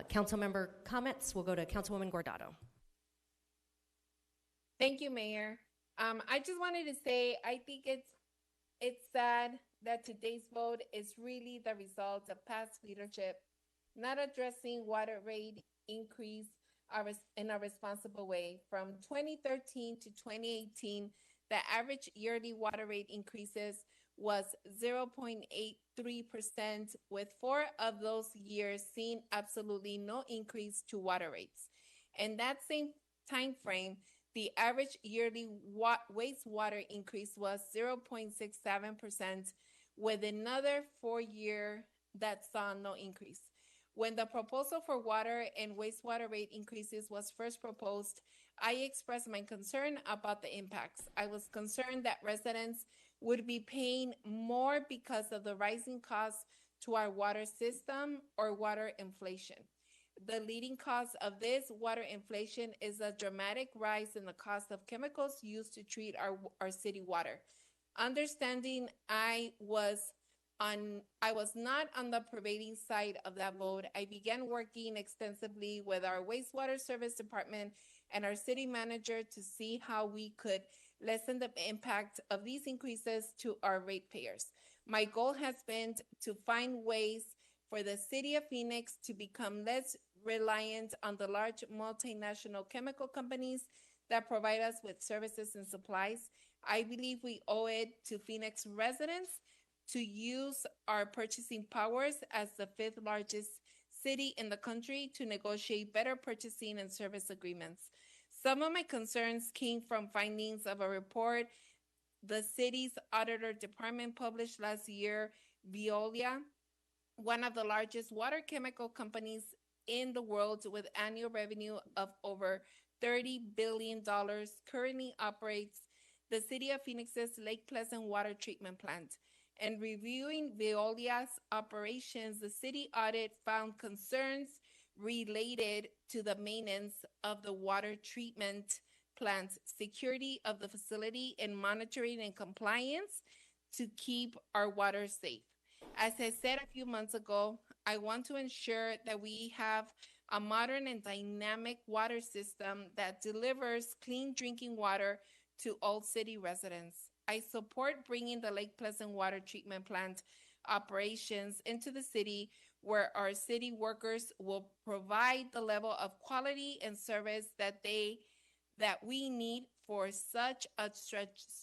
Council member comments. We'll go to Councilwoman Gordado. Thank you, Mayor. I just wanted to say I think it's sad that today's vote is really the result of past leadership not addressing water rate increase in a responsible way. From 2013 to 2018, the average yearly water rate increases was 0.83%, with 4 of those years seeing absolutely no increase to water rates. In that same time frame, the average yearly wastewater increase was 0.67%, with another 4 year that saw no increase. When the proposal for water and wastewater rate increases was first proposed, I expressed my concern about the impacts. I was concerned that residents would be paying more because of the rising costs to our water system or water inflation. The leading cause of this water inflation is a dramatic rise in the cost of chemicals used to treat our city water. Understanding I was not on the prevailing side of that vote, I began working extensively with our wastewater service department and our city manager to see how we could lessen the impact of these increases to our ratepayers. My goal has been to find ways for the city of Phoenix to become less reliant on the large multinational chemical companies that provide us with services and supplies. I believe we owe it to Phoenix residents to use our purchasing powers as the 5th largest city in the country to negotiate better purchasing and service agreements. Some of my concerns came from findings of a report the city's auditor department published last year. Veolia, one of the largest water chemical companies in the world with annual revenue of over $30 billion, currently operates the city of Phoenix's Lake Pleasant water treatment plant. And reviewing Veolia's operations, the city audit found concerns related to the maintenance of the water treatment plant, security of the facility, and monitoring and compliance to keep our water safe. As I said a few months ago, I want to ensure that we have a modern and dynamic water system that delivers clean drinking water to all city residents. I support bringing the Lake Pleasant Water Treatment Plant operations into the city, where our city workers will provide the level of quality and service that we need for such a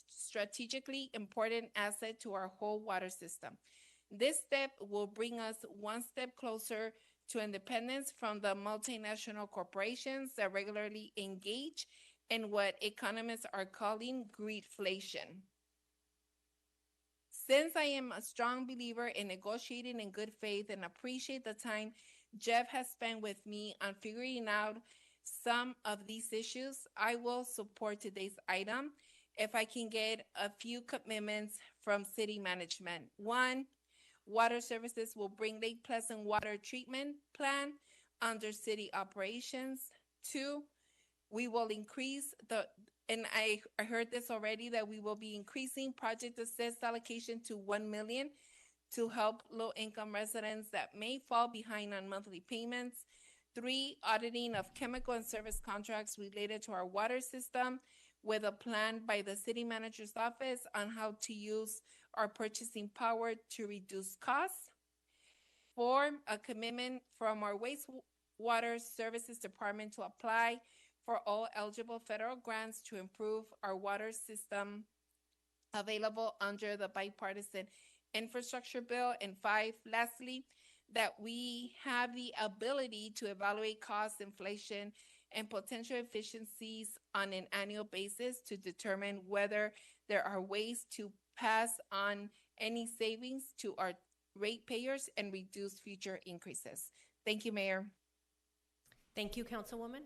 strategically important asset to our whole water system. This step will bring us one step closer to independence from the multinational corporations that regularly engage in what economists are calling greedflation. Since I am a strong believer in negotiating in good faith and appreciate the time Jeff has spent with me on figuring out some of these issues, I will support today's item if I can get a few commitments from city management. One, Water Services will bring Lake Pleasant Water Treatment Plan under city operations. Two, we will increase and I heard this already, that we will be increasing project assist allocation to $1 million to help low-income residents that may fall behind on monthly payments. Three, auditing of chemical and service contracts related to our water system with a plan by the city manager's office on how to use our purchasing power to reduce costs. Four, a commitment from our wastewater services department to apply for all eligible federal grants to improve our water system available under the bipartisan infrastructure bill. And five, lastly, that we have the ability to evaluate cost, inflation, and potential efficiencies on an annual basis to determine whether there are ways to pass on any savings to our ratepayers and reduce future increases. Thank you, Mayor. Thank you, Councilwoman.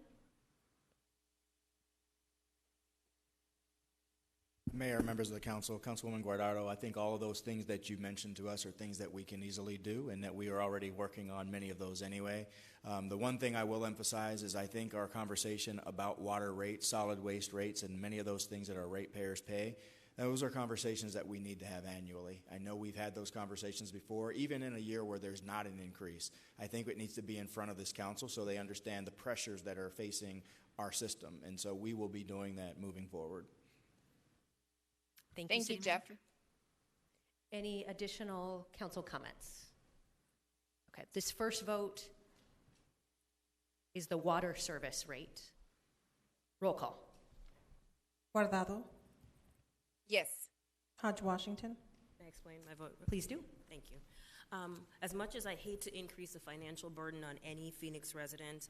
Mayor, members of the council, Councilwoman Guardado, I think all of those things that you mentioned to us are things that we can easily do and that we are already working on many of those anyway. The one thing I will emphasize is I think our conversation about water rates, solid waste rates, and many of those things that our ratepayers pay, those are conversations that we need to have annually. I know we've had those conversations before, even in a year where there's not an increase. I think it needs to be in front of this council so they understand the pressures that are facing our system. And so we will be doing that moving forward. Thank you, Jeff. Any additional council comments? Okay, this first vote is the water service rate. Roll call. Guardado. Yes. Hodge Washington. Can I explain my vote? Please do. Thank you. As much as I hate to increase the financial burden on any Phoenix resident,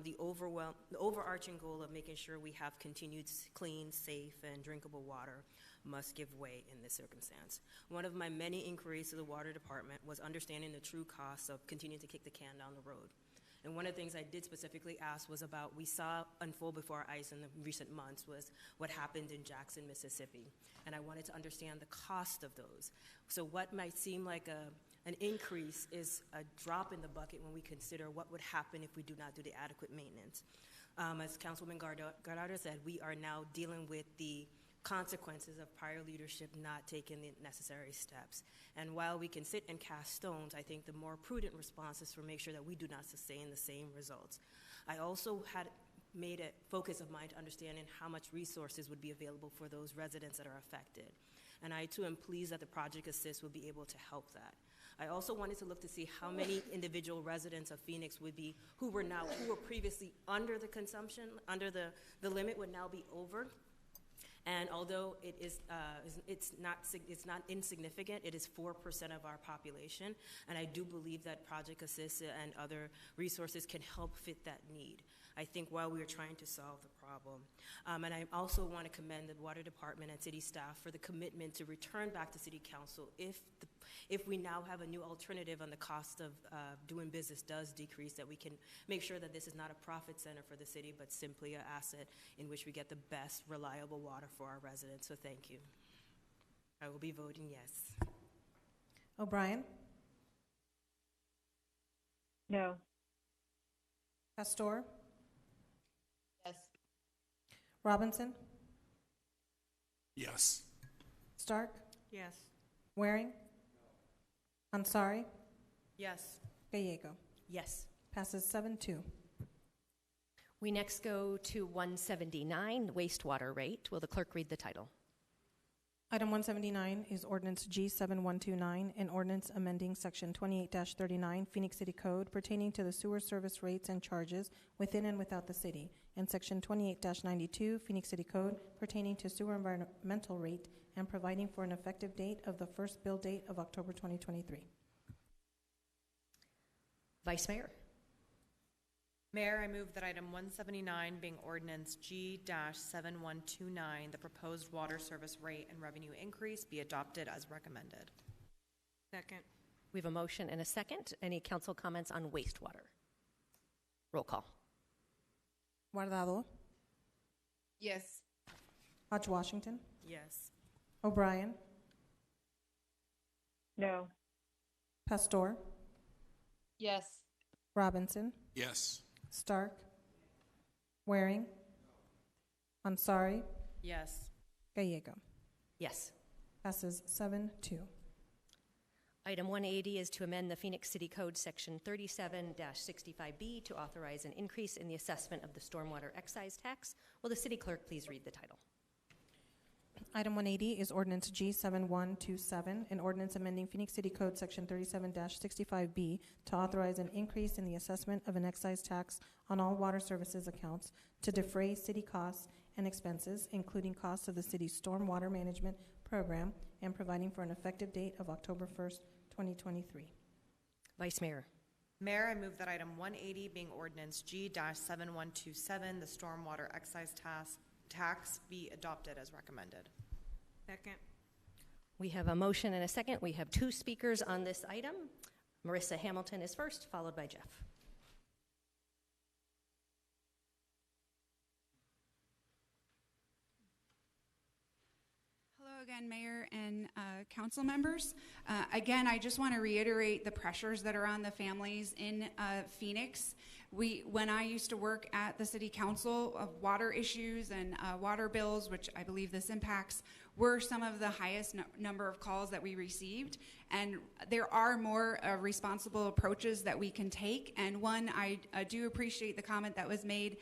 the overarching goal of making sure we have continued clean, safe, and drinkable water must give way in this circumstance. One of my many inquiries to the water department was understanding the true costs of continuing to kick the can down the road. And one of the things I did specifically ask was about, we saw unfold before our eyes in the recent months, was what happened in Jackson, Mississippi. And I wanted to understand the cost of those. So what might seem like an increase is a drop in the bucket when we consider what would happen if we do not do the adequate maintenance. As Councilwoman Guardado said, we are now dealing with the consequences of prior leadership not taking the necessary steps. And while we can sit and cast stones, I think the more prudent response is to make sure that we do not sustain the same results. I also had made a focus of mine to understanding how much resources would be available for those residents that are affected. And I too am pleased that the Project Assist will be able to help that. I also wanted to look to see how many individual residents of Phoenix would be, who were previously under the consumption, under the limit, would now be over. And although it's not insignificant, it is 4% of our population, and I do believe that Project Assist and other resources can help fit that need, I think, while we are trying to solve the problem. And I also want to commend the Water Department and city staff for the commitment to return back to City Council if we now have a new alternative and the cost of doing business does decrease, that we can make sure that this is not a profit center for the city, but simply an asset in which we get the best reliable water for our residents. So thank you. I will be voting yes. O'Brien. No. Pastor. Yes. Robinson. Yes. Stark. Yes. Waring. Ansari. Yes. Gallego. Yes. Passes 7-2. We next go to 179, wastewater rate. Will the clerk read the title? Item 179 is Ordinance G7129, an ordinance amending Section 28-39 Phoenix City Code pertaining to the sewer service rates and charges within and without the city, and Section 28-92 Phoenix City Code pertaining to sewer environmental rate and providing for an effective date of the first bill date of October 2023. Vice Mayor. Mayor, I move that item 179, being ordinance G-7129, the proposed water service rate and revenue increase, be adopted as recommended. Second. We have a motion and a second. Any council comments on wastewater? Roll call. Guardado. Yes. Hodge Washington. Yes. O'Brien. No. Pastor. Yes. Robinson. Yes. Stark. Waring. Ansari. Yes. Gallego. Yes. Passes 7-2. Item 180 is to amend the Phoenix City Code Section 37-65B to authorize an increase in the assessment of the stormwater excise tax. Will the city clerk please read the title? Item 180 is Ordinance G7127, an ordinance amending Phoenix City Code Section 37-65B to authorize an increase in the assessment of an excise tax on all water services accounts to defray city costs and expenses, including costs of the city's stormwater management program, and providing for an effective date of October 1st, 2023. Vice Mayor. Mayor, I move that item 180, being ordinance G-7127, the stormwater excise tax, be adopted as recommended. Second. We have a motion and a second. We have two speakers on this item. Marissa Hamilton is first, followed by Jeff. Hello again, Mayor and council members. Again, I just want to reiterate the pressures that are on the families in Phoenix. When I used to work at the city council, water issues and water bills, which I believe this impacts, were some of the highest number of calls that we received. And there are more responsible approaches that we can take. And one, I do appreciate the comment that was made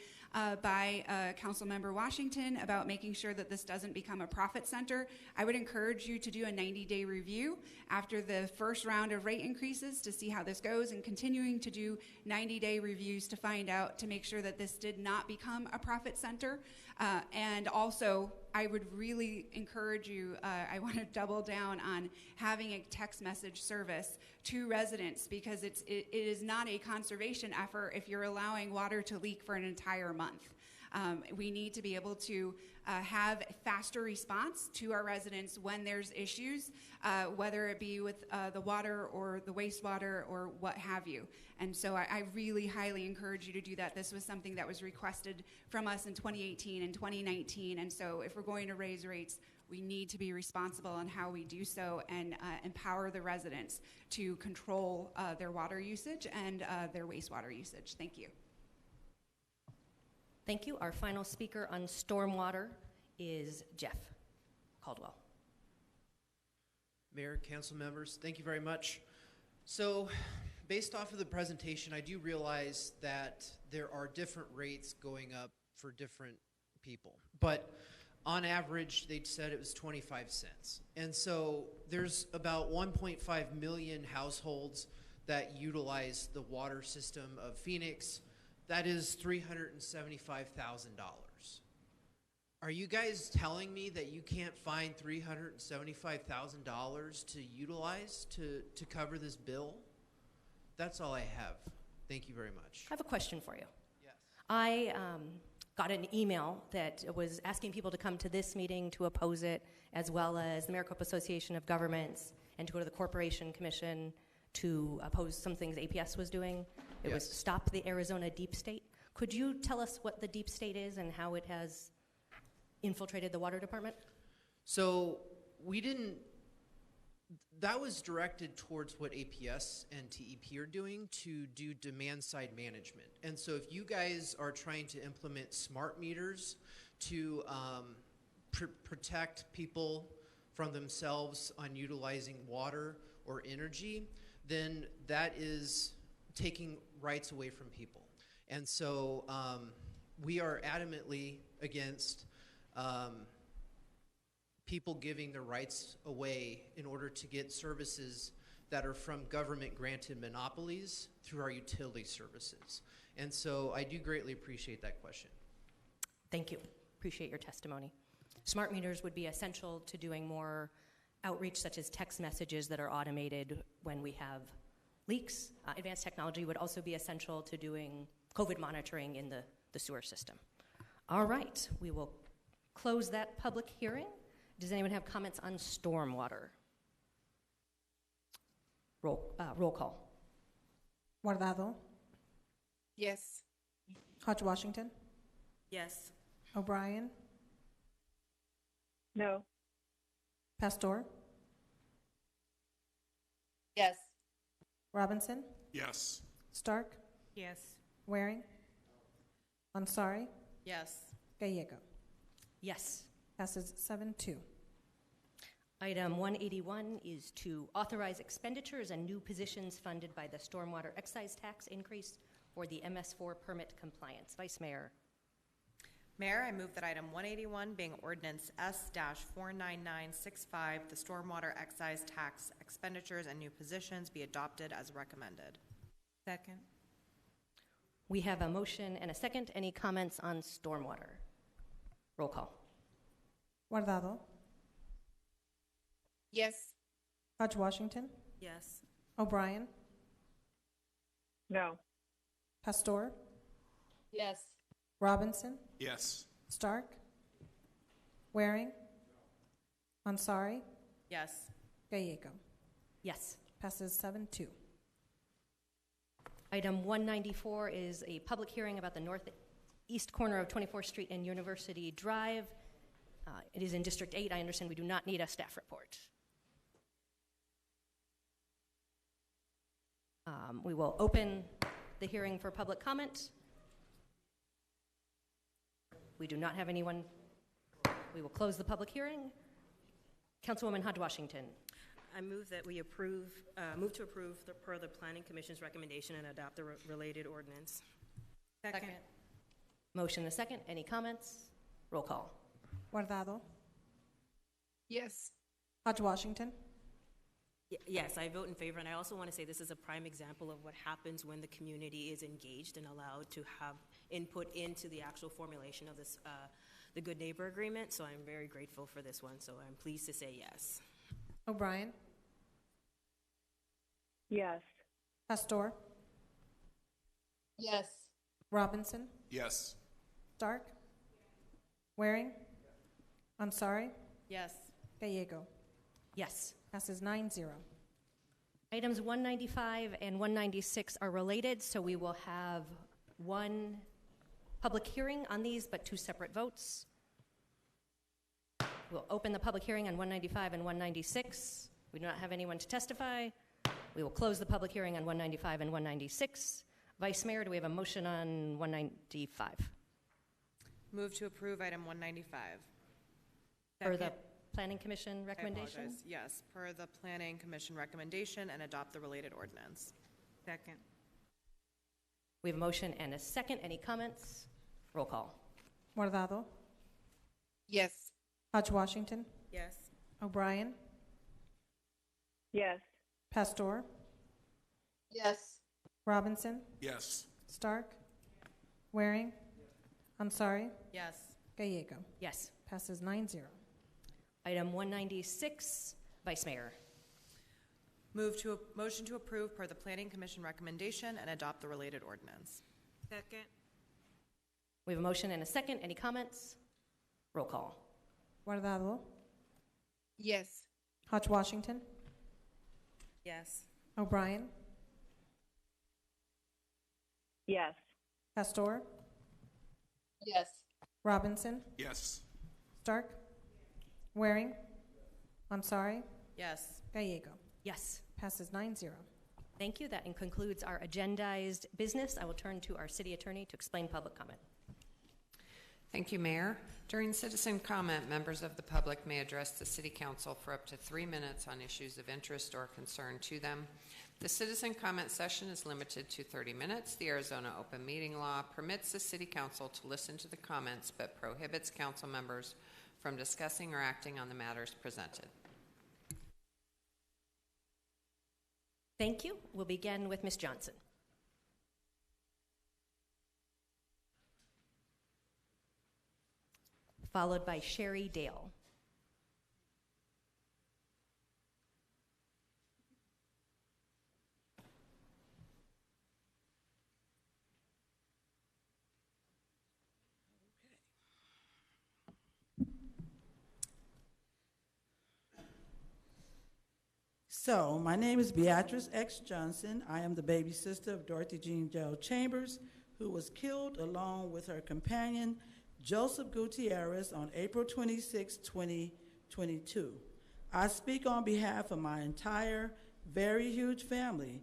by Councilmember Washington about making sure that this doesn't become a profit center. I would encourage you to do a 90-day review after the first round of rate increases to see how this goes, and continuing to do 90-day reviews to find out, to make sure that this did not become a profit center. And also, I would really encourage you, I want to double down on having a text message service to residents, because it is not a conservation effort if you're allowing water to leak for an entire month. We need to be able to have a faster response to our residents when there's issues, whether it be with the water or the wastewater or what have you. And so I really highly encourage you to do that. This was something that was requested from us in 2018 and 2019. And so if we're going to raise rates, we need to be responsible on how we do so, and empower the residents to control their water usage and their wastewater usage. Thank you. Thank you. Our final speaker on stormwater is Jeff Caldwell. Mayor, council members, thank you very much. So, based off of the presentation, I do realize that there are different rates going up for different people. But on average, they said it was 25 cents. And so there's about 1.5 million households that utilize the water system of Phoenix. That is $375,000. Are you guys telling me that you can't find $375,000 to utilize to cover this bill? That's all I have. Thank you very much. I have a question for you. Yes. I got an email that was asking people to come to this meeting to oppose it, as well as the Maricopa Association of Governments, and to go to the Corporation Commission to oppose some things APS was doing. It was Stop the Arizona Deep State. Could you tell us what the deep state is and how it has infiltrated the water department? So we didn't, that was directed towards what APS and TEP are doing to do demand side management. And so if you guys are trying to implement smart meters to protect people from themselves on utilizing water or energy, then that is taking rights away from people. And so we are adamantly against people giving their rights away in order to get services that are from government-granted monopolies through our utility services. And so I do greatly appreciate that question. Thank you. Appreciate your testimony. Smart meters would be essential to doing more outreach, such as text messages that are automated when we have leaks. Advanced technology would also be essential to doing COVID monitoring in the sewer system. All right, we will close that public hearing. Does anyone have comments on stormwater? Roll call. Guardado. Yes. Hodge Washington. Yes. O'Brien. No. Pastor. Yes. Robinson. Yes. Stark. Yes. Waring. Ansari. Yes. Gallego. Yes. Passes 7-2. Item 181 is to authorize expenditures and new positions funded by the stormwater excise tax increase for the MS4 permit compliance. Vice Mayor. Mayor, I move that item 181, being ordinance S-49965, the stormwater excise tax expenditures and new positions, be adopted as recommended. Second. We have a motion and a second. Any comments on stormwater? Roll call. Guardado. Yes. Hodge Washington. Yes. O'Brien. No. Pastor. Yes. Robinson. Yes. Stark. Waring. Ansari. Yes. Gallego. Yes. Passes 7-2. Item 194 is a public hearing about the northeast corner of 24th Street and University Drive. It is in District 8. I understand we do not need a staff report. We will open the hearing for public comment. We do not have anyone. We will close the public hearing. Councilwoman Hodge Washington. I move that we move to approve per the Planning Commission's recommendation and adopt the related ordinance. Second. Motion and a second. Any comments? Roll call. Guardado. Yes. Hodge Washington. Yes, I vote in favor, and I also want to say this is a prime example of what happens when the community is engaged and allowed to have input into the actual formulation of this, the Good Neighbor Agreement. So I'm very grateful for this one. So I'm pleased to say yes. O'Brien. Yes. Pastor. Yes. Robinson. Yes. Stark. Waring. Ansari. Yes. Gallego. Yes. Passes 9-0. Items 195 and 196 are related, so we will have one public hearing on these, but two separate votes. We'll open the public hearing on 195 and 196. We do not have anyone to testify. We will close the public hearing on 195 and 196. Vice Mayor, do we have a motion on 195? Move to approve item 195. For the Planning Commission recommendation? I apologize. Yes, per the Planning Commission recommendation and adopt the related ordinance. Second. We have a motion and a second. Any comments? Roll call. Guardado. Yes. Hodge Washington. Yes. O'Brien. Yes. Pastor. Yes. Robinson. Yes. Stark. Waring. Ansari. Yes. Gallego. Yes. Passes 9-0. Item 196, Vice Mayor. Motion to approve per the Planning Commission recommendation and adopt the related ordinance. Second. We have a motion and a second. Any comments? Roll call. Guardado. Yes. Hodge Washington. Yes. O'Brien. Yes. Pastor. Yes. Robinson. Yes. Stark. Waring. Ansari. Yes. Gallego. Yes. Passes 9-0. Thank you. That concludes our agendized business. I will turn to our city attorney to explain public comment. Thank you, Mayor. During citizen comment, members of the public may address the City Council for up to 3 minutes on issues of interest or concern to them. The citizen comment session is limited to 30 minutes. The Arizona Open Meeting Law permits the City Council to listen to the comments but prohibits council members from discussing or acting on the matters presented. Thank you. We'll begin with Ms. Johnson. Followed by Sherry Dale. So, my name is Beatrice X. Johnson. I am the baby sister of Dorothy Jean Joe Chambers, who was killed along with her companion, Joseph Gutierrez, on April 26, 2022. I speak on behalf of my entire, very huge family.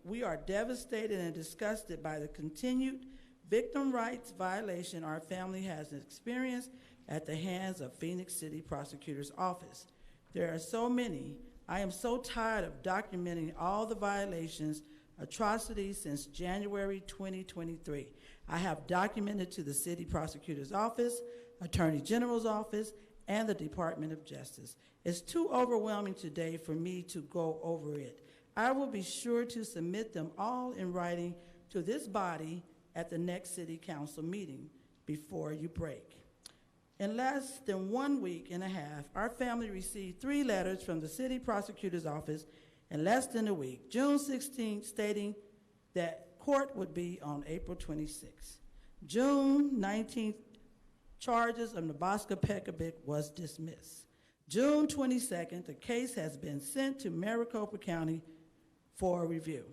We are devastated and disgusted by the continued victim rights violation our family has experienced at the hands of Phoenix City Prosecutor's Office. There are so many. I am so tired of documenting all the violations, atrocities since January 2023. I have documented to the City Prosecutor's Office, Attorney General's Office, and the Department of Justice. It's too overwhelming today for me to go over it. I will be sure to submit them all in writing to this body at the next City Council meeting before you break. In less than 1 week and a half, our family received 3 letters from the City Prosecutor's Office in less than a week. June 16th, stating that court would be on April 26th. June 19th, charges of Nebraska Pekovic was dismissed. June 22nd, the case has been sent to Maricopa County for review.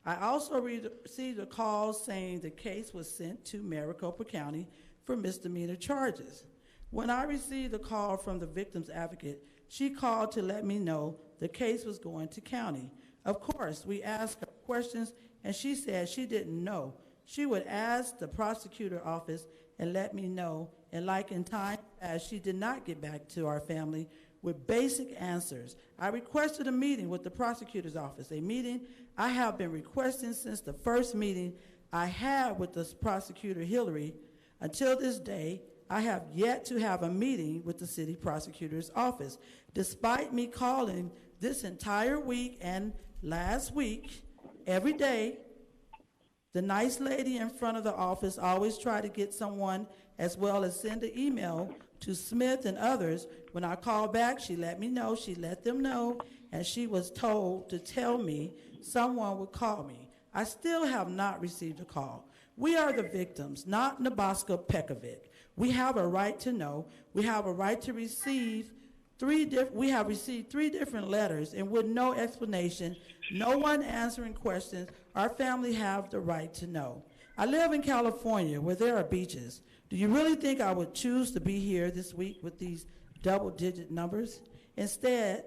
I also received a call saying the case was sent to Maricopa County for misdemeanor charges. When I received a call from the victim's advocate, she called to let me know the case was going to county. Of course, we asked her questions, and she said she didn't know. She would ask the prosecutor office and let me know, and like in time, as she did not get back to our family with basic answers. I requested a meeting with the prosecutor's office, a meeting I have been requesting since the first meeting I had with the prosecutor, Hillary. Until this day, I have yet to have a meeting with the city prosecutor's office. Despite me calling this entire week and last week, every day, the nice lady in front of the office always tried to get someone, as well as send an email to Smith and others. When I called back, she let me know, she let them know, and she was told to tell me someone would call me. I still have not received a call. We are the victims, not Nebraska Pekovic. We have a right to know. We have a right to receive we have received 3 different letters, and with no explanation, no one answering questions, our family have the right to know. I live in California where there are beaches. Do you really think I would choose to be here this week with these double-digit numbers? Instead,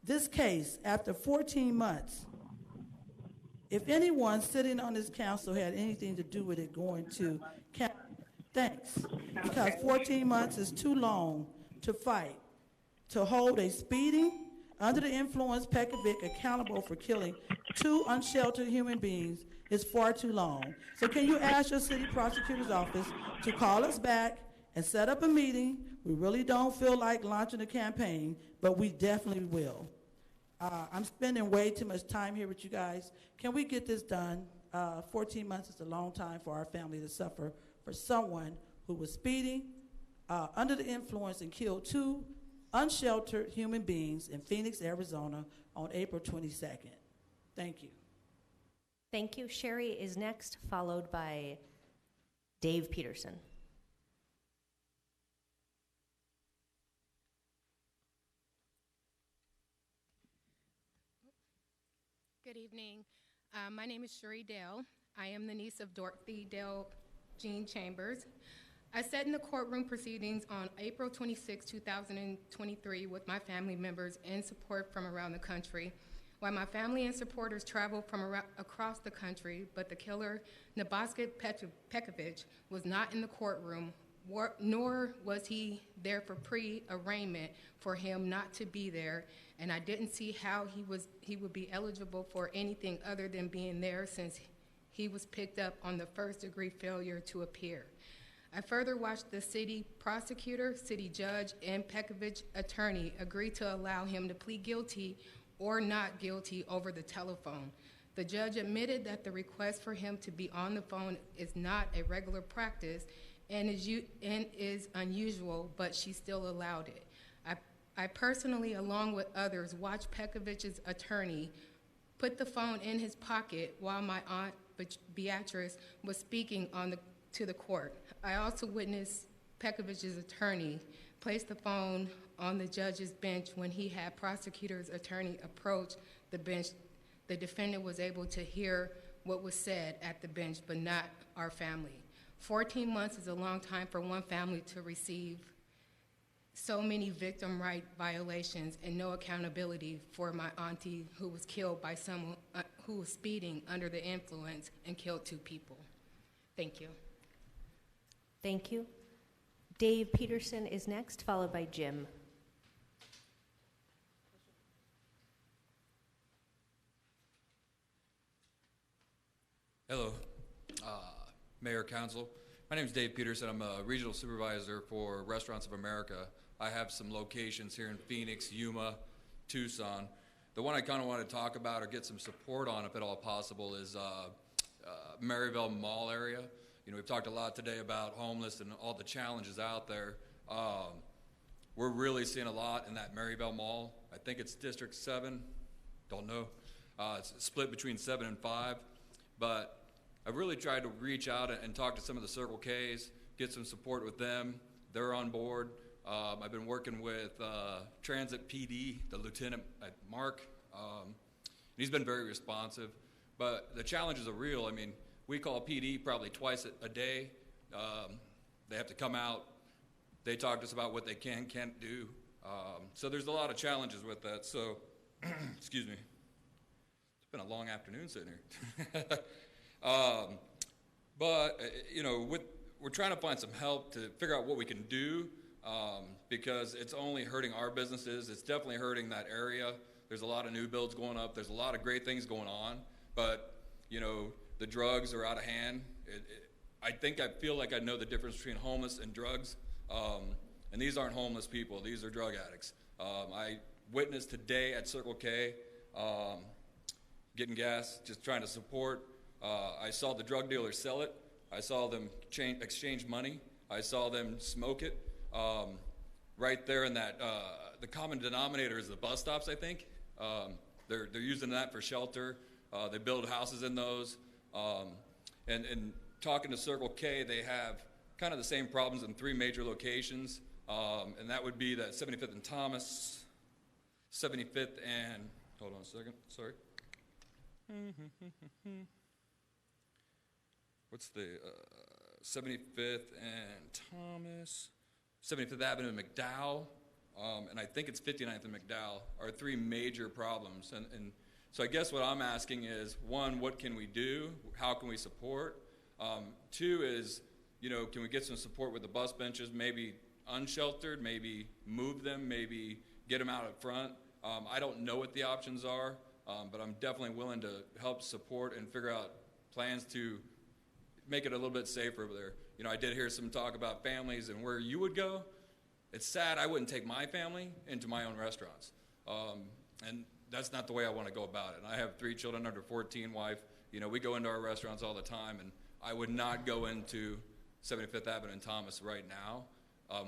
this case, after 14 months, if anyone sitting on this council had anything to do with it going to county, thanks. Because 14 months is too long to fight. To hold a speeding, under the influence Pekovic accountable for killing 2 unsheltered human beings is far too long. So can you ask your city prosecutor's office to call us back and set up a meeting? We really don't feel like launching a campaign, but we definitely will. I'm spending way too much time here with you guys. Can we get this done? 14 months is a long time for our family to suffer for someone who was speeding under the influence and killed 2 unsheltered human beings in Phoenix, Arizona on April 22nd. Thank you. Thank you. Sherry is next, followed by Dave Peterson. Good evening. My name is Sherry Dale. I am the niece of Dorothy Dale Jean Chambers. I sat in the courtroom proceedings on April 26, 2023 with my family members and support from around the country. While my family and supporters traveled from across the country, but the killer, Nabasket Pekovic, was not in the courtroom, nor was he there for pre-arraignment for him not to be there, and I didn't see how he would be eligible for anything other than being there since he was picked up on the first-degree failure to appear. I further watched the city prosecutor, city judge, and Pekovic attorney agree to allow him to plead guilty or not guilty over the telephone. The judge admitted that the request for him to be on the phone is not a regular practice and is unusual, but she still allowed it. I personally, along with others, watched Pekovic's attorney put the phone in his pocket while my aunt Beatrice was speaking to the court. I also witnessed Pekovic's attorney place the phone on the judge's bench when he had prosecutor's attorney approach the bench. The defendant was able to hear what was said at the bench, but not our family. 14 months is a long time for one family to receive so many victim right violations and no accountability for my auntie who was killed by someone who was speeding under the influence and killed 2 people. Thank you. Thank you. Dave Peterson is next, followed by Jim. Hello, Mayor, Council. My name is Dave Peterson. I'm a regional supervisor for Restaurants of America. I have some locations here in Phoenix, Yuma, Tucson. The one I kind of want to talk about or get some support on, if at all possible, is Maryville Mall area. You know, we've talked a lot today about homeless and all the challenges out there. We're really seeing a lot in that Maryville Mall. I think it's District 7, don't know. It's split between 7 and 5, but I've really tried to reach out and talk to some of the Circle Ks, get some support with them. They're on board. I've been working with Transit PD, the Lieutenant Mark. He's been very responsive, but the challenges are real. I mean, we call PD probably twice a day. They have to come out. They talk to us about what they can't do. So there's a lot of challenges with that. So, excuse me. It's been a long afternoon sitting here. But, you know, we're trying to find some help to figure out what we can do because it's only hurting our businesses. It's definitely hurting that area. There's a lot of new builds going up. There's a lot of great things going on. But, you know, the drugs are out of hand. I feel like I know the difference between homeless and drugs. And these aren't homeless people. These are drug addicts. I witnessed today at Circle K getting gas, just trying to support. I saw the drug dealers sell it. I saw them exchange money. I saw them smoke it. Right there in that, the common denominator is the bus stops, I think. They're using that for shelter. They build houses in those. And talking to Circle K, they have kind of the same problems in 3 major locations. And that would be that 75th and Thomas, 75th and, hold on a second, sorry. What's the 75th and Thomas, 75th Avenue and McDowell, and I think it's 59th and McDowell are 3 major problems. And so I guess what I'm asking is, 1, what can we do? How can we support? 2 is, you know, can we get some support with the bus benches, maybe unsheltered, maybe move them, maybe get them out up front? I don't know what the options are, but I'm definitely willing to help support and figure out plans to make it a little bit safer over there. You know, I did hear some talk about families and where you would go. It's sad I wouldn't take my family into my own restaurants. And that's not the way I want to go about it. And I have 3 children under 14, wife. You know, we go into our restaurants all the time, and I would not go into 75th Avenue and Thomas right now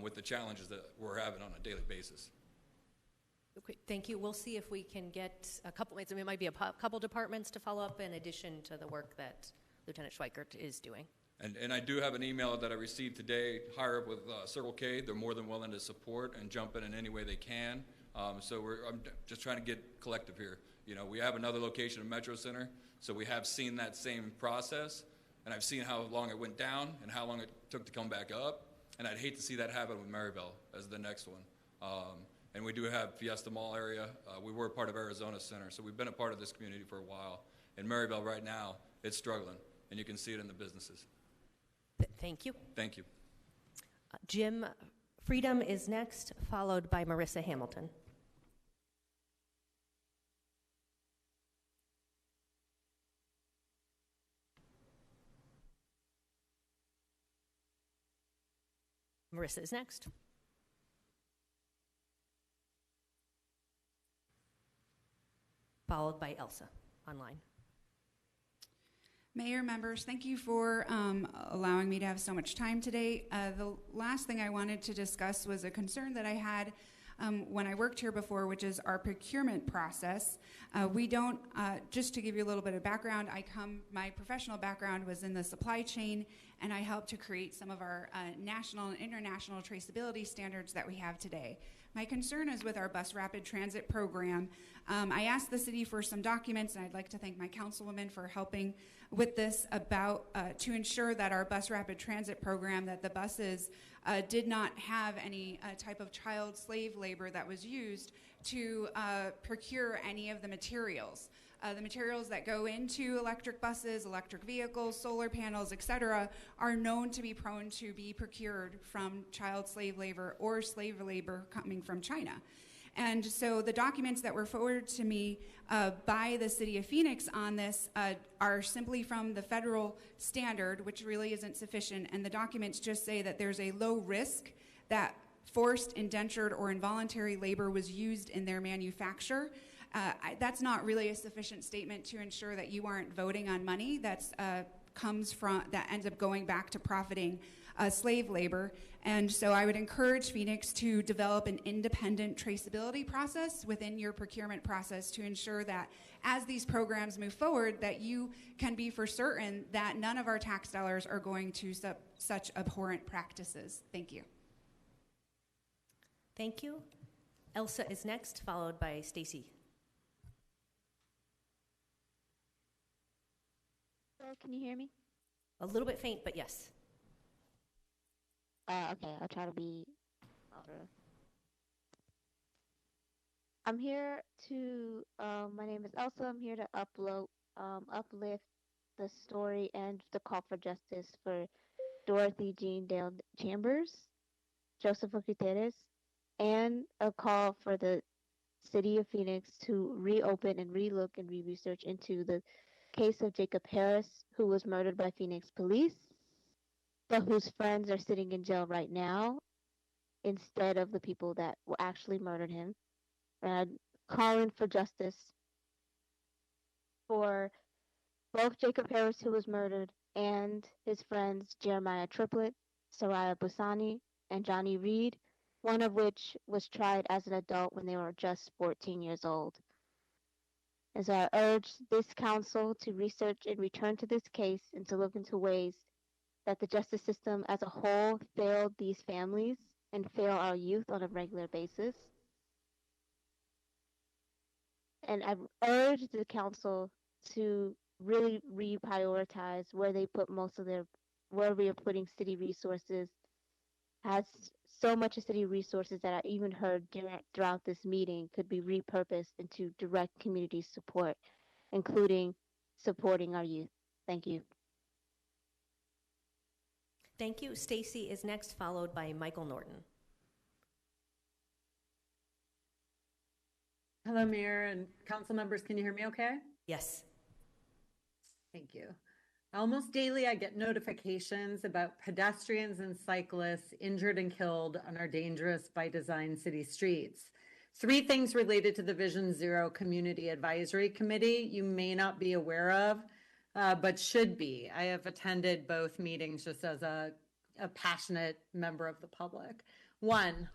with the challenges that we're having on a daily basis. Okay, thank you. We'll see if we can get a couple, it might be a couple departments to follow up in addition to the work that Lieutenant Schweikert is doing. And I do have an email that I received today, higher up with Circle K. They're more than willing to support and jump in any way they can. So I'm just trying to get collective here. You know, we have another location in Metro Center, so we have seen that same process, and I've seen how long it went down and how long it took to come back up, and I'd hate to see that happen with Maryville as the next one. And we do have Fiesta Mall area. We were part of Arizona Center, so we've been a part of this community for a while. In Maryville right now, it's struggling, and you can see it in the businesses. Thank you. Thank you. Jim Freedom is next, followed by Marissa Hamilton. Marissa is next. Followed by Elsa online. Mayor, members, thank you for allowing me to have so much time today. The last thing I wanted to discuss was a concern that I had when I worked here before, which is our procurement process. We don't, just to give you a little bit of background, my professional background was in the supply chain, and I helped to create some of our national and international traceability standards that we have today. My concern is with our bus rapid transit program. I asked the city for some documents, and I'd like to thank my councilwoman for helping with this about to ensure that our bus rapid transit program, that the buses did not have any type of child slave labor that was used to procure any of the materials. The materials that go into electric buses, electric vehicles, solar panels, etc., are known to be prone to be procured from child slave labor or slave labor coming from China. And so the documents that were forwarded to me by the city of Phoenix on this are simply from the federal standard, which really isn't sufficient. And the documents just say that there's a low risk that forced, indentured, or involuntary labor was used in their manufacture. That's not really a sufficient statement to ensure that you aren't voting on money that ends up going back to profiting slave labor. And so I would encourage Phoenix to develop an independent traceability process within your procurement process to ensure that as these programs move forward, that you can be for certain that none of our tax dollars are going to such abhorrent practices. Thank you. Thank you. Elsa is next, followed by Stacy. Hello, can you hear me? A little bit faint, but yes. Okay, I'll try to be louder. I'm here to, my name is Elsa. I'm here to uplift the story and the call for justice for Dorothy Jean Dale Chambers, Joseph Gutierrez, and a call for the city of Phoenix to reopen and relook and re-research into the case of Jacob Harris, who was murdered by Phoenix police, but whose friends are sitting in jail right now instead of the people that actually murdered him. And calling for justice for both Jacob Harris, who was murdered, and his friends Jeremiah Triplett, Soraya Busani, and Johnny Reed, one of which was tried as an adult when they were just 14 years old. And so I urge this council to research and return to this case and to look into ways that the justice system as a whole failed these families and fail our youth on a regular basis. And I urge the council to really reprioritize where they put where we are putting city resources. Has so much of city resources that I even heard throughout this meeting could be repurposed into direct community support, including supporting our youth. Thank you. Thank you. Stacy is next, followed by Michael Norton. Hello, Mayor and council members. Can you hear me okay? Yes. Thank you. Almost daily, I get notifications about pedestrians and cyclists injured and killed on our dangerous by design city streets. 3 things related to the Vision Zero Community Advisory Committee you may not be aware of, but should be. I have attended both meetings just as a passionate member of the public. 1,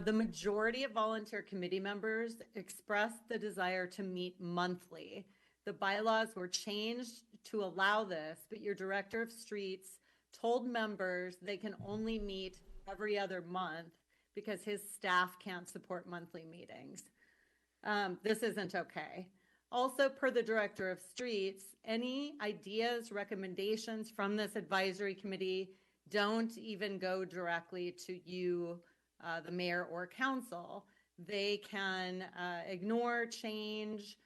the majority of volunteer committee members expressed the desire to meet monthly. The bylaws were changed to allow this, but your director of streets told members they can only meet every other month because his staff can't support monthly meetings. This isn't okay. Also, per the director of streets, any ideas, recommendations from this advisory committee don't even go directly to you, the mayor or council. They can ignore change,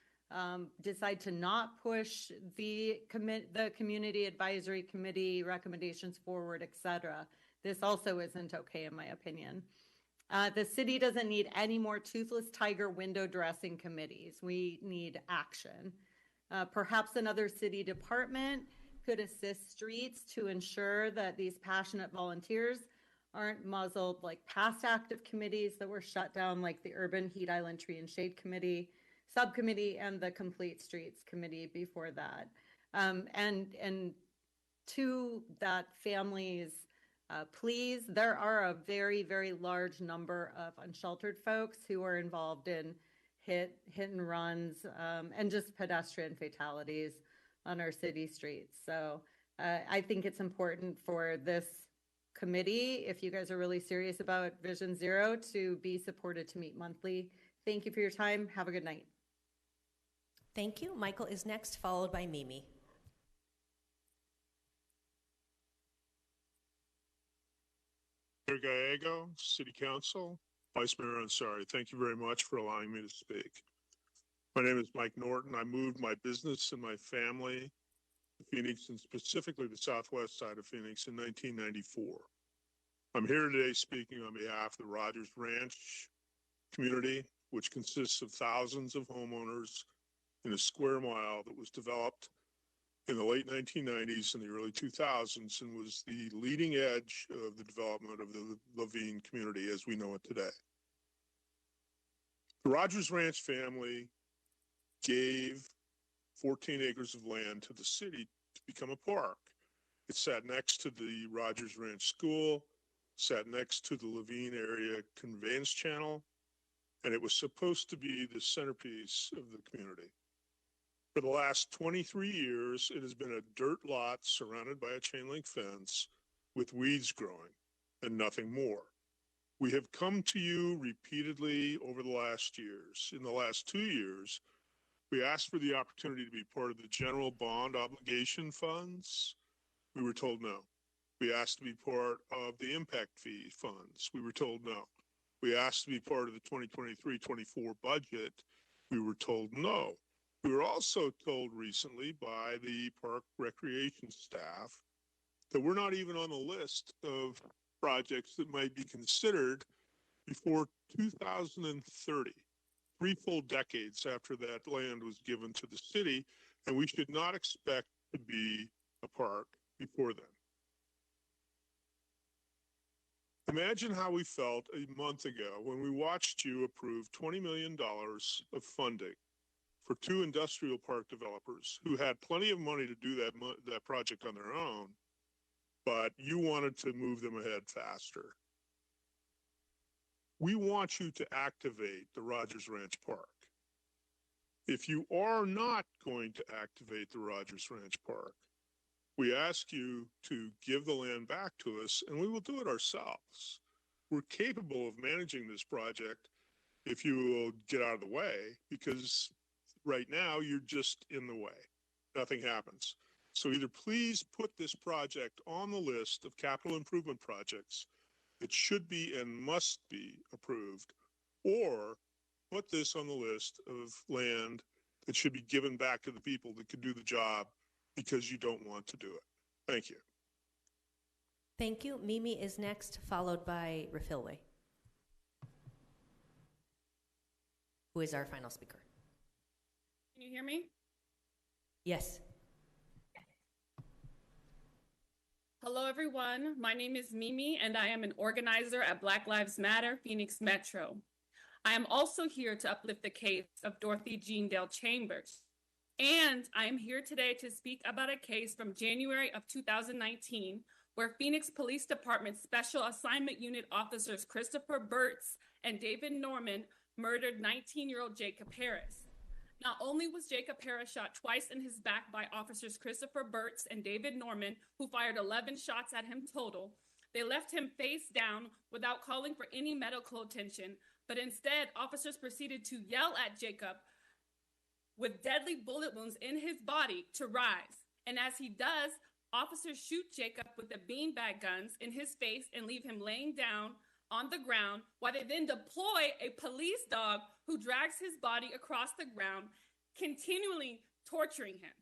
decide to not push the community advisory committee recommendations forward, etc. This also isn't okay, in my opinion. The city doesn't need any more toothless tiger window dressing committees. We need action. Perhaps another city department could assist streets to ensure that these passionate volunteers aren't muzzled like past active committees that were shut down, like the Urban Heat Island Tree and Shade Committee, Subcommittee, and the Complete Streets Committee before that. And to that family's please, there are a very, very large number of unsheltered folks who are involved in hit and runs and just pedestrian fatalities on our city streets. So I think it's important for this committee, if you guys are really serious about Vision Zero, to be supported to meet monthly. Thank you for your time. Have a good night. Thank you. Michael is next, followed by Mimi. Mayor Gallego, City Council, Vice Mayor Ansari, thank you very much for allowing me to speak. My name is Mike Norton. I moved my business and my family to Phoenix, and specifically the southwest side of Phoenix, in 1994. I'm here today speaking on behalf of the Rogers Ranch community, which consists of thousands of homeowners in a square mile that was developed in the late 1990s and the early 2000s and was the leading edge of the development of the Laveen community as we know it today. The Rogers Ranch family gave 14 acres of land to the city to become a park. It sat next to the Rogers Ranch School, sat next to the Laveen area conveyance channel, and it was supposed to be the centerpiece of the community. For the last 23 years, it has been a dirt lot surrounded by a chain link fence with weeds growing and nothing more. We have come to you repeatedly over the last years. In the last 2 years, we asked for the opportunity to be part of the general bond obligation funds. We were told no. We asked to be part of the impact fee funds. We were told no. We asked to be part of the 2023-24 budget. We were told no. We were also told recently by the park recreation staff that we're not even on the list of projects that might be considered before 2030, 3 full decades after that land was given to the city, and we should not expect to be a park before then. Imagine how we felt a month ago when we watched you approve $20 million of funding for 2 industrial park developers who had plenty of money to do that project on their own, but you wanted to move them ahead faster. We want you to activate the Rogers Ranch Park. If you are not going to activate the Rogers Ranch Park, we ask you to give the land back to us, and we will do it ourselves. We're capable of managing this project if you will get out of the way, because right now you're just in the way. Nothing happens. So either please put this project on the list of capital improvement projects that should be and must be approved, or put this on the list of land that should be given back to the people that could do the job because you don't want to do it. Thank you. Thank you. Mimi is next, followed by Rafilwe, who is our final speaker. Can you hear me? Yes. Hello, everyone. My name is Mimi, and I am an organizer at Black Lives Matter Phoenix Metro. I am also here to uplift the case of Dorothy Jean Dale Chambers. And I am here today to speak about a case from January of 2019, where Phoenix Police Department Special Assignment Unit officers Christopher Burtz and David Norman murdered 19-year-old Jacob Harris. Not only was Jacob Harris shot twice in his back by officers Christopher Burtz and David Norman, who fired 11 shots at him total, they left him face down without calling for any medical attention, but instead officers proceeded to yell at Jacob with deadly bullet wounds in his body to rise. And as he does, officers shoot Jacob with the beanbag guns in his face and leave him laying down on the ground while they then deploy a police dog who drags his body across the ground, continually torturing him.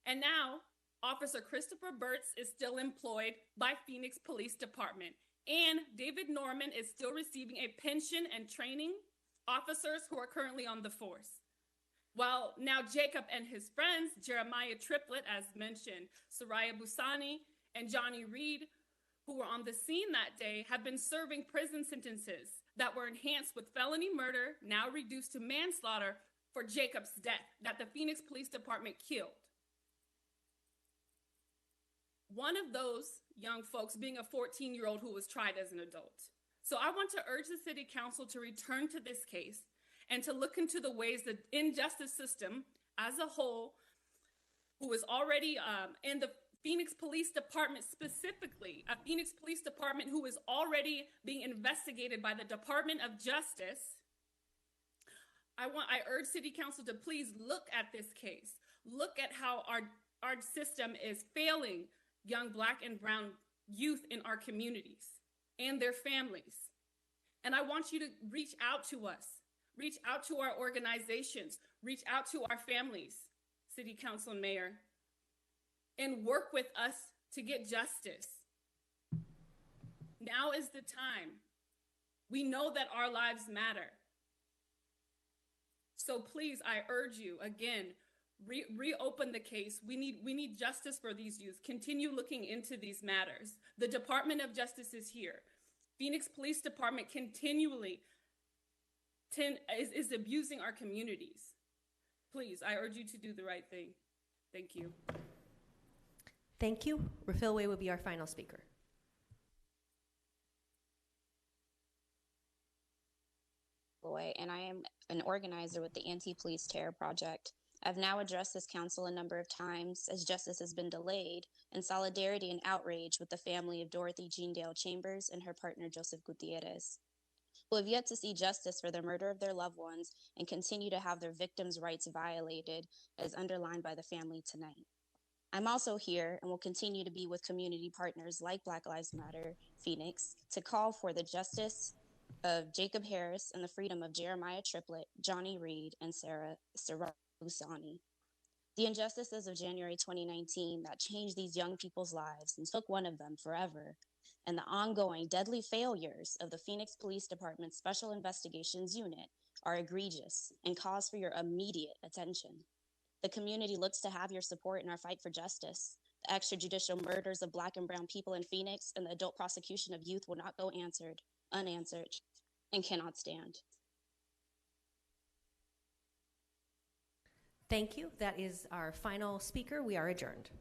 And now, Officer Christopher Burtz is still employed by Phoenix Police Department, and David Norman is still receiving a pension and training officers who are currently on the force. While now Jacob and his friends, Jeremiah Triplett, as mentioned, Soraya Busani, and Johnny Reed, who were on the scene that day, have been serving prison sentences that were enhanced with felony murder, now reduced to manslaughter, for Jacob's death that the Phoenix Police Department killed. One of those young folks being a 14-year-old who was tried as an adult. So I want to urge the City Council to return to this case and to look into the ways the injustice system as a whole, who is already in the Phoenix Police Department specifically, a Phoenix Police Department who is already being investigated by the Department of Justice. I urge City Council to please look at this case. Look at how our system is failing young Black and brown youth in our communities and their families. And I want you to reach out to us, reach out to our organizations, reach out to our families, City Council and Mayor, and work with us to get justice. Now is the time. We know that our lives matter. So please, I urge you again, reopen the case. We need justice for these youth. Continue looking into these matters. The Department of Justice is here. Phoenix Police Department continually is abusing our communities. Please, I urge you to do the right thing. Thank you. Thank you. Rafilwe will be our final speaker. And I am an organizer with the Anti-Police Terror Project. I've now addressed this council a number of times as justice has been delayed, in solidarity and outrage with the family of Dorothy Jean Dale Chambers and her partner Joseph Gutierrez, who have yet to see justice for the murder of their loved ones and continue to have their victims' rights violated, as underlined by the family tonight. I'm also here and will continue to be with community partners like Black Lives Matter Phoenix to call for the justice of Jacob Harris and the freedom of Jeremiah Triplett, Johnny Reed, and Sarah Busani. The injustices of January 2019 that changed these young people's lives and took one of them forever, and the ongoing deadly failures of the Phoenix Police Department's Special Investigations Unit are egregious and cause for your immediate attention. The community looks to have your support in our fight for justice. The extrajudicial murders of Black and brown people in Phoenix and the adult prosecution of youth will not go unanswered, and cannot stand. Thank you. That is our final speaker. We are adjourned.